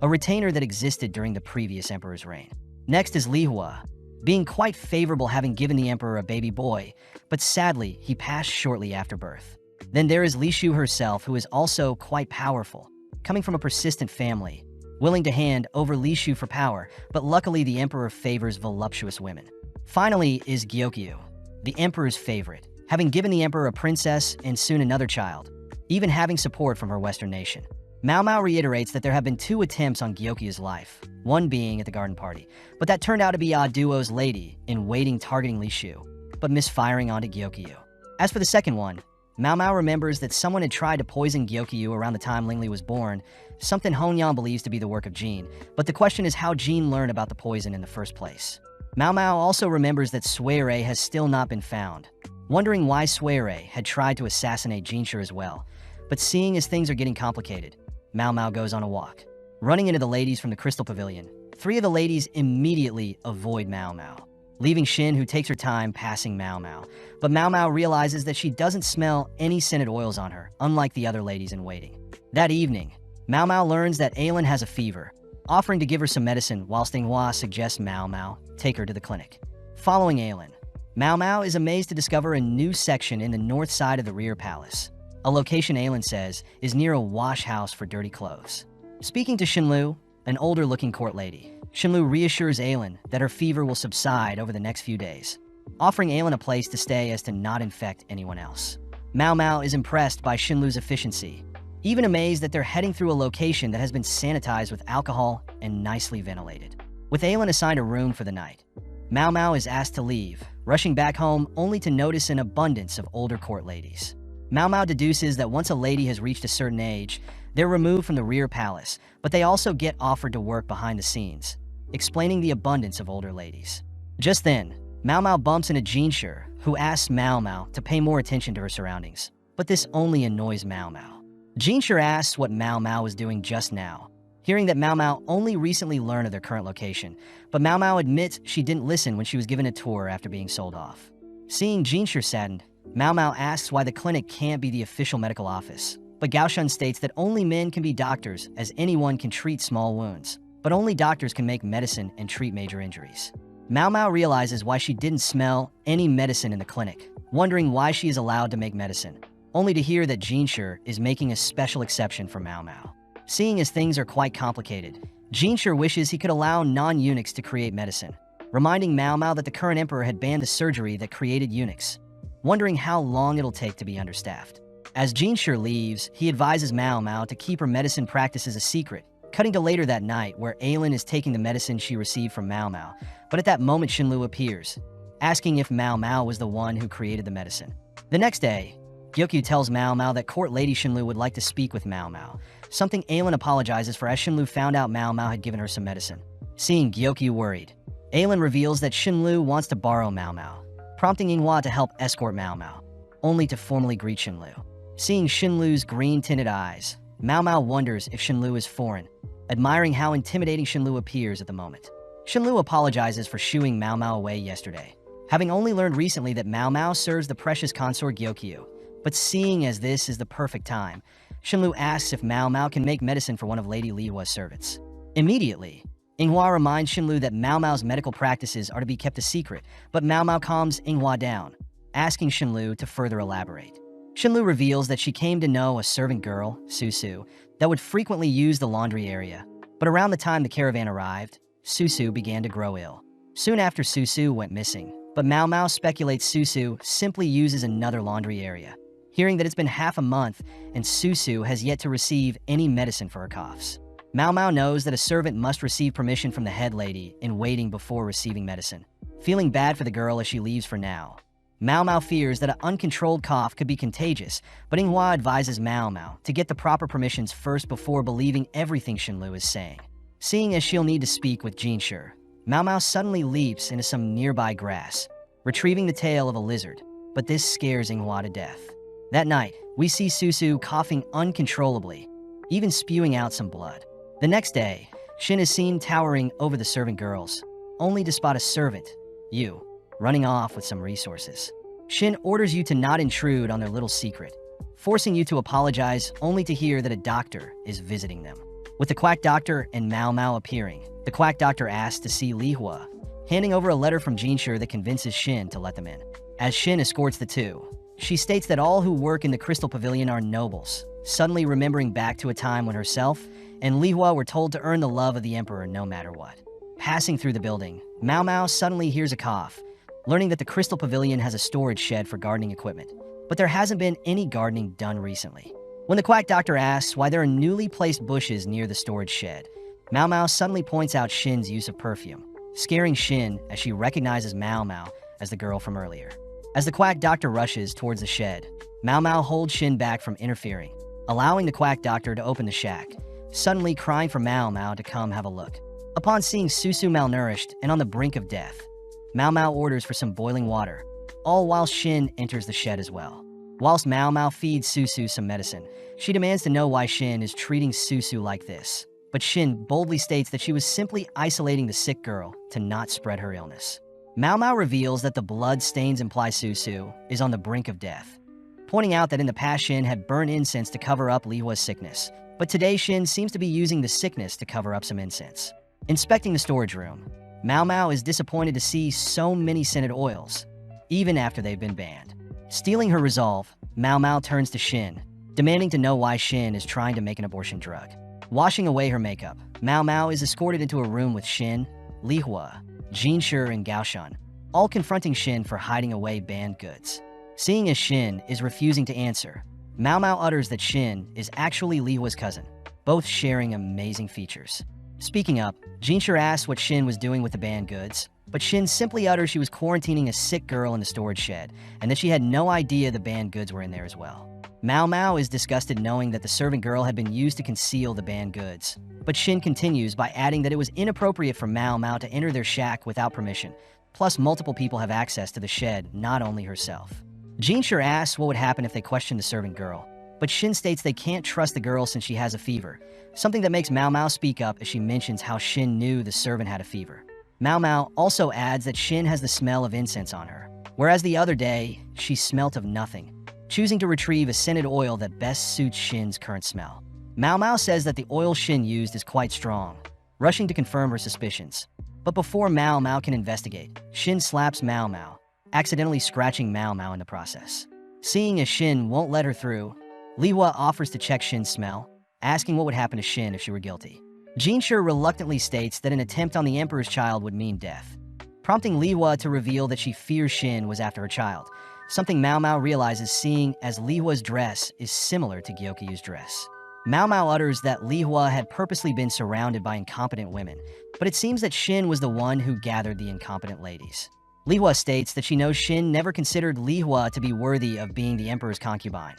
a retainer that existed during the previous emperor's reign. Next is Liwa, being quite favorable, having given the emperor a baby boy, but sadly, he passed shortly after birth. Then there is Lishu herself, who is also quite powerful, coming from a persistent family, willing to hand over Lishu for power, but luckily the emperor favors voluptuous women. Finally is Gyokyu, the emperor's favorite, having given the emperor a princess and soon another child, even having support from her western nation. Mao Mao reiterates that there have been 2 attempts on Gyokyu's life, one being at the garden party, but that turned out to be Duo's lady in waiting targeting Lishu, but misfiring onto Gyokyu. As for the second one, Mao Mao remembers that someone had tried to poison Gyokyu around the time Lingli was born, something Honyan believes to be the work of Jin, but the question is how Jin learned about the poison in the first place. Mao Mao also remembers that Suere has still not been found, wondering why Suere had tried to assassinate Shir as well, but seeing as things are getting complicated, Mao Mao goes on a walk. Running into the ladies from the Crystal Pavilion, 3 of the ladies immediately avoid Mao Mao, leaving Shin, who takes her time passing Mao Mao. But Mao Mao realizes that she doesn't smell any scented oils on her, unlike the other ladies in waiting. That evening, Mao Mao learns that Aylin has a fever, offering to give her some medicine whilst Inghua suggests Mao Mao take her to the clinic. Following Aelin, Mao Mao is amazed to discover a new section in the north side of the rear palace, a location Aelin says is near a wash house for dirty clothes. Speaking to Xinlu, an older-looking court lady, Xinlu reassures Aelin that her fever will subside over the next few days, offering Aelin a place to stay as to not infect anyone else. Mao Mao is impressed by Xinlu's efficiency, even amazed that they're heading through a location that has been sanitized with alcohol and nicely ventilated. With Aelin assigned a room for the night, Mao Mao is asked to leave, rushing back home only to notice an abundance of older court ladies. Mao Mao deduces that once a lady has reached a certain age, they're removed from the rear palace, but they also get offered to work behind the scenes, explaining the abundance of older ladies. Just then, Mao Mao bumps into Shir, who asks Mao Mao to pay more attention to her surroundings, but this only annoys Mao Mao. Shir asks what Mao Mao was doing just now, hearing that Mao Mao only recently learned of their current location, but Mao Mao admits she didn't listen when she was given a tour after being sold off. Seeing Shir saddened, Mao Mao asks why the clinic can't be the official medical office, but Gaoshun states that only men can be doctors as anyone can treat small wounds, but only doctors can make medicine and treat major injuries. Mao Mao realizes why she didn't smell any medicine in the clinic, wondering why she is allowed to make medicine, only to hear that Shir is making a special exception for Mao Mao. Seeing as things are quite complicated, Shir wishes he could allow non-eunuchs to create medicine, reminding Mao Mao that the current emperor had banned the surgery that created eunuchs, wondering how long it'll take to be understaffed. As Shir leaves, he advises Mao Mao to keep her medicine practices a secret, cutting to later that night where Aelin is taking the medicine she received from Mao Mao, but at that moment Xinlu appears, asking if Mao Mao was the one who created the medicine. The next day, Gyokyu tells Mao Mao that court lady Xinlu would like to speak with Mao Mao, something Aelin apologizes for as Xinlu found out Mao Mao had given her some medicine. Seeing Gyokyu worried, Aelin reveals that Xinlu wants to borrow Mao Mao, prompting Yinghua to help escort Mao Mao, only to formally greet Xinlu. Seeing Xinlu's green-tinted eyes, Mao Mao wonders if Xinlu is foreign, admiring how intimidating Xinlu appears at the moment. Xinlu apologizes for shooing Mao Mao away yesterday, having only learned recently that Mao Mao serves the precious consort Gyokyu. But seeing as this is the perfect time, Xinlu asks if Mao Mao can make medicine for one of Lady Liwa's servants. Immediately, Yinghua reminds Xinlu that Mao Mao's medical practices are to be kept a secret, but Mao Mao calms Yinghua down, asking Xinlu to further elaborate. Xinlu reveals that she came to know a servant girl, Susu, that would frequently use the laundry area, but around the time the caravan arrived, Susu began to grow ill. Soon after Susu went missing, but Mao Mao speculates Susu simply uses another laundry area, hearing that it's been half a month and Susu has yet to receive any medicine for her coughs. Mao Mao knows that a servant must receive permission from the head lady in waiting before receiving medicine. Feeling bad for the girl as she leaves for now, Mao Mao fears that an uncontrolled cough could be contagious, but Yinghua advises Mao Mao to get the proper permissions first before believing everything Xinlu is saying. Seeing as she'll need to speak with Shir, Mao Mao suddenly leaps into some nearby grass, retrieving the tail of a lizard, but this scares Yinghua to death. That night, we see Susu coughing uncontrollably, even spewing out some blood. The next day, Xin is seen towering over the servant girls, only to spot a servant, Yu, running off with some resources. Xin orders you to not intrude on their little secret, forcing you to apologize only to hear that a doctor is visiting them. With the quack doctor and Mao Mao appearing, the quack doctor asks to see Liwa, handing over a letter from Shir that convinces Xin to let them in. As Xin escorts the two, she states that all who work in the Crystal Pavilion are nobles, suddenly remembering back to a time when herself and Liwa were told to earn the love of the emperor no matter what. Passing through the building, Mao Mao suddenly hears a cough, learning that the Crystal Pavilion has a storage shed for gardening equipment, but there hasn't been any gardening done recently. When the quack doctor asks why there are newly placed bushes near the storage shed, Mao Mao suddenly points out Xin's use of perfume, scaring Xin as she recognizes Mao Mao as the girl from earlier. As the quack doctor rushes towards the shed, Mao Mao holds Xin back from interfering, allowing the quack doctor to open the shack, suddenly crying for Mao Mao to come have a look. Upon seeing Susu malnourished and on the brink of death, Mao Mao orders for some boiling water, all while Xin enters the shed as well. Whilst Mao Mao feeds Susu some medicine, she demands to know why Xin is treating Susu like this, but Xin boldly states that she was simply isolating the sick girl to not spread her illness. Mao Mao reveals that the blood stains imply Susu is on the brink of death, pointing out that in the past Xin had burned incense to cover up Liwa's sickness, but today Xin seems to be using the sickness to cover up some incense. Inspecting the storage room, Mao Mao is disappointed to see so many scented oils, even after they've been banned. Stealing her resolve, Mao Mao turns to Shin, demanding to know why Shin is trying to make an abortion drug. Washing away her makeup, Mao Mao is escorted into a room with Shin, Liwa, Shir, and Gaoshan, all confronting Shin for hiding away banned goods. Seeing as Shin is refusing to answer, Mao Mao utters that Shin is actually Liwa's cousin, both sharing amazing features. Speaking up, Shir asks what Shin was doing with the banned goods, but Shin simply utters she was quarantining a sick girl in the storage shed, and that she had no idea the banned goods were in there as well. Mao Mao is disgusted knowing that the servant girl had been used to conceal the banned goods, but Shin continues by adding that it was inappropriate for Mao Mao to enter their shack without permission, plus multiple people have access to the shed, not only herself. Shir asks what would happen if they questioned the servant girl, but Shin states they can't trust the girl since she has a fever, something that makes Mao Mao speak up as she mentions how Shin knew the servant had a fever. Mao Mao also adds that Shin has the smell of incense on her, whereas the other day, she smelt of nothing, choosing to retrieve a scented oil that best suits Shin's current smell. Mao Mao says that the oil Shin used is quite strong, rushing to confirm her suspicions. But before Mao Mao can investigate, Shin slaps Mao Mao, accidentally scratching Mao Mao in the process. Seeing as Shin won't let her through, Liwa offers to check Shin's smell, asking what would happen to Shin if she were guilty. Shir reluctantly states that an attempt on the Emperor's child would mean death, prompting Liwa to reveal that she fears Shin was after her child, something Mao Mao realizes seeing as Liwa's dress is similar to Gyokyu's dress. Mao Mao utters that Liwa had purposely been surrounded by incompetent women, but it seems that Shin was the one who gathered the incompetent ladies. Liwa states that she knows Shin never considered Liwa to be worthy of being the Emperor's concubine,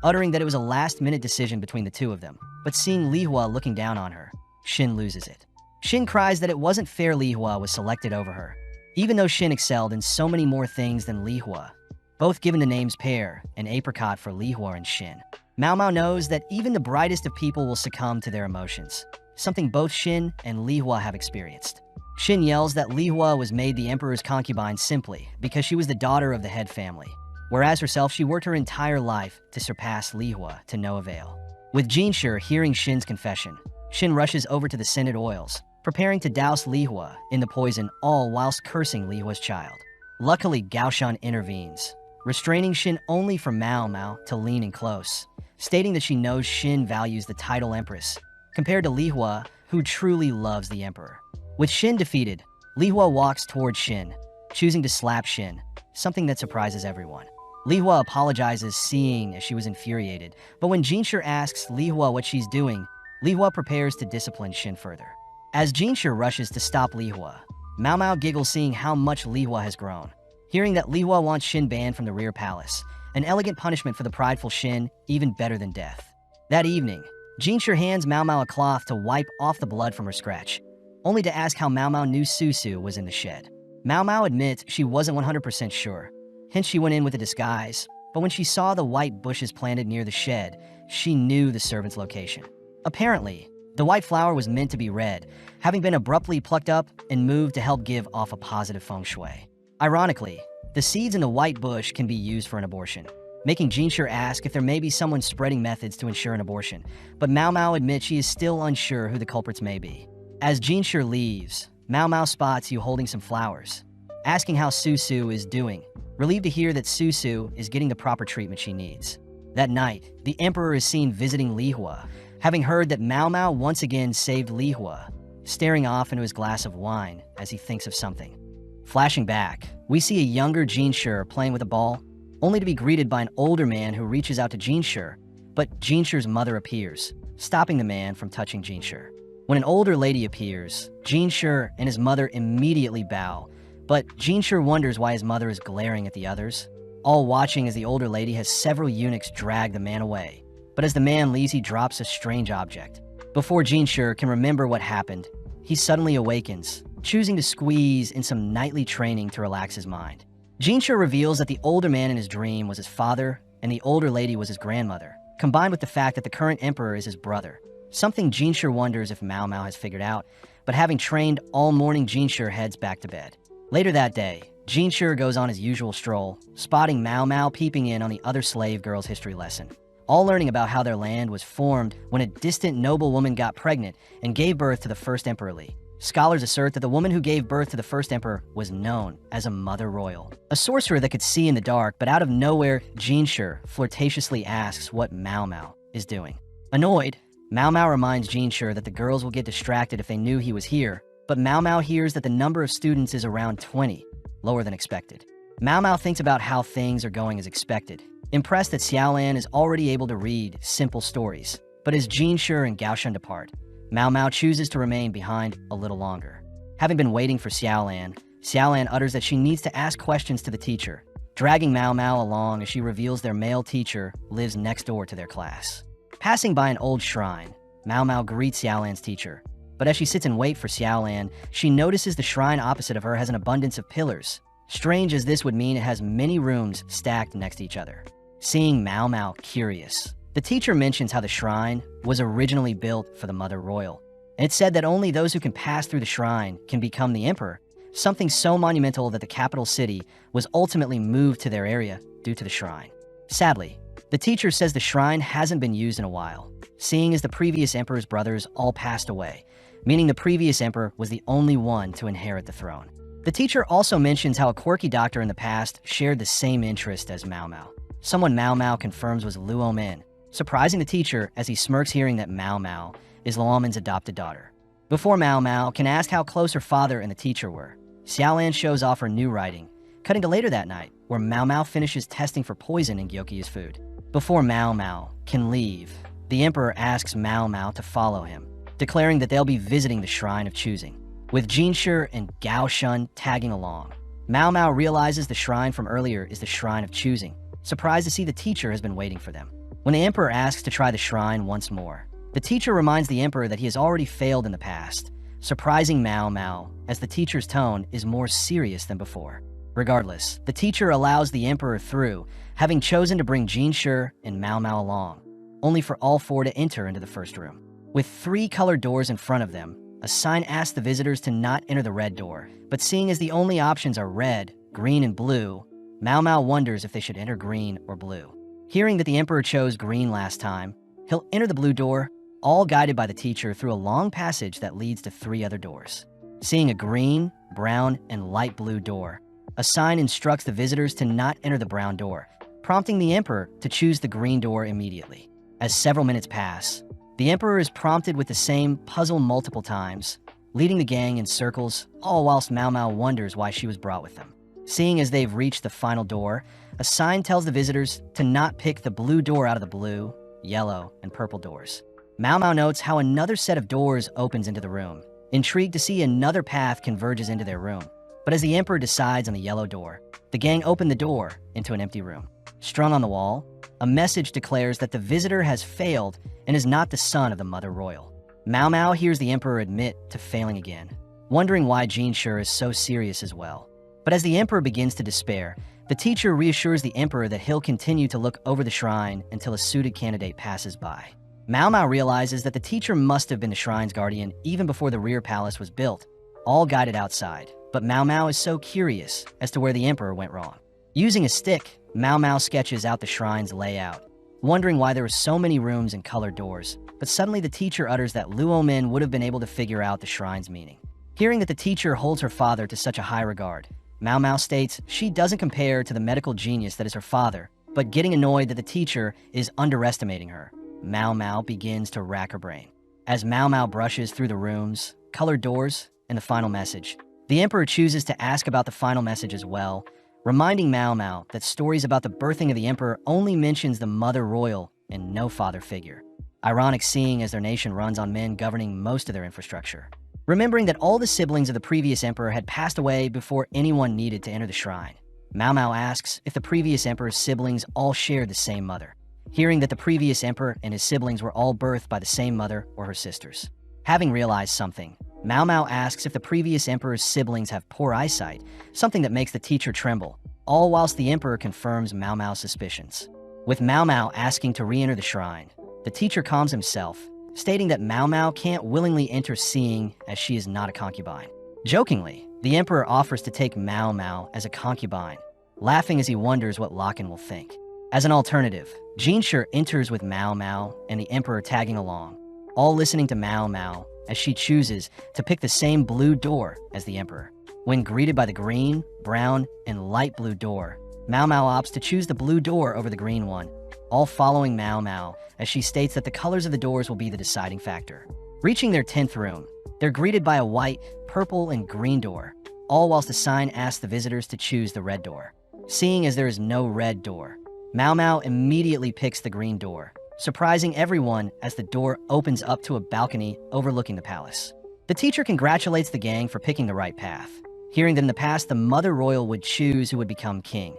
uttering that it was a last-minute decision between the two of them, but seeing Liwa looking down on her, Shin loses it. Shin cries that it wasn't fair Liwa was selected over her, even though Shin excelled in so many more things than Liwa, both given the names Pear and Apricot for Liwa and Shin. Mao Mao knows that even the brightest of people will succumb to their emotions, something both Shin and Liwa have experienced. Shin yells that Liwa was made the Emperor's concubine simply because she was the daughter of the head family, whereas herself she worked her entire life to surpass Liwa to no avail. With Shir hearing Shin's confession, Shin rushes over to the scented oils, preparing to douse Liwa in the poison, all whilst cursing Liwa's child. Luckily, Gaoshan intervenes, restraining Shin only for Mao Mao to lean in close, stating that she knows Shin values the title Empress, compared to Liwa, who truly loves the Emperor. With Shin defeated, Liwa walks towards Shin, choosing to slap Shin, something that surprises everyone. Liwa apologizes, seeing as she was infuriated, but when Shir asks Liwa what she's doing, Liwa prepares to discipline Shin further. As Shir rushes to stop Liwa, Mao Mao giggles seeing how much Liwa has grown, hearing that Liwa wants Shin banned from the rear palace, an elegant punishment for the prideful Shin, even better than death. That evening, Shir hands Mao Mao a cloth to wipe off the blood from her scratch, only to ask how Mao Mao knew Susu was in the shed. Mao Mao admits she wasn't 100% sure, hence she went in with a disguise, but when she saw the white bushes planted near the shed, she knew the servant's location. Apparently, the white flower was meant to be red, having been abruptly plucked up and moved to help give off a positive feng shui. Ironically, the seeds in the white bush can be used for an abortion, making Shir ask if there may be someone spreading methods to ensure an abortion, but Mao Mao admits she is still unsure who the culprits may be. As Shir leaves, Mao Mao spots you holding some flowers, asking how Susu is doing, relieved to hear that Susu is getting the proper treatment she needs. That night, the Emperor is seen visiting Liwa, having heard that Mao Mao once again saved Liwa, staring off into his glass of wine as he thinks of something. Flashing back, we see a younger Shir playing with a ball, only to be greeted by an older man who reaches out to Shir, but Shir's mother appears, stopping the man from touching Shir. When an older lady appears, Shir and his mother immediately bow, but Shir wonders why his mother is glaring at the others, all watching as the older lady has several eunuchs drag the man away. But as the man leaves, he drops a strange object. Before Shir can remember what happened, he suddenly awakens, choosing to squeeze in some nightly training to relax his mind. Shir reveals that the older man in his dream was his father and the older lady was his grandmother, combined with the fact that the current emperor is his brother. Something Shir wonders if Mao Mao has figured out, but having trained all morning, Shir heads back to bed. Later that day, Shir goes on his usual stroll, spotting Mao Mao peeping in on the other slave girl's history lesson, all learning about how their land was formed when a distant noble woman got pregnant and gave birth to the first emperor Li. Scholars assert that the woman who gave birth to the first emperor was known as a mother royal, a sorcerer that could see in the dark, but out of nowhere, Shir flirtatiously asks what Mao Mao is doing. Annoyed, Mao Mao reminds Shir that the girls will get distracted if they knew he was here, but Mao Mao hears that the number of students is around 20, lower than expected. Mao Mao thinks about how things are going as expected, impressed that Xiaolan is already able to read simple stories. But as Shir and Gaoshan depart, Mao Mao chooses to remain behind a little longer. Having been waiting for Xiaolan, Xiaolan utters that she needs to ask questions to the teacher, dragging Mao Mao along as she reveals their male teacher lives next door to their class. Passing by an old shrine, Mao Mao greets Xiaolan's teacher, but as she sits and waits for Xiaolan, she notices the shrine opposite of her has an abundance of pillars. Strange as this would mean, it has many rooms stacked next to each other. Seeing Mao Mao curious, the teacher mentions how the shrine was originally built for the Mother Royal, and it's said that only those who can pass through the shrine can become the emperor, something so monumental that the capital city was ultimately moved to their area due to the shrine. Sadly, the teacher says the shrine hasn't been used in a while, seeing as the previous emperor's brothers all passed away, meaning the previous emperor was the only one to inherit the throne. The teacher also mentions how a quirky doctor in the past shared the same interest as Mao Mao, someone Mao Mao confirms was Luo Min, surprising the teacher as he smirks hearing that Mao Mao is Luo Min's adopted daughter. Before Mao Mao can ask how close her father and the teacher were, Xiaolan shows off her new writing, cutting to later that night, where Mao Mao finishes testing for poison in Gyoki's food. Before Mao Mao can leave, the emperor asks Mao Mao to follow him, declaring that they'll be visiting the Shrine of Choosing, with Shir and Gao Shun tagging along. Mao Mao realizes the shrine from earlier is the Shrine of Choosing, surprised to see the teacher has been waiting for them. When the emperor asks to try the shrine once more, the teacher reminds the emperor that he has already failed in the past, surprising Mao Mao as the teacher's tone is more serious than before. Regardless, the teacher allows the emperor through, having chosen to bring Shir and Mao Mao along, only for all four to enter into the first room. With 3 colored doors in front of them, a sign asks the visitors to not enter the red door, but seeing as the only options are red, green, and blue, Mao Mao wonders if they should enter green or blue. Hearing that the emperor chose green last time, he'll enter the blue door, all guided by the teacher through a long passage that leads to 3 other doors. Seeing a green, brown, and light blue door, a sign instructs the visitors to not enter the brown door, prompting the emperor to choose the green door immediately. As several minutes pass, the emperor is prompted with the same puzzle multiple times, leading the gang in circles, all whilst Mao Mao wonders why she was brought with them. Seeing as they've reached the final door, a sign tells the visitors to not pick the blue door out of the blue, yellow, and purple doors. Mao Mao notes how another set of doors opens into the room, intrigued to see another path converges into their room. But as the emperor decides on the yellow door, the gang open the door into an empty room. Strung on the wall, a message declares that the visitor has failed and is not the son of the Mother Royal. Mao Mao hears the emperor admit to failing again, wondering why Shir is so serious as well. But as the emperor begins to despair, the teacher reassures the emperor that he'll continue to look over the shrine until a suited candidate passes by. Mao Mao realizes that the teacher must have been the shrine's guardian even before the rear palace was built, all guided outside. But Mao Mao is so curious as to where the emperor went wrong. Using a stick, Mao Mao sketches out the shrine's layout, wondering why there were so many rooms and colored doors, but suddenly the teacher utters that Luo Min would have been able to figure out the shrine's meaning. Hearing that the teacher holds her father to such a high regard, Mao Mao states she doesn't compare to the medical genius that is her father, but getting annoyed that the teacher is underestimating her, Mao Mao begins to rack her brain. As Mao Mao brushes through the rooms, colored doors, and the final message, the emperor chooses to ask about the final message as well, reminding Mao Mao that stories about the birthing of the emperor only mentions the Mother Royal and no father figure. Ironic seeing as their nation runs on men governing most of their infrastructure. Remembering that all the siblings of the previous emperor had passed away before anyone needed to enter the shrine, Mao Mao asks if the previous emperor's siblings all shared the same mother. Hearing that the previous emperor and his siblings were all birthed by the same mother or her sisters. Having realized something, Mao Mao asks if the previous emperor's siblings have poor eyesight, something that makes the teacher tremble, all whilst the emperor confirms Mao Mao's suspicions. With Mao Mao asking to re-enter the shrine, the teacher calms himself, stating that Mao Mao can't willingly enter seeing as she is not a concubine. Jokingly, the emperor offers to take Mao Mao as a concubine, laughing as he wonders what Lakan will think. As an alternative, Shir enters with Mao Mao and the emperor tagging along, all listening to Mao Mao as she chooses to pick the same blue door as the Emperor. When greeted by the green, brown, and light blue door, Mao Mao opts to choose the blue door over the green one, all following Mao Mao as she states that the colors of the doors will be the deciding factor. Reaching their 10th room, they're greeted by a white, purple, and green door, all whilst the sign asks the visitors to choose the red door. Seeing as there is no red door, Mao Mao immediately picks the green door, surprising everyone as the door opens up to a balcony overlooking the palace. The teacher congratulates the gang for picking the right path, hearing that in the past the Mother Royal would choose who would become king,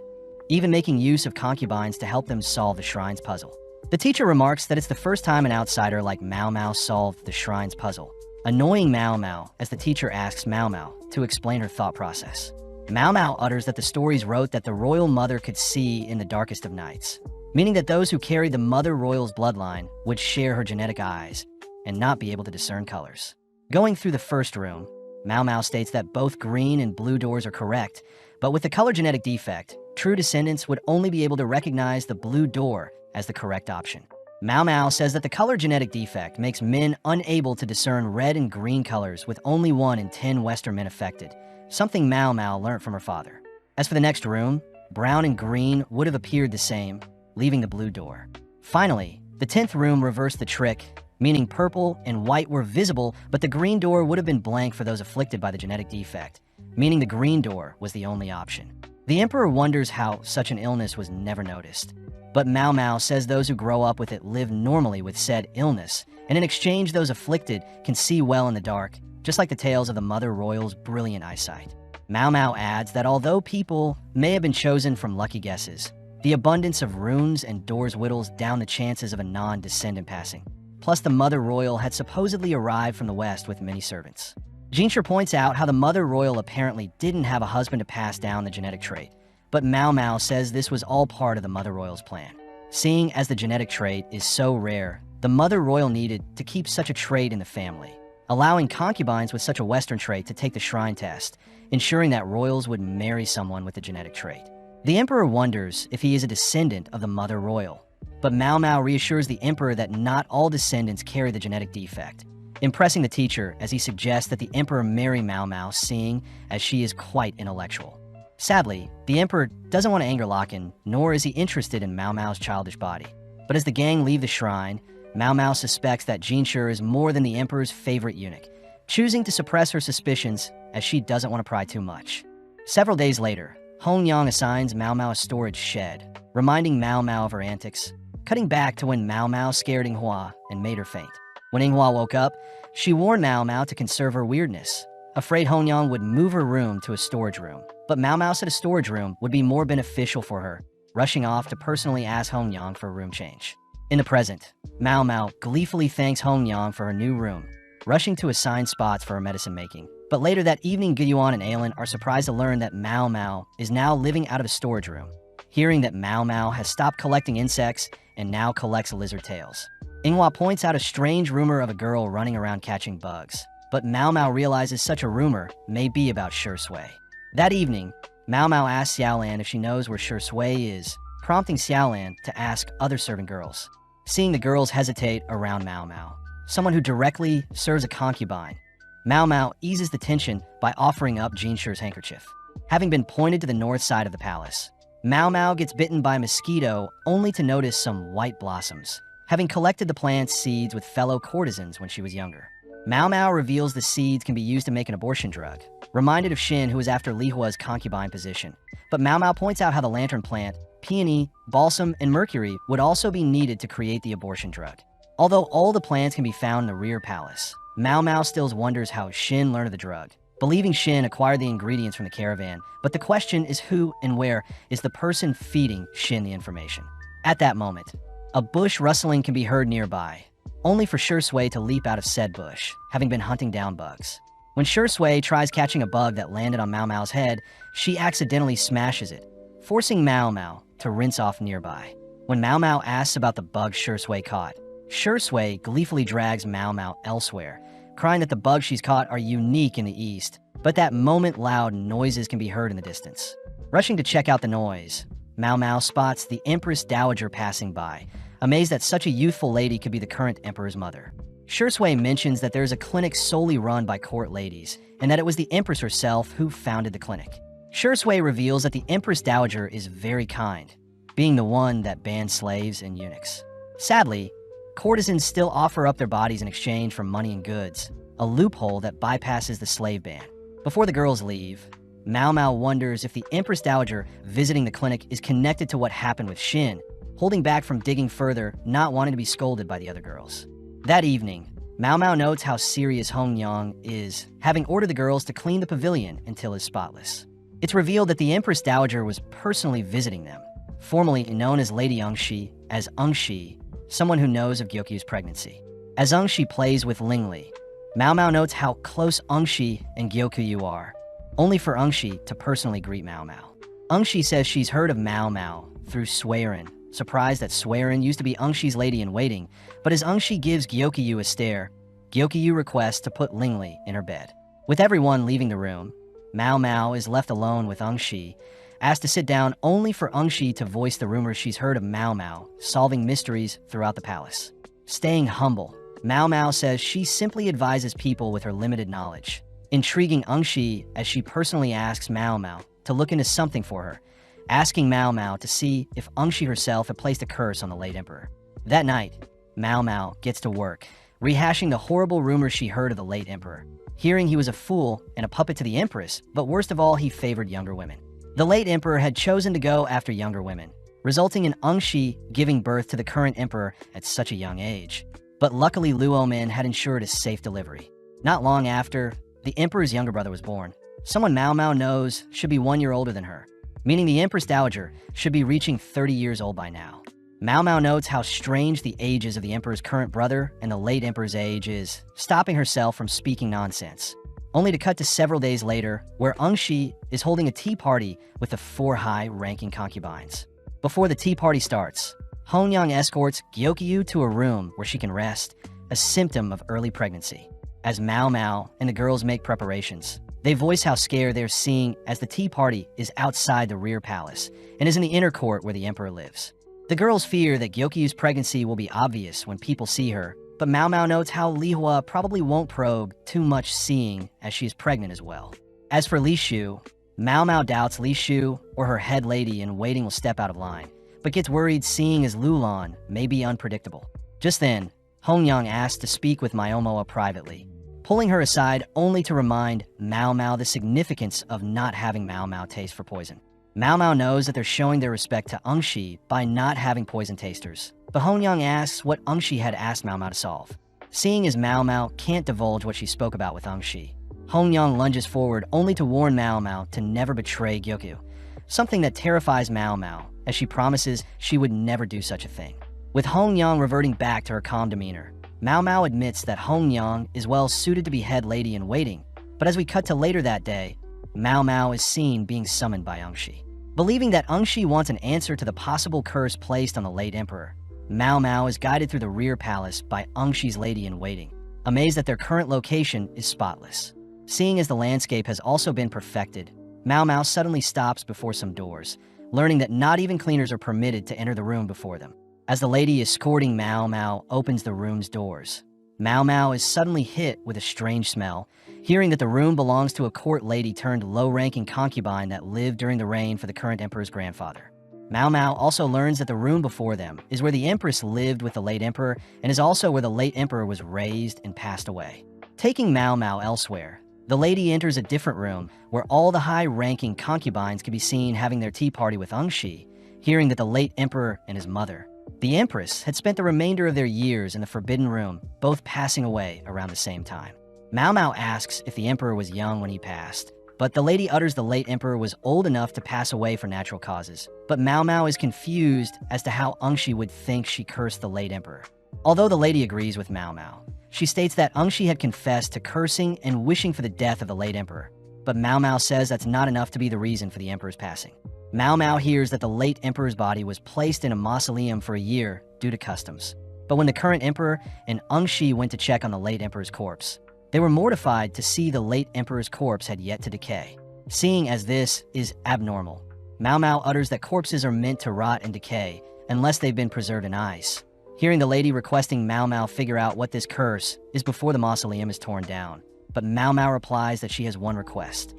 even making use of concubines to help them solve the shrine's puzzle. The teacher remarks that it's the first time an outsider like Mao Mao solved the shrine's puzzle, annoying Mao Mao as the teacher asks Mao Mao to explain her thought process. Mao Mao utters that the stories wrote that the royal mother could see in the darkest of nights, meaning that those who carried the Mother Royal's bloodline would share her genetic eyes and not be able to discern colors. Going through the first room, Mao Mao states that both green and blue doors are correct, but with the color genetic defect, true descendants would only be able to recognize the blue door as the correct option. Mao Mao says that the color genetic defect makes men unable to discern red and green colors, with only 1 in 10 Western men affected, something Mao Mao learned from her father. As for the next room, brown and green would have appeared the same, leaving the blue door. Finally, the 10th room reversed the trick, meaning purple and white were visible, but the green door would have been blank for those afflicted by the genetic defect, meaning the green door was the only option. The Emperor wonders how such an illness was never noticed, but Mao Mao says those who grow up with it live normally with said illness, and in exchange those afflicted can see well in the dark, just like the tales of the Mother Royal's brilliant eyesight. Mao Mao adds that although people may have been chosen from lucky guesses, the abundance of runes and doors whittles down the chances of a non-descendant passing. Plus, the Mother Royal had supposedly arrived from the west with many servants. Shir points out how the Mother Royal apparently didn't have a husband to pass down the genetic trait, but Mao Mao says this was all part of the Mother Royal's plan. Seeing as the genetic trait is so rare, the Mother Royal needed to keep such a trait in the family, allowing concubines with such a Western trait to take the shrine test, ensuring that royals would marry someone with the genetic trait. The Emperor wonders if he is a descendant of the Mother Royal, but Mao Mao reassures the Emperor that not all descendants carry the genetic defect, impressing the teacher as he suggests that the Emperor marry Mao Mao, seeing as she is quite intellectual. Sadly, the Emperor doesn't want to anger Locken, nor is he interested in Mao Mao's childish body. But as the gang leave the shrine, Mao Mao suspects that Shir is more than the Emperor's favorite eunuch, choosing to suppress her suspicions as she doesn't want to pry too much. Several days later, Hongyang assigns Mao Mao a storage shed, reminding Mao Mao of her antics, cutting back to when Mao Mao scared Yinghua and made her faint. When Yinghua woke up, she warned Mao Mao to conserve her weirdness, afraid Hongyang would move her room to a storage room. But Mao Mao said a storage room would be more beneficial for her, rushing off to personally ask Hongyang for a room change. In the present, Mao Mao gleefully thanks Hongyang for her new room, rushing to assign spots for her medicine making. But later that evening, Guiyuan and Alan are surprised to learn that Mao Mao is now living out of a storage room, hearing that Mao Mao has stopped collecting insects and now collects lizard tails. Yinghua points out a strange rumor of a girl running around catching bugs, but Mao Mao realizes such a rumor may be about Shir Sui. That evening, Mao Mao asks Xiaolan if she knows where Shir Sui is, prompting Xiaolan to ask other servant girls. Seeing the girls hesitate around Mao Mao, someone who directly serves a concubine, Mao Mao eases the tension by offering up Shir's handkerchief. Having been pointed to the north side of the palace, Mao Mao gets bitten by a mosquito only to notice some white blossoms, having collected the plant's seeds with fellow courtesans when she was younger. Mao Mao reveals the seeds can be used to make an abortion drug, reminded of Shin, who was after Lihua's concubine position. But Mao Mao points out how the lantern plant, peony, balsam, and mercury would also be needed to create the abortion drug. Although all the plants can be found in the rear palace, Mao Mao still wonders how Shin learned of the drug, believing Shin acquired the ingredients from the caravan, but the question is who and where is the person feeding Shin the information. At that moment, a bush rustling can be heard nearby, only for Shir Sui to leap out of said bush, having been hunting down bugs. When Shir Sui tries catching a bug that landed on Mao Mao's head, she accidentally smashes it, forcing Mao Mao to rinse off nearby. When Mao Mao asks about the bug Shir Sui caught, Shir Sui gleefully drags Mao Mao elsewhere, crying that the bugs she's caught are unique in the east, but that moment loud noises can be heard in the distance. Rushing to check out the noise, Mao Mao spots the Empress Dowager passing by, amazed that such a youthful lady could be the current emperor's mother. Shui mentions that there is a clinic solely run by court ladies, and that it was the Empress herself who founded the clinic. Shui reveals that the Empress Dowager is very kind, being the one that banned slaves and eunuchs. Sadly, courtesans still offer up their bodies in exchange for money and goods, a loophole that bypasses the slave ban. Before the girls leave, Mao Mao wonders if the Empress Dowager visiting the clinic is connected to what happened with Shin, holding back from digging further, not wanting to be scolded by the other girls. That evening, Mao Mao notes how serious Hong Yang is, having ordered the girls to clean the pavilion until it's spotless. It's revealed that the Empress Dowager was personally visiting them, formerly known as Lady Ungshi, as Ungshi, someone who knows of Gyokyu's pregnancy. As Ungshi plays with Lingli, Mao Mao notes how close Ungshi and Gyokyu are, only for Ungshi to personally greet Mao Mao. Ungshi says she's heard of Mao Mao through Swearin, surprised that Swearin used to be Ungshi's lady-in-waiting, but as Ungshi gives Gyokyu a stare, Gyokyu requests to put Lingli in her bed. With everyone leaving the room, Mao Mao is left alone with Ungshi, asked to sit down only for Ungshi to voice the rumors she's heard of Mao Mao solving mysteries throughout the palace. Staying humble, Mao Mao says she simply advises people with her limited knowledge, intriguing Ungshi as she personally asks Mao Mao to look into something for her, asking Mao Mao to see if Ungshi herself had placed a curse on the late emperor. That night, Mao Mao gets to work, rehashing the horrible rumors she heard of the late emperor, hearing he was a fool and a puppet to the empress, but worst of all, he favored younger women. The late emperor had chosen to go after younger women, resulting in Ungshi giving birth to the current emperor at such a young age. But luckily, Luomin had ensured a safe delivery. Not long after, the emperor's younger brother was born. Someone Mao Mao knows should be 1 year older than her, meaning the Empress Dowager should be reaching 30 years old by now. Mao Mao notes how strange the ages of the emperor's current brother and the late emperor's age is, stopping herself from speaking nonsense. Only to cut to several days later, where Ungshi is holding a tea party with the 4 high-ranking concubines. Before the tea party starts, Hongyang escorts Gyokyu to a room where she can rest, a symptom of early pregnancy. As Mao Mao and the girls make preparations, they voice how scared they're seeing as the tea party is outside the rear palace and is in the inner court where the emperor lives. The girls fear that Gyokyu's pregnancy will be obvious when people see her, but Mao Mao notes how Liwa probably won't probe too much, seeing as she is pregnant as well. As for Li Shu, Mao Mao doubts Li Shu or her head lady in waiting will step out of line, but gets worried seeing as Lulan may be unpredictable. Just then, Hongyang asks to speak with Myomoa privately, pulling her aside only to remind Mao Mao the significance of not having Mao Mao taste for poison. Mao Mao knows that they're showing their respect to Ungshi by not having poison tasters, but Hongyang asks what Ungshi had asked Mao Mao to solve. Seeing as Mao Mao can't divulge what she spoke about with Ungshi, Hongyang lunges forward only to warn Mao Mao to never betray Gyokyu, something that terrifies Mao Mao as she promises she would never do such a thing. With Hongyang reverting back to her calm demeanor, Mao Mao admits that Hongyang is well suited to be head lady in waiting, but as we cut to later that day, Mao Mao is seen being summoned by Ungshi. Believing that Ungshi wants an answer to the possible curse placed on the late emperor, Mao Mao is guided through the rear palace by Ungshi's lady-in-waiting, amazed that their current location is spotless. Seeing as the landscape has also been perfected, Mao Mao suddenly stops before some doors, learning that not even cleaners are permitted to enter the room before them. As the lady escorting Mao Mao opens the room's doors, Mao Mao is suddenly hit with a strange smell, hearing that the room belongs to a court lady turned low-ranking concubine that lived during the reign for the current emperor's grandfather. Mao Mao also learns that the room before them is where the empress lived with the late emperor and is also where the late emperor was raised and passed away. Taking Mao Mao elsewhere, the lady enters a different room where all the high-ranking concubines can be seen having their tea party with Ungshi, hearing that the late emperor and his mother, the empress, had spent the remainder of their years in the Forbidden Room, both passing away around the same time. Mao Mao asks if the emperor was young when he passed, but the lady utters the late emperor was old enough to pass away for natural causes. But Mao Mao is confused as to how Ungshi would think she cursed the late emperor. Although the lady agrees with Mao Mao, she states that Ungshi had confessed to cursing and wishing for the death of the late emperor, but Mao Mao says that's not enough to be the reason for the emperor's passing. Mao Mao hears that the late emperor's body was placed in a mausoleum for a year due to customs. But when the current emperor and Ungshi went to check on the late emperor's corpse, they were mortified to see the late emperor's corpse had yet to decay. Seeing as this is abnormal, Mao Mao utters that corpses are meant to rot and decay unless they've been preserved in ice. Hearing the lady requesting Mao Mao figure out what this curse is before the mausoleum is torn down, but Mao Mao replies that she has one request.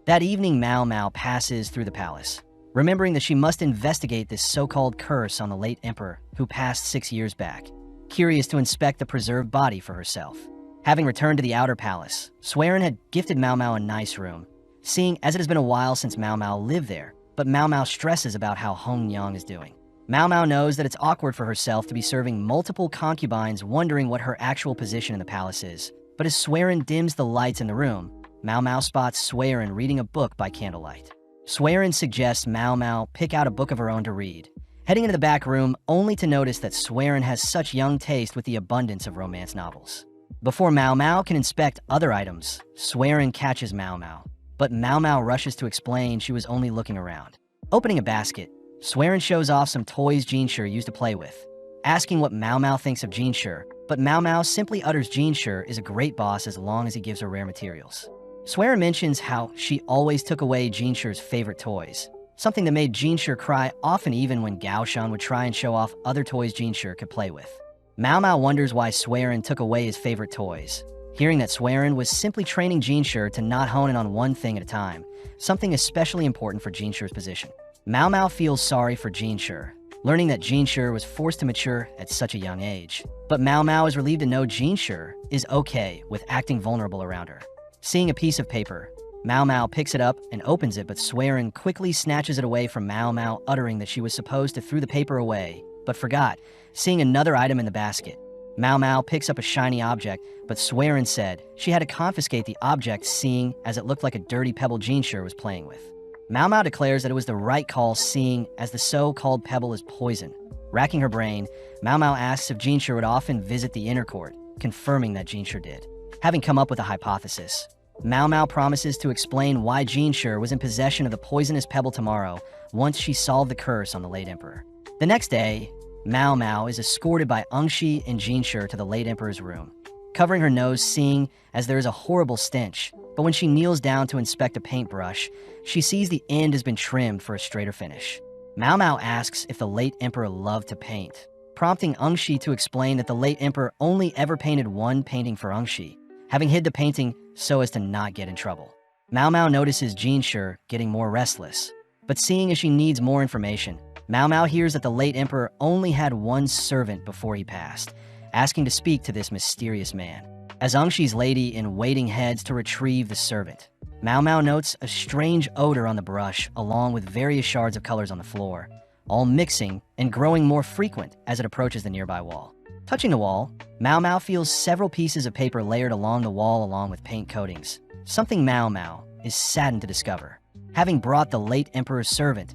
That evening, Mao Mao passes through the palace, remembering that she must investigate this so-called curse on the late emperor who passed 6 years back, curious to inspect the preserved body for herself. Having returned to the outer palace, Swearin had gifted Mao Mao a nice room, seeing as it has been a while since Mao Mao lived there, but Mao Mao stresses about how Hong Yang is doing. Mao Mao knows that it's awkward for herself to be serving multiple concubines, wondering what her actual position in the palace is. But as Swearin dims the lights in the room, Mao Mao spots Swearin reading a book by candlelight. Swearin suggests Mao Mao pick out a book of her own to read, heading into the back room only to notice that Swearin has such young taste with the abundance of romance novels. Before Mao Mao can inspect other items, Swearin catches Mao Mao, but Mao Mao rushes to explain she was only looking around. Opening a basket, Swearin shows off some toys Shir used to play with, asking what Mao Mao thinks of Shir, but Mao Mao simply utters Shir is a great boss as long as he gives her rare materials. Swearin mentions how she always took away Shir's favorite toys, something that made Shir cry often even when Gaoshan would try and show off other toys Shir could play with. Mao Mao wonders why Swearin took away his favorite toys, hearing that Swearin was simply training Shir to not hone in on one thing at a time, something especially important for Shir's position. Mao Mao feels sorry for Shir, learning that Shir was forced to mature at such a young age. But Mao Mao is relieved to know Shir is okay with acting vulnerable around her. Seeing a piece of paper, Mao Mao picks it up and opens it, but Swearin quickly snatches it away from Mao Mao, uttering that she was supposed to throw the paper away, but forgot, seeing another item in the basket. Mao Mao picks up a shiny object, but Swearin said she had to confiscate the object, seeing as it looked like a dirty pebble Shir was playing with. Mao Mao declares that it was the right call, seeing as the so-called pebble is poison. Racking her brain, Mao Mao asks if Shir would often visit the inner court, confirming that Shir did. Having come up with a hypothesis, Mao Mao promises to explain why Shir was in possession of the poisonous pebble tomorrow, once she solved the curse on the late emperor. The next day, Mao Mao is escorted by Shi and Shir to the late emperor's room, covering her nose, seeing as there is a horrible stench. But when she kneels down to inspect a paintbrush, she sees the end has been trimmed for a straighter finish. Mao Mao asks if the late emperor loved to paint, prompting Shi to explain that the late emperor only ever painted one painting for Shi, having hid the painting so as to not get in trouble. Mao Mao notices Shir getting more restless, but seeing as she needs more information, Mao Mao hears that the late emperor only had one servant before he passed, asking to speak to this mysterious man. As Shi's lady-in-waiting heads to retrieve the servant, Mao Mao notes a strange odor on the brush along with various shards of colors on the floor, all mixing and growing more frequent as it approaches the nearby wall. Touching the wall, Mao Mao feels several pieces of paper layered along the wall along with paint coatings, something Mao Mao is saddened to discover. Having brought the late emperor's servant,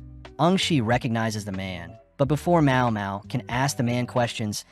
Shi recognizes the man, but before Mao Mao can ask the man questions,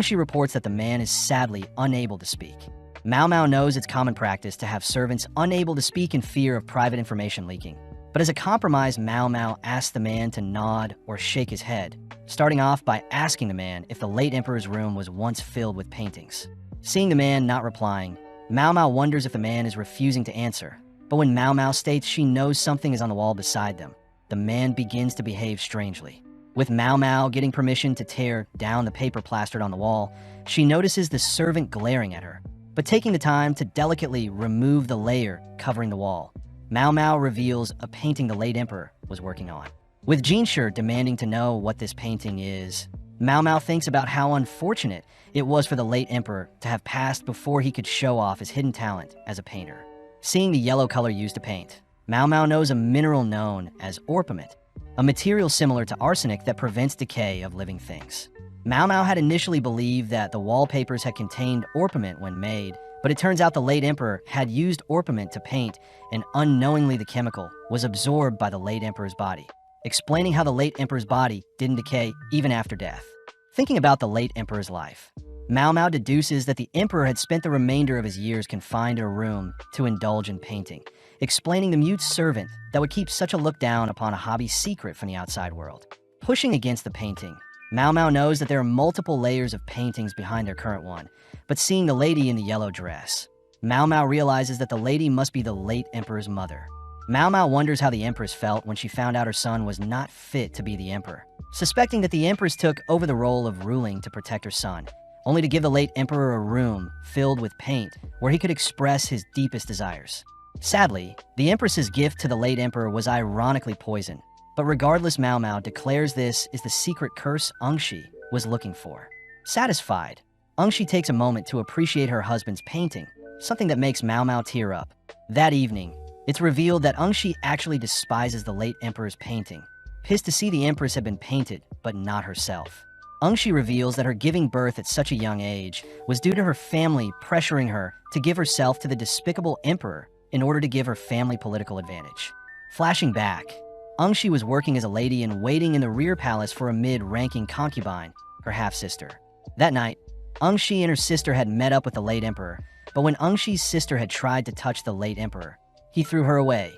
Shi reports that the man is sadly unable to speak. Mao Mao knows it's common practice to have servants unable to speak in fear of private information leaking. But as a compromise, Mao Mao asks the man to nod or shake his head, starting off by asking the man if the late emperor's room was once filled with paintings. Seeing the man not replying, Mao Mao wonders if the man is refusing to answer. But when Mao Mao states she knows something is on the wall beside them, the man begins to behave strangely. With Mao Mao getting permission to tear down the paper plastered on the wall, she notices the servant glaring at her, but taking the time to delicately remove the layer covering the wall. Mao Mao reveals a painting the late emperor was working on. With Shir demanding to know what this painting is, Mao Mao thinks about how unfortunate it was for the late emperor to have passed before he could show off his hidden talent as a painter. Seeing the yellow color used to paint, Mao Mao knows a mineral known as orpiment, a material similar to arsenic that prevents decay of living things. Mao Mao had initially believed that the wallpapers had contained orpiment when made, but it turns out the late emperor had used orpiment to paint, and unknowingly the chemical was absorbed by the late emperor's body, explaining how the late emperor's body didn't decay even after death. Thinking about the late emperor's life, Mao Mao deduces that the emperor had spent the remainder of his years confined in a room to indulge in painting, explaining the mute servant that would keep such a look down upon a hobby secret from the outside world. Pushing against the painting, Mao Mao knows that there are multiple layers of paintings behind their current one, but seeing the lady in the yellow dress, Mao Mao realizes that the lady must be the late emperor's mother. Mao Mao wonders how the Empress felt when she found out her son was not fit to be the Emperor. Suspecting that the Empress took over the role of ruling to protect her son, only to give the late Emperor a room filled with paint where he could express his deepest desires. Sadly, the Empress's gift to the late Emperor was ironically poison. But regardless, Mao Mao declares this is the secret curse Ungshi was looking for. Satisfied, Ungshi takes a moment to appreciate her husband's painting, something that makes Mao Mao tear up. That evening, it's revealed that Ungshi actually despises the late Emperor's painting, pissed to see the Empress had been painted, but not herself. Ungshi reveals that her giving birth at such a young age was due to her family pressuring her to give herself to the despicable Emperor in order to give her family political advantage. Flashing back, Ungshi was working as a lady in waiting in the rear palace for a mid-ranking concubine, her half-sister. That night, Ungshi and her sister had met up with the late Emperor, but when Ungshi's sister had tried to touch the late Emperor, he threw her away,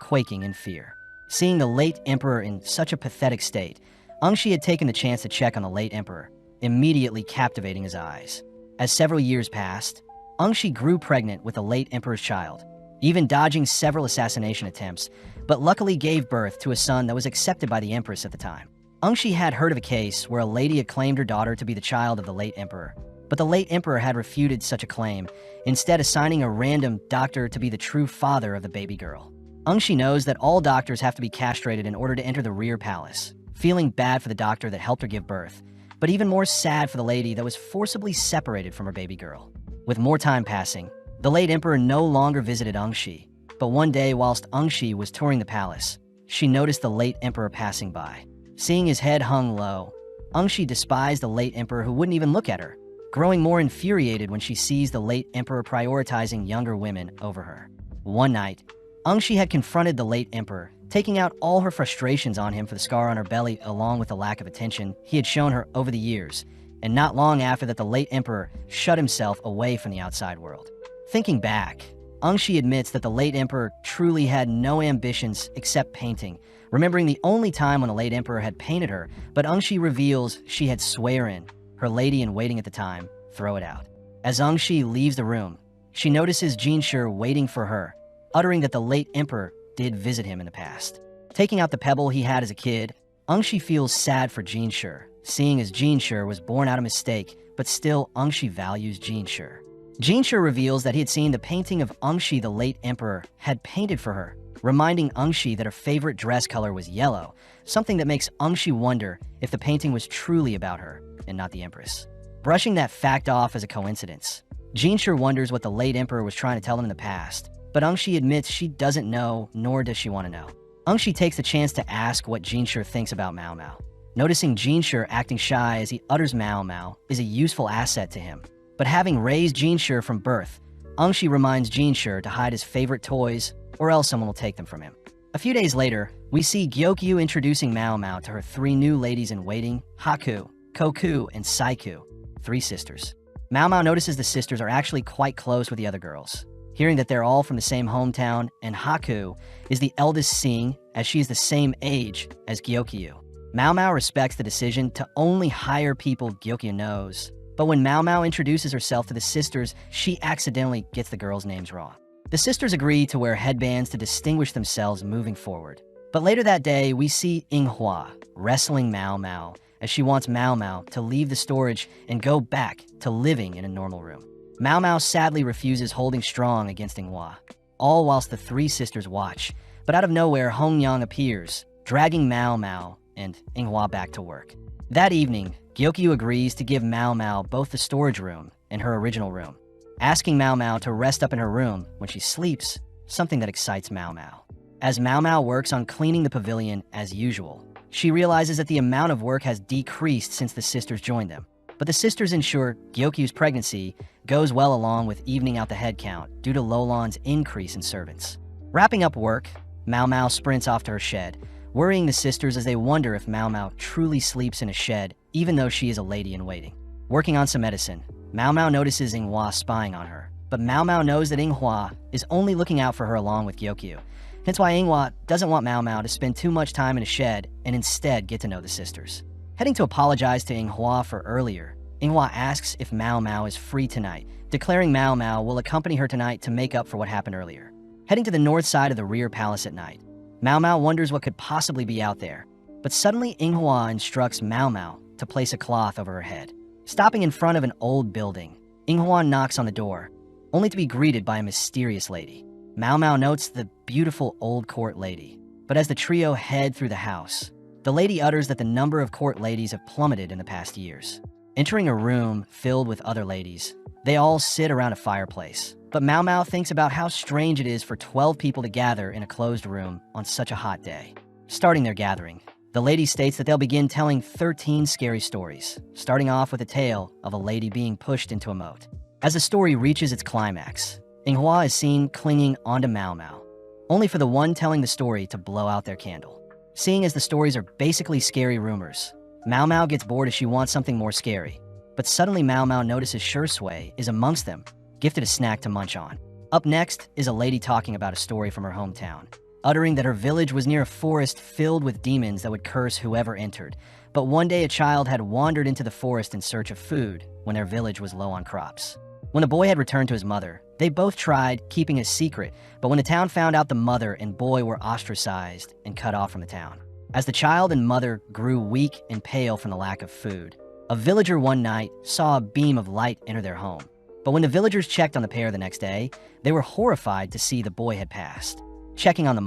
quaking in fear. Seeing the late Emperor in such a pathetic state, Ungshi had taken the chance to check on the late Emperor, immediately captivating his eyes. As several years passed, Ungshi grew pregnant with the late Emperor's child, even dodging several assassination attempts, but luckily gave birth to a son that was accepted by the Empress at the time. Ungshi had heard of a case where a lady had claimed her daughter to be the child of the late Emperor, but the late Emperor had refuted such a claim, instead assigning a random doctor to be the true father of the baby girl. Ungshi knows that all doctors have to be castrated in order to enter the rear palace, feeling bad for the doctor that helped her give birth, but even more sad for the lady that was forcibly separated from her baby girl. With more time passing, the late Emperor no longer visited Ungshi, but one day whilst Ungshi was touring the palace, she noticed the late Emperor passing by. Seeing his head hung low, Ungshi despised the late Emperor who wouldn't even look at her, growing more infuriated when she sees the late Emperor prioritizing younger women over her. One night, Ungshi had confronted the late Emperor, taking out all her frustrations on him for the scar on her belly along with the lack of attention he had shown her over the years, and not long after that the late Emperor shut himself away from the outside world. Thinking back, Ungshi admits that the late Emperor truly had no ambitions except painting, remembering the only time when the late Emperor had painted her, but Ungshi reveals she had swearin, her lady-in-waiting at the time, throw it out. As Ungshi leaves the room, she notices Shir waiting for her, uttering that the late Emperor did visit him in the past. Taking out the pebble he had as a kid, Ungshi feels sad for Shir, seeing as Shir was born out of mistake, but still Ungshi values Shir. Shir reveals that he had seen the painting of Ungshi the late Emperor had painted for her, reminding Ungshi that her favorite dress color was yellow, something that makes Ungshi wonder if the painting was truly about her and not the Empress. Brushing that fact off as a coincidence, Shir wonders what the late Emperor was trying to tell him in the past, but Ungshi admits she doesn't know, nor does she want to know. Ungshi takes the chance to ask what Shir thinks about Mao Mao. Noticing Shir acting shy as he utters Mao Mao is a useful asset to him. But having raised Shir from birth, Ungshi reminds Shir to hide his favorite toys, or else someone will take them from him. A few days later, we see Gyokyu introducing Mao Mao to her three new ladies-in-waiting, Haku, Koku, and Saiku, three sisters. Mao Mao notices the sisters are actually quite close with the other girls. Hearing that they're all from the same hometown, and Haku is the eldest seeing, as she is the same age as Gyokyu. Mao Mao respects the decision to only hire people Gyokyu knows, but when Mao Mao introduces herself to the sisters, she accidentally gets the girls' names wrong. The sisters agree to wear headbands to distinguish themselves moving forward. But later that day, we see Yinghua wrestling Mao Mao as she wants Mao Mao to leave the storage and go back to living in a normal room. Mao Mao sadly refuses, holding strong against Yinghua, all whilst the three sisters watch. But out of nowhere, Hongyang appears, dragging Mao Mao and Yinghua back to work. That evening, Gyokyu agrees to give Mao Mao both the storage room and her original room, asking Mao Mao to rest up in her room when she sleeps, something that excites Mao Mao. As Mao Mao works on cleaning the pavilion as usual, she realizes that the amount of work has decreased since the sisters joined them. But the sisters ensure Gyokyu's pregnancy goes well along with evening out the head count due to Lolan's increase in servants. Wrapping up work, Mao Mao sprints off to her shed, worrying the sisters as they wonder if Mao Mao truly sleeps in a shed, even though she is a lady-in-waiting. Working on some medicine, Mao Mao notices Yinghua spying on her, but Mao Mao knows that Yinghua is only looking out for her along with Gyokyu. Hence why Yinghua doesn't want Mao Mao to spend too much time in a shed and instead get to know the sisters. Heading to apologize to Yinghua for earlier, Yinghua asks if Mao Mao is free tonight, declaring Mao Mao will accompany her tonight to make up for what happened earlier. Heading to the north side of the rear palace at night, Mao Mao wonders what could possibly be out there. But suddenly Inghua instructs Mao Mao to place a cloth over her head. Stopping in front of an old building, Inghua knocks on the door, only to be greeted by a mysterious lady. Mao Mao notes the beautiful old court lady. But as the trio head through the house, the lady utters that the number of court ladies have plummeted in the past years. Entering a room filled with other ladies, they all sit around a fireplace. But Mao Mao thinks about how strange it is for 12 people to gather in a closed room on such a hot day. Starting their gathering, the lady states that they'll begin telling 13 scary stories, starting off with a tale of a lady being pushed into a moat. As the story reaches its climax, Inghua is seen clinging onto Mao Mao, only for the one telling the story to blow out their candle. Seeing as the stories are basically scary rumors, Mao Mao gets bored as she wants something more scary. But suddenly Mao Mao notices Shir is amongst them, gifted a snack to munch on. Up next is a lady talking about a story from her hometown, uttering that her village was near a forest filled with demons that would curse whoever entered. But one day a child had wandered into the forest in search of food when their village was low on crops. When the boy had returned to his mother, they both tried keeping a secret, but when the town found out, the mother and boy were ostracized and cut off from the town. As the child and mother grew weak and pale from the lack of food, a villager one night saw a beam of light enter their home. But when the villagers checked on the pair the next day, they were horrified to see the boy had passed. Checking on the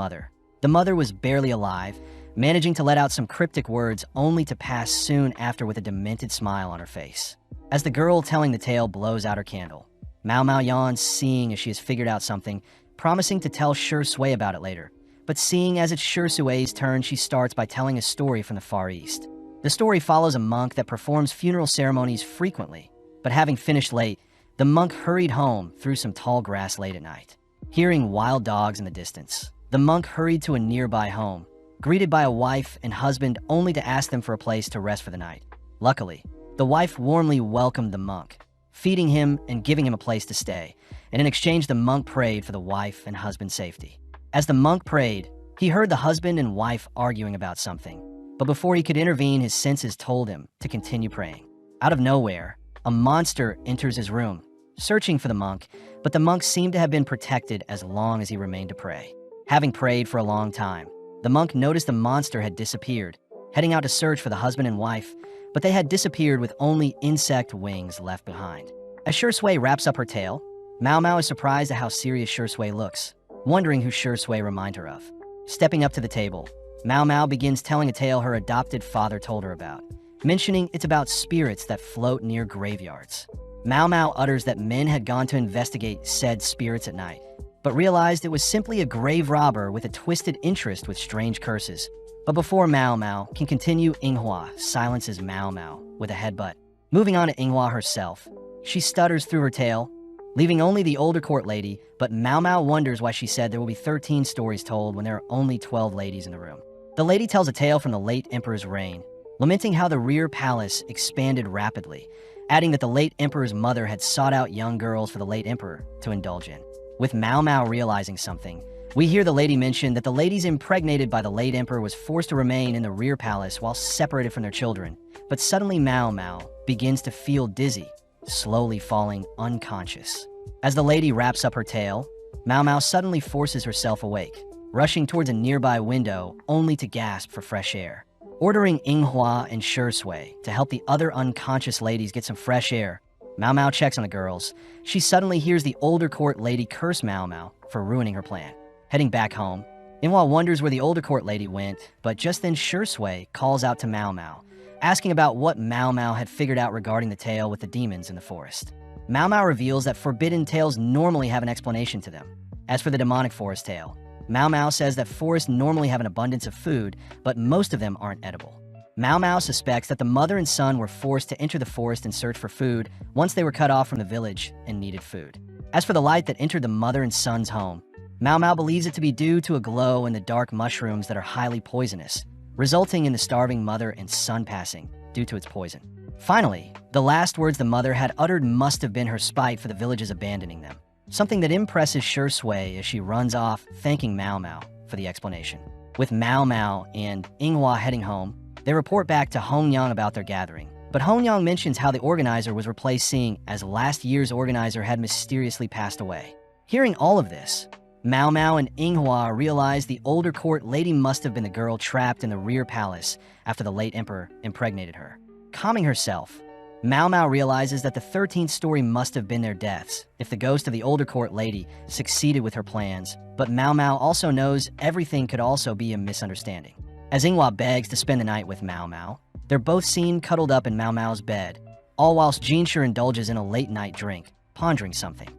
mother was barely alive, managing to let out some cryptic words only to pass soon after with a demented smile on her face. As the girl telling the tale blows out her candle, Mao Mao yawns, seeing as she has figured out something, promising to tell Shir about it later. But seeing as it's Shir turn, she starts by telling a story from the Far East. The story follows a monk that performs funeral ceremonies frequently, but having finished late, the monk hurried home through some tall grass late at night. Hearing wild dogs in the distance, the monk hurried to a nearby home, greeted by a wife and husband only to ask them for a place to rest for the night. Luckily, the wife warmly welcomed the monk, feeding him and giving him a place to stay, and in exchange the monk prayed for the wife and husband's safety. As the monk prayed, he heard the husband and wife arguing about something, but before he could intervene, his senses told him to continue praying. Out of nowhere, a monster enters his room, searching for the monk, but the monk seemed to have been protected as long as he remained to pray. Having prayed for a long time, the monk noticed the monster had disappeared, heading out to search for the husband and wife, but they had disappeared with only insect wings left behind. As Shir wraps up her tale, Mao Mao is surprised at how serious Shir looks, wondering who Shir remind her of. Stepping up to the table, Mao Mao begins telling a tale her adopted father told her about, mentioning it's about spirits that float near graveyards. Mao Mao utters that men had gone to investigate said spirits at night, but realized it was simply a grave robber with a twisted interest with strange curses. But before Mao Mao can continue, Inghua silences Mao Mao with a headbutt. Moving on to Inghua herself, she stutters through her tale, leaving only the older court lady, but Mao Mao wonders why she said there will be 13 stories told when there are only 12 ladies in the room. The lady tells a tale from the late emperor's reign, lamenting how the rear palace expanded rapidly, adding that the late emperor's mother had sought out young girls for the late emperor to indulge in. With Mao Mao realizing something, we hear the lady mention that the ladies impregnated by the late emperor was forced to remain in the rear palace while separated from their children. But suddenly Mao Mao begins to feel dizzy, slowly falling unconscious. As the lady wraps up her tale, Mao Mao suddenly forces herself awake, rushing towards a nearby window only to gasp for fresh air. Ordering Inghua and Shir to help the other unconscious ladies get some fresh air, Mao Mao checks on the girls. She suddenly hears the older court lady curse Mao Mao for ruining her plan. Heading back home, Inghua wonders where the older court lady went, but just then Shir calls out to Mao Mao, asking about what Mao Mao had figured out regarding the tale with the demons in the forest. Mao Mao reveals that forbidden tales normally have an explanation to them. As for the demonic forest tale, Mao Mao says that forests normally have an abundance of food, but most of them aren't edible. Mao Mao suspects that the mother and son were forced to enter the forest and search for food once they were cut off from the village and needed food. As for the light that entered the mother and son's home, Mao Mao believes it to be due to a glow in the dark mushrooms that are highly poisonous, resulting in the starving mother and son passing due to its poison. Finally, the last words the mother had uttered must have been her spite for the villages abandoning them, something that impresses Shir as she runs off, thanking Mao Mao for the explanation. With Mao Mao and Inghua heading home, they report back to Hongyang about their gathering, but Hongyang mentions how the organizer was replaced, seeing as last year's organizer had mysteriously passed away. Hearing all of this, Mao Mao and Inghua realize the older court lady must have been the girl trapped in the rear palace after the late emperor impregnated her. Calming herself, Mao Mao realizes that the 13th story must have been their deaths if the ghost of the older court lady succeeded with her plans, but Mao Mao also knows everything could also be a misunderstanding. As Inghua begs to spend the night with Mao Mao, they're both seen cuddled up in Mao Mao's bed, all whilst Shir indulges in a late-night drink, pondering something.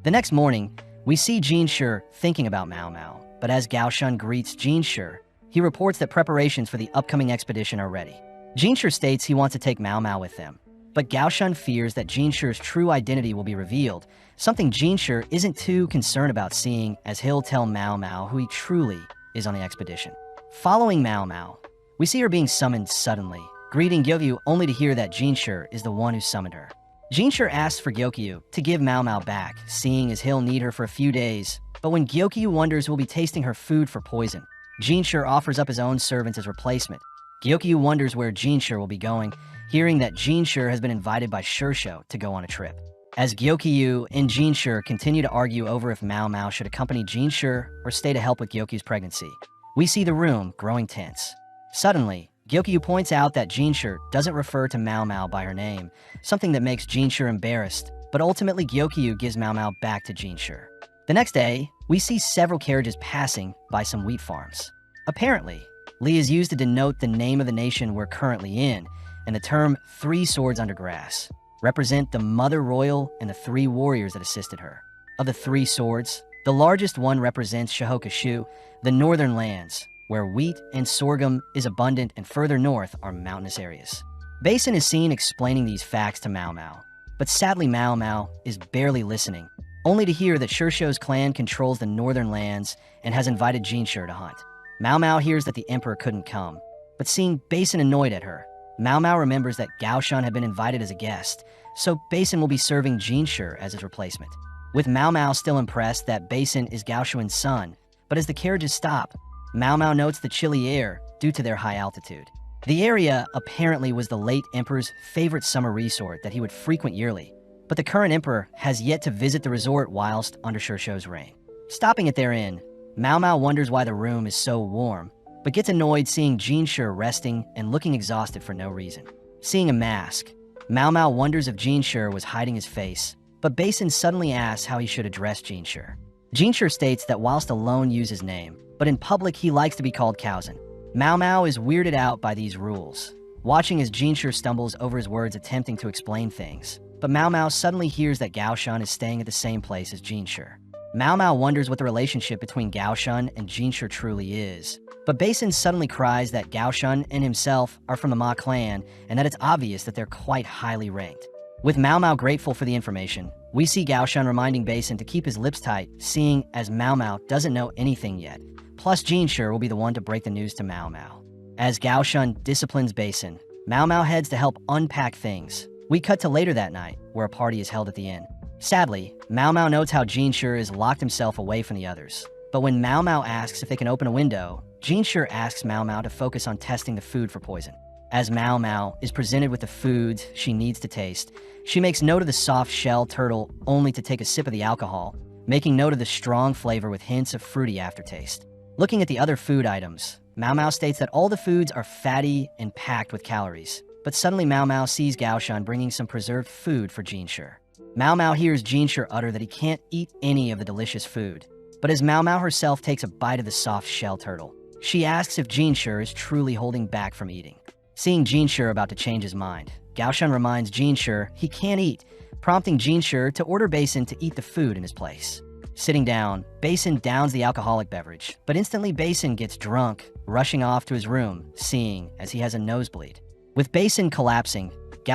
The next morning, we see Shir thinking about Mao Mao, but as Shun greets Shir, he reports that preparations for the upcoming expedition are ready. Shir states he wants to take Mao Mao with them, but Shun fears that Shir's true identity will be revealed, something Shir isn't too concerned about seeing, as he'll tell Mao Mao who he truly is on the expedition. Following Mao Mao, we see her being summoned suddenly, greeting Gyokyu only to hear that Shir is the one who summoned her. Shir asks for Gyokyu to give Mao Mao back, seeing as he'll need her for a few days, but when Gyokyu wonders who will be tasting her food for poison, Shir offers up his own servants as replacement. Gyokyu wonders where Shir will be going, hearing that Shir has been invited by Shirsho to go on a trip. As Gyokyu and Shir continue to argue over if Mao Mao should accompany Shir or stay to help with Gyokyu's pregnancy, we see the room growing tense. Suddenly, Gyokyu points out that Shir doesn't refer to Mao Mao by her name, something that makes Shir embarrassed, but ultimately Gyokyu gives Mao Mao back to Shir. The next day, we see several carriages passing by some wheat farms. Apparently, Li is used to denote the name of the nation we're currently in, and the term 3 swords under grass represent the Mother Royal and the 3 warriors that assisted her. Of the 3 swords, the largest one represents Shihokashu, the northern lands, where wheat and sorghum is abundant, and further north are mountainous areas. Basin is seen explaining these facts to Mao Mao, but sadly Mao Mao is barely listening, only to hear that Shirsho's clan controls the northern lands and has invited Shir to hunt. Mao Mao hears that the emperor couldn't come, but seeing Basin annoyed at her, Mao Mao remembers that Shun had been invited as a guest, so Basin will be serving Shir as his replacement. With Mao Mao still impressed that Basin is Shun's son, but as the carriages stop, Mao Mao notes the chilly air due to their high altitude. The area apparently was the late emperor's favorite summer resort that he would frequent yearly, but the current emperor has yet to visit the resort whilst under Shirsho's reign. Stopping at their inn, Mao Mao wonders why the room is so warm, but gets annoyed seeing Shir resting and looking exhausted for no reason. Seeing a mask, Mao Mao wonders if Shir was hiding his face, but Basin suddenly asks how he should address Shir. Shir states that whilst alone use his name, but in public he likes to be called Kaozen. Mao Mao is weirded out by these rules, watching as Shir stumbles over his words attempting to explain things, but Mao Mao suddenly hears that Shun is staying at the same place as Shir. Mao Mao wonders what the relationship between Shun and Shir truly is, but Basin suddenly cries that Shun and himself are from the Ma clan and that it's obvious that they're quite highly ranked. With Mao Mao grateful for the information, we see Shun reminding Basin to keep his lips tight, seeing as Mao Mao doesn't know anything yet. Plus, Shir will be the one to break the news to Mao Mao. As Shun disciplines Basin, Mao Mao heads to help unpack things. We cut to later that night, where a party is held at the inn. Sadly, Mao Mao notes how Shir has locked himself away from the others. But when Mao Mao asks if they can open a window, Shir asks Mao Mao to focus on testing the food for poison. As Mao Mao is presented with the foods she needs to taste, she makes note of the soft shell turtle only to take a sip of the alcohol, making note of the strong flavor with hints of fruity aftertaste. Looking at the other food items, Mao Mao states that all the foods are fatty and packed with calories, but suddenly Mao Mao sees Shun bringing some preserved food for Shir. Mao Mao hears Shir utter that he can't eat any of the delicious food, but as Mao Mao herself takes a bite of the soft shell turtle, she asks if Shir is truly holding back from eating. Seeing Shir about to change his mind, Shun reminds Shir he can't eat, prompting Shir to order Basin to eat the food in his place. Sitting down, Basin downs the alcoholic beverage, but instantly Basin gets drunk, rushing off to his room, seeing as he has a nosebleed. With Basin collapsing,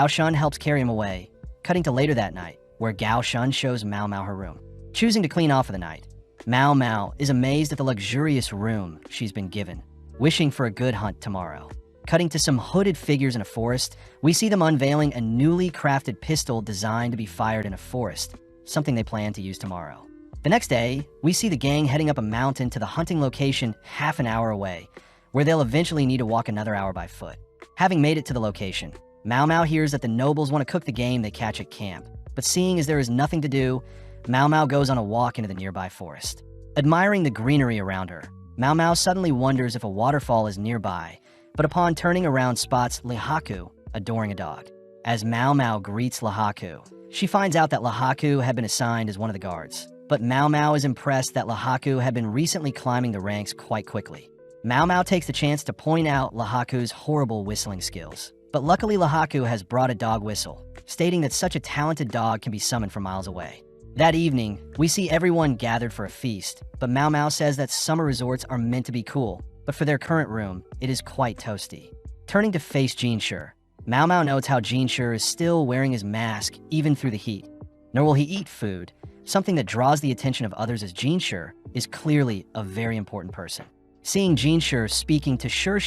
Shun helps carry him away, cutting to later that night, where Shun shows Mao Mao her room. Choosing to clean off for the night, Mao Mao is amazed at the luxurious room she's been given, wishing for a good hunt tomorrow. Cutting to some hooded figures in a forest, we see them unveiling a newly crafted pistol designed to be fired in a forest, something they plan to use tomorrow. The next day, we see the gang heading up a mountain to the hunting location half an hour away, where they'll eventually need to walk another hour by foot. Having made it to the location, Mao Mao hears that the nobles want to cook the game they catch at camp, but seeing as there is nothing to do, Mao Mao goes on a walk into the nearby forest. Admiring the greenery around her, Mau Mau suddenly wonders if a waterfall is nearby, but upon turning around spots Lihaku adoring a dog. As Mau Mau greets Lihaku, she finds out that Lihaku had been assigned as one of the guards. But Mau Mau is impressed that Lihaku had been recently climbing the ranks quite quickly. Mau Mau takes the chance to point out Lihaku's horrible whistling skills. But luckily Lihaku has brought a dog whistle, stating that such a talented dog can be summoned from miles away. That evening, we see everyone gathered for a feast, but Mau Mau says that summer resorts are meant to be cool, but for their current room, it is quite toasty. Turning to face Shir, Mau Mau notes how Shir is still wearing his mask even through the heat. Nor will he eat food, something that draws the attention of others as Shir is clearly a very important person. Seeing Shir speaking to Shir,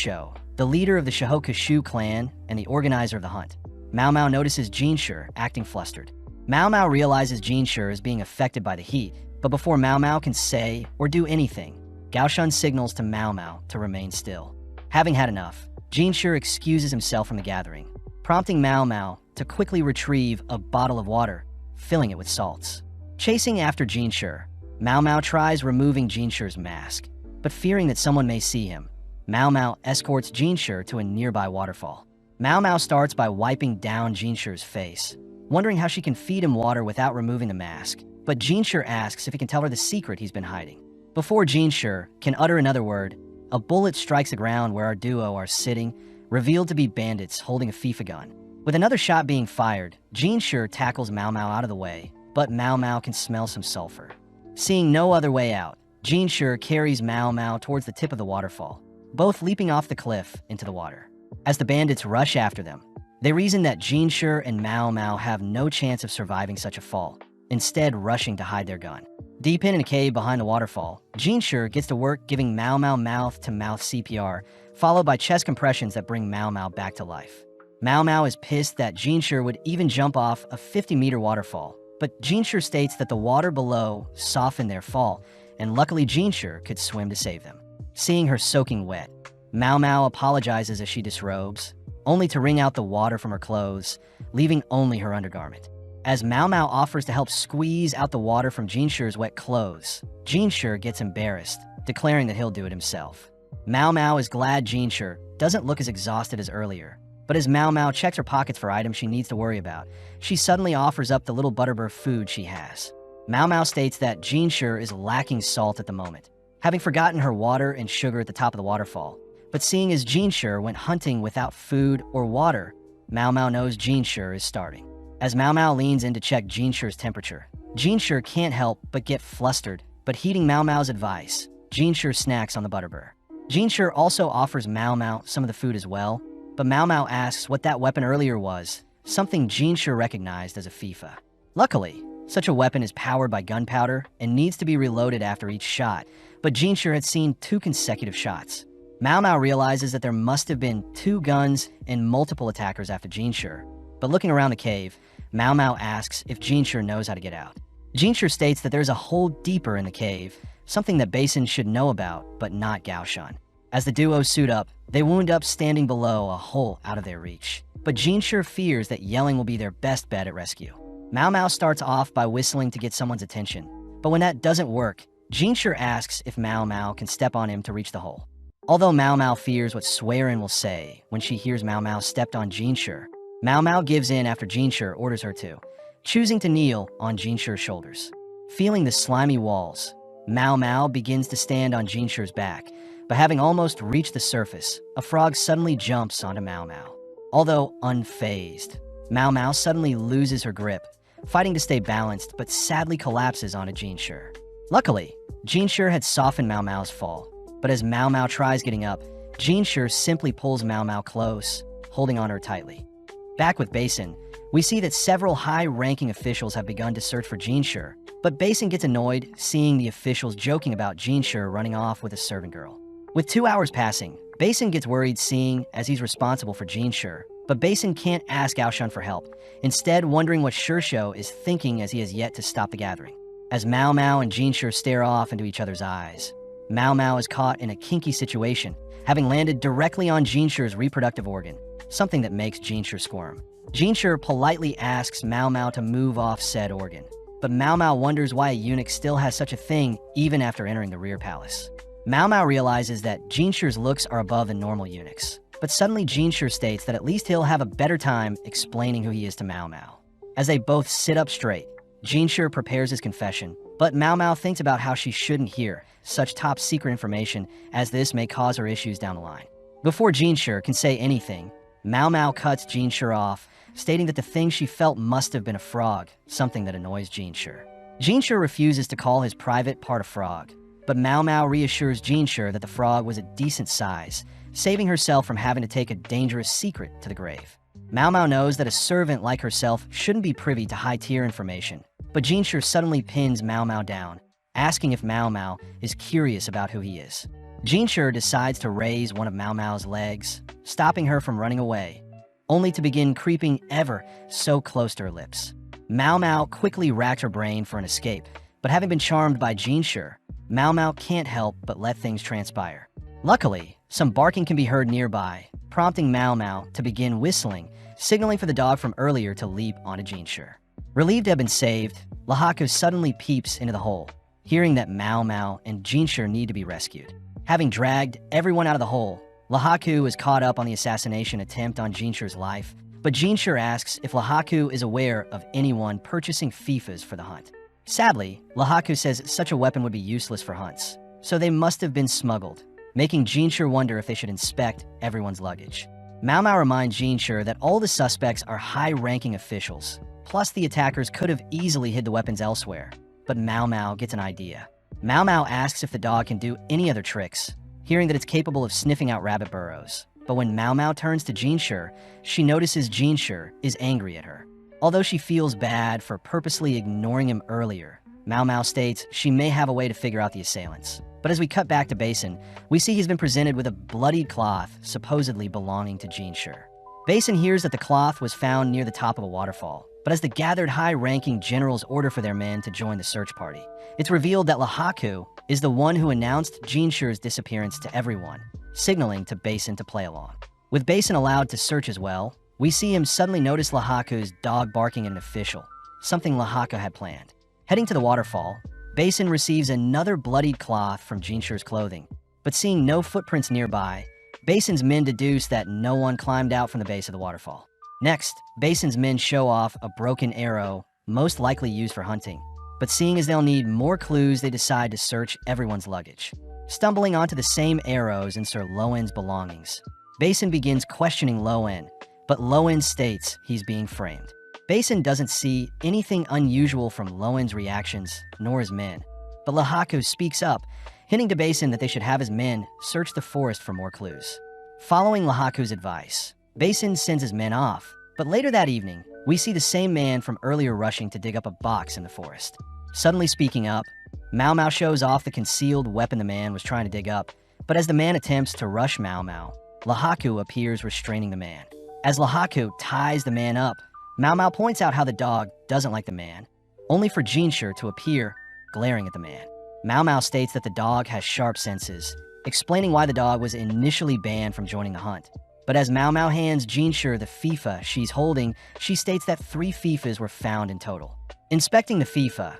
the leader of the Shihokushu clan and the organizer of the hunt, Mau Mau notices Shir acting flustered. Mau Mau realizes Shir is being affected by the heat, but before Mau Mau can say or do anything, Gaoshun signals to Mau Mau to remain still. Having had enough, Shir excuses himself from the gathering, prompting Mau Mau to quickly retrieve a bottle of water, filling it with salts. Chasing after Shir, Mau Mau tries removing Shir's mask, but fearing that someone may see him, Mau Mau escorts Shir to a nearby waterfall. Mau Mau starts by wiping down Shir's face, wondering how she can feed him water without removing the mask, but Shir asks if he can tell her the secret he's been hiding. Before Shir can utter another word, a bullet strikes the ground where our duo are sitting, revealed to be bandits holding a FIFA gun. With another shot being fired, Shir tackles Mau Mau out of the way, but Mau Mau can smell some sulfur. Seeing no other way out, Shir carries Mau Mau towards the tip of the waterfall, both leaping off the cliff into the water. As the bandits rush after them, they reason that Shir and Mau Mau have no chance of surviving such a fall, instead rushing to hide their gun. Deep in a cave behind the waterfall, Shir gets to work giving Mau Mau mouth-to-mouth CPR, followed by chest compressions that bring Mau Mau back to life. Mau Mau is pissed that Shir would even jump off a 50-meter waterfall, but Shir states that the water below softened their fall, and luckily Shir could swim to save them. Seeing her soaking wet, Mau Mau apologizes as she disrobes, only to wring out the water from her clothes, leaving only her undergarment. As Mau Mau offers to help squeeze out the water from Shir's wet clothes, Shir gets embarrassed, declaring that he'll do it himself. Mau Mau is glad Shir doesn't look as exhausted as earlier, but as Mau Mau checks her pockets for items she needs to worry about, she suddenly offers up the little butterbur food she has. Mau Mau states that Shir is lacking salt at the moment, having forgotten her water and sugar at the top of the waterfall. But seeing as Shir went hunting without food or water, Mau Mau knows Shir is starving. As Mau Mau leans in to check Shir's temperature, Shir can't help but get flustered, but heeding Mau Mau's advice, Shir snacks on the butterbur. Shir also offers Mau Mau some of the food as well, but Mau Mau asks what that weapon earlier was, something Shir recognized as a FIFA. Luckily, such a weapon is powered by gunpowder and needs to be reloaded after each shot, but Shir had seen 2 consecutive shots. Mau Mau realizes that there must have been 2 guns and multiple attackers after Shir, but looking around the cave, Mau Mau asks if Shir knows how to get out. Shir states that there's a hole deeper in the cave, something that Basin should know about, but not Gaoshun. As the duo suit up, they wound up standing below a hole out of their reach, but Shir fears that yelling will be their best bet at rescue. Mau Mau starts off by whistling to get someone's attention, but when that doesn't work, Shir asks if Mau Mau can step on him to reach the hole. Although Mau Mau fears what Swearin will say when she hears Mau Mau stepped on Shir, Mau Mau gives in after Shir orders her to, choosing to kneel on Shir's shoulders. Feeling the slimy walls, Mau Mau begins to stand on Shir's back, but having almost reached the surface, a frog suddenly jumps onto Mau Mau. Although unfazed, Mau Mau suddenly loses her grip, fighting to stay balanced but sadly collapses onto Shir. Luckily, Shir had softened Mau Mau's fall, but as Mau Mau tries getting up, Shir simply pulls Mau Mau close, holding on her tightly. Back with Basin, we see that several high-ranking officials have begun to search for Shir, but Basin gets annoyed seeing the officials joking about Shir running off with a servant girl. With 2 hours passing, Basin gets worried seeing as he's responsible for Shir, but Basin can't ask Gaoshun for help, instead wondering what Shirsho is thinking as he has yet to stop the gathering. As Mau Mau and Shir stare off into each other's eyes, Mau Mau is caught in a kinky situation, having landed directly on Shir's reproductive organ, something that makes Shir squirm. Shir politely asks Mau Mau to move off said organ, but Mao Mao wonders why a eunuch still has such a thing even after entering the rear palace. Mao Mao realizes that Shir's looks are above the normal eunuchs, but suddenly Shir states that at least he'll have a better time explaining who he is to Mao Mao. As they both sit up straight, Shir prepares his confession, but Mao Mao thinks about how she shouldn't hear such top-secret information, as this may cause her issues down the line. Before Shir can say anything, Mao Mao cuts Shir off, stating that the thing she felt must have been a frog, something that annoys Shir. Shir refuses to call his private part a frog, but Mao Mao reassures Shir that the frog was a decent size, saving herself from having to take a dangerous secret to the grave. Mao Mao knows that a servant like herself shouldn't be privy to high-tier information, but Shir suddenly pins Mao Mao down, asking if Mao Mao is curious about who he is. Shir decides to raise one of Mao Mao's legs, stopping her from running away, only to begin creeping ever so close to her lips. Mao Mao quickly racked her brain for an escape, but having been charmed by Shir, Mao Mao can't help but let things transpire. Luckily, some barking can be heard nearby, prompting Mao Mao to begin whistling, signaling for the dog from earlier to leap onto Shir. Relieved to have been saved, Lahaku suddenly peeps into the hole, hearing that Mao Mao and Shir need to be rescued. Having dragged everyone out of the hole, Lahaku is caught up on the assassination attempt on Shir's life, but Shir asks if Lahaku is aware of anyone purchasing FIFAs for the hunt. Sadly, Lahaku says such a weapon would be useless for hunts, so they must have been smuggled, making Shir wonder if they should inspect everyone's luggage. Mao Mao reminds Shir that all the suspects are high-ranking officials, plus the attackers could have easily hid the weapons elsewhere, but Mao Mao gets an idea. Mao Mao asks if the dog can do any other tricks, hearing that it's capable of sniffing out rabbit burrows. But when Mao Mao turns to Shir, she notices Shir is angry at her. Although she feels bad for purposely ignoring him earlier, Mao Mao states she may have a way to figure out the assailants. But as we cut back to Basin, we see he's been presented with a bloodied cloth supposedly belonging to Shir. Basin hears that the cloth was found near the top of a waterfall, but as the gathered high-ranking generals order for their men to join the search party, it's revealed that Lahaku is the one who announced Shir's disappearance to everyone, signaling to Basin to play along. With Basin allowed to search as well, we see him suddenly notice Lahaku's dog barking at an official, something Lahaku had planned. Heading to the waterfall, Basin receives another bloodied cloth from Shir's clothing, but seeing no footprints nearby, Basin's men deduce that no one climbed out from the base of the waterfall. Next, Basin's men show off a broken arrow, most likely used for hunting, but seeing as they'll need more clues, they decide to search everyone's luggage. Stumbling onto the same arrows in Sir Lowen's belongings, Basin begins questioning Lowen, but Lowen states he's being framed. Basin doesn't see anything unusual from Lowen's reactions, nor his men, but Lahaku speaks up, hinting to Basin that they should have his men search the forest for more clues. Following Lahaku's advice, Basin sends his men off, but later that evening, we see the same man from earlier rushing to dig up a box in the forest. Suddenly speaking up, Mao Mao shows off the concealed weapon the man was trying to dig up, but as the man attempts to rush Mao Mao, Lahaku appears restraining the man. As Lahaku ties the man up, Mao Mao points out how the dog doesn't like the man, only for Shir to appear, glaring at the man. Mao Mao states that the dog has sharp senses, explaining why the dog was initially banned from joining the hunt. But as Mao Mao hands Shir the FIFA she's holding, she states that 3 FIFAs were found in total. Inspecting the FIFA,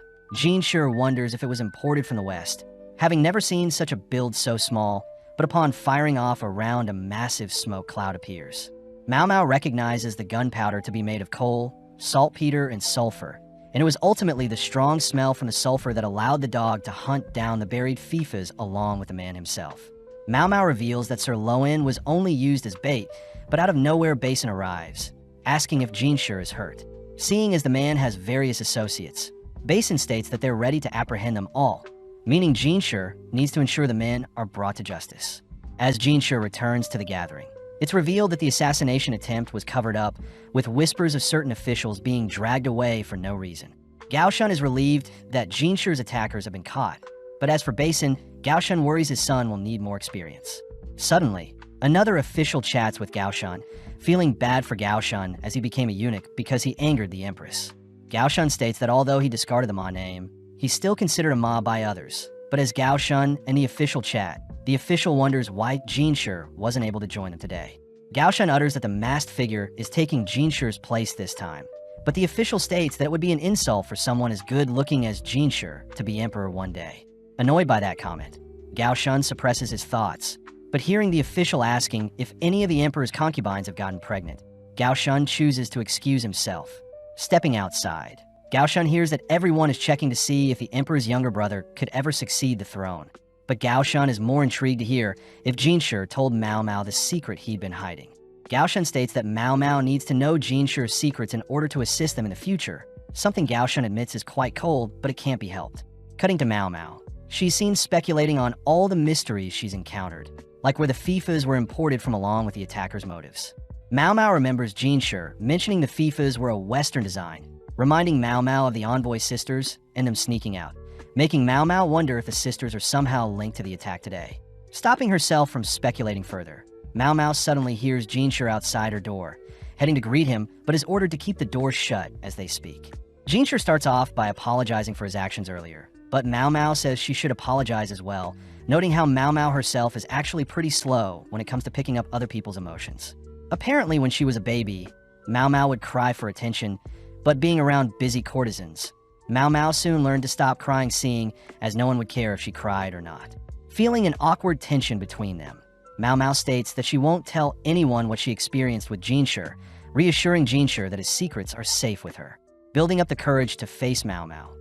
Shir wonders if it was imported from the West, having never seen such a build so small, but upon firing off a round, a massive smoke cloud appears. Mao Mao recognizes the gunpowder to be made of coal, saltpeter, and sulfur, and it was ultimately the strong smell from the sulfur that allowed the dog to hunt down the buried FIFAs along with the man himself. Mao Mao reveals that Sir Lowen was only used as bait, but out of nowhere Basin arrives, asking if Shir is hurt. Seeing as the man has various associates, Basin states that they're ready to apprehend them all, meaning Shir needs to ensure the men are brought to justice. As Shir returns to the gathering, it's revealed that the assassination attempt was covered up, with whispers of certain officials being dragged away for no reason. Gaoshun is relieved that Shir's attackers have been caught, but as for Basin, Gaoshun worries his son will need more experience. Suddenly, another official chats with Gaoshun, feeling bad for Gaoshun as he became a eunuch because he angered the empress. Gaoshun states that although he discarded the Ma name, he's still considered a Ma by others, but as Gaoshun and the official chat, the official wonders why Shir wasn't able to join them today. Gaoshun utters that the masked figure is taking Shir's place this time, but the official states that it would be an insult for someone as good-looking as Shir to be emperor one day. Annoyed by that comment, Gao Shun suppresses his thoughts, but hearing the official asking if any of the emperor's concubines have gotten pregnant, Gao Shun chooses to excuse himself. Stepping outside, Gao Shun hears that everyone is checking to see if the emperor's younger brother could ever succeed the throne. But Gao Shun is more intrigued to hear if Shir told Mao Mao the secret he'd been hiding. Gao Shun states that Mao Mao needs to know Shir's secrets in order to assist them in the future, something Gao Shun admits is quite cold, but it can't be helped. Cutting to Mao Mao, she's seen speculating on all the mysteries she's encountered, like where the FIFAs were imported from along with the attacker's motives. Mao Mao remembers Shir mentioning the FIFAs were a Western design, reminding Mao Mao of the Envoy sisters and them sneaking out, making Mao Mao wonder if the sisters are somehow linked to the attack today. Stopping herself from speculating further, Mao Mao suddenly hears Shir outside her door, heading to greet him, but is ordered to keep the door shut as they speak. Shir starts off by apologizing for his actions earlier, but Mao Mao says she should apologize as well, noting how Mao Mao herself is actually pretty slow when it comes to picking up other people's emotions. Apparently, when she was a baby, Mao Mao would cry for attention, but being around busy courtesans, Mao Mao soon learned to stop crying seeing, as no one would care if she cried or not. Feeling an awkward tension between them, Mao Mao states that she won't tell anyone what she experienced with Shir, reassuring Shir that his secrets are safe with her. Building up the courage to face Mao Mao,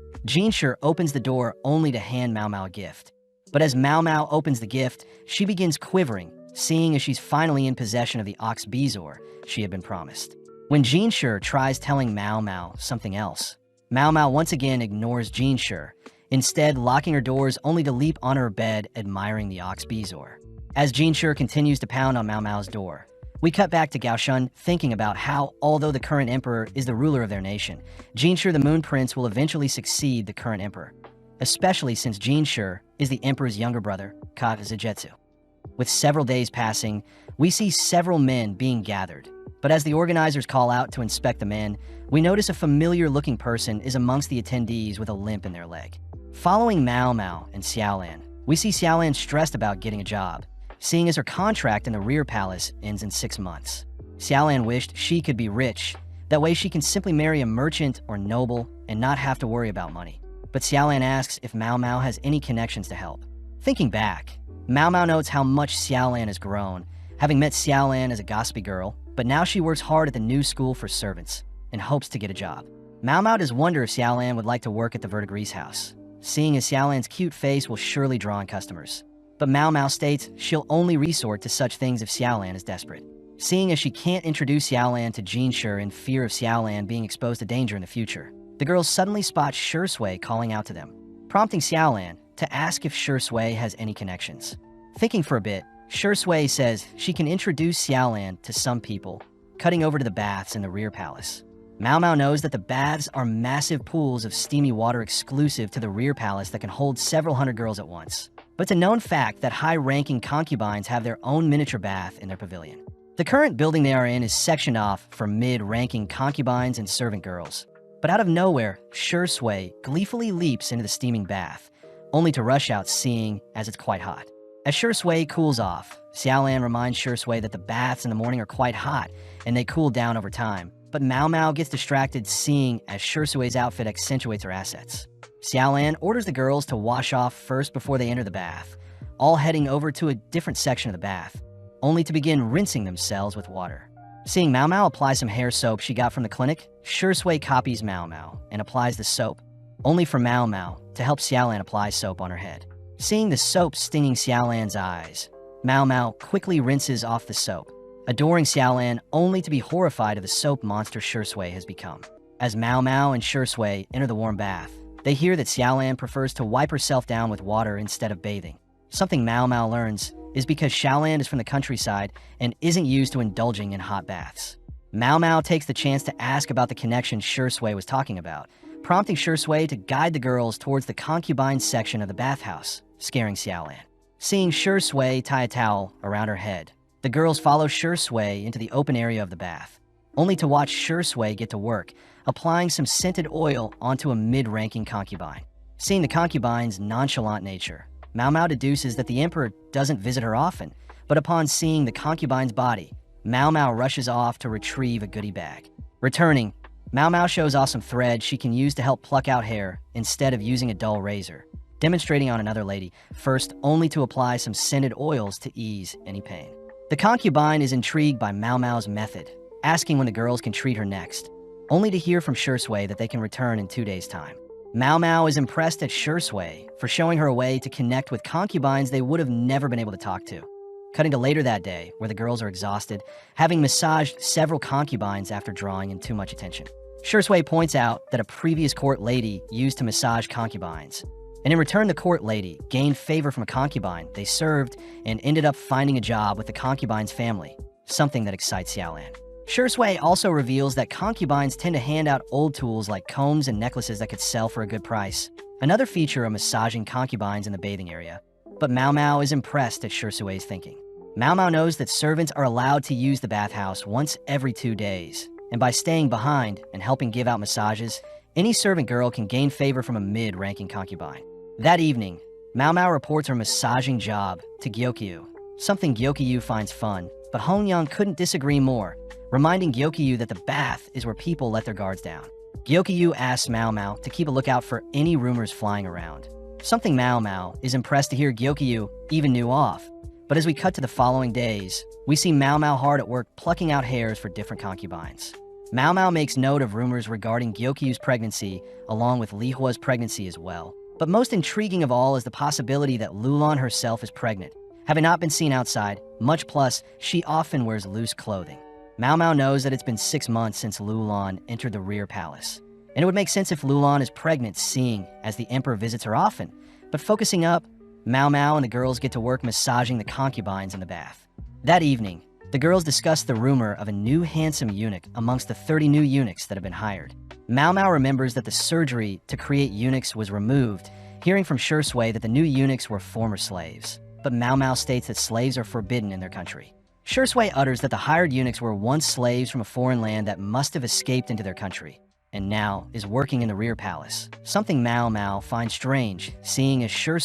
Shir opens the door only to hand Mao Mao a gift. But as Mao Mao opens the gift, she begins quivering, seeing as she's finally in possession of the ox bezoar she had been promised. When Shir tries telling Mao Mao something else, Mao Mao once again ignores Shir, instead locking her doors only to leap on her bed admiring the ox bezoar. As Shir continues to pound on Mao Mao's door, we cut back to Gao Shun thinking about how, although the current emperor is the ruler of their nation, Shir the Moon Prince will eventually succeed the current emperor, especially since Shir is the emperor's younger brother, Ka Zajetsu. With several days passing, we see several men being gathered, but as the organizers call out to inspect the men, we notice a familiar-looking person is amongst the attendees with a limp in their leg. Following Mao Mao and Xiaolan, we see Xiaolan stressed about getting a job, seeing as her contract in the rear palace ends in 6 months. Xiaolan wished she could be rich, that way she can simply marry a merchant or noble and not have to worry about money. But Xiaolan asks if Mao Mao has any connections to help. Thinking back, Mao Mao notes how much Xiaolan has grown, having met Xiaolan as a gossipy girl, but now she works hard at the new school for servants and hopes to get a job. Mao Mao does wonder if Xiaolan would like to work at the verdigris house, seeing as Xiaolan's cute face will surely draw in customers. But Mao Mao states she'll only resort to such things if Xiaolan is desperate. Seeing as she can't introduce Xiaolan to Shir in fear of Xiaolan being exposed to danger in the future, the girls suddenly spot Shir Sui calling out to them, prompting Xiaolan to ask if Shir Sui has any connections. Thinking for a bit, Shir Sui says she can introduce Xiaolan to some people, cutting over to the baths in the rear palace. Mao Mao knows that the baths are massive pools of steamy water exclusive to the rear palace that can hold several hundred girls at once. But it's a known fact that high-ranking concubines have their own miniature bath in their pavilion. The current building they are in is sectioned off for mid-ranking concubines and servant girls. But out of nowhere, Shir Sui gleefully leaps into the steaming bath, only to rush out seeing as it's quite hot. As Shir Sui cools off, Xiaolan reminds Shir Sui that the baths in the morning are quite hot and they cool down over time. But Mao Mao gets distracted seeing as Shir Sui's outfit accentuates her assets. Xiaolan orders the girls to wash off first before they enter the bath, all heading over to a different section of the bath, only to begin rinsing themselves with water. Seeing Mao Mao apply some hair soap she got from the clinic, Shir Sui copies Mao Mao and applies the soap, only for Mao Mao to help Xiaolan apply soap on her head. Seeing the soap stinging Xiaolan's eyes, Mao Mao quickly rinses off the soap, adoring Xiaolan only to be horrified of the soap monster Shir Sui has become. As Mao Mao and Shir Sui enter the warm bath, they hear that Xiaolan prefers to wipe herself down with water instead of bathing. Something Mao Mao learns is because Xiaolan is from the countryside and isn't used to indulging in hot baths. Mao Mao takes the chance to ask about the connection Shir Sui was talking about, prompting Shir Sui to guide the girls towards the concubine section of the bathhouse, scaring Xiaolan. Seeing Shir Sui tie a towel around her head, the girls follow Shir Sui into the open area of the bath, only to watch Shir Sui get to work, applying some scented oil onto a mid-ranking concubine. Seeing the concubine's nonchalant nature, Mao Mao deduces that the emperor doesn't visit her often, but upon seeing the concubine's body, Mao Mao rushes off to retrieve a goodie bag. Returning, Mao Mao shows off some thread she can use to help pluck out hair instead of using a dull razor, demonstrating on another lady, first only to apply some scented oils to ease any pain. The concubine is intrigued by Mao Mao's method, asking when the girls can treat her next, only to hear from Shir that they can return in 2 days' time. Mao Mao is impressed at Shir for showing her a way to connect with concubines they would have never been able to talk to. Cutting to later that day, where the girls are exhausted, having massaged several concubines after drawing in too much attention. Shir points out that a previous court lady used to massage concubines, and in return the court lady gained favor from a concubine they served and ended up finding a job with the concubine's family, something that excites Xiaolan. Shir also reveals that concubines tend to hand out old tools like combs and necklaces that could sell for a good price, another feature of massaging concubines in the bathing area. But Mao Mao is impressed at Shir thinking. Mao Mao knows that servants are allowed to use the bathhouse once every 2 days, and by staying behind and helping give out massages, any servant girl can gain favor from a mid-ranking concubine. That evening, Mao Mao reports her massaging job to Gyokyu, something Gyokyu finds fun, but Hongyang couldn't disagree more, reminding Gyokyu that the bath is where people let their guards down. Gyokyu asks Mao Mao to keep a lookout for any rumors flying around, something Mao Mao is impressed to hear Gyokyu even knew off. But as we cut to the following days, we see Mao Mao hard at work plucking out hairs for different concubines. Mao Mao makes note of rumors regarding Gyokyu's pregnancy, along with Liwa's pregnancy as well. But most intriguing of all is the possibility that Lulan herself is pregnant. Having not been seen outside, much plus, she often wears loose clothing. Mao Mao knows that it's been 6 months since Lulan entered the rear palace. And it would make sense if Lulan is pregnant, seeing as the emperor visits her often. But focusing up, Mao Mao and the girls get to work massaging the concubines in the bath. That evening, the girls discuss the rumor of a new handsome eunuch amongst the 30 new eunuchs that have been hired. Mao Mao remembers that the surgery to create eunuchs was removed, hearing from Shir that the new eunuchs were former slaves. But Mao Mao states that slaves are forbidden in their country. Shir utters that the hired eunuchs were once slaves from a foreign land that must have escaped into their country, and now is working in the rear palace, something Mao Mao finds strange, seeing as Shir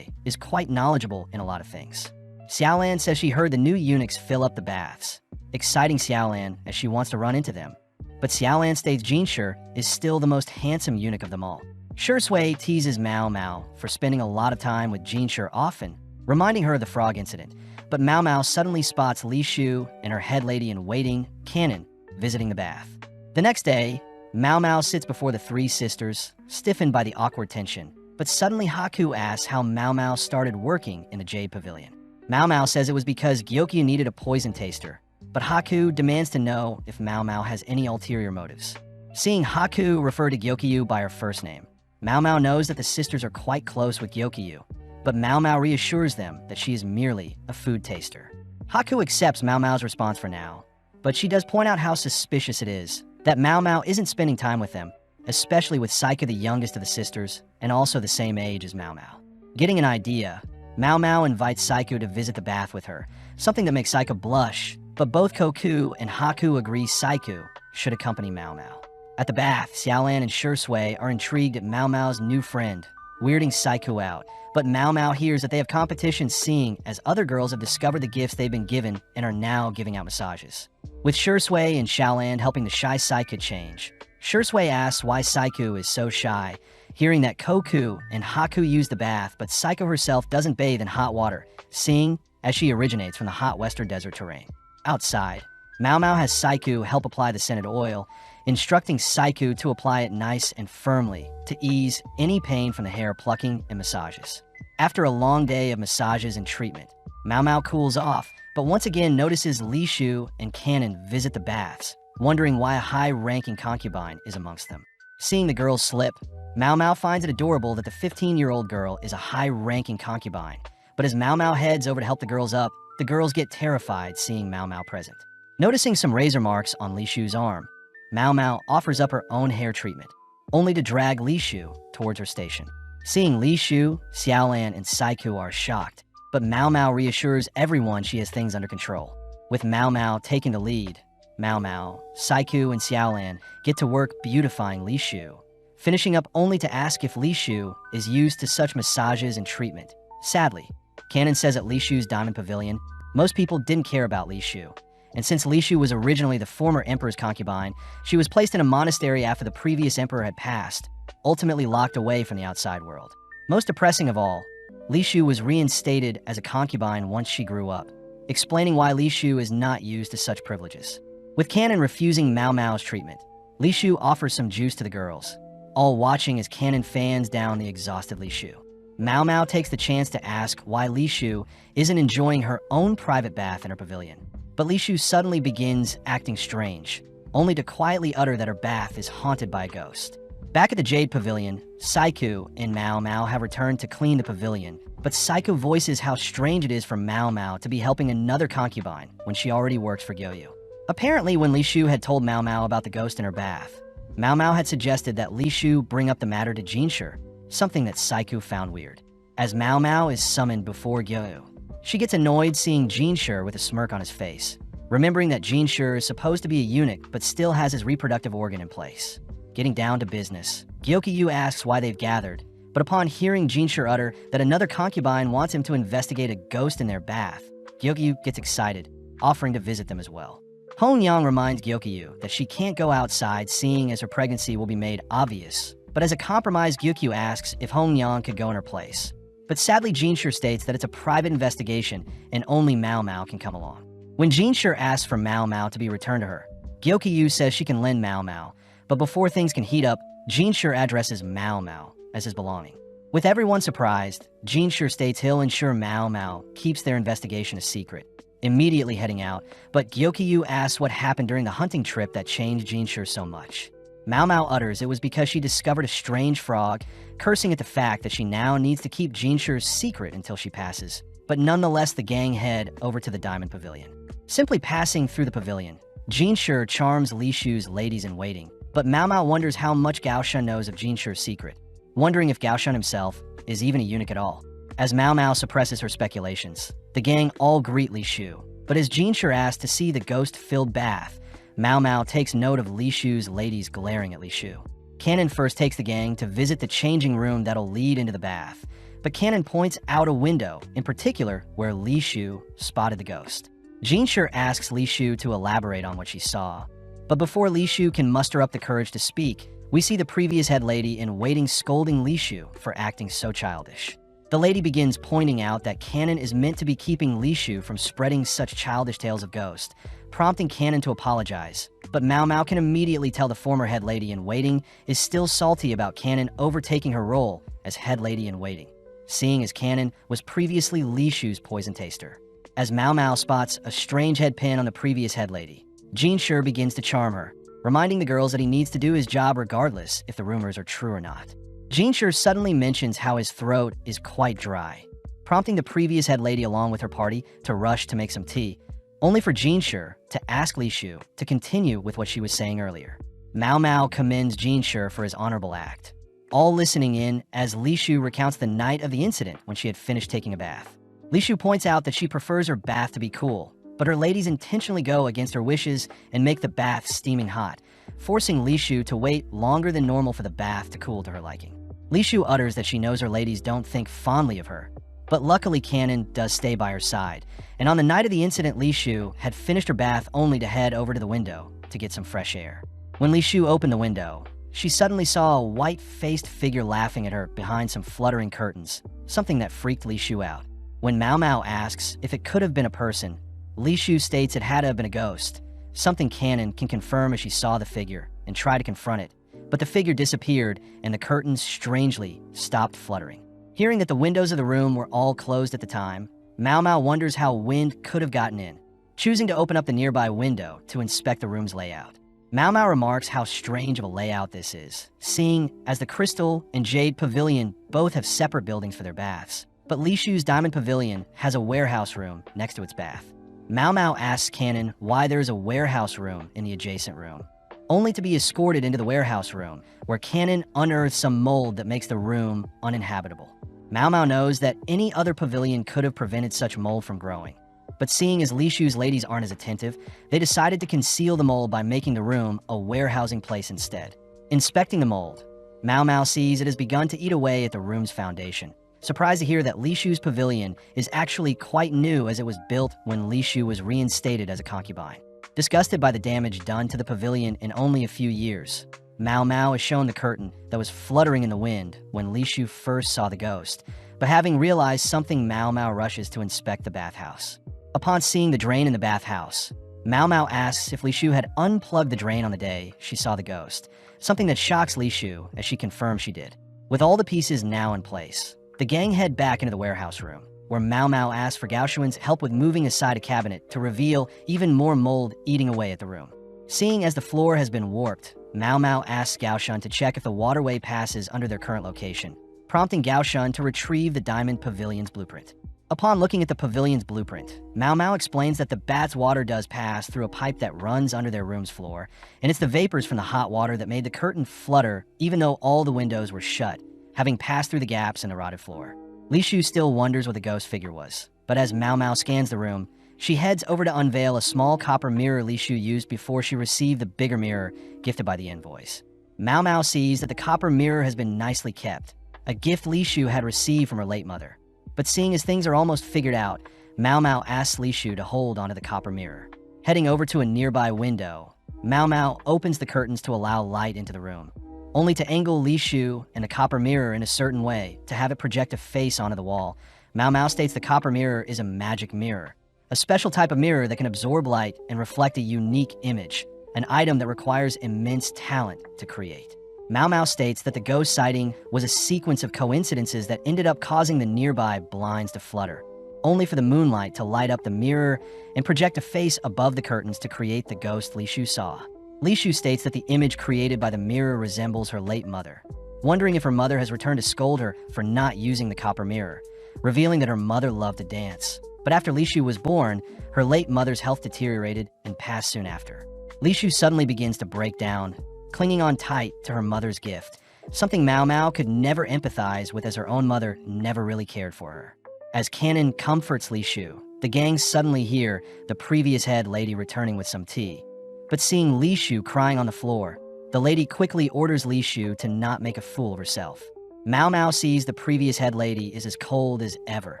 is quite knowledgeable in a lot of things. Xiaolan says she heard the new eunuchs fill up the baths, exciting Xiaolan as she wants to run into them. But Xiaolan states Jinshi is still the most handsome eunuch of them all. Shir teases Mao Mao for spending a lot of time with Jinshi often, reminding her of the frog incident. But Mao Mao suddenly spots Li Shu and her head lady in waiting, Canon, visiting the bath. The next day, Mao Mao sits before the 3 sisters, stiffened by the awkward tension. But suddenly Haku asks how Mao Mao started working in the Jade Pavilion. Mao Mao says it was because Gyokyu needed a poison taster, but Haku demands to know if Mao Mao has any ulterior motives. Seeing Haku refer to Gyokyu by her first name, Mao Mao knows that the sisters are quite close with Gyokyu, but Mao Mao reassures them that she is merely a food taster. Haku accepts Mao Mao's response for now, but she does point out how suspicious it is that Mao Mao isn't spending time with them, especially with Saika, the youngest of the sisters, and also the same age as Mao Mao. Getting an idea, Mao Mao invites Saika to visit the bath with her, something that makes Saika blush, but both Koku and Haku agree Saika should accompany Mao Mao. At the bath, Xiaolan and Shir are intrigued at Mao Mao's new friend, weirding Saika out, but Mao Mao hears that they have competition, seeing as other girls have discovered the gifts they've been given and are now giving out massages. With Shir and Xiaolan helping the shy Saika change, Shir asks why Saika is so shy, hearing that Koku and Haku use the bath, but Saika herself doesn't bathe in hot water, seeing as she originates from the hot western desert terrain. Outside, Mao Mao has Saika help apply the scented oil, instructing Saika to apply it nice and firmly to ease any pain from the hair plucking and massages. After a long day of massages and treatment, Mao Mao cools off, but once again notices Li Shu and Canon visit the baths, wondering why a high-ranking concubine is amongst them. Seeing the girls slip, Mao Mao finds it adorable that the 15-year-old girl is a high-ranking concubine, but as Mao Mao heads over to help the girls up, the girls get terrified seeing Mao Mao present. Noticing some razor marks on Li Shu's arm, Mao Mao offers up her own hair treatment, only to drag Li Shu towards her station. Seeing Li Shu, Xiaolan, and Saika are shocked, but Mao Mao reassures everyone she has things under control. With Mao Mao taking the lead, Mao Mao, Saika, and Xiaolan get to work beautifying Li Shu, finishing up only to ask if Li Shu is used to such massages and treatment. Sadly, Canon says at Li Shu's Diamond Pavilion, most people didn't care about Li Shu, And since Li Shu was originally the former emperor's concubine, she was placed in a monastery after the previous emperor had passed, ultimately locked away from the outside world. Most depressing of all, Li Shu was reinstated as a concubine once she grew up, explaining why Li Shu is not used to such privileges. With Canon refusing Mao Mao's treatment, Li Shu offers some juice to the girls, all watching as Canon fans down the exhausted Li Shu. Mao Mao takes the chance to ask why Li Shu isn't enjoying her own private bath in her pavilion. But Li Shu suddenly begins acting strange, only to quietly utter that her bath is haunted by a ghost. Back at the Jade Pavilion, Saiku and Mao Mao have returned to clean the pavilion, but Saiku voices how strange it is for Mao Mao to be helping another concubine when she already works for Gyoyu. Apparently, when Li Shu had told Mao Mao about the ghost in her bath, Mao Mao had suggested that Li Shu bring up the matter to Shir, something that Saiku found weird. As Mao Mao is summoned before Gyoyu, she gets annoyed seeing Shir with a smirk on his face, remembering that Shir is supposed to be a eunuch but still has his reproductive organ in place. Getting down to business, Gyoyu asks why they've gathered, but upon hearing Shir utter that another concubine wants him to investigate a ghost in their bath, Gyoyu gets excited, offering to visit them as well. Hongyang reminds Gyoyu that she can't go outside seeing as her pregnancy will be made obvious, but as a compromise Gyoyu asks if Hongyang could go in her place. But sadly Shir states that it's a private investigation and only Mao Mao can come along. When Shir asks for Mao Mao to be returned to her, Gyoyu says she can lend Mao Mao, but before things can heat up, Shir addresses Mao Mao as his belonging. With everyone surprised, Shir states he'll ensure Mao Mao keeps their investigation a secret, immediately heading out, but Gyoyu asks what happened during the hunting trip that changed Shir so much. Mao Mao utters it was because she discovered a strange frog, cursing at the fact that she now needs to keep Shir's secret until she passes. But nonetheless, the gang head over to the Diamond Pavilion. Simply passing through the pavilion, Shir charms Li Shu's ladies-in-waiting, but Mao Mao wonders how much Gao Shun knows of Shir's secret, wondering if Gao Shun himself is even a eunuch at all. As Mao Mao suppresses her speculations, the gang all greet Li Shu, but as Shir asks to see the ghost-filled bath, Mao Mao takes note of Li Shu's ladies glaring at Li Shu. Canon first takes the gang to visit the changing room that'll lead into the bath, but Canon points out a window, in particular where Li Shu spotted the ghost. Shir asks Li Shu to elaborate on what she saw, but before Li Shu can muster up the courage to speak, we see the previous head lady in waiting scolding Li Shu for acting so childish. The lady begins pointing out that Canon is meant to be keeping Li Shu from spreading such childish tales of ghosts, prompting Canon to apologize. But Mao Mao can immediately tell the former head lady in waiting is still salty about Canon overtaking her role as head lady in waiting, seeing as Canon was previously Li Shu's poison taster. As Mao Mao spots a strange head pin on the previous head lady, Shir begins to charm her, reminding the girls that he needs to do his job regardless if the rumors are true or not. Shir suddenly mentions how his throat is quite dry, prompting the previous head lady along with her party to rush to make some tea, only for Shir to ask Li Shu to continue with what she was saying earlier. Mao Mao commends Shir for his honorable act, all listening in as Li Shu recounts the night of the incident when she had finished taking a bath. Li Shu points out that she prefers her bath to be cool, but her ladies intentionally go against her wishes and make the bath steaming hot, forcing Li Shu to wait longer than normal for the bath to cool to her liking. Li Shu utters that she knows her ladies don't think fondly of her, but luckily Canon does stay by her side, and on the night of the incident Li Shu had finished her bath only to head over to the window to get some fresh air. When Li Shu opened the window, she suddenly saw a white-faced figure laughing at her behind some fluttering curtains, something that freaked Li Shu out. When Mao Mao asks if it could have been a person, Li Shu states it had to have been a ghost, something Canon can confirm as she saw the figure and try to confront it. But the figure disappeared, and the curtains strangely stopped fluttering. Hearing that the windows of the room were all closed at the time, Mao Mao wonders how wind could have gotten in, choosing to open up the nearby window to inspect the room's layout. Mao Mao remarks how strange of a layout this is, seeing as the Crystal and Jade Pavilion both have separate buildings for their baths, but Li Shu's Diamond Pavilion has a warehouse room next to its bath. Mao Mao asks Canon why there is a warehouse room in the adjacent room, only to be escorted into the warehouse room, where Canon unearths some mold that makes the room uninhabitable. Mao Mao knows that any other pavilion could have prevented such mold from growing, but seeing as Li Shu's ladies aren't as attentive, they decided to conceal the mold by making the room a warehousing place instead. Inspecting the mold, Mao Mao sees it has begun to eat away at the room's foundation, surprised to hear that Li Shu's pavilion is actually quite new, as it was built when Li Shu was reinstated as a concubine. Disgusted by the damage done to the pavilion in only a few years, Mao Mao is shown the curtain that was fluttering in the wind when Li Shu first saw the ghost, but having realized something, Mao Mao rushes to inspect the bathhouse. Upon seeing the drain in the bathhouse, Mao Mao asks if Li Shu had unplugged the drain on the day she saw the ghost, something that shocks Li Shu as she confirms she did. With all the pieces now in place, the gang head back into the warehouse room, where Mao Mao asks for Gao Xuan's help with moving aside a cabinet to reveal even more mold eating away at the room. Seeing as the floor has been warped, Mao Mao asks Gao Xuan to check if the waterway passes under their current location, prompting Gao Xuan to retrieve the Diamond Pavilion's blueprint. Upon looking at the pavilion's blueprint, Mao Mao explains that the bat's water does pass through a pipe that runs under their room's floor, and it's the vapors from the hot water that made the curtain flutter even though all the windows were shut, having passed through the gaps in the rotted floor. Li Shu still wonders what the ghost figure was, but as Mao Mao scans the room, she heads over to unveil a small copper mirror Li Shu used before she received the bigger mirror gifted by the envoys. Mao Mao sees that the copper mirror has been nicely kept, a gift Li Shu had received from her late mother. But seeing as things are almost figured out, Mao Mao asks Li Shu to hold onto the copper mirror. Heading over to a nearby window, Mao Mao opens the curtains to allow light into the room, only to angle Li Shu and the copper mirror in a certain way to have it project a face onto the wall. Mao Mao states the copper mirror is a magic mirror, a special type of mirror that can absorb light and reflect a unique image, an item that requires immense talent to create. Mao Mao states that the ghost sighting was a sequence of coincidences that ended up causing the nearby blinds to flutter, only for the moonlight to light up the mirror and project a face above the curtains to create the ghost Li Shu saw. Li Shu states that the image created by the mirror resembles her late mother, wondering if her mother has returned to scold her for not using the copper mirror, revealing that her mother loved to dance. But after Li Shu was born, her late mother's health deteriorated and passed soon after. Li Shu suddenly begins to break down, clinging on tight to her mother's gift, something Mao Mao could never empathize with as her own mother never really cared for her. As Cannon comforts Li Shu, the gang suddenly hear the previous head lady returning with some tea. But seeing Li Shu crying on the floor, the lady quickly orders Li Shu to not make a fool of herself. Mao Mao sees the previous head lady is as cold as ever,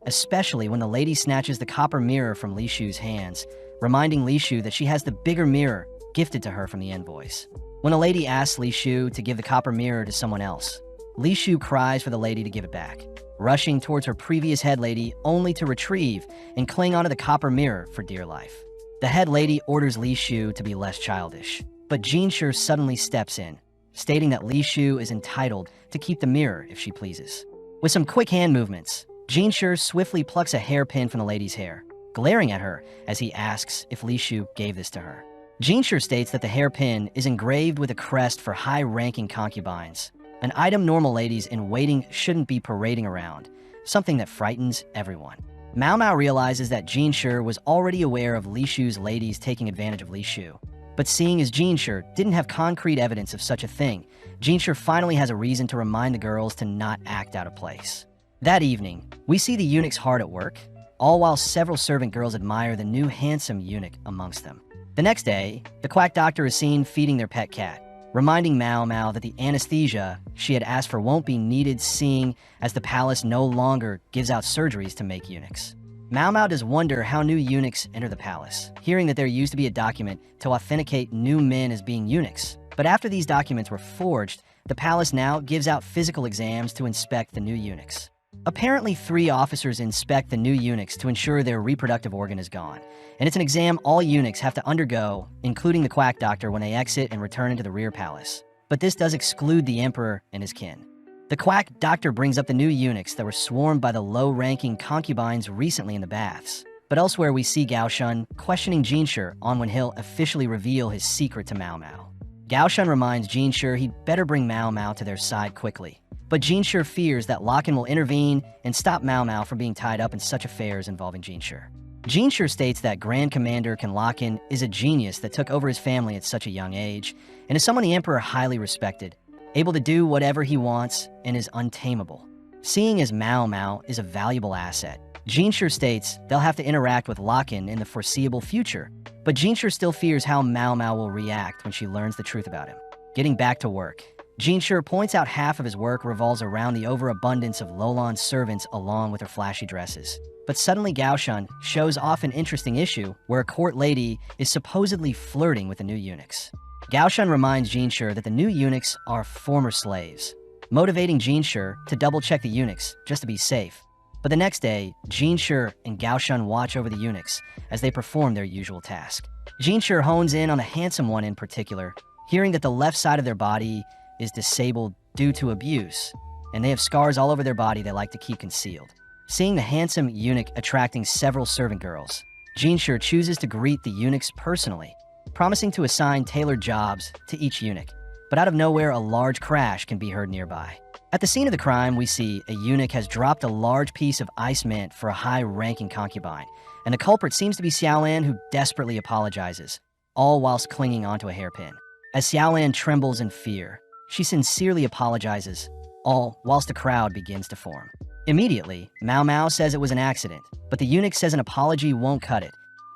especially when the lady snatches the copper mirror from Li Shu's hands, reminding Li Shu that she has the bigger mirror gifted to her from the envoys. When a lady asks Li Shu to give the copper mirror to someone else, Li Shu cries for the lady to give it back, rushing towards her previous head lady only to retrieve and cling onto the copper mirror for dear life. The head lady orders Li Shu to be less childish, but Shir suddenly steps in, stating that Li Shu is entitled to keep the mirror if she pleases. With some quick hand movements, Shir swiftly plucks a hairpin from the lady's hair, glaring at her as he asks if Li Shu gave this to her. Shir states that the hairpin is engraved with a crest for high-ranking concubines, an item normal ladies in waiting shouldn't be parading around, something that frightens everyone. Mao Mao realizes that Shir was already aware of Li Shu's ladies taking advantage of Li Shu, but seeing as Shir didn't have concrete evidence of such a thing, Shir finally has a reason to remind the girls to not act out of place. That evening, we see the eunuchs hard at work, all while several servant girls admire the new handsome eunuch amongst them. The next day, the quack doctor is seen feeding their pet cat, reminding Mao Mao that the anesthesia she had asked for won't be needed, seeing as the palace no longer gives out surgeries to make eunuchs. Mao Mao does wonder how new eunuchs enter the palace, hearing that there used to be a document to authenticate new men as being eunuchs. But after these documents were forged, the palace now gives out physical exams to inspect the new eunuchs. Apparently, 3 officers inspect the new eunuchs to ensure their reproductive organ is gone, and it's an exam all eunuchs have to undergo, including the quack doctor, when they exit and return into the rear palace. But this does exclude the emperor and his kin. The quack doctor brings up the new eunuchs that were swarmed by the low-ranking concubines recently in the baths. But elsewhere we see Gao Xuan questioning Shir on when he'll officially reveal his secret to Mao Mao. Gao Xuan reminds Shir he'd better bring Mao Mao to their side quickly. But Shir fears that Locken will intervene and stop Mao Mao from being tied up in such affairs involving Shir. Shir states that Grand Commander Locken is a genius that took over his family at such a young age, and is someone the Emperor highly respected, able to do whatever he wants, and is untamable. Seeing as Mao Mao is a valuable asset, Shir states they'll have to interact with Locken in the foreseeable future, but Shir still fears how Mao Mao will react when she learns the truth about him. Getting back to work, Shir points out half of his work revolves around the overabundance of Lolan's servants along with her flashy dresses. But suddenly Gaoshan shows off an interesting issue where a court lady is supposedly flirting with the new eunuchs. Gaoshan reminds Shir that the new eunuchs are former slaves, motivating Shir to double-check the eunuchs just to be safe. But the next day, Shir and Gaoshan watch over the eunuchs as they perform their usual task. Shir hones in on the handsome one in particular, hearing that the left side of their body is disabled due to abuse, and they have scars all over their body they like to keep concealed. Seeing the handsome eunuch attracting several servant girls, Shir chooses to greet the eunuchs personally, promising to assign tailored jobs to each eunuch. But out of nowhere, a large crash can be heard nearby. At the scene of the crime, we see a eunuch has dropped a large piece of ice mint for a high-ranking concubine, and the culprit seems to be Xiaolan, who desperately apologizes, all whilst clinging onto a hairpin. As Xiaolan trembles in fear, she sincerely apologizes, all whilst the crowd begins to form. Immediately, Mao Mao says it was an accident, but the eunuch says an apology won't cut it,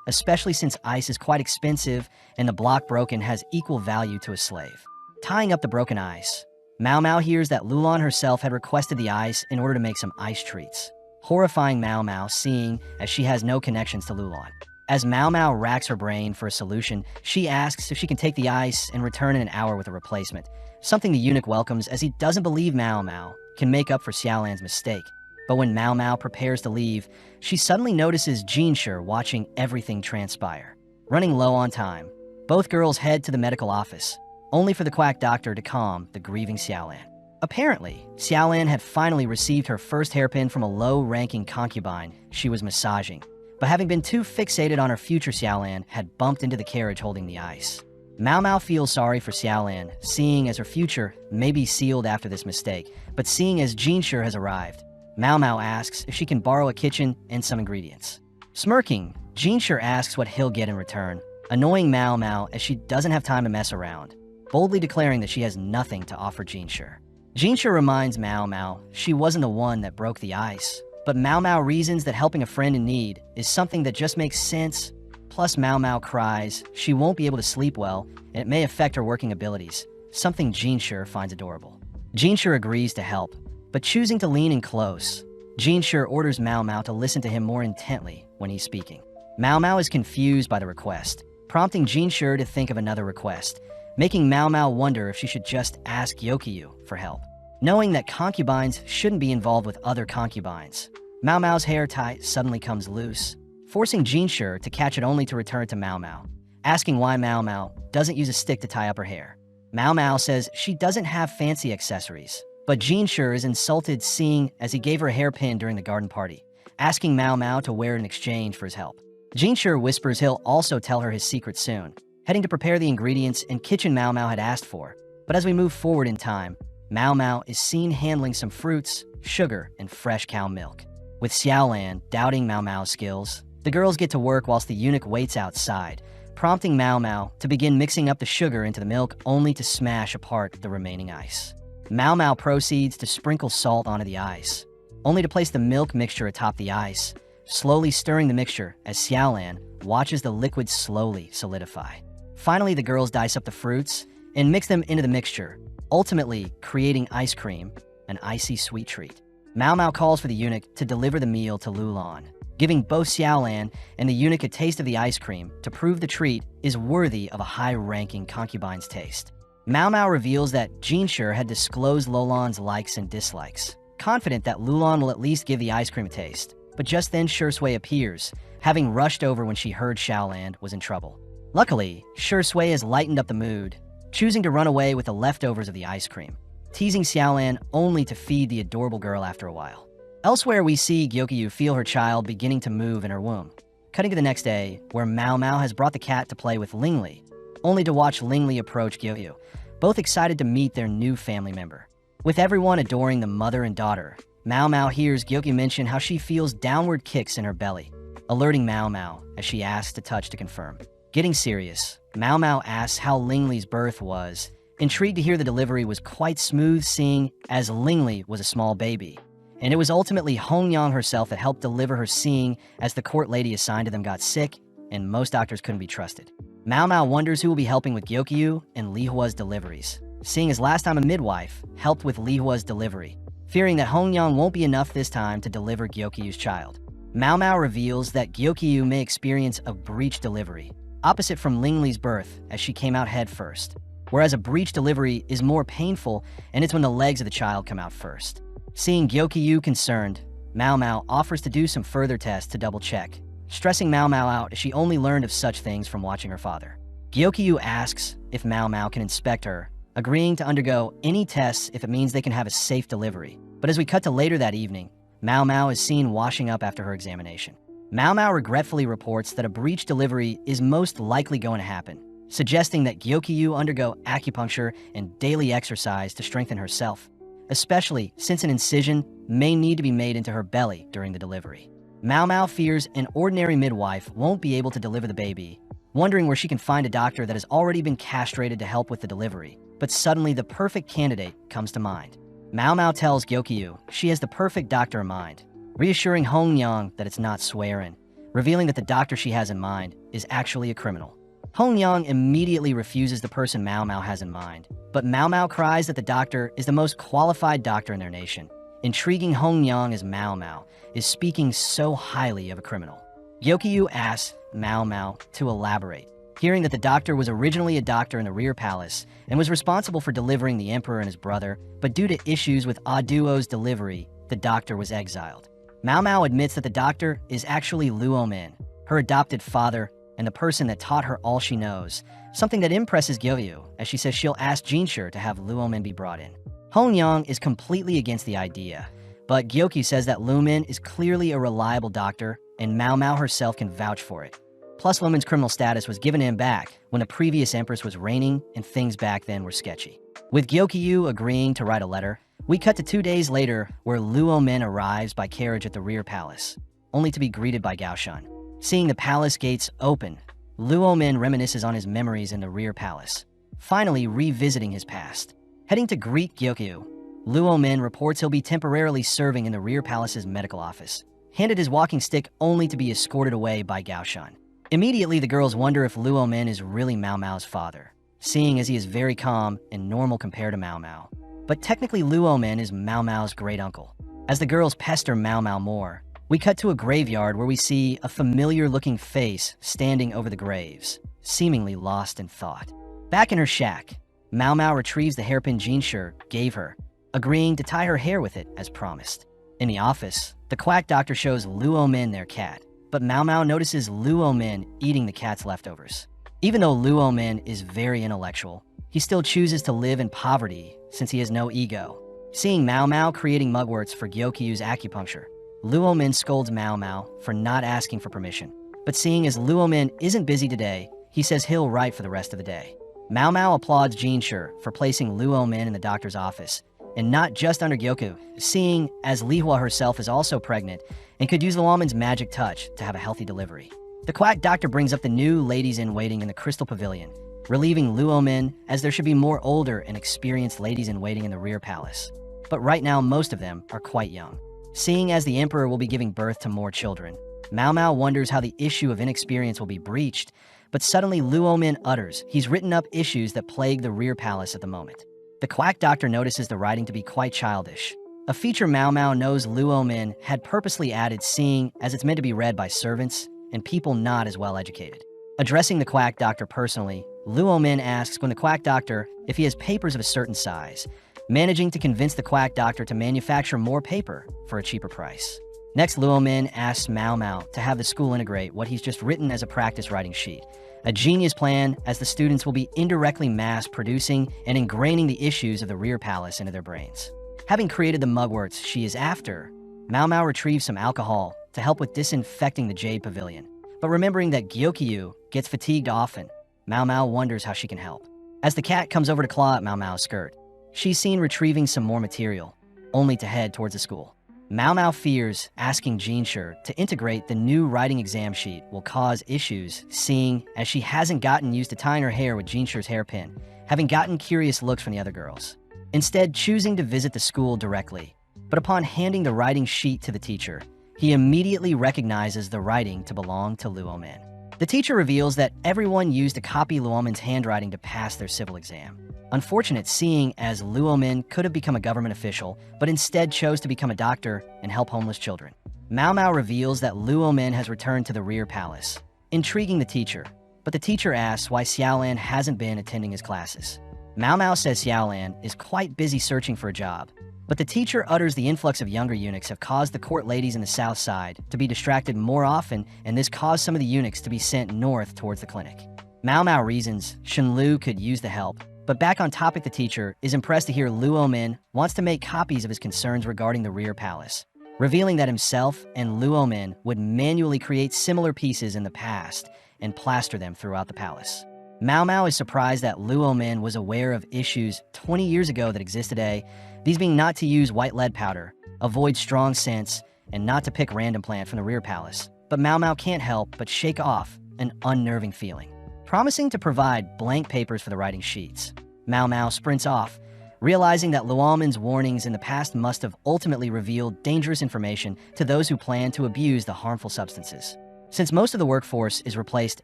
especially since ice is quite expensive and the block broken has equal value to a slave. Tying up the broken ice, Mao Mao hears that Lulan herself had requested the ice in order to make some ice treats, horrifying Mao Mao seeing as she has no connections to Lulan. As Mao Mao racks her brain for a solution, she asks if she can take the ice and return in an hour with a replacement, something the eunuch welcomes as he doesn't believe Mao Mao can make up for Xiaolan's mistake. But when Mao Mao prepares to leave, she suddenly notices Shir watching everything transpire. Running low on time, both girls head to the medical office, only for the quack doctor to calm the grieving Xiaolan. Apparently, Xiaolan had finally received her first hairpin from a low-ranking concubine she was massaging, but having been too fixated on her future, Xiaolan had bumped into the carriage holding the ice. Mao Mao feels sorry for Xiaolan, seeing as her future may be sealed after this mistake, but seeing as Shir has arrived, Mao Mao asks if she can borrow a kitchen and some ingredients. Smirking, Shir asks what he'll get in return, annoying Mao Mao as she doesn't have time to mess around, boldly declaring that she has nothing to offer Shir. Shir reminds Mao Mao she wasn't the one that broke the ice, but Mao Mao reasons that helping a friend in need is something that just makes sense. Plus, Mao Mao cries she won't be able to sleep well, and it may affect her working abilities, something Shir finds adorable. Shir agrees to help, but choosing to lean in close, Shir orders Mao Mao to listen to him more intently when he's speaking. Mao Mao is confused by the request, prompting Shir to think of another request, making Mao Mao wonder if she should just ask Gyokyu for help. Knowing that concubines shouldn't be involved with other concubines, Mao Mao's hair tie suddenly comes loose, forcing Shir to catch it only to return to Mao Mao, asking why Mao Mao doesn't use a stick to tie up her hair. Mao Mao says she doesn't have fancy accessories, but Shir is insulted seeing as he gave her a hairpin during the garden party, asking Mao Mao to wear it in exchange for his help. Shir whispers he'll also tell her his secret soon, heading to prepare the ingredients and kitchen Mao Mao had asked for. But as we move forward in time, Mao Mao is seen handling some fruits, sugar, and fresh cow milk. With Xiaolan doubting Mao Mao's skills, the girls get to work whilst the eunuch waits outside, prompting Mao Mao to begin mixing up the sugar into the milk only to smash apart the remaining ice. Mao Mao proceeds to sprinkle salt onto the ice, only to place the milk mixture atop the ice, slowly stirring the mixture as Xiaolan watches the liquid slowly solidify. Finally, the girls dice up the fruits and mix them into the mixture, ultimately creating ice cream, an icy sweet treat. Mao Mao calls for the eunuch to deliver the meal to Lulan, giving both Xiaolan and the eunuch a taste of the ice cream to prove the treat is worthy of a high-ranking concubine's taste. Mao Mao reveals that Shir had disclosed Lulan's likes and dislikes, confident that Lulan will at least give the ice cream a taste. But just then Shir Sui appears, having rushed over when she heard Xiaolan was in trouble. Luckily, Shir Sui has lightened up the mood, choosing to run away with the leftovers of the ice cream, teasing Xiaolan only to feed the adorable girl after a while. Elsewhere, we see Gyokyu feel her child beginning to move in her womb. Cutting to the next day, where Mao Mao has brought the cat to play with Lingli, only to watch Lingli approach Gyokyu, both excited to meet their new family member. With everyone adoring the mother and daughter, Mao Mao hears Gyokyu mention how she feels downward kicks in her belly, alerting Mao Mao as she asks to touch to confirm. Getting serious, Mao Mao asks how Lingli's birth was, intrigued to hear the delivery was quite smooth seeing as Lingli was a small baby. And it was ultimately Hongyang herself that helped deliver her seeing as the court lady assigned to them got sick and most doctors couldn't be trusted. Mao Mao wonders who will be helping with Gyokyu and Lihua's deliveries, seeing as last time a midwife helped with Liwa's delivery, fearing that Hongyang won't be enough this time to deliver Gyokyu's child. Mao Mao reveals that Gyokyu may experience a breech delivery, opposite from Lingli's birth as she came out head first, whereas a breech delivery is more painful and it's when the legs of the child come out first. Seeing Gyokyu concerned, Mao Mao offers to do some further tests to double-check, stressing Mao Mao out as she only learned of such things from watching her father. Gyokyu asks if Mao Mao can inspect her, agreeing to undergo any tests if it means they can have a safe delivery. But as we cut to later that evening, Mao Mao is seen washing up after her examination. Mao Mao regretfully reports that a breech delivery is most likely going to happen, suggesting that Gyokyu undergo acupuncture and daily exercise to strengthen herself, especially since an incision may need to be made into her belly during the delivery. Mao Mao fears an ordinary midwife won't be able to deliver the baby, wondering where she can find a doctor that has already been castrated to help with the delivery, but suddenly the perfect candidate comes to mind. Mao Mao tells Gyokyu she has the perfect doctor in mind, reassuring Hongyang that it's not swearing, revealing that the doctor she has in mind is actually a criminal. Hongyang immediately refuses the person Mao Mao has in mind, but Mao Mao cries that the doctor is the most qualified doctor in their nation, intriguing Hongyang as Mao Mao is speaking so highly of a criminal. Gyokyu asks Mao Mao to elaborate, hearing that the doctor was originally a doctor in the rear palace and was responsible for delivering the emperor and his brother, but due to issues with Aduo's delivery, the doctor was exiled. Mao Mao admits that the doctor is actually Luo Min, her adopted father, and the person that taught her all she knows, something that impresses Gyokyu, as she says she'll ask Shir to have Luo Min be brought in. Hongyang is completely against the idea, but Gyokyu says that Luo Min is clearly a reliable doctor, and Mao Mao herself can vouch for it. Plus, Luo Min's criminal status was given to him back when the previous empress was reigning, and things back then were sketchy. With Gyokyu agreeing to write a letter, we cut to 2 days later where Luo Min arrives by carriage at the rear palace, only to be greeted by Gaoshan. Seeing the palace gates open, Luo Min reminisces on his memories in the rear palace, finally revisiting his past. Heading to greet Gyokyu, Luo Min reports he'll be temporarily serving in the rear palace's medical office, handed his walking stick only to be escorted away by Gaoshan. Immediately, the girls wonder if Luo Min is really Mao Mao's father, seeing as he is very calm and normal compared to Mao Mao. But technically, Luo Min is Mao Mao's great uncle. As the girls pester Mao Mao more, we cut to a graveyard where we see a familiar-looking face standing over the graves, seemingly lost in thought. Back in her shack, Mao Mao retrieves the hairpin Shir gave her, agreeing to tie her hair with it as promised. In the office, the quack doctor shows Luo Min their cat, but Mao Mao notices Luo Min eating the cat's leftovers. Even though Luo Min is very intellectual, he still chooses to live in poverty since he has no ego. Seeing Mao Mao creating mugworts for Gyokyu's acupuncture, Luo Min scolds Mao Mao for not asking for permission. But seeing as Luo Min isn't busy today, he says he'll write for the rest of the day. Mao Mao applauds Shir for placing Luo Min in the doctor's office, and not just under Gyokyu, seeing as Liwa herself is also pregnant and could use the woman's magic touch to have a healthy delivery. The quack doctor brings up the new ladies-in-waiting in the Crystal Pavilion, relieving Luo Min as there should be more older and experienced ladies-in-waiting in the rear palace. But right now, most of them are quite young. Seeing as the emperor will be giving birth to more children, Mao Mao wonders how the issue of inexperience will be breached, but suddenly Luo Min utters he's written up issues that plague the rear palace at the moment. The quack doctor notices the writing to be quite childish, a feature Mao Mao knows Luo Min had purposely added, seeing as it's meant to be read by servants and people not as well educated. Addressing the quack doctor personally, Luo Min asks when the quack doctor if he has papers of a certain size, managing to convince the quack doctor to manufacture more paper for a cheaper price. Next, Luo Min asks Mao Mao to have the school integrate what he's just written as a practice writing sheet, a genius plan as the students will be indirectly mass-producing and ingraining the issues of the rear palace into their brains. Having created the mugworts she is after, Mao Mao retrieves some alcohol to help with disinfecting the Jade Pavilion. But remembering that Gyokyu gets fatigued often, Mao Mao wonders how she can help. As the cat comes over to claw at Mao Mao's skirt, she's seen retrieving some more material, only to head towards the school. Mao Mao fears asking Shir to integrate the new writing exam sheet will cause issues, seeing as she hasn't gotten used to tying her hair with Shir's hairpin, having gotten curious looks from the other girls. Instead, choosing to visit the school directly. But upon handing the writing sheet to the teacher, he immediately recognizes the writing to belong to Luo Min. The teacher reveals that everyone used to copy Luomin's handwriting to pass their civil exam. Unfortunate, seeing as Luomin could have become a government official, but instead chose to become a doctor and help homeless children. Mao Mao reveals that Luomin has returned to the rear palace, intriguing the teacher, but the teacher asks why Xiaolan hasn't been attending his classes. Mao Mao says Xiaolan is quite busy searching for a job, but the teacher utters the influx of younger eunuchs have caused the court ladies in the south side to be distracted more often, and this caused some of the eunuchs to be sent north towards the clinic. Mao Mao reasons Shenlu could use the help, but back on topic, the teacher is impressed to hear Luomin wants to make copies of his concerns regarding the rear palace, revealing that himself and Luomin would manually create similar pieces in the past and plaster them throughout the palace. Mao Mao is surprised that Luomin was aware of issues 20 years ago that exist today, these being not to use white lead powder, avoid strong scents, and not to pick random plant from the rear palace. But Mao Mao can't help but shake off an unnerving feeling. Promising to provide blank papers for the writing sheets, Mao Mao sprints off, realizing that Luomin's warnings in the past must have ultimately revealed dangerous information to those who plan to abuse the harmful substances. Since most of the workforce is replaced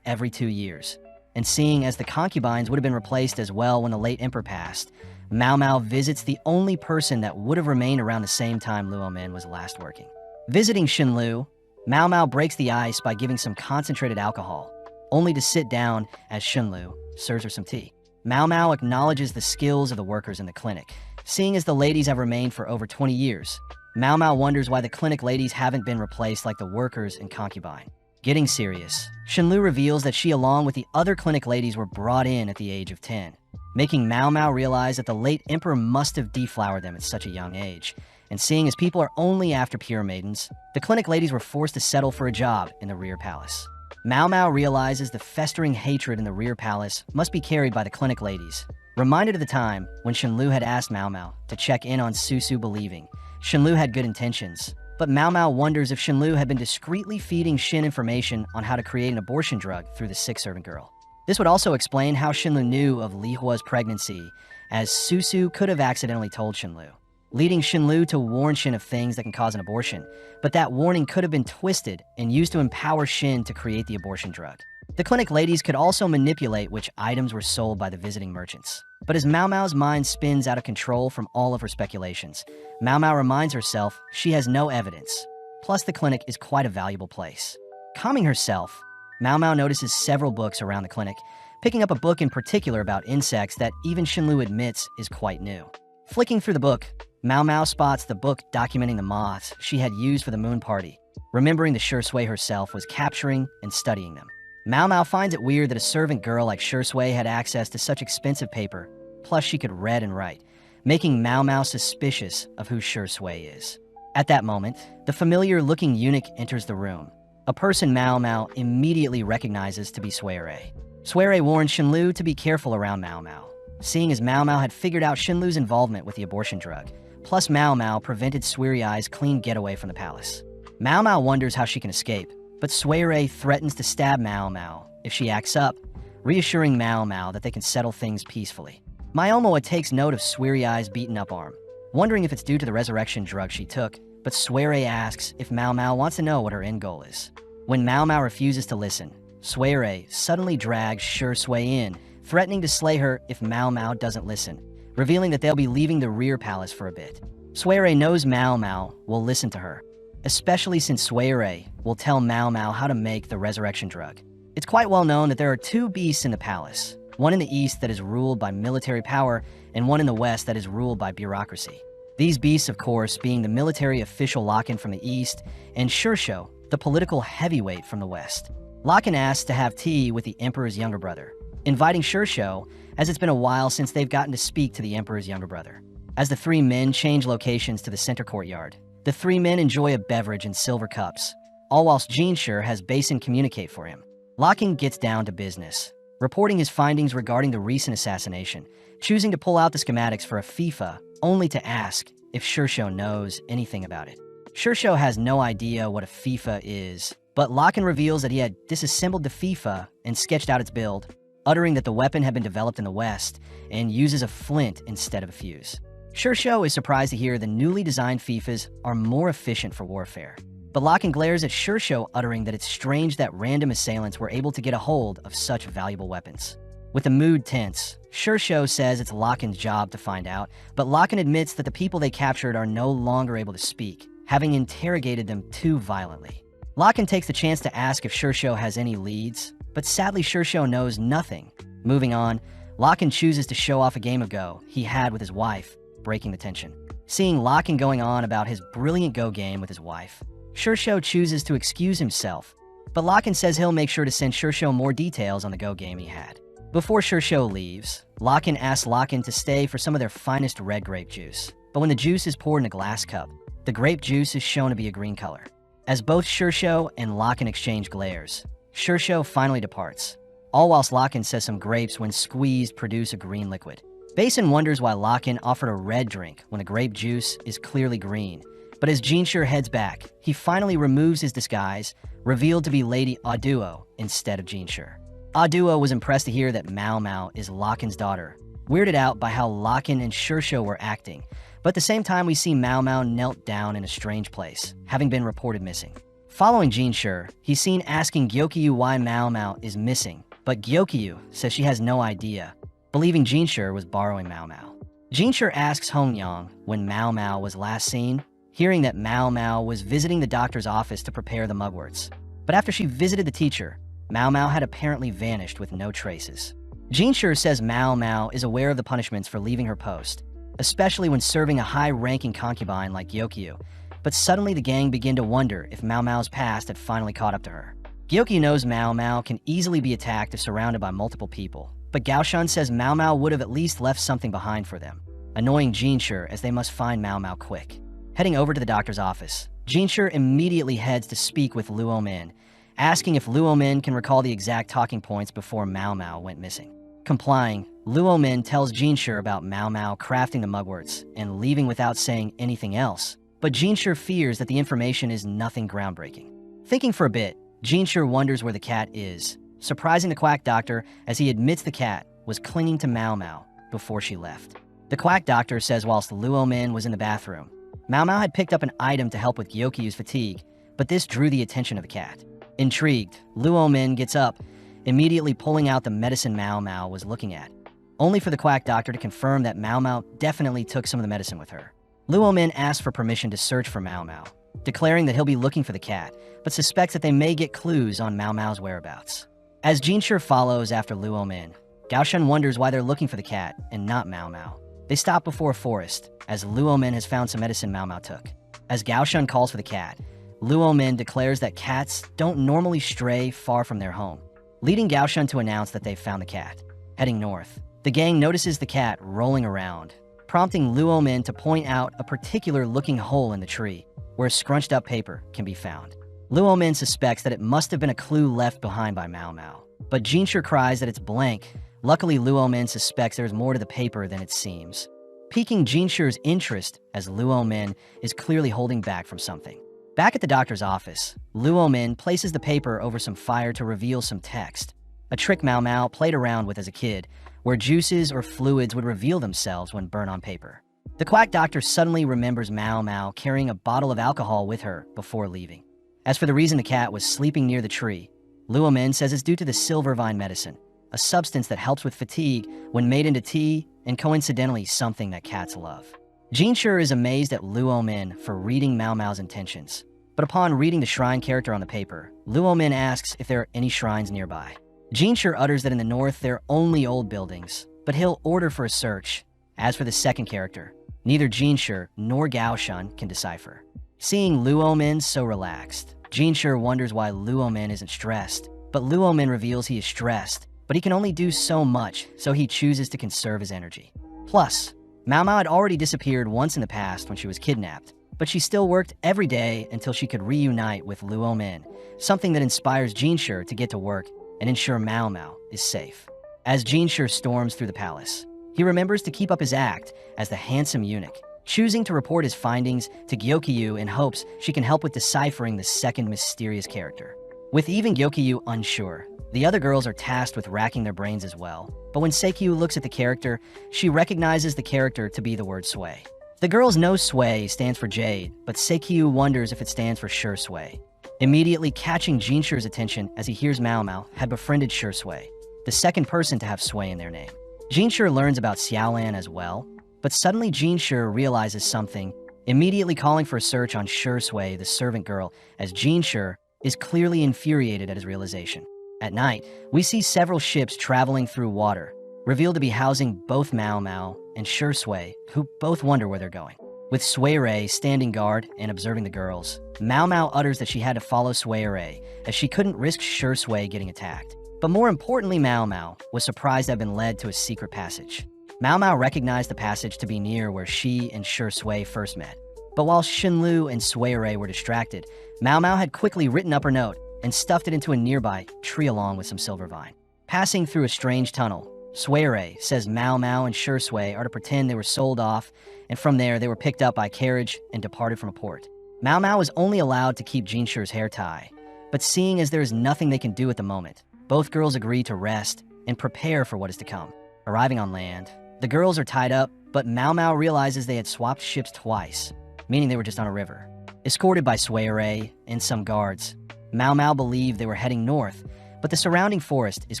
every 2 years, and seeing as the concubines would have been replaced as well when the late emperor passed, Mao Mao visits the only person that would have remained around the same time Luomin was last working. Visiting Shenlu, Mao Mao breaks the ice by giving some concentrated alcohol, only to sit down as Shenlu serves her some tea. Mao Mao acknowledges the skills of the workers in the clinic. Seeing as the ladies have remained for over 20 years, Mao Mao wonders why the clinic ladies haven't been replaced like the workers in concubine. Getting serious, Shenlu reveals that she along with the other clinic ladies were brought in at the age of 10, making Mao Mao realize that the late emperor must have deflowered them at such a young age. And seeing as people are only after pure maidens, the clinic ladies were forced to settle for a job in the rear palace. Mao Mao realizes the festering hatred in the rear palace must be carried by the clinic ladies, reminded of the time when Shenlu had asked Mao Mao to check in on Susu, believing Shenlu had good intentions. But Mao Mao wonders if Shenlu had been discreetly feeding Shin information on how to create an abortion drug through the sick servant girl. This would also explain how Shenlu knew of Liwa's pregnancy, as Susu could have accidentally told Shenlu, leading Shenlu to warn Shin of things that can cause an abortion, but that warning could have been twisted and used to empower Shin to create the abortion drug. The clinic ladies could also manipulate which items were sold by the visiting merchants. But as Mao Mao's mind spins out of control from all of her speculations, Mao Mao reminds herself she has no evidence. Plus, the clinic is quite a valuable place. Calming herself, Mao Mao notices several books around the clinic, picking up a book in particular about insects that even Shenlu admits is quite new. Flicking through the book, Mao Mao spots the book documenting the moths she had used for the moon party, remembering the Shir herself was capturing and studying them. Mao Mao finds it weird that a servant girl like Shir had access to such expensive paper, plus she could read and write, making Mao Mao suspicious of who Shir is. At that moment, the familiar-looking eunuch enters the room, a person Mao Mao immediately recognizes to be Suere. Suere warns Shenlu to be careful around Mao Mao, seeing as Mao Mao had figured out Shenlu's involvement with the abortion drug, plus Mao Mao prevented Suere's clean getaway from the palace. Mao Mao wonders how she can escape, but Suere threatens to stab Mao Mao if she acts up, reassuring Mao Mao that they can settle things peacefully. Myomoa takes note of Suere's beaten-up arm, wondering if it's due to the resurrection drug she took, but Suere asks if Mao Mao wants to know what her end goal is. When Mao Mao refuses to listen, Suere suddenly drags Shir in, threatening to slay her if Mao Mao doesn't listen, revealing that they'll be leaving the rear palace for a bit. Suere knows Mao Mao will listen to her, especially since Suere will tell Mao Mao how to make the resurrection drug. It's quite well known that there are two beasts in the palace, one in the east that is ruled by military power and one in the west that is ruled by bureaucracy. These beasts, of course, being the military official Lakan from the east and Shirsho, the political heavyweight from the west. Lakan asks to have tea with the emperor's younger brother, inviting Shirsho as it's been a while since they've gotten to speak to the emperor's younger brother. As the three men change locations to the center courtyard, the three men enjoy a beverage in silver cups, all whilst Shir has Basin communicate for him. Lakan gets down to business, reporting his findings regarding the recent assassination, choosing to pull out the schematics for a FIFA, only to ask if Shirsho knows anything about it. Shirsho has no idea what a FIFA is, but Lakan reveals that he had disassembled the FIFA and sketched out its build, uttering that the weapon had been developed in the West and uses a flint instead of a fuse. Shirsho is surprised to hear the newly designed FIFAs are more efficient for warfare. But Lakin glares at Shir, uttering that it's strange that random assailants were able to get a hold of such valuable weapons. With the mood tense, Shir says it's Lakin's job to find out, but Lakin admits that the people they captured are no longer able to speak, having interrogated them too violently. Lakin takes the chance to ask if Shir has any leads, but sadly Shir knows nothing. Moving on, Lakin chooses to show off a game of Go he had with his wife, breaking the tension. Seeing Lakin going on about his brilliant Go game with his wife, Shir chooses to excuse himself, but Lakin says he'll make sure to send Shir more details on the Go game he had. Before Shir leaves, Lakin asks Lakin to stay for some of their finest red grape juice, but when the juice is poured in a glass cup, the grape juice is shown to be a green color. As both Shir and Lakin exchange glares, Shir finally departs, all whilst Lakin says some grapes when squeezed produce a green liquid. Basin wonders why Lakin offered a red drink when the grape juice is clearly green, but as Shir heads back, he finally removes his disguise, revealed to be Lady Aduo instead of Shir. Aduo was impressed to hear that Mao is Lakin's daughter, weirded out by how Lakin and Shir were acting, but at the same time we see Mao knelt down in a strange place, having been reported missing. Following Shir, he's seen asking Gyokyu why Mao is missing, but Gyokyu says she has no idea, believing Shir was borrowing Mao. Shir asks Hongyang when Mao was last seen, hearing that Mao was visiting the doctor's office to prepare the mugworts. But after she visited the teacher, Mao had apparently vanished with no traces. Shir says Mao is aware of the punishments for leaving her post, especially when serving a high-ranking concubine like Gyokyu, but suddenly the gang begin to wonder if Mao's past had finally caught up to her. Gyokyu knows Mao can easily be attacked if surrounded by multiple people, but Gaoshan says Mao would have at least left something behind for them, annoying Shir as they must find Mao quick. Heading over to the doctor's office, Shir immediately heads to speak with Luo Min, asking if Luo Min can recall the exact talking points before Mao went missing. Complying, Luo Min tells Shir about Mao crafting the mugworts and leaving without saying anything else, but Shir fears that the information is nothing groundbreaking. Thinking for a bit, Shir wonders where the cat is, surprising the quack doctor as he admits the cat was clinging to Mao before she left. The quack doctor says whilst Luo Min was in the bathroom, Mao had picked up an item to help with Gyokyu's fatigue, but this drew the attention of the cat. Intrigued, Luo Min gets up, immediately pulling out the medicine Mao was looking at, only for the quack doctor to confirm that Mao definitely took some of the medicine with her. Luo Min asks for permission to search for Mao, declaring that he'll be looking for the cat, but suspects that they may get clues on Mao's whereabouts. As Shir follows after Luo Min, Gaoshan wonders why they're looking for the cat and not Mao. They stop before a forest, as Luo Min has found some medicine Mao took. As Gaoshan calls for the cat, Luo Min declares that cats don't normally stray far from their home, leading Gaoshan to announce that they've found the cat. Heading north, the gang notices the cat rolling around, prompting Luo Min to point out a particular looking hole in the tree, where scrunched up paper can be found. Luo Min suspects that it must have been a clue left behind by Mao, but Shir cries that it's blank. Luckily, Luo Min suspects there's more to the paper than it seems, piquing Shir's interest as Luo Min is clearly holding back from something. Back at the doctor's office, Luo Min places the paper over some fire to reveal some text, a trick Mao played around with as a kid, where juices or fluids would reveal themselves when burned on paper. The quack doctor suddenly remembers Mao carrying a bottle of alcohol with her before leaving. As for the reason the cat was sleeping near the tree, Luo Min says it's due to the silver vine medicine, a substance that helps with fatigue when made into tea and coincidentally something that cats love. Shir is amazed at Luo Min for reading Mao's intentions, but upon reading the shrine character on the paper, Luo Min asks if there are any shrines nearby. Shir utters that in the north there are only old buildings, but he'll order for a search. As for the second character, neither Shir nor Gaoshan can decipher. Seeing Luo Min so relaxed, Shir wonders why Luo Min isn't stressed, but Luo Min reveals he is stressed, but he can only do so much, so he chooses to conserve his energy. Plus, Mao had already disappeared once in the past when she was kidnapped, but she still worked every day until she could reunite with Luo Min, something that inspires Shir to get to work and ensure Mao is safe. As Shir storms through the palace, he remembers to keep up his act as the handsome eunuch, choosing to report his findings to Gyokyu in hopes she can help with deciphering the second mysterious character. With even Gyokyu unsure, the other girls are tasked with racking their brains as well, but when Seikyu looks at the character, she recognizes the character to be the word sway. The girls know Sui stands for Jade, but Seikyu wonders if it stands for Shir Sui. Immediately catching Jinshir's attention as he hears Mao Mao had befriended Shir Sui, the second person to have Sui in their name. Jinshir learns about Xiaolan as well, but suddenly Jinshir realizes something, immediately calling for a search on Shir Sui, the servant girl, as Jinshir is clearly infuriated at his realization. At night, we see several ships traveling through water, revealed to be housing both Mao Mao and Shir Sui, who both wonder where they're going. With Sui standing guard and observing the girls, Mao Mao utters that she had to follow Sui as she couldn't risk Shir Sui getting attacked. But more importantly, Mao Mao was surprised to have been led to a secret passage. Mao Mao recognized the passage to be near where she and Shir Sui first met. But while Shinlu and Sui were distracted, Mao Mao had quickly written up her note and stuffed it into a nearby tree along with some silver vine. Passing through a strange tunnel, Sui says Mao Mao and Shir Sui are to pretend they were sold off, and from there they were picked up by carriage and departed from a port. Mao Mao is only allowed to keep Jinshir's hair tie, but seeing as there is nothing they can do at the moment, both girls agree to rest and prepare for what is to come. Arriving on land, the girls are tied up, but Mao Mao realizes they had swapped ships twice, meaning they were just on a river. Escorted by Sui and some guards, Mao Mao believed they were heading north, but the surrounding forest is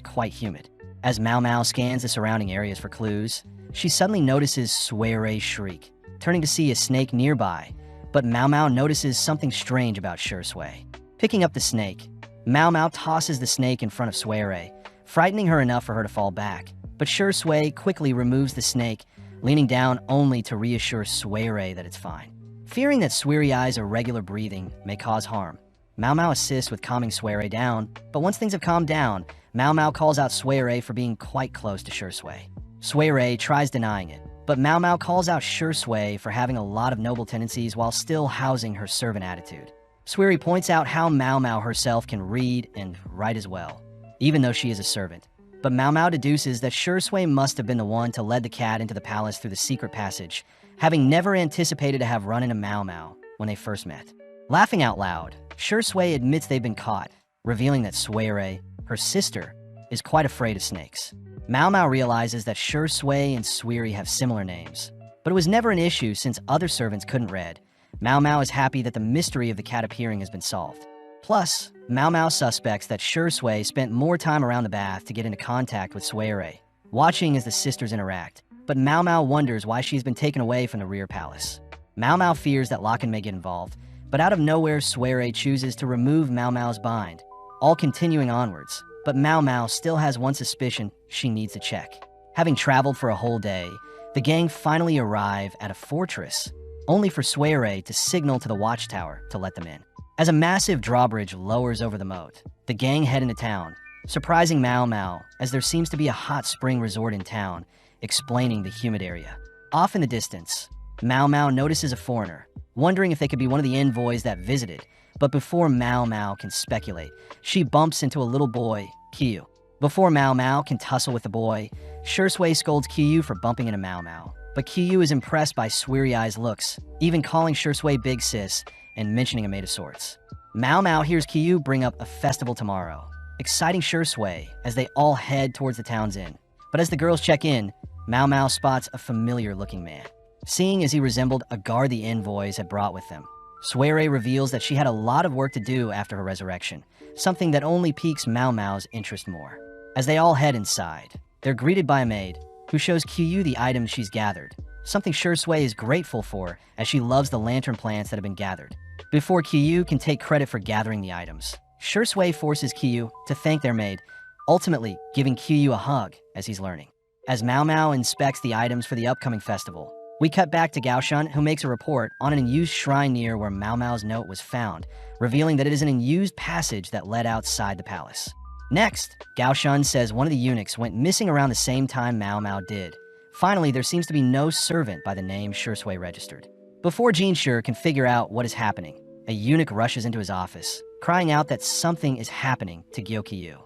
quite humid. As Mao Mao scans the surrounding areas for clues, she suddenly notices Sui shriek, turning to see a snake nearby, but Mao Mao notices something strange about Shir Sui. Picking up the snake, Mao Mao tosses the snake in front of Sui, frightening her enough for her to fall back, but Shir Sui quickly removes the snake, leaning down only to reassure Sui that it's fine. Fearing that Sui's irregular breathing may cause harm, Mao Mao assists with calming Sui down, but once things have calmed down, Mao Mao calls out Sui for being quite close to Shir Sui. Sui tries denying it, but Mao Mao calls out Shir Sui for having a lot of noble tendencies while still housing her servant attitude. Sui points out how Mao Mao herself can read and write as well, even though she is a servant. But Mao Mao deduces that Shir Sui must have been the one to lead the cat into the palace through the secret passage, having never anticipated to have run into Mao Mao when they first met. Laughing out loud, Shir Sui admits they've been caught, revealing that Sui, her sister, is quite afraid of snakes. Mao Mao realizes that Shir Sui and Sui have similar names, but it was never an issue since other servants couldn't read. Mao Mao is happy that the mystery of the cat appearing has been solved. Plus, Mao Mao suspects that Shir Sui spent more time around the bath to get into contact with Sui, watching as the sisters interact, but Mao Mao wonders why she's been taken away from the rear palace. Mao Mao fears that Locken may get involved, but out of nowhere Sui chooses to remove Mao Mao's bind, all continuing onwards, but Mao Mao still has one suspicion she needs to check. Having traveled for a whole day, the gang finally arrive at a fortress, only for Sui to signal to the watchtower to let them in. As a massive drawbridge lowers over the moat, the gang head into town, surprising Mao Mao as there seems to be a hot spring resort in town, explaining the humid area. Off in the distance, Mao Mao notices a foreigner, wondering if they could be one of the envoys that visited, but before Mao Mao can speculate, she bumps into a little boy, Qiyu. Before Mao Mao can tussle with the boy, Shir Sui scolds Qiyu for bumping into Mao Mao, but Qiyu is impressed by Sui's looks, even calling Shir Sui big sis and mentioning a maid of sorts. Mao Mao hears Qiyu bring up a festival tomorrow, exciting Shir Sui as they all head towards the town's inn. But as the girls check in, Mao Mao spots a familiar-looking man, seeing as he resembled a guard the envoys had brought with them. Sui reveals that she had a lot of work to do after her resurrection, something that only piques Mao Mao's interest more. As they all head inside, they're greeted by a maid, who shows Qiyu the items she's gathered, something Shir Sui is grateful for as she loves the lantern plants that have been gathered. Before Qiyu can take credit for gathering the items, Shir Sui forces Qiyu to thank their maid, ultimately giving Qiyu a hug as he's learning. As Mao Mao inspects the items for the upcoming festival, we cut back to Gaoshan, who makes a report on an unused shrine near where Mao Mao's note was found, revealing that it is an unused passage that led outside the palace. Next, Gaoshan says one of the eunuchs went missing around the same time Mao Mao did. Finally, there seems to be no servant by the name Shir Sui registered. Before Jinshir can figure out what is happening, a eunuch rushes into his office, crying out that something is happening to Qiyu.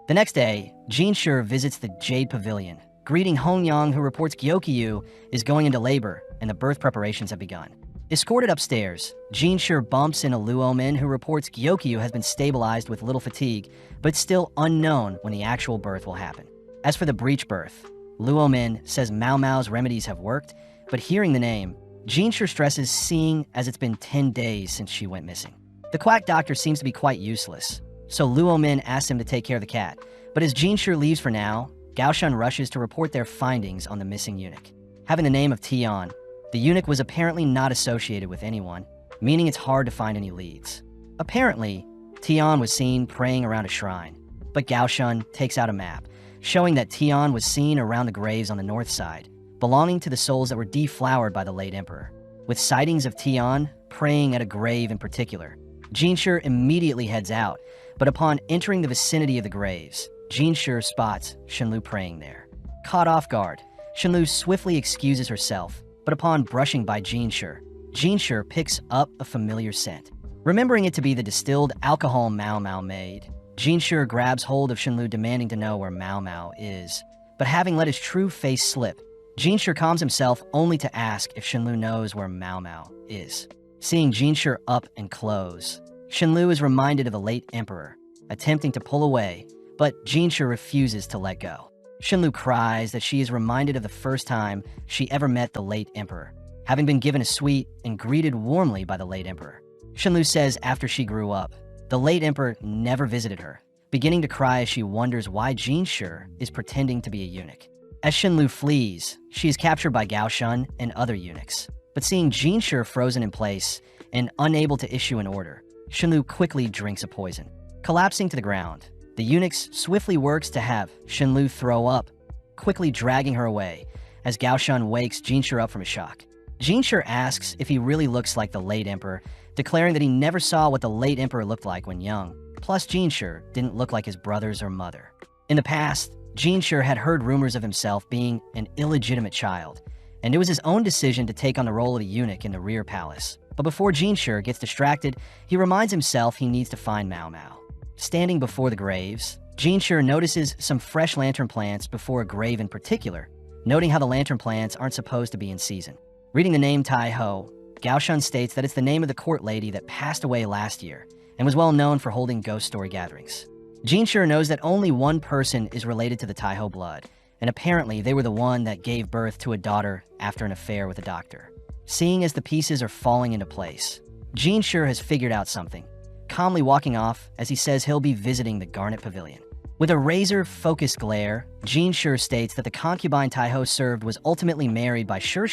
The next day, Jinshir visits the Jade Pavilion, greeting Hongyang, who reports Qiyu is going into labor and the birth preparations have begun. Escorted upstairs, Jinshir bumps into Luomin, who reports Qiyu has been stabilized with little fatigue, but still unknown when the actual birth will happen. As for the breech birth, Luomin says Mao Mao's remedies have worked, but hearing the name, Shir stresses, seeing as it's been 10 days since she went missing. The quack doctor seems to be quite useless, so Luo Min asks him to take care of the cat. But as Shir leaves for now, Shun rushes to report their findings on the missing eunuch. Having the name of Tian, the eunuch was apparently not associated with anyone, meaning it's hard to find any leads. Apparently, Tian was seen praying around a shrine, but Shun takes out a map, showing that Tian was seen around the graves on the north side, belonging to the souls that were deflowered by the late emperor. With sightings of Tian praying at a grave in particular, Shir immediately heads out, but upon entering the vicinity of the graves, Shir spots Shenlu praying there. Caught off guard, Shenlu swiftly excuses herself, but upon brushing by Shir picks up a familiar scent. Remembering it to be the distilled alcohol Mao Mao made, Shir grabs hold of Shenlu, demanding to know where Mao Mao is. But having let his true face slip, Shir calms himself only to ask if Shenlu knows where Mao Mao is. Seeing Shir up and close, Shenlu is reminded of the late emperor, attempting to pull away, but Shir refuses to let go. Shenlu cries that she is reminded of the first time she ever met the late emperor, having been given a sweet and greeted warmly by the late emperor. Shenlu says after she grew up, the late emperor never visited her, beginning to cry as she wonders why Shir is pretending to be a eunuch. As Shenlu flees, she is captured by Shun and other eunuchs. But seeing Shir frozen in place and unable to issue an order, Shenlu quickly drinks a poison. Collapsing to the ground, the eunuchs swiftly works to have Shenlu throw up, quickly dragging her away, as Shun wakes Shir up from his shock. Shir asks if he really looks like the late emperor, declaring that he never saw what the late emperor looked like when young. Plus, Shir didn't look like his brothers or mother. In the past, Shir had heard rumors of himself being an illegitimate child, and it was his own decision to take on the role of a eunuch in the rear palace. But before Shir gets distracted, he reminds himself he needs to find Mao Mao. Standing before the graves, Shir notices some fresh lantern plants before a grave in particular, noting how the lantern plants aren't supposed to be in season. Reading the name Tai Ho, Shun states that it's the name of the court lady that passed away last year and was well known for holding ghost story gatherings. Shir knows that only one person is related to the Tai Ho blood, and apparently they were the one that gave birth to a daughter after an affair with a doctor. Seeing as the pieces are falling into place, Shir has figured out something, calmly walking off as he says he'll be visiting the Garnet Pavilion. With a razor-focused glare, Shir states that the concubine Tai Ho served was ultimately married by Shir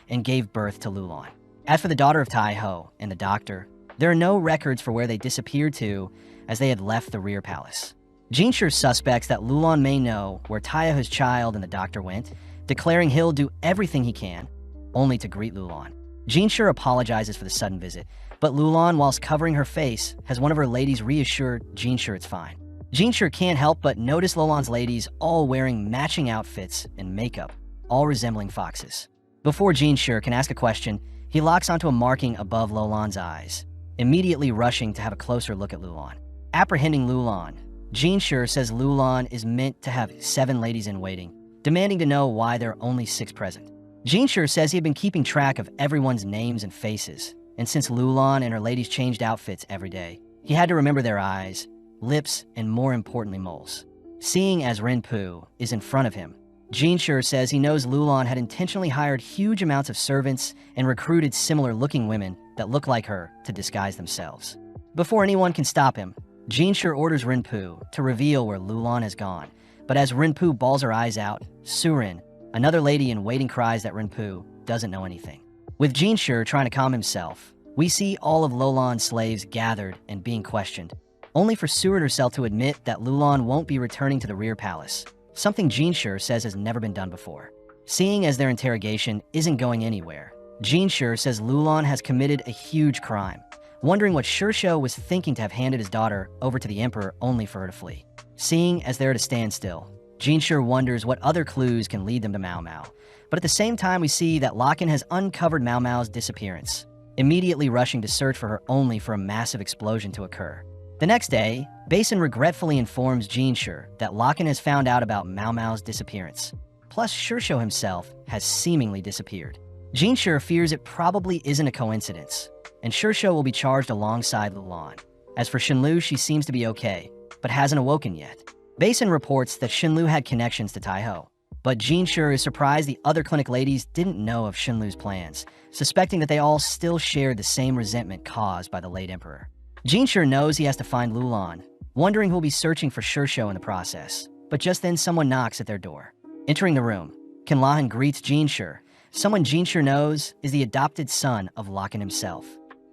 and gave birth to Lulan. As for the daughter of Tai Ho and the doctor, there are no records for where they disappeared to, as they had left the rear palace. Shir suspects that Lulan may know where Tai Ho's child and the doctor went, declaring he'll do everything he can, only to greet Lulan. Shir apologizes for the sudden visit, but Lulan, whilst covering her face, has one of her ladies reassure Shir it's fine. Shir can't help but notice Lulan's ladies all wearing matching outfits and makeup, all resembling foxes. Before Shir can ask a question, he locks onto a marking above Lulan's eyes, immediately rushing to have a closer look at Lulan. Apprehending Lulan, Shir says Lulan is meant to have 7 ladies in waiting, demanding to know why there are only 6 present. Shir says he had been keeping track of everyone's names and faces, and since Lulan and her ladies changed outfits every day, he had to remember their eyes, lips, and more importantly, moles. Seeing as Rinpu is in front of him, Shir says he knows Lulan had intentionally hired huge amounts of servants and recruited similar-looking women that look like her to disguise themselves. Before anyone can stop him, Shir orders Rinpu to reveal where Lulan has gone, but as Rinpu bawls her eyes out, Surin, another lady in waiting, cries that Rinpu doesn't know anything. With Shir trying to calm himself, we see all of Lulan's slaves gathered and being questioned, only for Surin herself to admit that Lulan won't be returning to the rear palace, something Shir says has never been done before. Seeing as their interrogation isn't going anywhere, Shir says Lulan has committed a huge crime, wondering what Shir was thinking to have handed his daughter over to the emperor only for her to flee. Seeing as they're at a standstill, Shir wonders what other clues can lead them to Mao Mao, but at the same time we see that Locken has uncovered Mao Mao's disappearance, immediately rushing to search for her only for a massive explosion to occur. The next day, Basin regretfully informs Shir that Locken has found out about Mao Mao's disappearance. Plus, Shir himself has seemingly disappeared. Shir fears it probably isn't a coincidence, and Shir will be charged alongside Lulan. As for Shenlu, she seems to be okay, but hasn't awoken yet. Basin reports that Shenlu had connections to Tai Ho, But Shir is surprised the other clinic ladies didn't know of Shenlu's plans, suspecting that they all still shared the same resentment caused by the late emperor. Shir knows he has to find Lulan, wondering who'll be searching for Shirsho in the process. But just then someone knocks at their door. Entering the room, Lahan greets Shir, someone Shir knows is the adopted son of Lahan himself.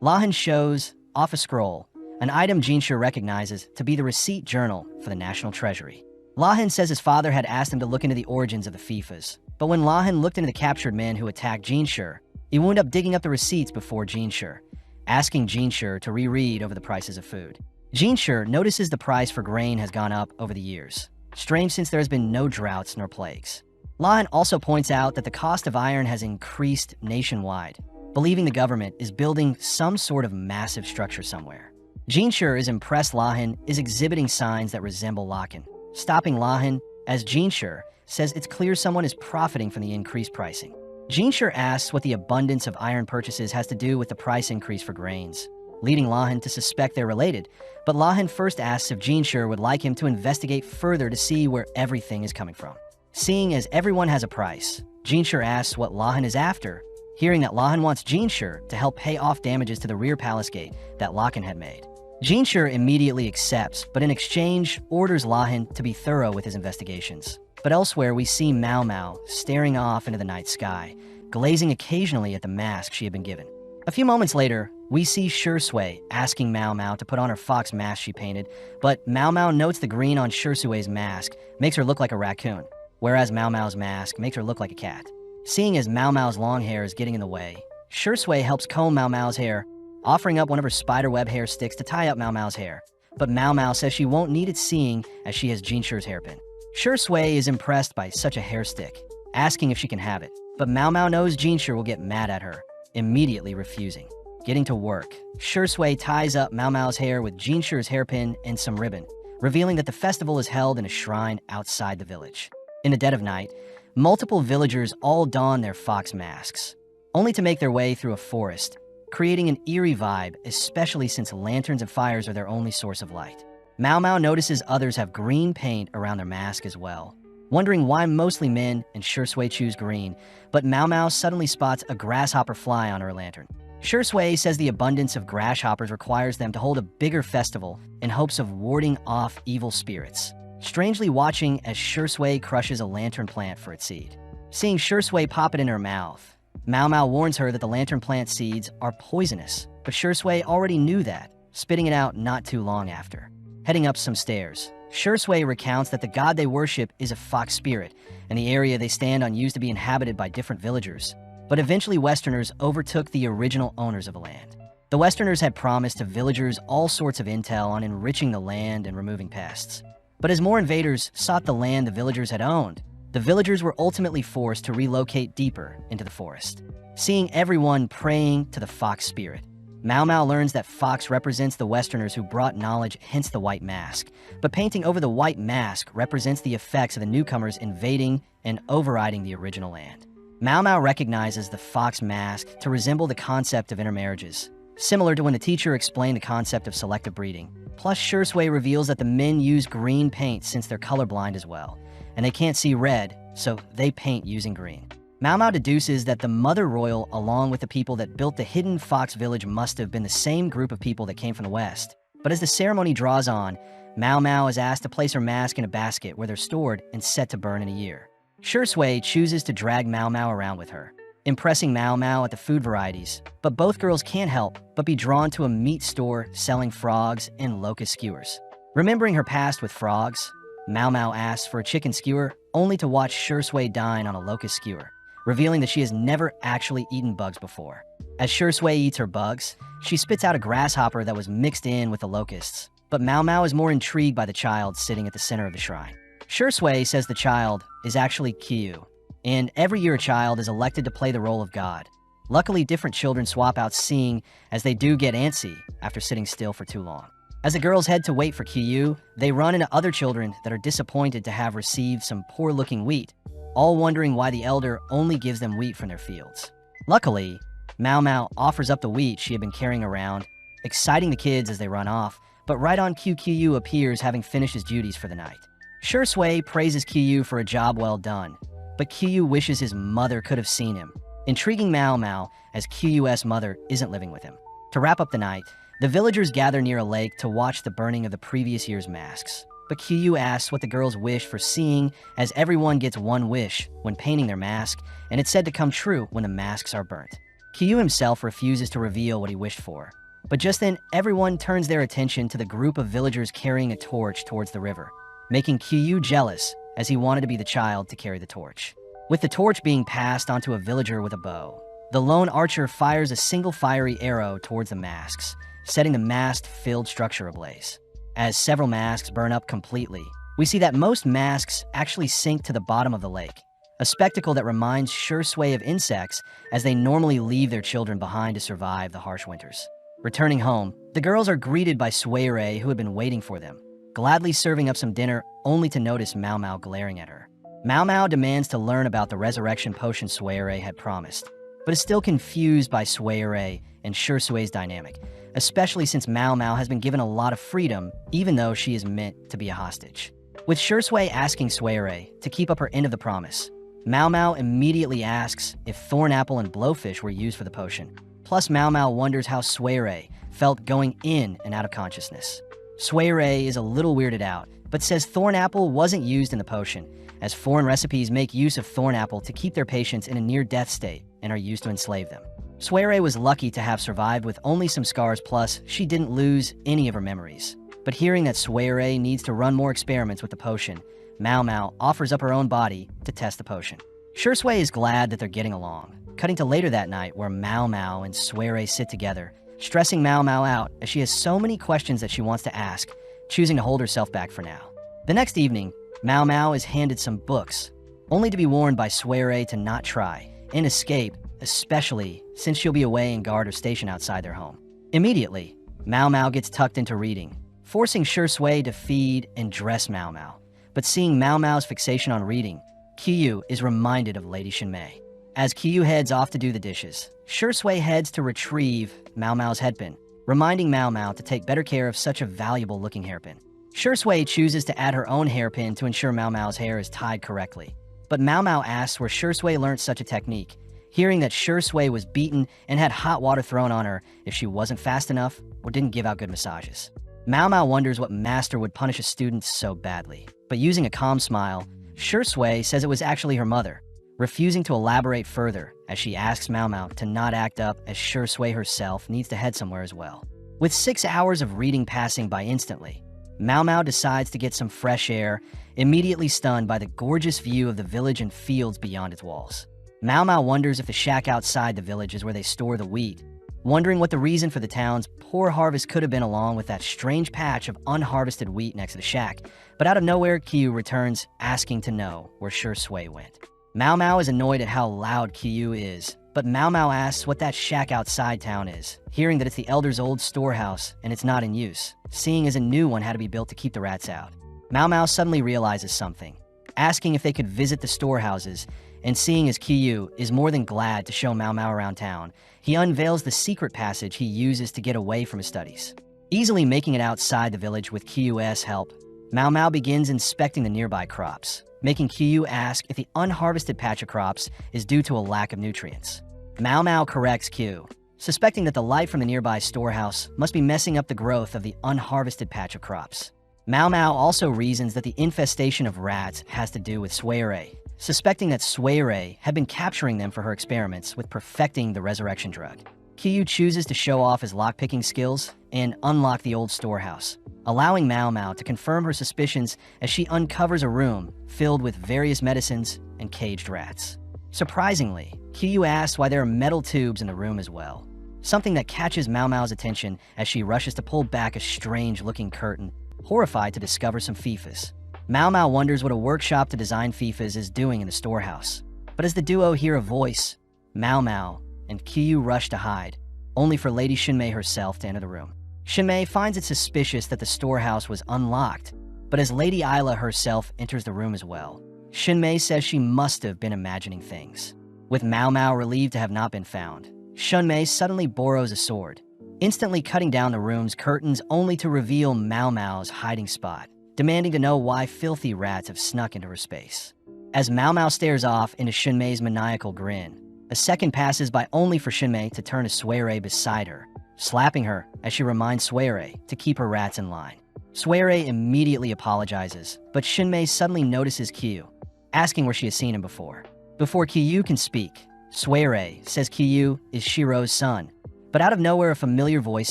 Lahan shows, off a scroll, an item Shir recognizes to be the receipt journal for the National Treasury. Lahan says his father had asked him to look into the origins of the FIFAs, but when Lahan looked into the captured men who attacked Shir, he wound up digging up the receipts before Shir, asking Shir to reread over the prices of food. Shir notices the price for grain has gone up over the years, strange since there has been no droughts nor plagues. Lahan also points out that the cost of iron has increased nationwide, believing the government is building some sort of massive structure somewhere. Shir is impressed Lahan is exhibiting signs that resemble Lahan, stopping Lahan as Shir says it's clear someone is profiting from the increased pricing. Shir asks what the abundance of iron purchases has to do with the price increase for grains, leading Lahan to suspect they're related, but Lahan first asks if Shir would like him to investigate further to see where everything is coming from. Seeing as everyone has a price, Shir asks what Lahan is after, hearing that Lahan wants Shir to help pay off damages to the rear palace gate that Lahan had made. Shir immediately accepts, but in exchange orders Lahan to be thorough with his investigations. But elsewhere we see Mao Mao staring off into the night sky, glazing occasionally at the mask she had been given. A few moments later, we see Shui asking Mao Mao to put on her fox mask she painted, but Mao Mao notes the green on Shui's mask makes her look like a raccoon, whereas Mao Mao's mask makes her look like a cat. Seeing as Mao Mao's long hair is getting in the way, Shui helps comb Mao Mao's hair, offering up one of her spiderweb hair sticks to tie up Mao Mao's hair. But Mao Mao says she won't need it seeing as she has Shir's hairpin. Shui is impressed by such a hair stick, asking if she can have it. But Mao Mao knows Shir will get mad at her, immediately refusing. Getting to work, Shui ties up Mao Mao's hair with Shir's hairpin and some ribbon, revealing that the festival is held in a shrine outside the village. In the dead of night, multiple villagers all don their fox masks, only to make their way through a forest, creating an eerie vibe, especially since lanterns and fires are their only source of light. Mao Mao notices others have green paint around their mask as well, wondering why mostly men and Shui choose green, but Mao Mao suddenly spots a grasshopper fly on her lantern. Shui says the abundance of grasshoppers requires them to hold a bigger festival in hopes of warding off evil spirits, strangely watching as Shui crushes a lantern plant for its seed. Seeing Shui pop it in her mouth, Mao Mao warns her that the lantern plant seeds are poisonous, but Shui already knew that, spitting it out not too long after. Heading up some stairs, Shui recounts that the god they worship is a fox spirit, and the area they stand on used to be inhabited by different villagers. But eventually Westerners overtook the original owners of the land. The Westerners had promised to villagers all sorts of intel on enriching the land and removing pests. But as more invaders sought the land the villagers had owned, the villagers were ultimately forced to relocate deeper into the forest. Seeing everyone praying to the fox spirit, Mao Mao learns that fox represents the Westerners who brought knowledge, hence the white mask. But painting over the white mask represents the effects of the newcomers invading and overriding the original land. Mao Mao recognizes the fox mask to resemble the concept of intermarriages, similar to when the teacher explained the concept of selective breeding. Plus, Shui reveals that the men use green paint since they're colorblind as well, and they can't see red, so they paint using green. Mao Mao deduces that the Mother Royal, along with the people that built the hidden fox village, must have been the same group of people that came from the west. But as the ceremony draws on, Mao Mao is asked to place her mask in a basket where they're stored and set to burn in a year. Shui chooses to drag Mao Mao around with her, impressing Mao Mao at the food varieties, but both girls can't help but be drawn to a meat store selling frogs and locust skewers. Remembering her past with frogs, Mao Mao asks for a chicken skewer, only to watch Shui dine on a locust skewer, revealing that she has never actually eaten bugs before. As Shui eats her bugs, she spits out a grasshopper that was mixed in with the locusts, but Mao Mao is more intrigued by the child sitting at the center of the shrine. Shui says the child is actually Qiyu, and every year a child is elected to play the role of God. Luckily, different children swap out seeing, as they do get antsy after sitting still for too long. As the girls head to wait for Qiyu, they run into other children that are disappointed to have received some poor-looking wheat, all wondering why the elder only gives them wheat from their fields. Luckily, Mao Mao offers up the wheat she had been carrying around, exciting the kids as they run off, but right on cue Qiyu appears having finished his duties for the night. Shui praises Qiyu for a job well done, but Qiyu wishes his mother could have seen him, intriguing Mao Mao as Qiyu's mother isn't living with him. To wrap up the night, the villagers gather near a lake to watch the burning of the previous year's masks. But Qiyu asks what the girls wish for, seeing as everyone gets one wish when painting their mask, and it's said to come true when the masks are burnt. Qiyu himself refuses to reveal what he wished for. But just then, everyone turns their attention to the group of villagers carrying a torch towards the river, making Qiyu jealous as he wanted to be the child to carry the torch. With the torch being passed onto a villager with a bow, the lone archer fires a single fiery arrow towards the masks, setting the mast-filled structure ablaze. As several masks burn up completely, we see that most masks actually sink to the bottom of the lake, a spectacle that reminds Shir of insects as they normally leave their children behind to survive the harsh winters. Returning home, the girls are greeted by Suere, who had been waiting for them, gladly serving up some dinner only to notice Mao Mao glaring at her. Mao Mao demands to learn about the resurrection potion Suere had promised, but is still confused by Suere and Shir Sue's dynamic, especially since Mao Mao has been given a lot of freedom, even though she is meant to be a hostage. With Shir Sui asking Suere to keep up her end of the promise, Mao Mao immediately asks if thorn apple and blowfish were used for the potion. Plus, Mao Mao wonders how Suere felt going in and out of consciousness. Suere is a little weirded out, but says thorn apple wasn't used in the potion, as foreign recipes make use of thorn apple to keep their patients in a near-death state and are used to enslave them. Suere was lucky to have survived with only some scars, plus she didn't lose any of her memories. But hearing that Suere needs to run more experiments with the potion, Mao Mao offers up her own body to test the potion. Shir Sui is glad that they're getting along, cutting to later that night where Mao Mao and Suere sit together, stressing Mao Mao out as she has so many questions that she wants to ask, choosing to hold herself back for now. The next evening, Mao Mao is handed some books, only to be warned by Suere to not try and escape, especially since she'll be away and guard her station outside their home. Immediately, Mao Mao gets tucked into reading, forcing Shir Sui to feed and dress Mao Mao. But seeing Mao Mao's fixation on reading, Qiyu is reminded of Lady Shinmei. As Qiyu heads off to do the dishes, Shir Sui heads to retrieve Mao Mao's headpin, reminding Mao Mao to take better care of such a valuable-looking hairpin. Shir Sui chooses to add her own hairpin to ensure Mao Mao's hair is tied correctly. But Mao Mao asks where Shir Sui learned such a technique, hearing that Shir Sui was beaten and had hot water thrown on her if she wasn't fast enough or didn't give out good massages. Mao Mao wonders what master would punish a student so badly, but using a calm smile, Shir Sui says it was actually her mother, refusing to elaborate further as she asks Mao Mao to not act up as Shir Sui herself needs to head somewhere as well. With 6 hours of reading passing by instantly, Mao Mao decides to get some fresh air, immediately stunned by the gorgeous view of the village and fields beyond its walls. Mao Mao wonders if the shack outside the village is where they store the wheat, wondering what the reason for the town's poor harvest could have been, along with that strange patch of unharvested wheat next to the shack. But out of nowhere, Qiyu returns, asking to know where Shir Sui went. Mao Mao is annoyed at how loud Qiyu is, but Mao Mao asks what that shack outside town is, hearing that it's the elder's old storehouse and it's not in use, seeing as a new one had to be built to keep the rats out. Mao Mao suddenly realizes something, asking if they could visit the storehouses, and seeing as Qiyu is more than glad to show Mao Mao around town, he unveils the secret passage he uses to get away from his studies. Easily making it outside the village with Qiyu's help, Mao Mao begins inspecting the nearby crops, making Qiyu ask if the unharvested patch of crops is due to a lack of nutrients. Mao Mao corrects Qiyu, suspecting that the light from the nearby storehouse must be messing up the growth of the unharvested patch of crops. Mao Mao also reasons that the infestation of rats has to do with Suere, suspecting that Suere had been capturing them for her experiments with perfecting the resurrection drug. Qiyu chooses to show off his lockpicking skills and unlock the old storehouse, allowing Mao Mao to confirm her suspicions as she uncovers a room filled with various medicines and caged rats. Surprisingly, Qiyu asks why there are metal tubes in the room as well, something that catches Mao Mao's attention as she rushes to pull back a strange-looking curtain, horrified to discover some fifas. Mao Mao wonders what a workshop to design fifas is doing in the storehouse. But as the duo hear a voice, Mao Mao and Qiyu rush to hide, only for Lady Shinmei herself to enter the room. Shinmei finds it suspicious that the storehouse was unlocked, but as Lady Isla herself enters the room as well, Shinmei says she must have been imagining things. With Mao Mao relieved to have not been found, Shinmei suddenly borrows a sword, instantly cutting down the room's curtains only to reveal Mao Mao's hiding spot, demanding to know why filthy rats have snuck into her space. As Mao Mao stares off into Shunmei's maniacal grin, a second passes by only for Shunmei to turn to Suere beside her, slapping her as she reminds Suere to keep her rats in line. Suere immediately apologizes, but Shunmei suddenly notices Kyu, asking where she has seen him before. Before Kyu can speak, Suere says Kyu is Shiro's son, but out of nowhere a familiar voice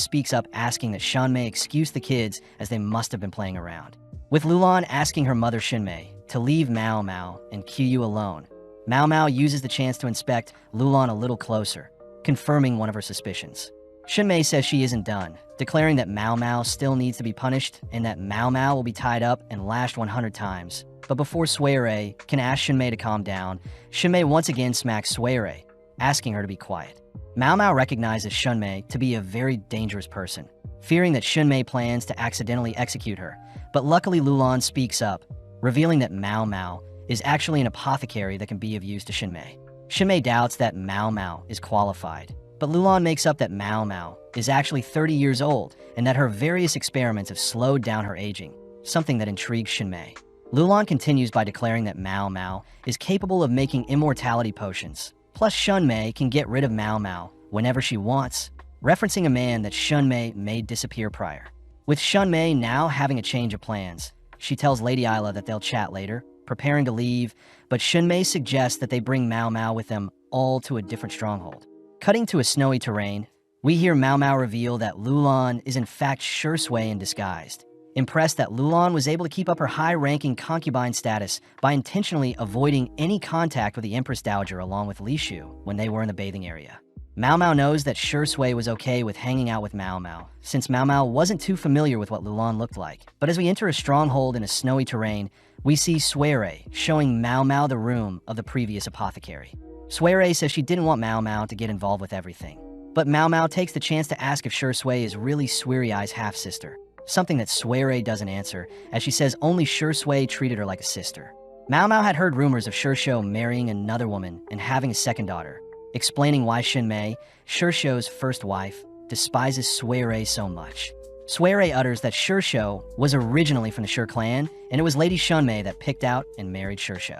speaks up asking that Shunmei excuse the kids as they must have been playing around. With Lulan asking her mother Shunmei to leave Mao Mao and Kyu alone, Mao Mao uses the chance to inspect Lulan a little closer, confirming one of her suspicions. Shunmei says she isn't done, declaring that Mao Mao still needs to be punished and that Mao Mao will be tied up and lashed 100 times. But before Suere can ask Shunmei to calm down, Shunmei once again smacks Suere, asking her to be quiet. Mao Mao recognizes Shunmei to be a very dangerous person, fearing that Shunmei plans to accidentally execute her, but luckily Lulan speaks up, revealing that Mao Mao is actually an apothecary that can be of use to Shunmei. Shunmei doubts that Mao Mao is qualified, but Lulan makes up that Mao Mao is actually 30 years old and that her various experiments have slowed down her aging, something that intrigues Shunmei. Lulan continues by declaring that Mao Mao is capable of making immortality potions, plus Shunmei can get rid of Mao Mao whenever she wants, referencing a man that Shunmei made disappear prior. With Shunmei now having a change of plans, she tells Lady Isla that they'll chat later, preparing to leave, but Shunmei suggests that they bring Mao Mao with them all to a different stronghold. Cutting to a snowy terrain, we hear Mao Mao reveal that Lulan is in fact Shir Sui in disguise, impressed that Lulan was able to keep up her high-ranking concubine status by intentionally avoiding any contact with the Empress Dowager along with Li Shu when they were in the bathing area. Mao Mao knows that Shir Sui was okay with hanging out with Mao Mao, since Mao Mao wasn't too familiar with what Lulan looked like. But as we enter a stronghold in a snowy terrain, we see Suere showing Mao Mao the room of the previous apothecary. Suere says she didn't want Mao Mao to get involved with everything, but Mao Mao takes the chance to ask if Shir Sui is really Suerai's half-sister, something that Suere doesn't answer, as she says only Shir Sui treated her like a sister. Mao Mao had heard rumors of Shir Shu marrying another woman and having a second daughter, explaining why Shunmei, Shir Shu's first wife, despises Suere so much. Suere utters that Shir Shu was originally from the Shir clan, and it was Lady Shunmei that picked out and married Shir Shu.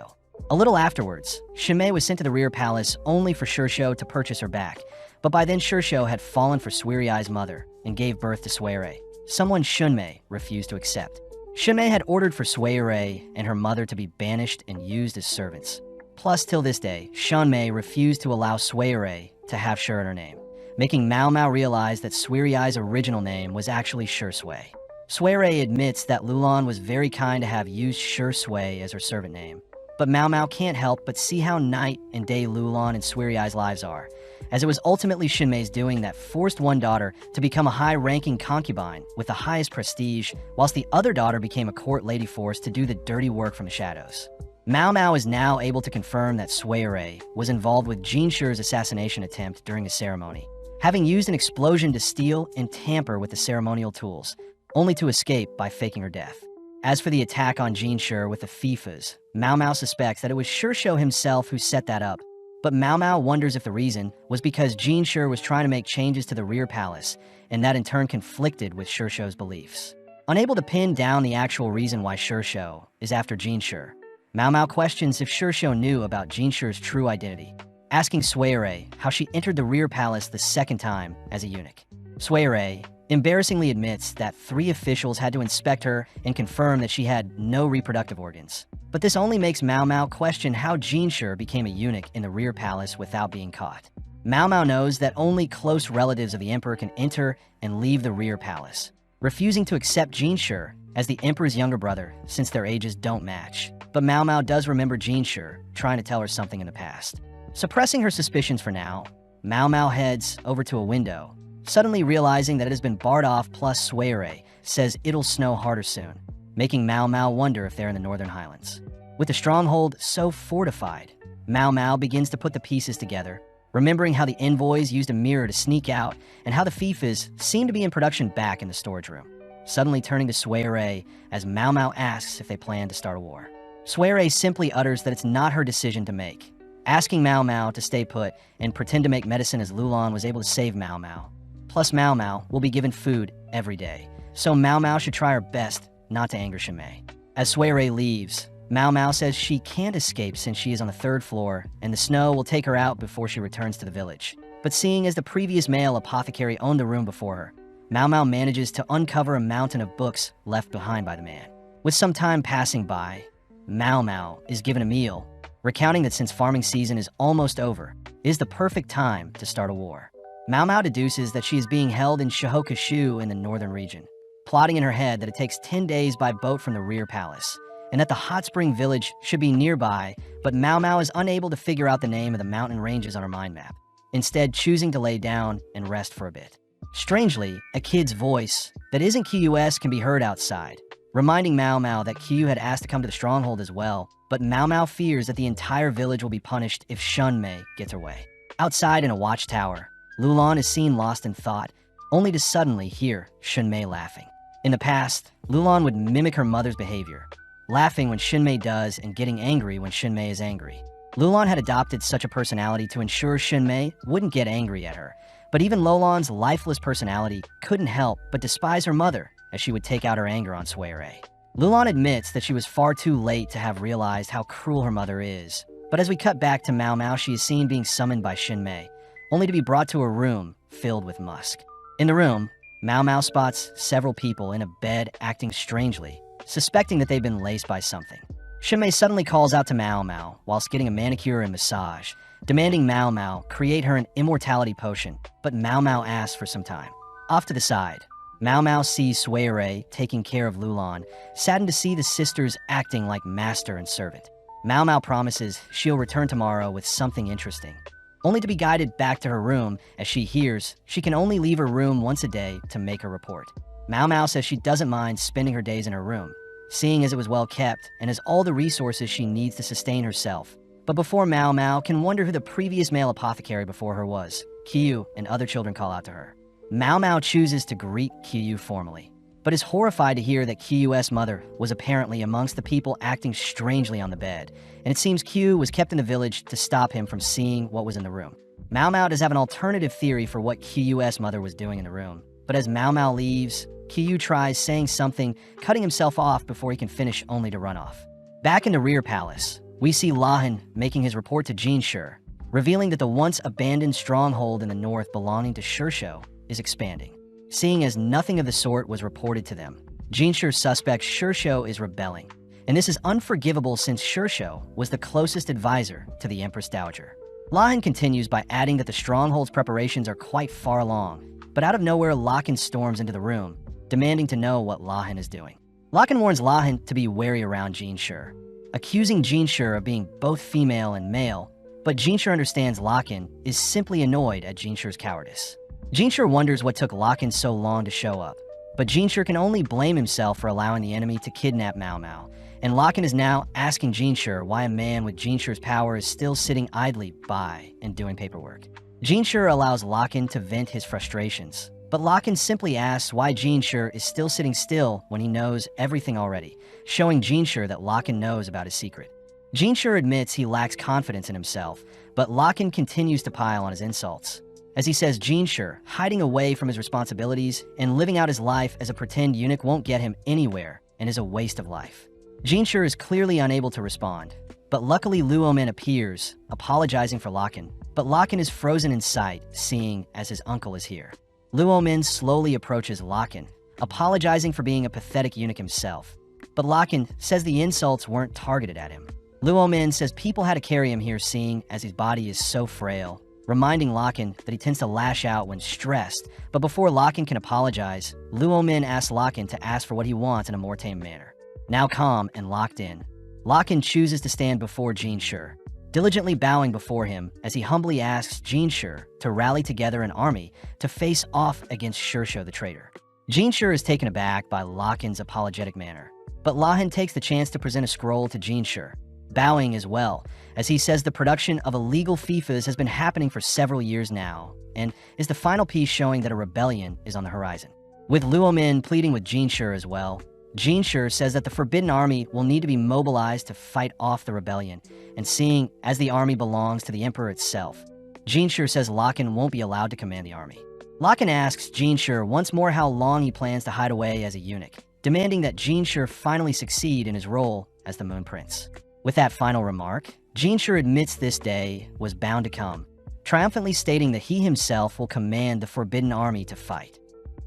A little afterwards, Shunmei was sent to the rear palace only for Shir Shu to purchase her back, but by then Shir Shu had fallen for Suerai's mother and gave birth to Suere, someone Shunmei refused to accept. Shunmei had ordered for Suere and her mother to be banished and used as servants. Plus, till this day, Shunmei refused to allow Suere to have Shir in her name, making Mao Mao realize that Suerai's original name was actually Shir Sui. Suere admits that Lulan was very kind to have used Shir Sui as her servant name, but Mao Mao can't help but see how night and day Lulan and Suerai's lives are, as it was ultimately Shunmei's doing that forced one daughter to become a high-ranking concubine with the highest prestige, whilst the other daughter became a court lady forced to do the dirty work from the shadows. Mao Mao is now able to confirm that Suere was involved with Jin Shir's assassination attempt during the ceremony, having used an explosion to steal and tamper with the ceremonial tools, only to escape by faking her death. As for the attack on Jin Shir with the FIFAs, Mao Mao suspects that it was Shir Shu himself who set that up, but Mao Mao wonders if the reason was because Jin Shir was trying to make changes to the rear palace, and that in turn conflicted with Shir Shu's beliefs. Unable to pin down the actual reason why Shir Shu is after Jin Shir, Mao Mao questions if Shir Shu knew about Jin Shir's true identity, asking Suere how she entered the rear palace the second time as a eunuch. Suere embarrassingly admits that 3 officials had to inspect her and confirm that she had no reproductive organs. But this only makes Mao Mao question how Jin Shir became a eunuch in the rear palace without being caught. Mao Mao knows that only close relatives of the emperor can enter and leave the rear palace, refusing to accept Jin Shir as the emperor's younger brother since their ages don't match. But Mao Mao does remember Jin Shir trying to tell her something in the past. Suppressing her suspicions for now, Mao Mao heads over to a window, suddenly realizing that it has been barred off, plus Suere says it'll snow harder soon, making Mao Mao wonder if they're in the Northern Highlands. With the stronghold so fortified, Mao Mao begins to put the pieces together, remembering how the envoys used a mirror to sneak out and how the FIFAs seem to be in production back in the storage room, suddenly turning to Suere as Mao Mao asks if they plan to start a war. Suere simply utters that it's not her decision to make, asking Mao Mao to stay put and pretend to make medicine as Lulan was able to save Mao Mao. Plus, Mao Mao will be given food every day, so Mao Mao should try her best not to anger Shunmei. As Suere leaves, Mao Mao says she can't escape since she is on the 3rd floor, and the snow will take her out before she returns to the village. But seeing as the previous male apothecary owned the room before her, Mao Mao manages to uncover a mountain of books left behind by the man. With some time passing by, Mao Mao is given a meal, recounting that since farming season is almost over, it is the perfect time to start a war. Mao Mao deduces that she is being held in Shihokashu in the northern region, plotting in her head that it takes 10 days by boat from the rear palace, and that the hot spring village should be nearby, but Mao Mao is unable to figure out the name of the mountain ranges on her mind map, instead choosing to lay down and rest for a bit. Strangely, a kid's voice that isn't QUS can be heard outside, reminding Mao Mao that Q had asked to come to the stronghold as well, but Mao Mao fears that the entire village will be punished if Shunmei gets her way. Outside in a watchtower, Lulan is seen lost in thought, only to suddenly hear Shunmei laughing. In the past, Lulan would mimic her mother's behavior, laughing when Shunmei does and getting angry when Shunmei is angry. Lulan had adopted such a personality to ensure Shunmei wouldn't get angry at her, but even Lulan's lifeless personality couldn't help but despise her mother as she would take out her anger on Suere. Lulan admits that she was far too late to have realized how cruel her mother is, but as we cut back to Mao Mao, she is seen being summoned by Shunmei, only to be brought to a room filled with musk. In the room, Mao Mao spots several people in a bed acting strangely, suspecting that they've been laced by something. Shunmei suddenly calls out to Mao Mao whilst getting a manicure and massage, demanding Mao Mao create her an immortality potion, but Mao Mao asks for some time. Off to the side, Mao Mao sees Suere taking care of Lulan, saddened to see the sisters acting like master and servant. Mao Mao promises she'll return tomorrow with something interesting, only to be guided back to her room as she hears she can only leave her room once a day to make a report. Mao Mao says she doesn't mind spending her days in her room, seeing as it was well kept and has all the resources she needs to sustain herself. But before Mao Mao can wonder who the previous male apothecary before her was, Qiyu and other children call out to her. Mao Mao chooses to greet Qiyu formally, but is horrified to hear that Qiyu's mother was apparently amongst the people acting strangely on the bed, and it seems Qiyu was kept in the village to stop him from seeing what was in the room. Mao Mao does have an alternative theory for what Qiyu's mother was doing in the room, but as Mao Mao leaves, Qiyu tries saying something, cutting himself off before he can finish only to run off. Back in the rear palace, we see Lahan making his report to Shir, revealing that the once abandoned stronghold in the north belonging to Shirsho is expanding. Seeing as nothing of the sort was reported to them, Shir suspects Shirsho is rebelling, and this is unforgivable since Shirsho was the closest advisor to the Empress Dowager. Lahan continues by adding that the stronghold's preparations are quite far along, but out of nowhere Lakan storms into the room, demanding to know what Lahan is doing. Lakan warns Lahan to be wary around Shir, accusing Shir of being both female and male, but Shir understands Lakan is simply annoyed at Shir's cowardice. Shir wonders what took Lakan so long to show up, but Shir can only blame himself for allowing the enemy to kidnap Mao Mao, and Lakan is now asking Shir why a man with Shir's power is still sitting idly by and doing paperwork. Shir allows Lakan to vent his frustrations, but Lakan simply asks why Shir is still sitting still when he knows everything already, showing Shir that Lakan knows about his secret. Shir admits he lacks confidence in himself, but Lakan continues to pile on his insults, as he says Shir, hiding away from his responsibilities and living out his life as a pretend eunuch won't get him anywhere and is a waste of life. Shir is clearly unable to respond, but luckily Luomin appears, apologizing for Lakan, but Lakan is frozen in sight, seeing as his uncle is here. Luomin slowly approaches Lakan, apologizing for being a pathetic eunuch himself, but Lakan says the insults weren't targeted at him. Luomin says people had to carry him here, seeing as his body is so frail, reminding Lakan that he tends to lash out when stressed, but before Lakan can apologize, Luomin asks Lakan to ask for what he wants in a more tame manner. Now calm and locked in, Lakan chooses to stand before Shir, diligently bowing before him as he humbly asks Shir to rally together an army to face off against Shirsho the traitor. Shir is taken aback by Lakan's apologetic manner, but Lahan takes the chance to present a scroll to Shir, bowing as well, as he says the production of illegal FIFAs has been happening for several years now, and is the final piece showing that a rebellion is on the horizon. With Luomin pleading with Shir as well, Shir says that the Forbidden Army will need to be mobilized to fight off the rebellion, and seeing as the army belongs to the Emperor itself, Shir says Lakan won't be allowed to command the army. Lakan asks Shir once more how long he plans to hide away as a eunuch, demanding that Shir finally succeed in his role as the Moon Prince. With that final remark, Shir admits this day was bound to come, triumphantly stating that he himself will command the Forbidden Army to fight.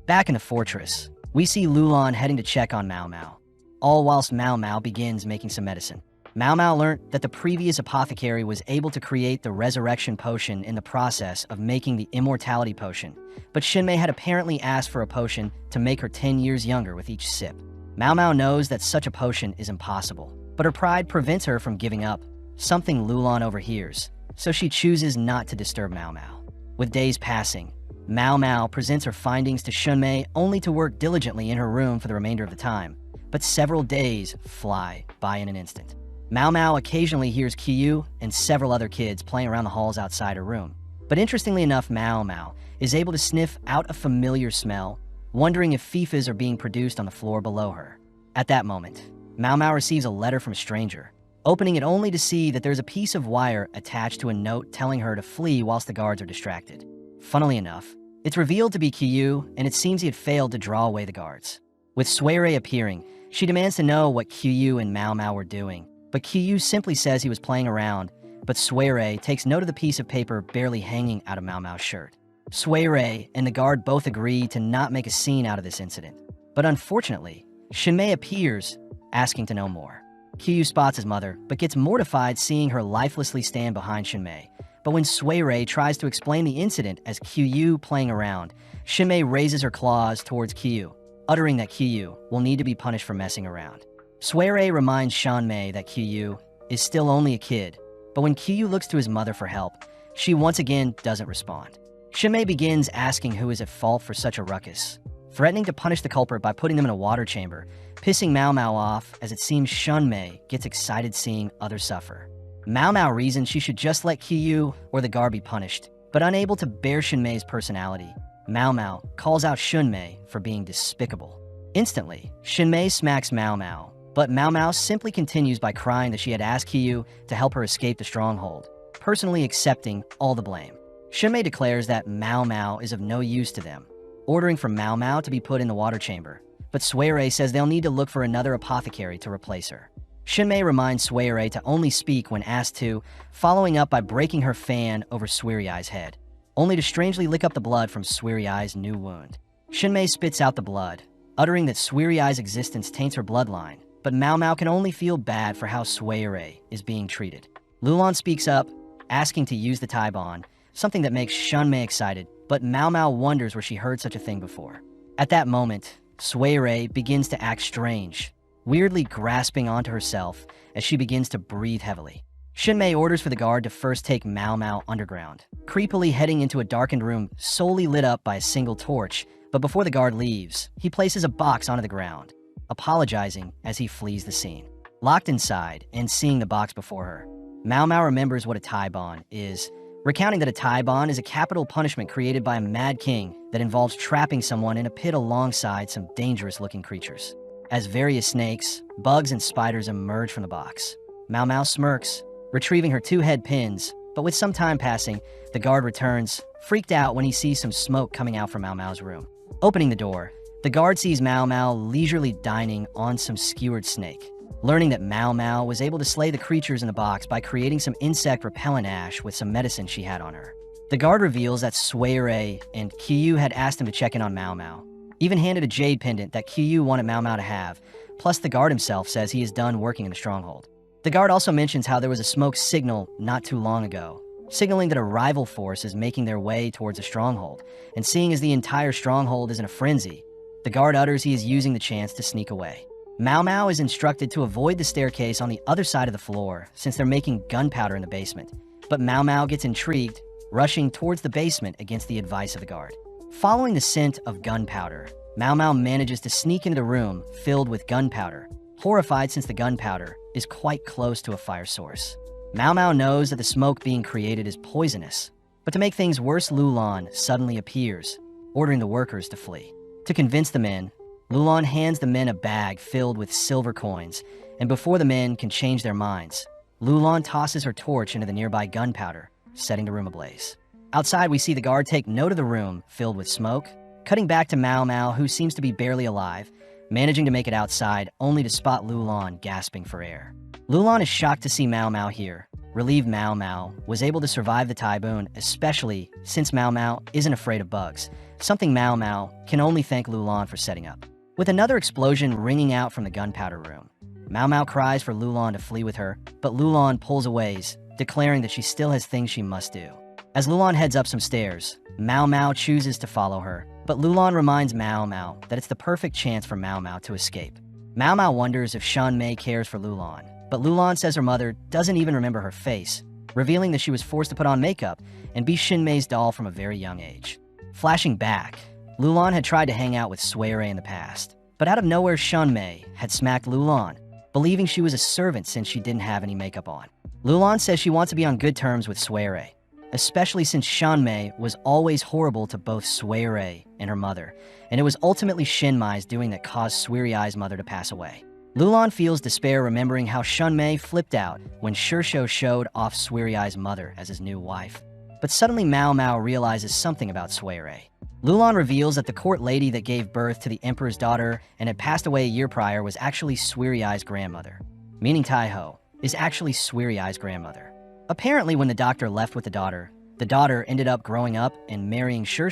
Back in the fortress, we see Lulan heading to check on Mao Mao, all whilst Mao Mao begins making some medicine. Mao Mao learnt that the previous apothecary was able to create the resurrection potion in the process of making the immortality potion, but Shinmei had apparently asked for a potion to make her 10 years younger with each sip. Mao Mao knows that such a potion is impossible, but her pride prevents her from giving up, something Lulan overhears, so she chooses not to disturb Mao Mao. With days passing, Mao Mao presents her findings to Shunmei only to work diligently in her room for the remainder of the time, but several days fly by in an instant. Mao Mao occasionally hears Qiyu and several other kids playing around the halls outside her room, but interestingly enough, Mao Mao is able to sniff out a familiar smell, wondering if fifas are being produced on the floor below her. At that moment, Mao Mao receives a letter from a stranger, opening it only to see that there's a piece of wire attached to a note telling her to flee whilst the guards are distracted. Funnily enough, it's revealed to be Qiyu, and it seems he had failed to draw away the guards. With Suirei appearing, she demands to know what Qiyu and Mao Mao were doing, but Qiyu simply says he was playing around, but Suirei takes note of the piece of paper barely hanging out of Mao Mao's shirt. Suirei and the guard both agree to not make a scene out of this incident, but unfortunately, Shinmei appears, asking to know more. Qiyu spots his mother, but gets mortified seeing her lifelessly stand behind Shinmei. But when Suirei tries to explain the incident as Qiyu playing around, Shinmei raises her claws towards Qiyu, uttering that Qiyu will need to be punished for messing around. Suirei reminds Shanmei that Qiyu is still only a kid, but when Qiyu looks to his mother for help, she once again doesn't respond. Shinmei begins asking who is at fault for such a ruckus, threatening to punish the culprit by putting them in a water chamber, pissing Mao Mao off as it seems Shanmei gets excited seeing others suffer. Mao Mao reasons she should just let Qiyu or the guard be punished, but unable to bear Shinmei's personality, Mao Mao calls out Shunmei for being despicable. Instantly, Shinmei smacks Mao Mao, but Mao Mao simply continues by crying that she had asked Qiyu to help her escape the stronghold, personally accepting all the blame. Shinmei declares that Mao Mao is of no use to them, ordering for Mao Mao to be put in the water chamber, but Suirei says they'll need to look for another apothecary to replace her. Shinmei reminds Suirei to only speak when asked to, following up by breaking her fan over Suirei's head, only to strangely lick up the blood from Suirei's new wound. Shinmei spits out the blood, uttering that Suirei's existence taints her bloodline, but Mao Mao can only feel bad for how Suirei is being treated. Lulan speaks up, asking to use the Taibon, something that makes Shinmei excited, but Mao Mao wonders where she heard such a thing before. At that moment, Suirei begins to act strange, weirdly grasping onto herself as she begins to breathe heavily. Shinmei orders for the guard to first take Mao Mao underground, creepily heading into a darkened room solely lit up by a single torch, but before the guard leaves, he places a box onto the ground, apologizing as he flees the scene. Locked inside and seeing the box before her, Mao Mao remembers what a Taibon is, recounting that a Taibon is a capital punishment created by a mad king that involves trapping someone in a pit alongside some dangerous-looking creatures. As various snakes, bugs, and spiders emerge from the box, Mao Mao smirks, retrieving her 2 head pins, but with some time passing, the guard returns, freaked out when he sees some smoke coming out from Mao Mao's room. Opening the door, the guard sees Mao Mao leisurely dining on some skewered snake, learning that Mao Mao was able to slay the creatures in the box by creating some insect repellent ash with some medicine she had on her. The guard reveals that Suirei and Qiyu had asked him to check in on Mao Mao, even handed a jade pendant that Qiyu wanted Mao Mao to have, plus the guard himself says he is done working in the stronghold. The guard also mentions how there was a smoke signal not too long ago, signaling that a rival force is making their way towards a stronghold, and seeing as the entire stronghold is in a frenzy, the guard utters he is using the chance to sneak away. Mao Mao is instructed to avoid the staircase on the other side of the floor since they're making gunpowder in the basement, but Mao Mao gets intrigued, rushing towards the basement against the advice of the guard. Following the scent of gunpowder, Mao Mao manages to sneak into the room filled with gunpowder, horrified since the gunpowder is quite close to a fire source. Mao Mao knows that the smoke being created is poisonous, but to make things worse, Lulan suddenly appears, ordering the workers to flee. To convince the men, Lulan hands the men a bag filled with silver coins, and before the men can change their minds, Lulan tosses her torch into the nearby gunpowder, setting the room ablaze. Outside, we see the guard take note of the room filled with smoke, cutting back to Mao Mao, who seems to be barely alive, managing to make it outside only to spot Lulan gasping for air. Lulan is shocked to see Mao Mao here. Relieved Mao Mao was able to survive the typhoon, especially since Mao Mao isn't afraid of bugs, something Mao Mao can only thank Lulan for setting up. With another explosion ringing out from the gunpowder room, Mao Mao cries for Lulan to flee with her, but Lulan pulls away, declaring that she still has things she must do. As Lulan heads up some stairs, Mao Mao chooses to follow her, but Lulan reminds Mao Mao that it's the perfect chance for Mao Mao to escape. Mao Mao wonders if Shan Mei cares for Lulan, but Lulan says her mother doesn't even remember her face, revealing that she was forced to put on makeup and be Shin Mei's doll from a very young age. Flashing back, Lulan had tried to hang out with Suirei in the past, but out of nowhere Shan Mei had smacked Lulan, believing she was a servant since she didn't have any makeup on. Lulan says she wants to be on good terms with Suirei, especially since Shan Mei was always horrible to both Suirei and her mother, and it was ultimately Shin Mei's doing that caused Suirei's mother to pass away. Lulan feels despair remembering how Shan Mei flipped out when Shir showed off Suirei's mother as his new wife. But suddenly Mao Mao realizes something about Suirei. Lulan reveals that the court lady that gave birth to the emperor's daughter and had passed away a year prior was actually Suirei's grandmother, meaning Taiho is actually Suirei's grandmother. Apparently, when the doctor left with the daughter ended up growing up and marrying Shir,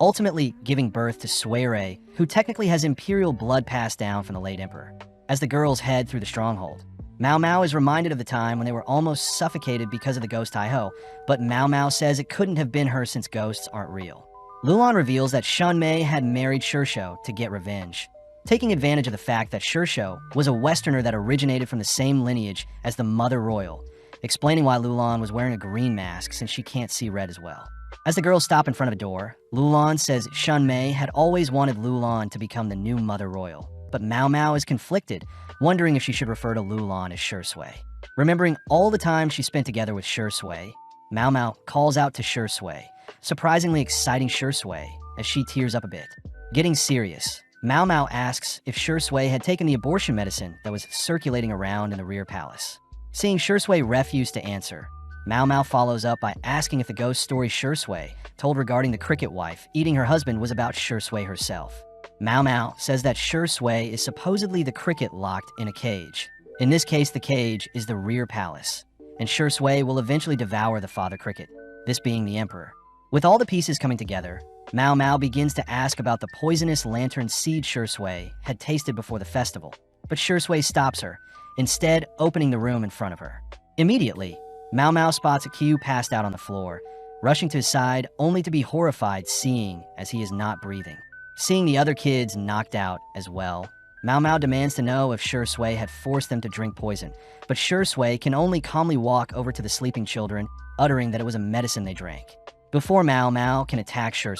ultimately giving birth to Suirei, who technically has imperial blood passed down from the late emperor. As the girls head through the stronghold, Mao Mao is reminded of the time when they were almost suffocated because of the ghost Taiho, but Mao Mao says it couldn't have been her since ghosts aren't real. Lulan reveals that Shan Mei had married Shir to get revenge, taking advantage of the fact that Shir was a Westerner that originated from the same lineage as the Mother Royal, explaining why Lulan was wearing a green mask since she can't see red as well. As the girls stop in front of a door, Lulan says Shan Mei had always wanted Lulan to become the new Mother Royal, but Mao Mao is conflicted, wondering if she should refer to Lulan as Shir. Remembering all the time she spent together with Shir, Mao Mao calls out to Shir, surprisingly exciting Shir as she tears up a bit. Getting serious, Mao Mao asks if Shir had taken the abortion medicine that was circulating around in the rear palace. Seeing Shir refuse to answer, Mao Mao follows up by asking if the ghost story Shir told regarding the cricket wife eating her husband was about Shir herself. Mao Mao says that Shir is supposedly the cricket locked in a cage. In this case, the cage is the rear palace, and Shir will eventually devour the father cricket, this being the emperor. With all the pieces coming together, Mao Mao begins to ask about the poisonous lantern seed Shir had tasted before the festival, but Shir stops her, instead opening the room in front of her. Immediately, Mao Mao spots Qiu passed out on the floor, rushing to his side only to be horrified seeing as he is not breathing. Seeing the other kids knocked out as well, Mao Mao demands to know if Shir had forced them to drink poison, but Shir can only calmly walk over to the sleeping children, uttering that it was a medicine they drank. Before Mao Mao can attack Shir,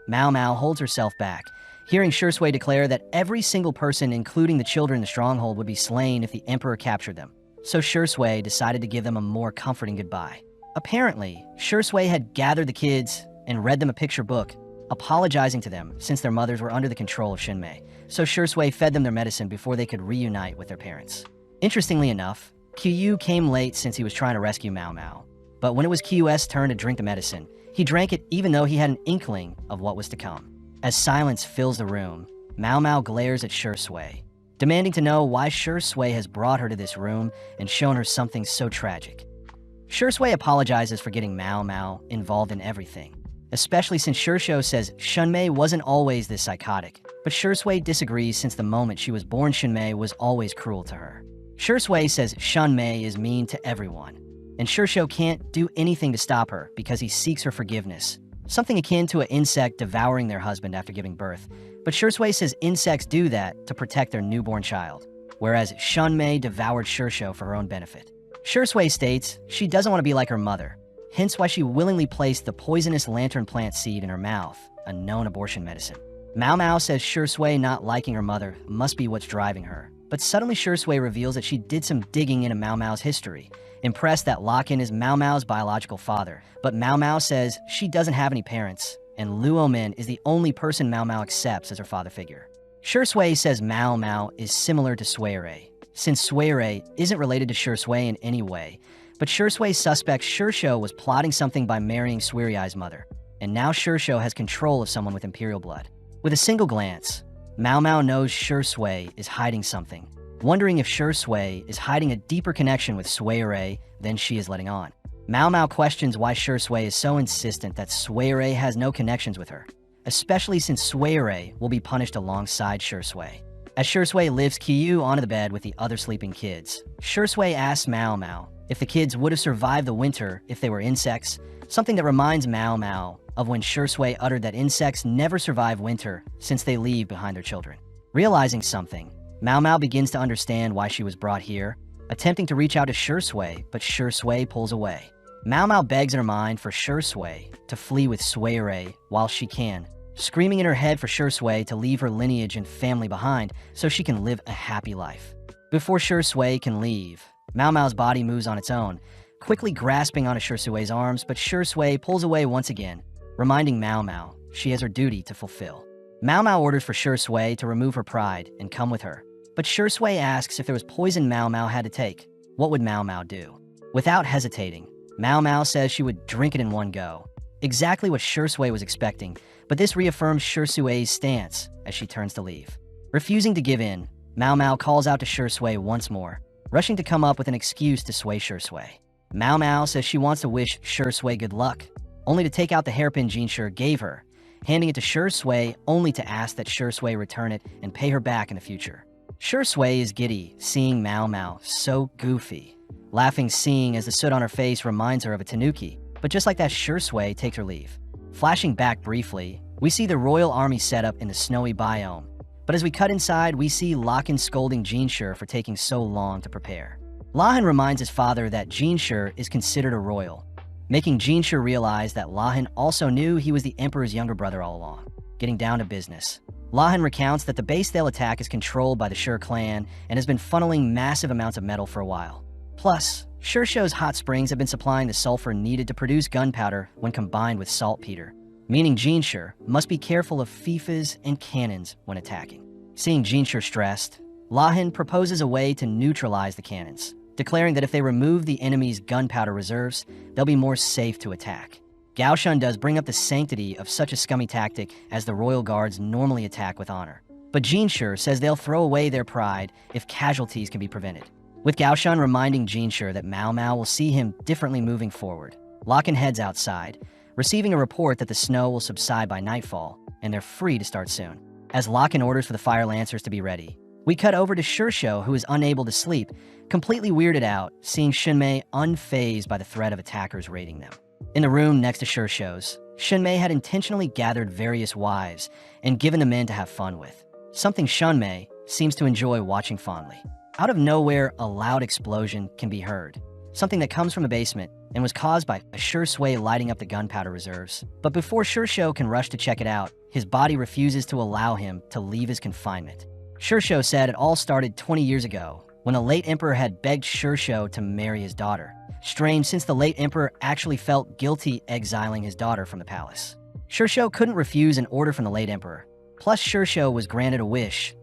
Mao Mao holds herself back, hearing Shir declare that every single person, including the children in the stronghold, would be slain if the emperor captured them. So Shir decided to give them a more comforting goodbye. Apparently, Shir had gathered the kids and read them a picture book, apologizing to them since their mothers were under the control of Shinmei, so Shir fed them their medicine before they could reunite with their parents. Interestingly enough, Qiu came late since he was trying to rescue Mao Mao, but when it was Qiu's turn to drink the medicine, he drank it even though he had an inkling of what was to come. As silence fills the room, Mao Mao glares at Shir, demanding to know why Shir has brought her to this room and shown her something so tragic. Shir apologizes for getting Mao Mao involved in everything, especially since Shir says Shanmei wasn't always this psychotic, but Shir disagrees since the moment she was born Shanmei was always cruel to her. Shir says Shanmei is mean to everyone, and Shir can't do anything to stop her because he seeks her forgiveness, something akin to an insect devouring their husband after giving birth, but Shir says insects do that to protect their newborn child, whereas Shanmei devoured Shir for her own benefit. Shir states she doesn't want to be like her mother, hence why she willingly placed the poisonous lantern plant seed in her mouth, a known abortion medicine. Mao Mao says Shir not liking her mother must be what's driving her, but suddenly Shir reveals that she did some digging into Mao Mao's history, impressed that Lock-in is Mao Mao's biological father, but Mao Mao says she doesn't have any parents, and Luo Min is the only person Mao Mao accepts as her father figure. Shir says Mao Mao is similar to Suirei, since Suirei isn't related to Shir in any way, but Shir suspects Shir was plotting something by marrying Suirei's mother, and now Shir has control of someone with imperial blood. With a single glance, Mao Mao knows Shir Sui is hiding something, wondering if Shir Sui is hiding a deeper connection with Sui than she is letting on. Mao Mao questions why Shir Sui is so insistent that Sui has no connections with her, especially since Sui will be punished alongside Shir Sui. As Shir Sui lifts Qiyu onto the bed with the other sleeping kids, Shir Sui asks Mao Mao if the kids would have survived the winter if they were insects, something that reminds Mao Mao of when Shir Sui uttered that insects never survive winter since they leave behind their children. Realizing something, Mao Mao begins to understand why she was brought here, attempting to reach out to Shir Sui, but Shir Sui pulls away. Mao Mao begs in her mind for Shir Sui to flee with Sui while she can, screaming in her head for Shir Sui to leave her lineage and family behind so she can live a happy life. Before Shir Sui can leave, Mao Mao's body moves on its own, quickly grasping onto Shir Sui's arms, but Shir Sui pulls away once again, reminding Mao Mao she has her duty to fulfill. Mao Mao orders for Shir Sui to remove her pride and come with her, but Shir Sui asks if there was poison Mao Mao had to take, what would Mao Mao do? Without hesitating, Mao Mao says she would drink it in one go, exactly what Shir Sui was expecting, but this reaffirms Shir Sui's stance as she turns to leave. Refusing to give in, Mao Mao calls out to Shir Sui once more, rushing to come up with an excuse to sway Shir Sui. Mao Mao says she wants to wish Shir Sui good luck, only to take out the hairpin Jean Shir gave her, handing it to Shir Sui only to ask that Shir Sui return it and pay her back in the future. Shir Sui is giddy, seeing Mao Mao so goofy, laughing seeing as the soot on her face reminds her of a tanuki, but just like that Shir Sui takes her leave. Flashing back briefly, we see the royal army set up in the snowy biome, but as we cut inside, we see Lahan scolding Jean Shir for taking so long to prepare. Lahan reminds his father that Jean Shir is considered a royal, making Jean Shir realize that Lahan also knew he was the emperor's younger brother all along. Getting down to business, Lahan recounts that the base they'll attack is controlled by the Shir clan and has been funneling massive amounts of metal for a while. Plus, Shir Show's hot springs have been supplying the sulfur needed to produce gunpowder when combined with saltpeter, meaning Jean Shir must be careful of fifas and cannons when attacking. Seeing Jean Shir stressed, Lahan proposes a way to neutralize the cannons, declaring that if they remove the enemy's gunpowder reserves, they'll be more safe to attack. Gao Shun does bring up the sanctity of such a scummy tactic as the royal guards normally attack with honor. But Jean Shir says they'll throw away their pride if casualties can be prevented. With Gao Shun reminding Jean Shir that Mao Mao will see him differently moving forward, Lahan heads outside, receiving a report that the snow will subside by nightfall, and they're free to start soon. As Lahan orders for the fire lancers to be ready, we cut over to Shir Shou, who is unable to sleep, completely weirded out, seeing Xunmei unfazed by the threat of attackers raiding them. In the room next to Shir Shou's, Xunmei had intentionally gathered various wives and given the men to have fun with, something Xunmei seems to enjoy watching fondly. Out of nowhere, a loud explosion can be heard, something that comes from the basement and was caused by a Shir Sui lighting up the gunpowder reserves. But before Shir Shou can rush to check it out, his body refuses to allow him to leave his confinement. Shir Shou said it all started 20 years ago, when the late emperor had begged Shir Shou to marry his daughter. Strange, since the late emperor actually felt guilty exiling his daughter from the palace. Shir Shou couldn't refuse an order from the late emperor. Plus, Shir Shou was granted a wish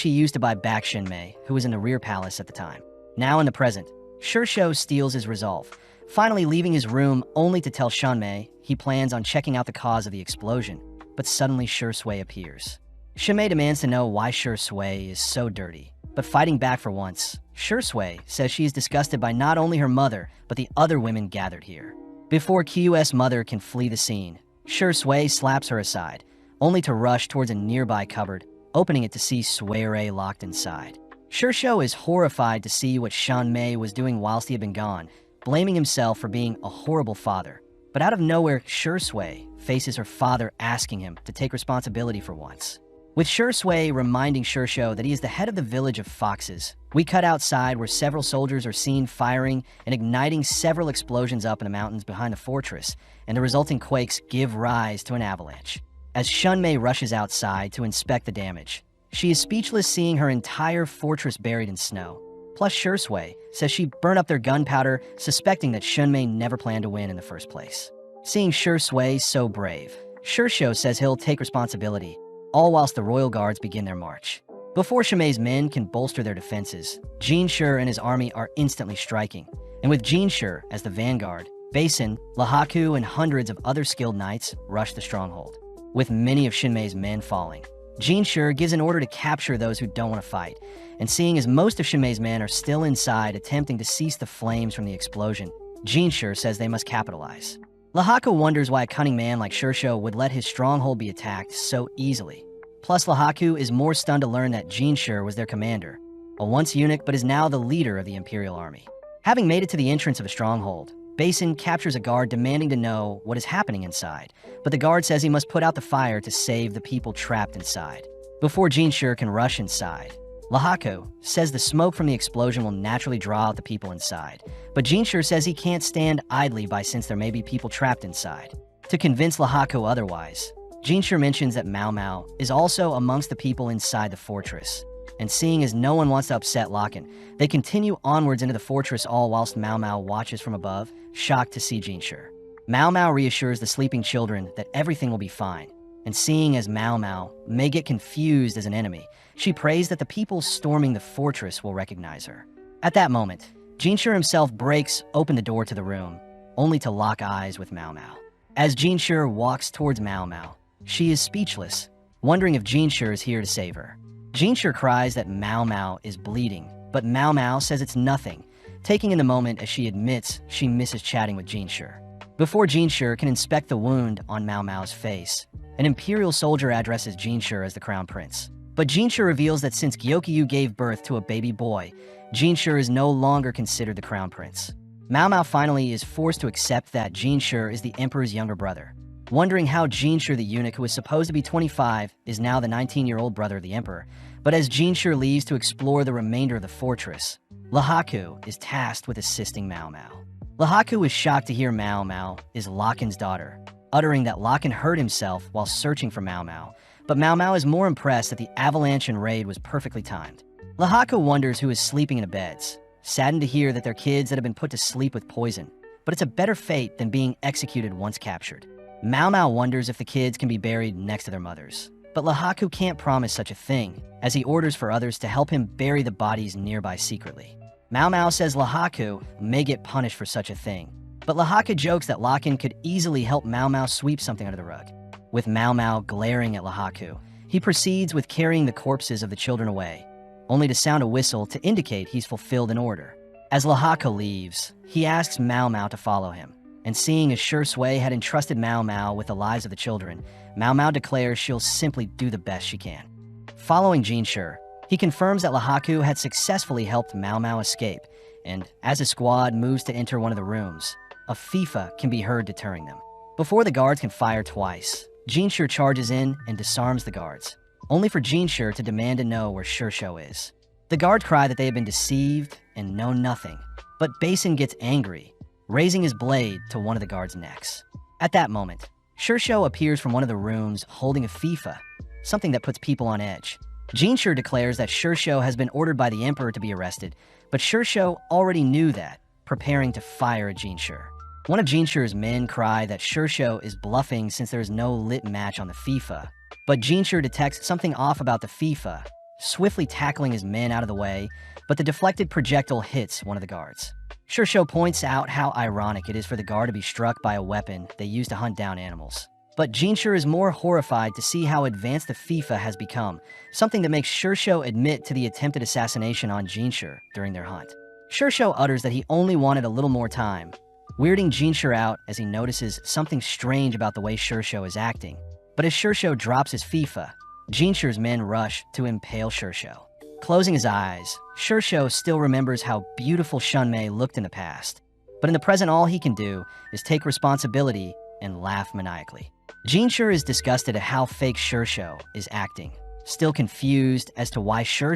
he used to buy back Xunmei, who was in the rear palace at the time. Now in the present, Shir Shou steals his resolve, finally leaving his room only to tell Xunmei he plans on checking out the cause of the explosion, but suddenly Shir Sui appears. Xunmei demands to know why Shir Sui is so dirty, but fighting back for once, Shir Sui says she is disgusted by not only her mother, but the other women gathered here. Before Q's mother can flee the scene, Shir Sui slaps her aside, only to rush towards a nearby cupboard, opening it to see Sui locked inside. Shir Shou is horrified to see what Xunmei was doing whilst he had been gone, blaming himself for being a horrible father. But out of nowhere, Shir Sui faces her father asking him to take responsibility for once. With Shir Sui reminding Shir Shou that he is the head of the village of foxes, we cut outside where several soldiers are seen firing and igniting several explosions up in the mountains behind the fortress, and the resulting quakes give rise to an avalanche. As Xunmei rushes outside to inspect the damage, she is speechless seeing her entire fortress buried in snow. Plus, Shir Sui says she burned up their gunpowder, suspecting that Xunmei never planned to win in the first place. Seeing Shir Sui so brave, Shir Shou says he'll take responsibility, all whilst the royal guards begin their march. Before Xunmei's men can bolster their defenses, Jean Shir and his army are instantly striking, and with Jean Shir as the vanguard, Basin, Lahaku, and hundreds of other skilled knights rush the stronghold. With many of Xunmei's men falling, Shir gives an order to capture those who don't want to fight, and seeing as most of Shinmei's men are still inside attempting to cease the flames from the explosion, Shir says they must capitalize. Lahaku wonders why a cunning man like Shir would let his stronghold be attacked so easily. Plus, Lahaku is more stunned to learn that Shir was their commander, a once eunuch but is now the leader of the Imperial Army. Having made it to the entrance of a stronghold, Basin captures a guard demanding to know what is happening inside, but the guard says he must put out the fire to save the people trapped inside. Before Shir can rush inside, Lahaku says the smoke from the explosion will naturally draw out the people inside, but Shir says he can't stand idly by since there may be people trapped inside. To convince Lahaku otherwise, Shir mentions that Mau Mau is also amongst the people inside the fortress, and seeing as no one wants to upset Lakan, they continue onwards into the fortress all whilst Mau Mau watches from above, shocked to see Shir. Mau Mau reassures the sleeping children that everything will be fine, and seeing as Mau Mau may get confused as an enemy, she prays that the people storming the fortress will recognize her. At that moment, Shir himself breaks open the door to the room, only to lock eyes with Mau Mau. As Shir walks towards Mau Mau, she is speechless, wondering if Shir is here to save her. Shir cries that Mau Mau is bleeding, but Mau Mau says it's nothing, taking in the moment as she admits she misses chatting with Shir. Before Shir can inspect the wound on Mau Mau's face, an Imperial soldier addresses Shir as the Crown Prince. But Shir reveals that since Gyokyu gave birth to a baby boy, Shir is no longer considered the Crown Prince. Mau Mau finally is forced to accept that Shir is the Emperor's younger brother. Wondering how Shir the eunuch, who was supposed to be 25, is now the 19-year-old brother of the Emperor. But as Shir leaves to explore the remainder of the fortress, Lahaku is tasked with assisting Mau Mau. Lahaku is shocked to hear Mau Mau is Lakan's daughter, uttering that Lakan hurt himself while searching for Mau Mau, but Mau Mau is more impressed that the avalanche and raid was perfectly timed. Lahaku wonders who is sleeping in the beds, saddened to hear that they're kids that have been put to sleep with poison, but it's a better fate than being executed once captured. Mau Mau wonders if the kids can be buried next to their mothers, but Lahaku can't promise such a thing, as he orders for others to help him bury the bodies nearby secretly. Mau Mau says Lahaku may get punished for such a thing, but Lahaku jokes that Lakan could easily help Mau Mau sweep something under the rug. With Mau Mau glaring at Lahaku, he proceeds with carrying the corpses of the children away, only to sound a whistle to indicate he's fulfilled an order. As Lahaku leaves, he asks Mau Mau to follow him, and seeing as Shir Sui had entrusted Mau Mau with the lives of the children, Mau Mau declares she'll simply do the best she can. Following Shir, he confirms that Lahaku had successfully helped Mau Mau escape, and as a squad moves to enter one of the rooms, a FIFA can be heard deterring them. Before the guards can fire twice, Shir charges in and disarms the guards, only for Shir to demand to know where Shir is. The guards cry that they have been deceived and know nothing, but Basin gets angry, raising his blade to one of the guards' necks. At that moment, Shir appears from one of the rooms holding a FIFA, something that puts people on edge. Shir declares that Shir has been ordered by the Emperor to be arrested, but Shir already knew that, preparing to fire at Shir. One of Shir's men cry that Shir is bluffing since there is no lit match on the FIFA, but Shir detects something off about the FIFA, swiftly tackling his men out of the way, but the deflected projectile hits one of the guards. Shir points out how ironic it is for the guard to be struck by a weapon they use to hunt down animals. But Shir is more horrified to see how advanced the FIFA has become, something that makes Shir admit to the attempted assassination on Shir during their hunt. Shir utters that he only wanted a little more time, weirding Shir out as he notices something strange about the way Shir is acting. But as Shir drops his FIFA, Shir's men rush to impale Shir. Closing his eyes, Shir still remembers how beautiful Shunmei looked in the past, but in the present all he can do is take responsibility and laugh maniacally. Shir is disgusted at how fake Shir is acting, still confused as to why Shir,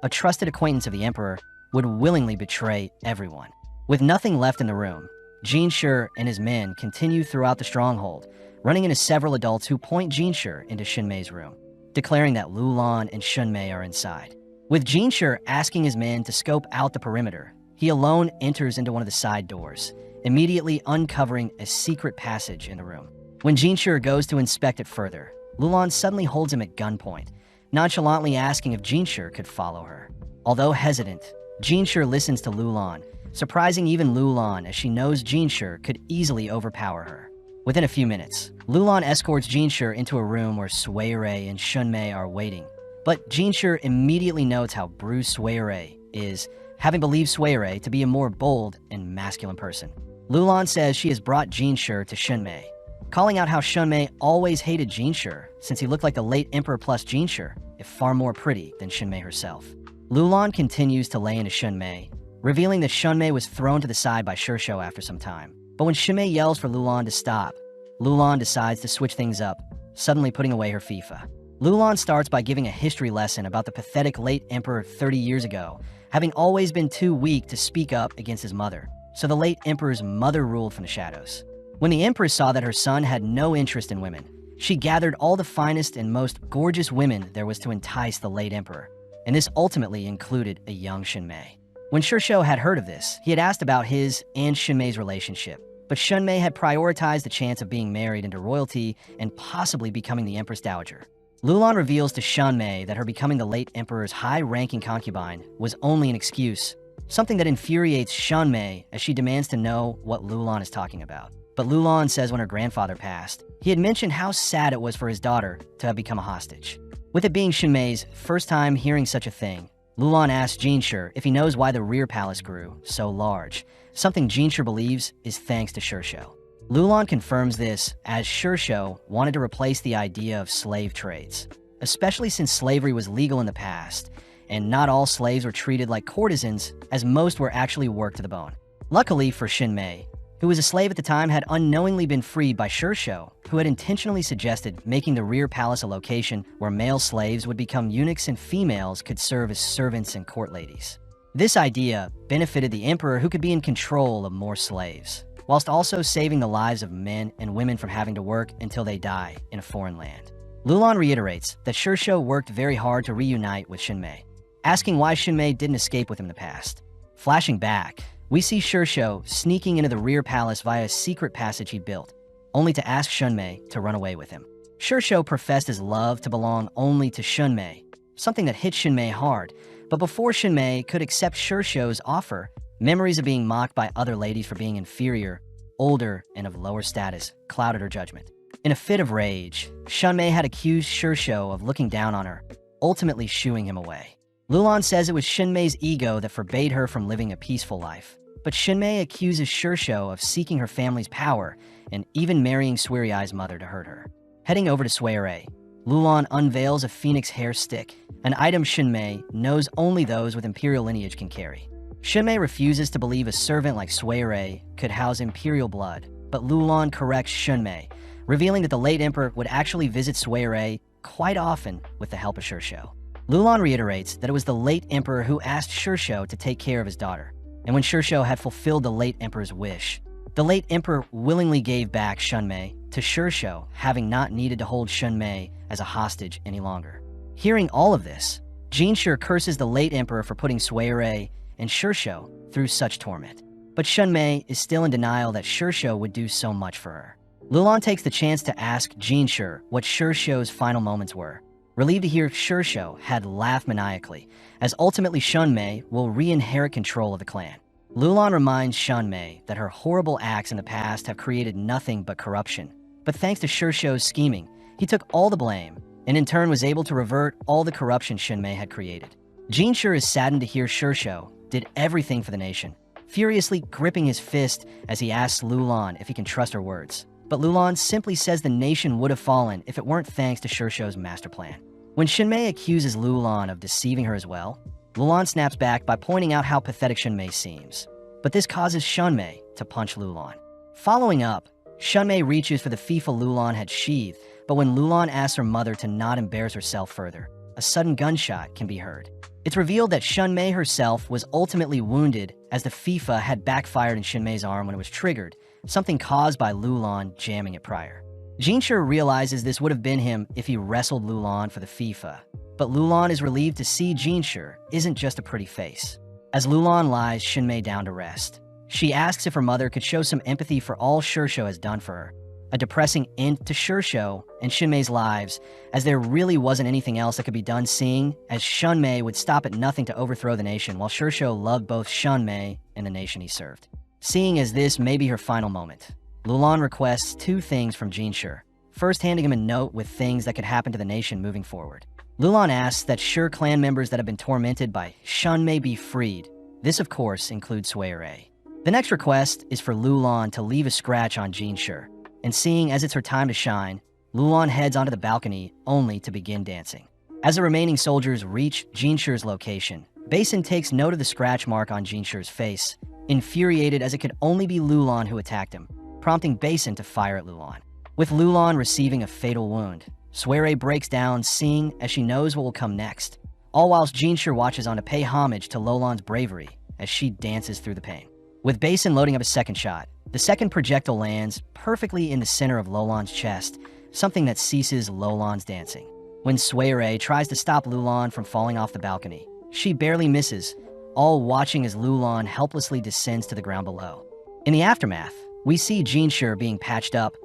a trusted acquaintance of the Emperor, would willingly betray everyone. With nothing left in the room, Shir and his men continue throughout the stronghold, running into several adults who point Shir into Shunmei's room, declaring that Lulan and Shunmei are inside. With Shir asking his men to scope out the perimeter, he alone enters into one of the side doors, immediately uncovering a secret passage in the room. When Shir goes to inspect it further, Lulan suddenly holds him at gunpoint, nonchalantly asking if Shir could follow her. Although hesitant, Shir listens to Lulan, surprising even Lulan as she knows Shir could easily overpower her. Within a few minutes, Lulan escorts Shir into a room where Suirei and Shunmei are waiting. But Shir immediately notes how bruised Suirei is, having believed Suirei to be a more bold and masculine person. Lulan says she has brought Shir to Shunmei, calling out how Shunmei always hated Shir since he looked like the late emperor plus Shir, if far more pretty than Shunmei herself. Lulan continues to lay into Shunmei, revealing that Shunmei was thrown to the side by Shirsho after some time. But when Shunmei yells for Lulan to stop, Lulan decides to switch things up, suddenly putting away her FIFA. Lulan starts by giving a history lesson about the pathetic late emperor 30 years ago, having always been too weak to speak up against his mother, so the late emperor's mother ruled from the shadows. When the empress saw that her son had no interest in women, she gathered all the finest and most gorgeous women there was to entice the late emperor, and this ultimately included a young Shunmei. When Shirsho had heard of this, he had asked about his and Shunmei's relationship, but Shunmei had prioritized the chance of being married into royalty and possibly becoming the Empress Dowager. Lulan reveals to Shunmei that her becoming the late emperor's high-ranking concubine was only an excuse, something that infuriates Shunmei as she demands to know what Lulan is talking about. But Lulan says when her grandfather passed, he had mentioned how sad it was for his daughter to have become a hostage. With it being Shunmei's first time hearing such a thing, Lulan asks Shir if he knows why the rear palace grew so large, something Shir believes is thanks to Shirsho. Lulan confirms this as Shirsho wanted to replace the idea of slave trades, especially since slavery was legal in the past, and not all slaves were treated like courtesans, as most were actually worked to the bone. Luckily for Shunmei, who was a slave at the time, had unknowingly been freed by Shirsho, who had intentionally suggested making the rear palace a location where male slaves would become eunuchs and females could serve as servants and court ladies. This idea benefited the emperor, who could be in control of more slaves, whilst also saving the lives of men and women from having to work until they die in a foreign land. Lulan reiterates that Shirsho worked very hard to reunite with Shunmei, asking why Shunmei didn't escape with him in the past. Flashing back, we see Shirsho sneaking into the rear palace via a secret passage he built, only to ask Shunmei to run away with him. Shirsho professed his love to belong only to Shunmei, something that hit Shunmei hard, but before Shunmei could accept Shirsho's offer, memories of being mocked by other ladies for being inferior, older, and of lower status clouded her judgment. In a fit of rage, Shunmei had accused Shirsho of looking down on her, ultimately shooing him away. Lulan says it was Shunmei's ego that forbade her from living a peaceful life, but Shunmei accuses Shirsho of seeking her family's power and even marrying Suirei's mother to hurt her. Heading over to Suirei, Lulan unveils a phoenix hair stick, an item Shunmei knows only those with imperial lineage can carry. Shunmei refuses to believe a servant like Suirei could house imperial blood, but Lulan corrects Shunmei, revealing that the late emperor would actually visit Suirei quite often with the help of Shirsho. Lulan reiterates that it was the late emperor who asked Shirsho to take care of his daughter, and when Shirsho had fulfilled the late emperor's wish, the late emperor willingly gave back Shunmei to Shirsho, having not needed to hold Shunmei as a hostage any longer. Hearing all of this, Shir curses the late emperor for putting Suirei and Shirsho through such torment. But Shunmei is still in denial that Shirsho would do so much for her. Lulan takes the chance to ask Shir what Shirsho's final moments were, relieved to hear Shirsho had laughed maniacally, as ultimately Shunmei will re-inherit control of the clan. Lulan reminds Shunmei that her horrible acts in the past have created nothing but corruption, but thanks to Shirsho's scheming, he took all the blame, and in turn was able to revert all the corruption Shunmei had created. Shir is saddened to hear Shirsho did everything for the nation, furiously gripping his fist as he asks Lulan if he can trust her words. But Lulan simply says the nation would have fallen if it weren't thanks to Shirsho's master plan. When Shunmei accuses Lulan of deceiving her as well, Lulan snaps back by pointing out how pathetic Shunmei seems. But this causes Shunmei to punch Lulan. Following up, Shunmei reaches for the FIFA Lulan had sheathed, but when Lulan asks her mother to not embarrass herself further, a sudden gunshot can be heard. It's revealed that Shunmei herself was ultimately wounded as the FIFA had backfired in Shunmei's arm when it was triggered, something caused by Lulan jamming it prior. Shir realizes this would have been him if he wrestled Lulan for the FIFA, but Lulan is relieved to see Shir isn't just a pretty face. As Lulan lies Shunmei down to rest, she asks if her mother could show some empathy for all Shirsho has done for her, a depressing end to Shirsho and Shunmei's lives, as there really wasn't anything else that could be done, seeing as Shunmei would stop at nothing to overthrow the nation while Shirsho loved both Shunmei and the nation he served. Seeing as this may be her final moment, Lulan requests two things from Shir. First, handing him a note with things that could happen to the nation moving forward. Lulan asks that Shir clan members that have been tormented by Shun may be freed. This, of course, includes Suere. The next request is for Lulan to leave a scratch on Shir, and seeing as it's her time to shine, Lulan heads onto the balcony only to begin dancing. As the remaining soldiers reach Shir's location, Basin takes note of the scratch mark on Shir's face, infuriated as it could only be Lulan who attacked him, prompting Basin to fire at Lulan. With Lulan receiving a fatal wound, Suere breaks down, seeing as she knows what will come next, all whilst Shir watches on to pay homage to Lolan's bravery as she dances through the pain. With Basin loading up a second shot, the second projectile lands perfectly in the center of Lolan's chest, something that ceases Lolan's dancing. When Suere tries to stop Lulan from falling off the balcony, she barely misses, all watching as Lulan helplessly descends to the ground below. In the aftermath, we see Shir being patched up,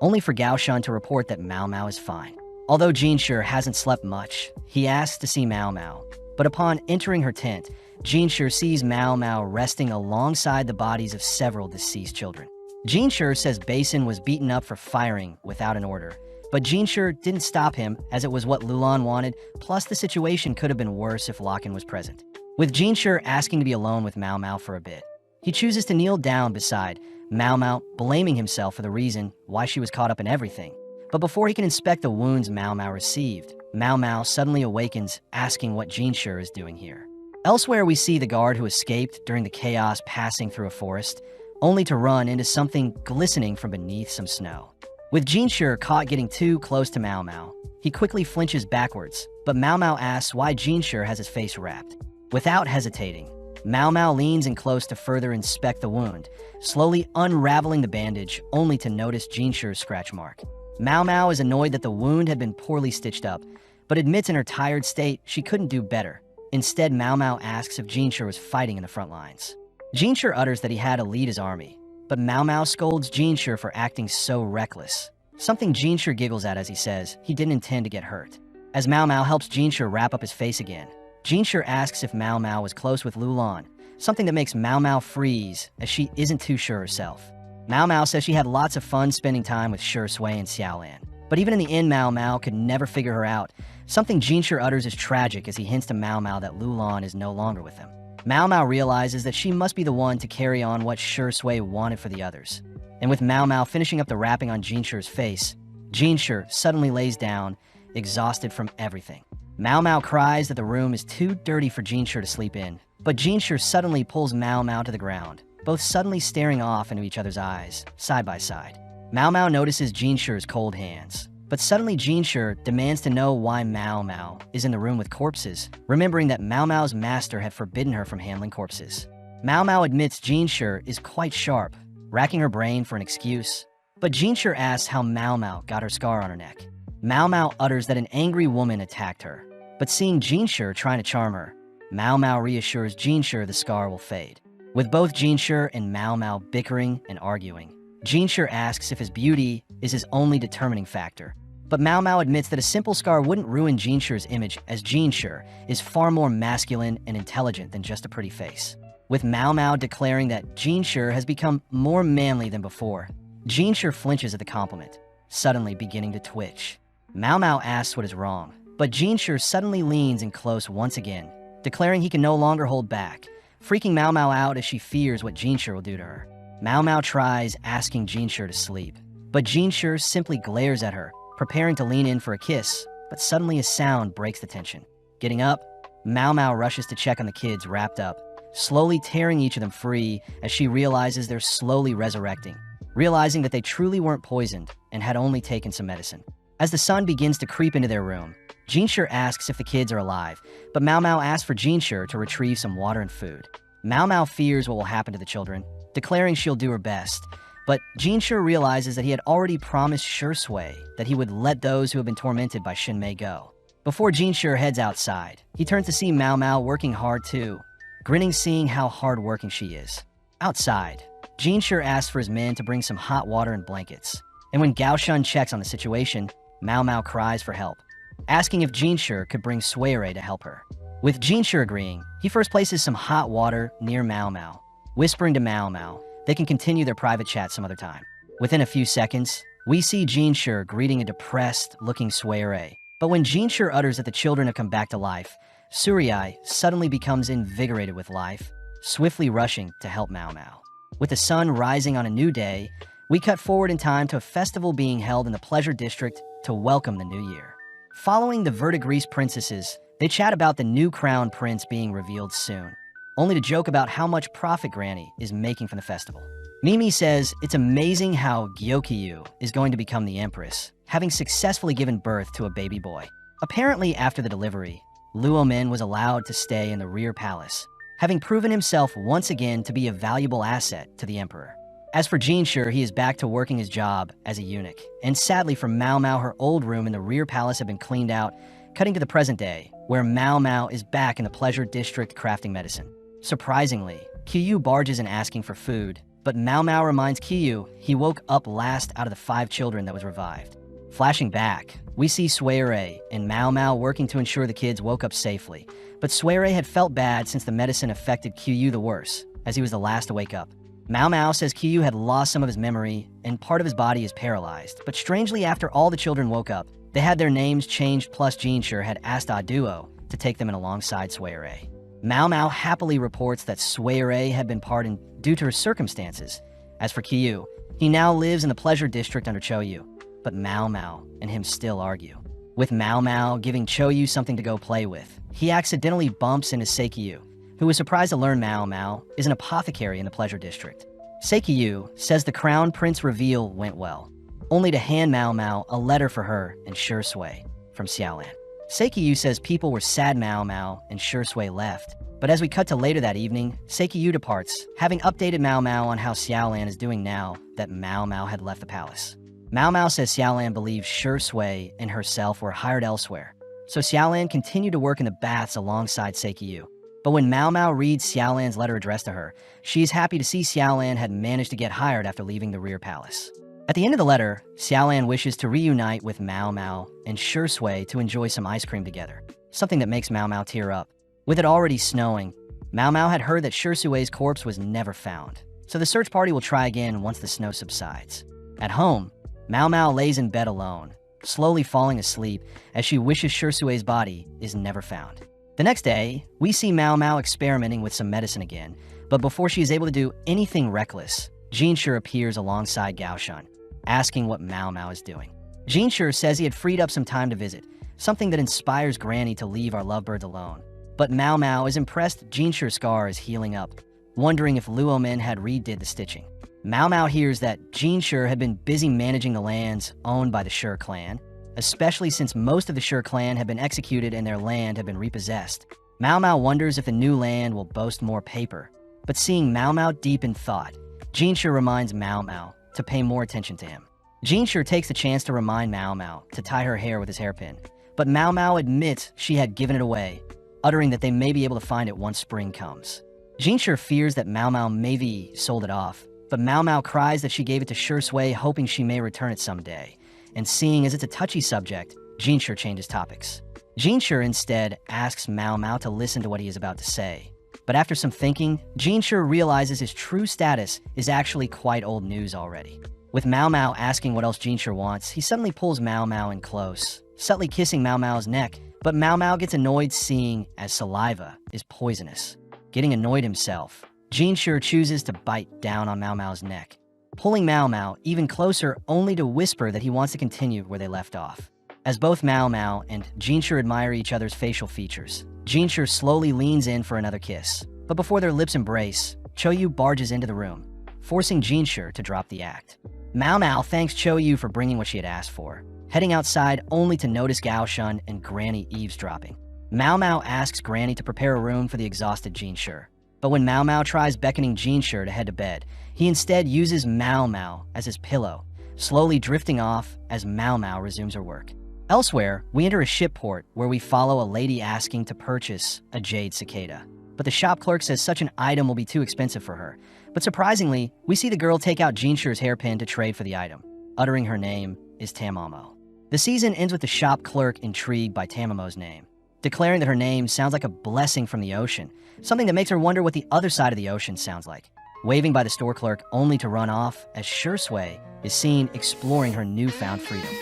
only for Gao Shun to report that Mao Mao is fine. Although Shir hasn't slept much, he asks to see Mao Mao, but upon entering her tent, Shir sees Mao Mao resting alongside the bodies of several deceased children. Shir says Basin was beaten up for firing without an order, but Shir didn't stop him as it was what Lulan wanted, plus the situation could have been worse if Locken was present. With Shir asking to be alone with Mao Mao for a bit, he chooses to kneel down beside Mao Mao, blaming himself for the reason why she was caught up in everything. But before he can inspect the wounds Mao Mao received, Mao Mao suddenly awakens, asking what Shir is doing here. Elsewhere, we see the guard who escaped during the chaos passing through a forest, only to run into something glistening from beneath some snow. With Shir caught getting too close to Mao Mao, he quickly flinches backwards, but Mao Mao asks why Shir has his face wrapped. Without hesitating, Mao Mao leans in close to further inspect the wound, slowly unraveling the bandage only to notice Shir's scratch mark. Mao Mao is annoyed that the wound had been poorly stitched up, but admits in her tired state she couldn't do better. Instead, Mao Mao asks if Shir was fighting in the front lines. Shir utters that he had to lead his army, but Mao Mao scolds Shir for acting so reckless, something Shir giggles at as he says he didn't intend to get hurt. As Mao Mao helps Shir wrap up his face again, Shir asks if Mao Mao was close with Lulan, something that makes Mao Mao freeze as she isn't too sure herself. Mao Mao says she had lots of fun spending time with Shir Sui and Xiaolan, but even in the end Mao Mao could never figure her out. Something Shir utters is tragic as he hints to Mao Mao that Lulan is no longer with him. Mao Mao realizes that she must be the one to carry on what Shir Sui wanted for the others. And with Mao Mao finishing up the wrapping on Shir's face, Shir suddenly lays down, exhausted from everything. Mao Mao cries that the room is too dirty for Shir to sleep in, but Shir suddenly pulls Mao Mao to the ground, both suddenly staring off into each other's eyes, side by side. Mao Mao notices Shir's cold hands, but suddenly Shir demands to know why Mao Mao is in the room with corpses, remembering that Mao Mao's master had forbidden her from handling corpses. Mao Mao admits Shir is quite sharp, racking her brain for an excuse, but Shir asks how Mao Mao got her scar on her neck. Mao Mao utters that an angry woman attacked her, but seeing Shir trying to charm her, Mao Mao reassures Shir the scar will fade. With both Shir and Mao Mao bickering and arguing, Shir asks if his beauty is his only determining factor, but Mao Mao admits that a simple scar wouldn't ruin Shir's image, as Shir is far more masculine and intelligent than just a pretty face. With Mao Mao declaring that Shir has become more manly than before, Shir flinches at the compliment, suddenly beginning to twitch. Mao Mao asks what is wrong, but Shir suddenly leans in close once again, declaring he can no longer hold back, freaking Mao Mao out as she fears what Shir will do to her. Mao Mao tries asking Shir to sleep, but Shir simply glares at her, preparing to lean in for a kiss, but suddenly a sound breaks the tension. Getting up, Mao Mao rushes to check on the kids wrapped up, slowly tearing each of them free as she realizes they're slowly resurrecting, realizing that they truly weren't poisoned and had only taken some medicine. As the sun begins to creep into their room, Shir asks if the kids are alive, but Mao Mao asks for Shir to retrieve some water and food. Mao Mao fears what will happen to the children, declaring she'll do her best, but Shir realizes that he had already promised Shir Sui that he would let those who have been tormented by Shinmei go. Before Shir heads outside, he turns to see Mao Mao working hard too, grinning seeing how hard-working she is. Outside, Shir asks for his men to bring some hot water and blankets, and when Gao Shun checks on the situation, Mao Mao cries for help, asking if Shir could bring Suere to help her. With Shir agreeing, he first places some hot water near Mao Mao, whispering to Mao Mao they can continue their private chat some other time. Within a few seconds, we see Shir greeting a depressed-looking soiree. But when Shir utters that the children have come back to life, Suryai suddenly becomes invigorated with life, swiftly rushing to help Mao Mao. With the sun rising on a new day, we cut forward in time to a festival being held in the Pleasure District to welcome the new year. Following the verdigris princesses, they chat about the new crown prince being revealed soon, only to joke about how much profit Granny is making from the festival. Mimi says it's amazing how Gyokyu is going to become the empress, having successfully given birth to a baby boy. Apparently, after the delivery, Luomin was allowed to stay in the rear palace, having proven himself once again to be a valuable asset to the emperor. As for Shir, he is back to working his job as a eunuch, and sadly for Mao Mao, her old room in the rear palace had been cleaned out, cutting to the present day, where Mao Mao is back in the Pleasure District crafting medicine. Surprisingly, Kyu barges in asking for food, but Mao Mao reminds Kyu he woke up last out of the 5 children that was revived. Flashing back, we see Soiree and Mao Mao working to ensure the kids woke up safely, but Soiree had felt bad since the medicine affected Kyu the worse, as he was the last to wake up. Mao Mao says Kyu had lost some of his memory and part of his body is paralyzed, but strangely after all the children woke up, they had their names changed, plus Shir had asked Duo to take them in alongside Soiree. Mao Mao happily reports that Soiree had been pardoned due to her circumstances. As for Kyu, he now lives in the Pleasure District under Choyu, but Mao Mao and him still argue. With Mao Mao giving Choyu something to go play with, he accidentally bumps into Seikyu, who is surprised to learn Mao Mao is an apothecary in the Pleasure District. Seikyu says the crown prince reveal went well, only to hand Mao Mao a letter for her and Shir Sui from Xiaolan. Seikyu says people were sad Mao Mao and Shir Sui left, but as we cut to later that evening, Seikyu departs, having updated Mao Mao on how Xiaolan is doing now that Mao Mao had left the palace. Mao Mao says Xiaolan believes Shir Sui and herself were hired elsewhere, so Xiaolan continued to work in the baths alongside Seikyu. But when Mao Mao reads Xiaolan's letter addressed to her, she is happy to see Xiaolan had managed to get hired after leaving the rear palace. At the end of the letter, Xiaolan wishes to reunite with Mao Mao and Shir Sui to enjoy some ice cream together, something that makes Mao Mao tear up. With it already snowing, Mao Mao had heard that Shir Sui's corpse was never found, so the search party will try again once the snow subsides. At home, Mao Mao lays in bed alone, slowly falling asleep as she wishes Shir Sui's body is never found. The next day, we see Mao Mao experimenting with some medicine again, but before she is able to do anything reckless, Shir appears alongside Gaoshan, asking what Mao Mao is doing. Shir says he had freed up some time to visit, something that inspires Granny to leave our lovebirds alone. But Mao Mao is impressed Shir's scar is healing up, wondering if Luomin had redid the stitching. Mao Mao hears that Shir had been busy managing the lands owned by the Shir clan, especially since most of the Shir clan had been executed and their land had been repossessed. Mao Mao wonders if the new land will boast more paper, but seeing Mao Mao deep in thought, Shir reminds Mao Mao to pay more attention to him. Shir takes the chance to remind Mao Mao to tie her hair with his hairpin, but Mao Mao admits she had given it away, uttering that they may be able to find it once spring comes. Shir fears that Mao Mao maybe sold it off, but Mao Mao cries that she gave it to Shir Sui, hoping she may return it someday. And seeing as it's a touchy subject, Shir changes topics. Shir instead asks Mao Mao to listen to what he is about to say. But after some thinking, Shir realizes his true status is actually quite old news already. With Mao Mao asking what else Shir wants, he suddenly pulls Mao Mao in close, subtly kissing Mao Mao's neck, but Mao Mao gets annoyed seeing as saliva is poisonous. Getting annoyed himself, Shir chooses to bite down on Mao Mao's neck, pulling Mao Mao even closer only to whisper that he wants to continue where they left off. As both Mao Mao and Shir admire each other's facial features, Shir slowly leans in for another kiss. But before their lips embrace, Choyu barges into the room, forcing Shir to drop the act. Mao Mao thanks Choyu for bringing what she had asked for, heading outside only to notice Gaoshan and Granny eavesdropping. Mao Mao asks Granny to prepare a room for the exhausted Shir. But when Mao Mao tries beckoning Shir to head to bed, he instead uses Mao Mao as his pillow, slowly drifting off as Mao Mao resumes her work. Elsewhere, we enter a ship port where we follow a lady asking to purchase a jade cicada. But the shop clerk says such an item will be too expensive for her. But surprisingly, we see the girl take out Shir's hairpin to trade for the item. Uttering her name is Tamamo. The season ends with the shop clerk intrigued by Tamamo's name, declaring that her name sounds like a blessing from the ocean, something that makes her wonder what the other side of the ocean sounds like. waving by the store clerk only to run off as Shui is seen exploring her newfound freedom.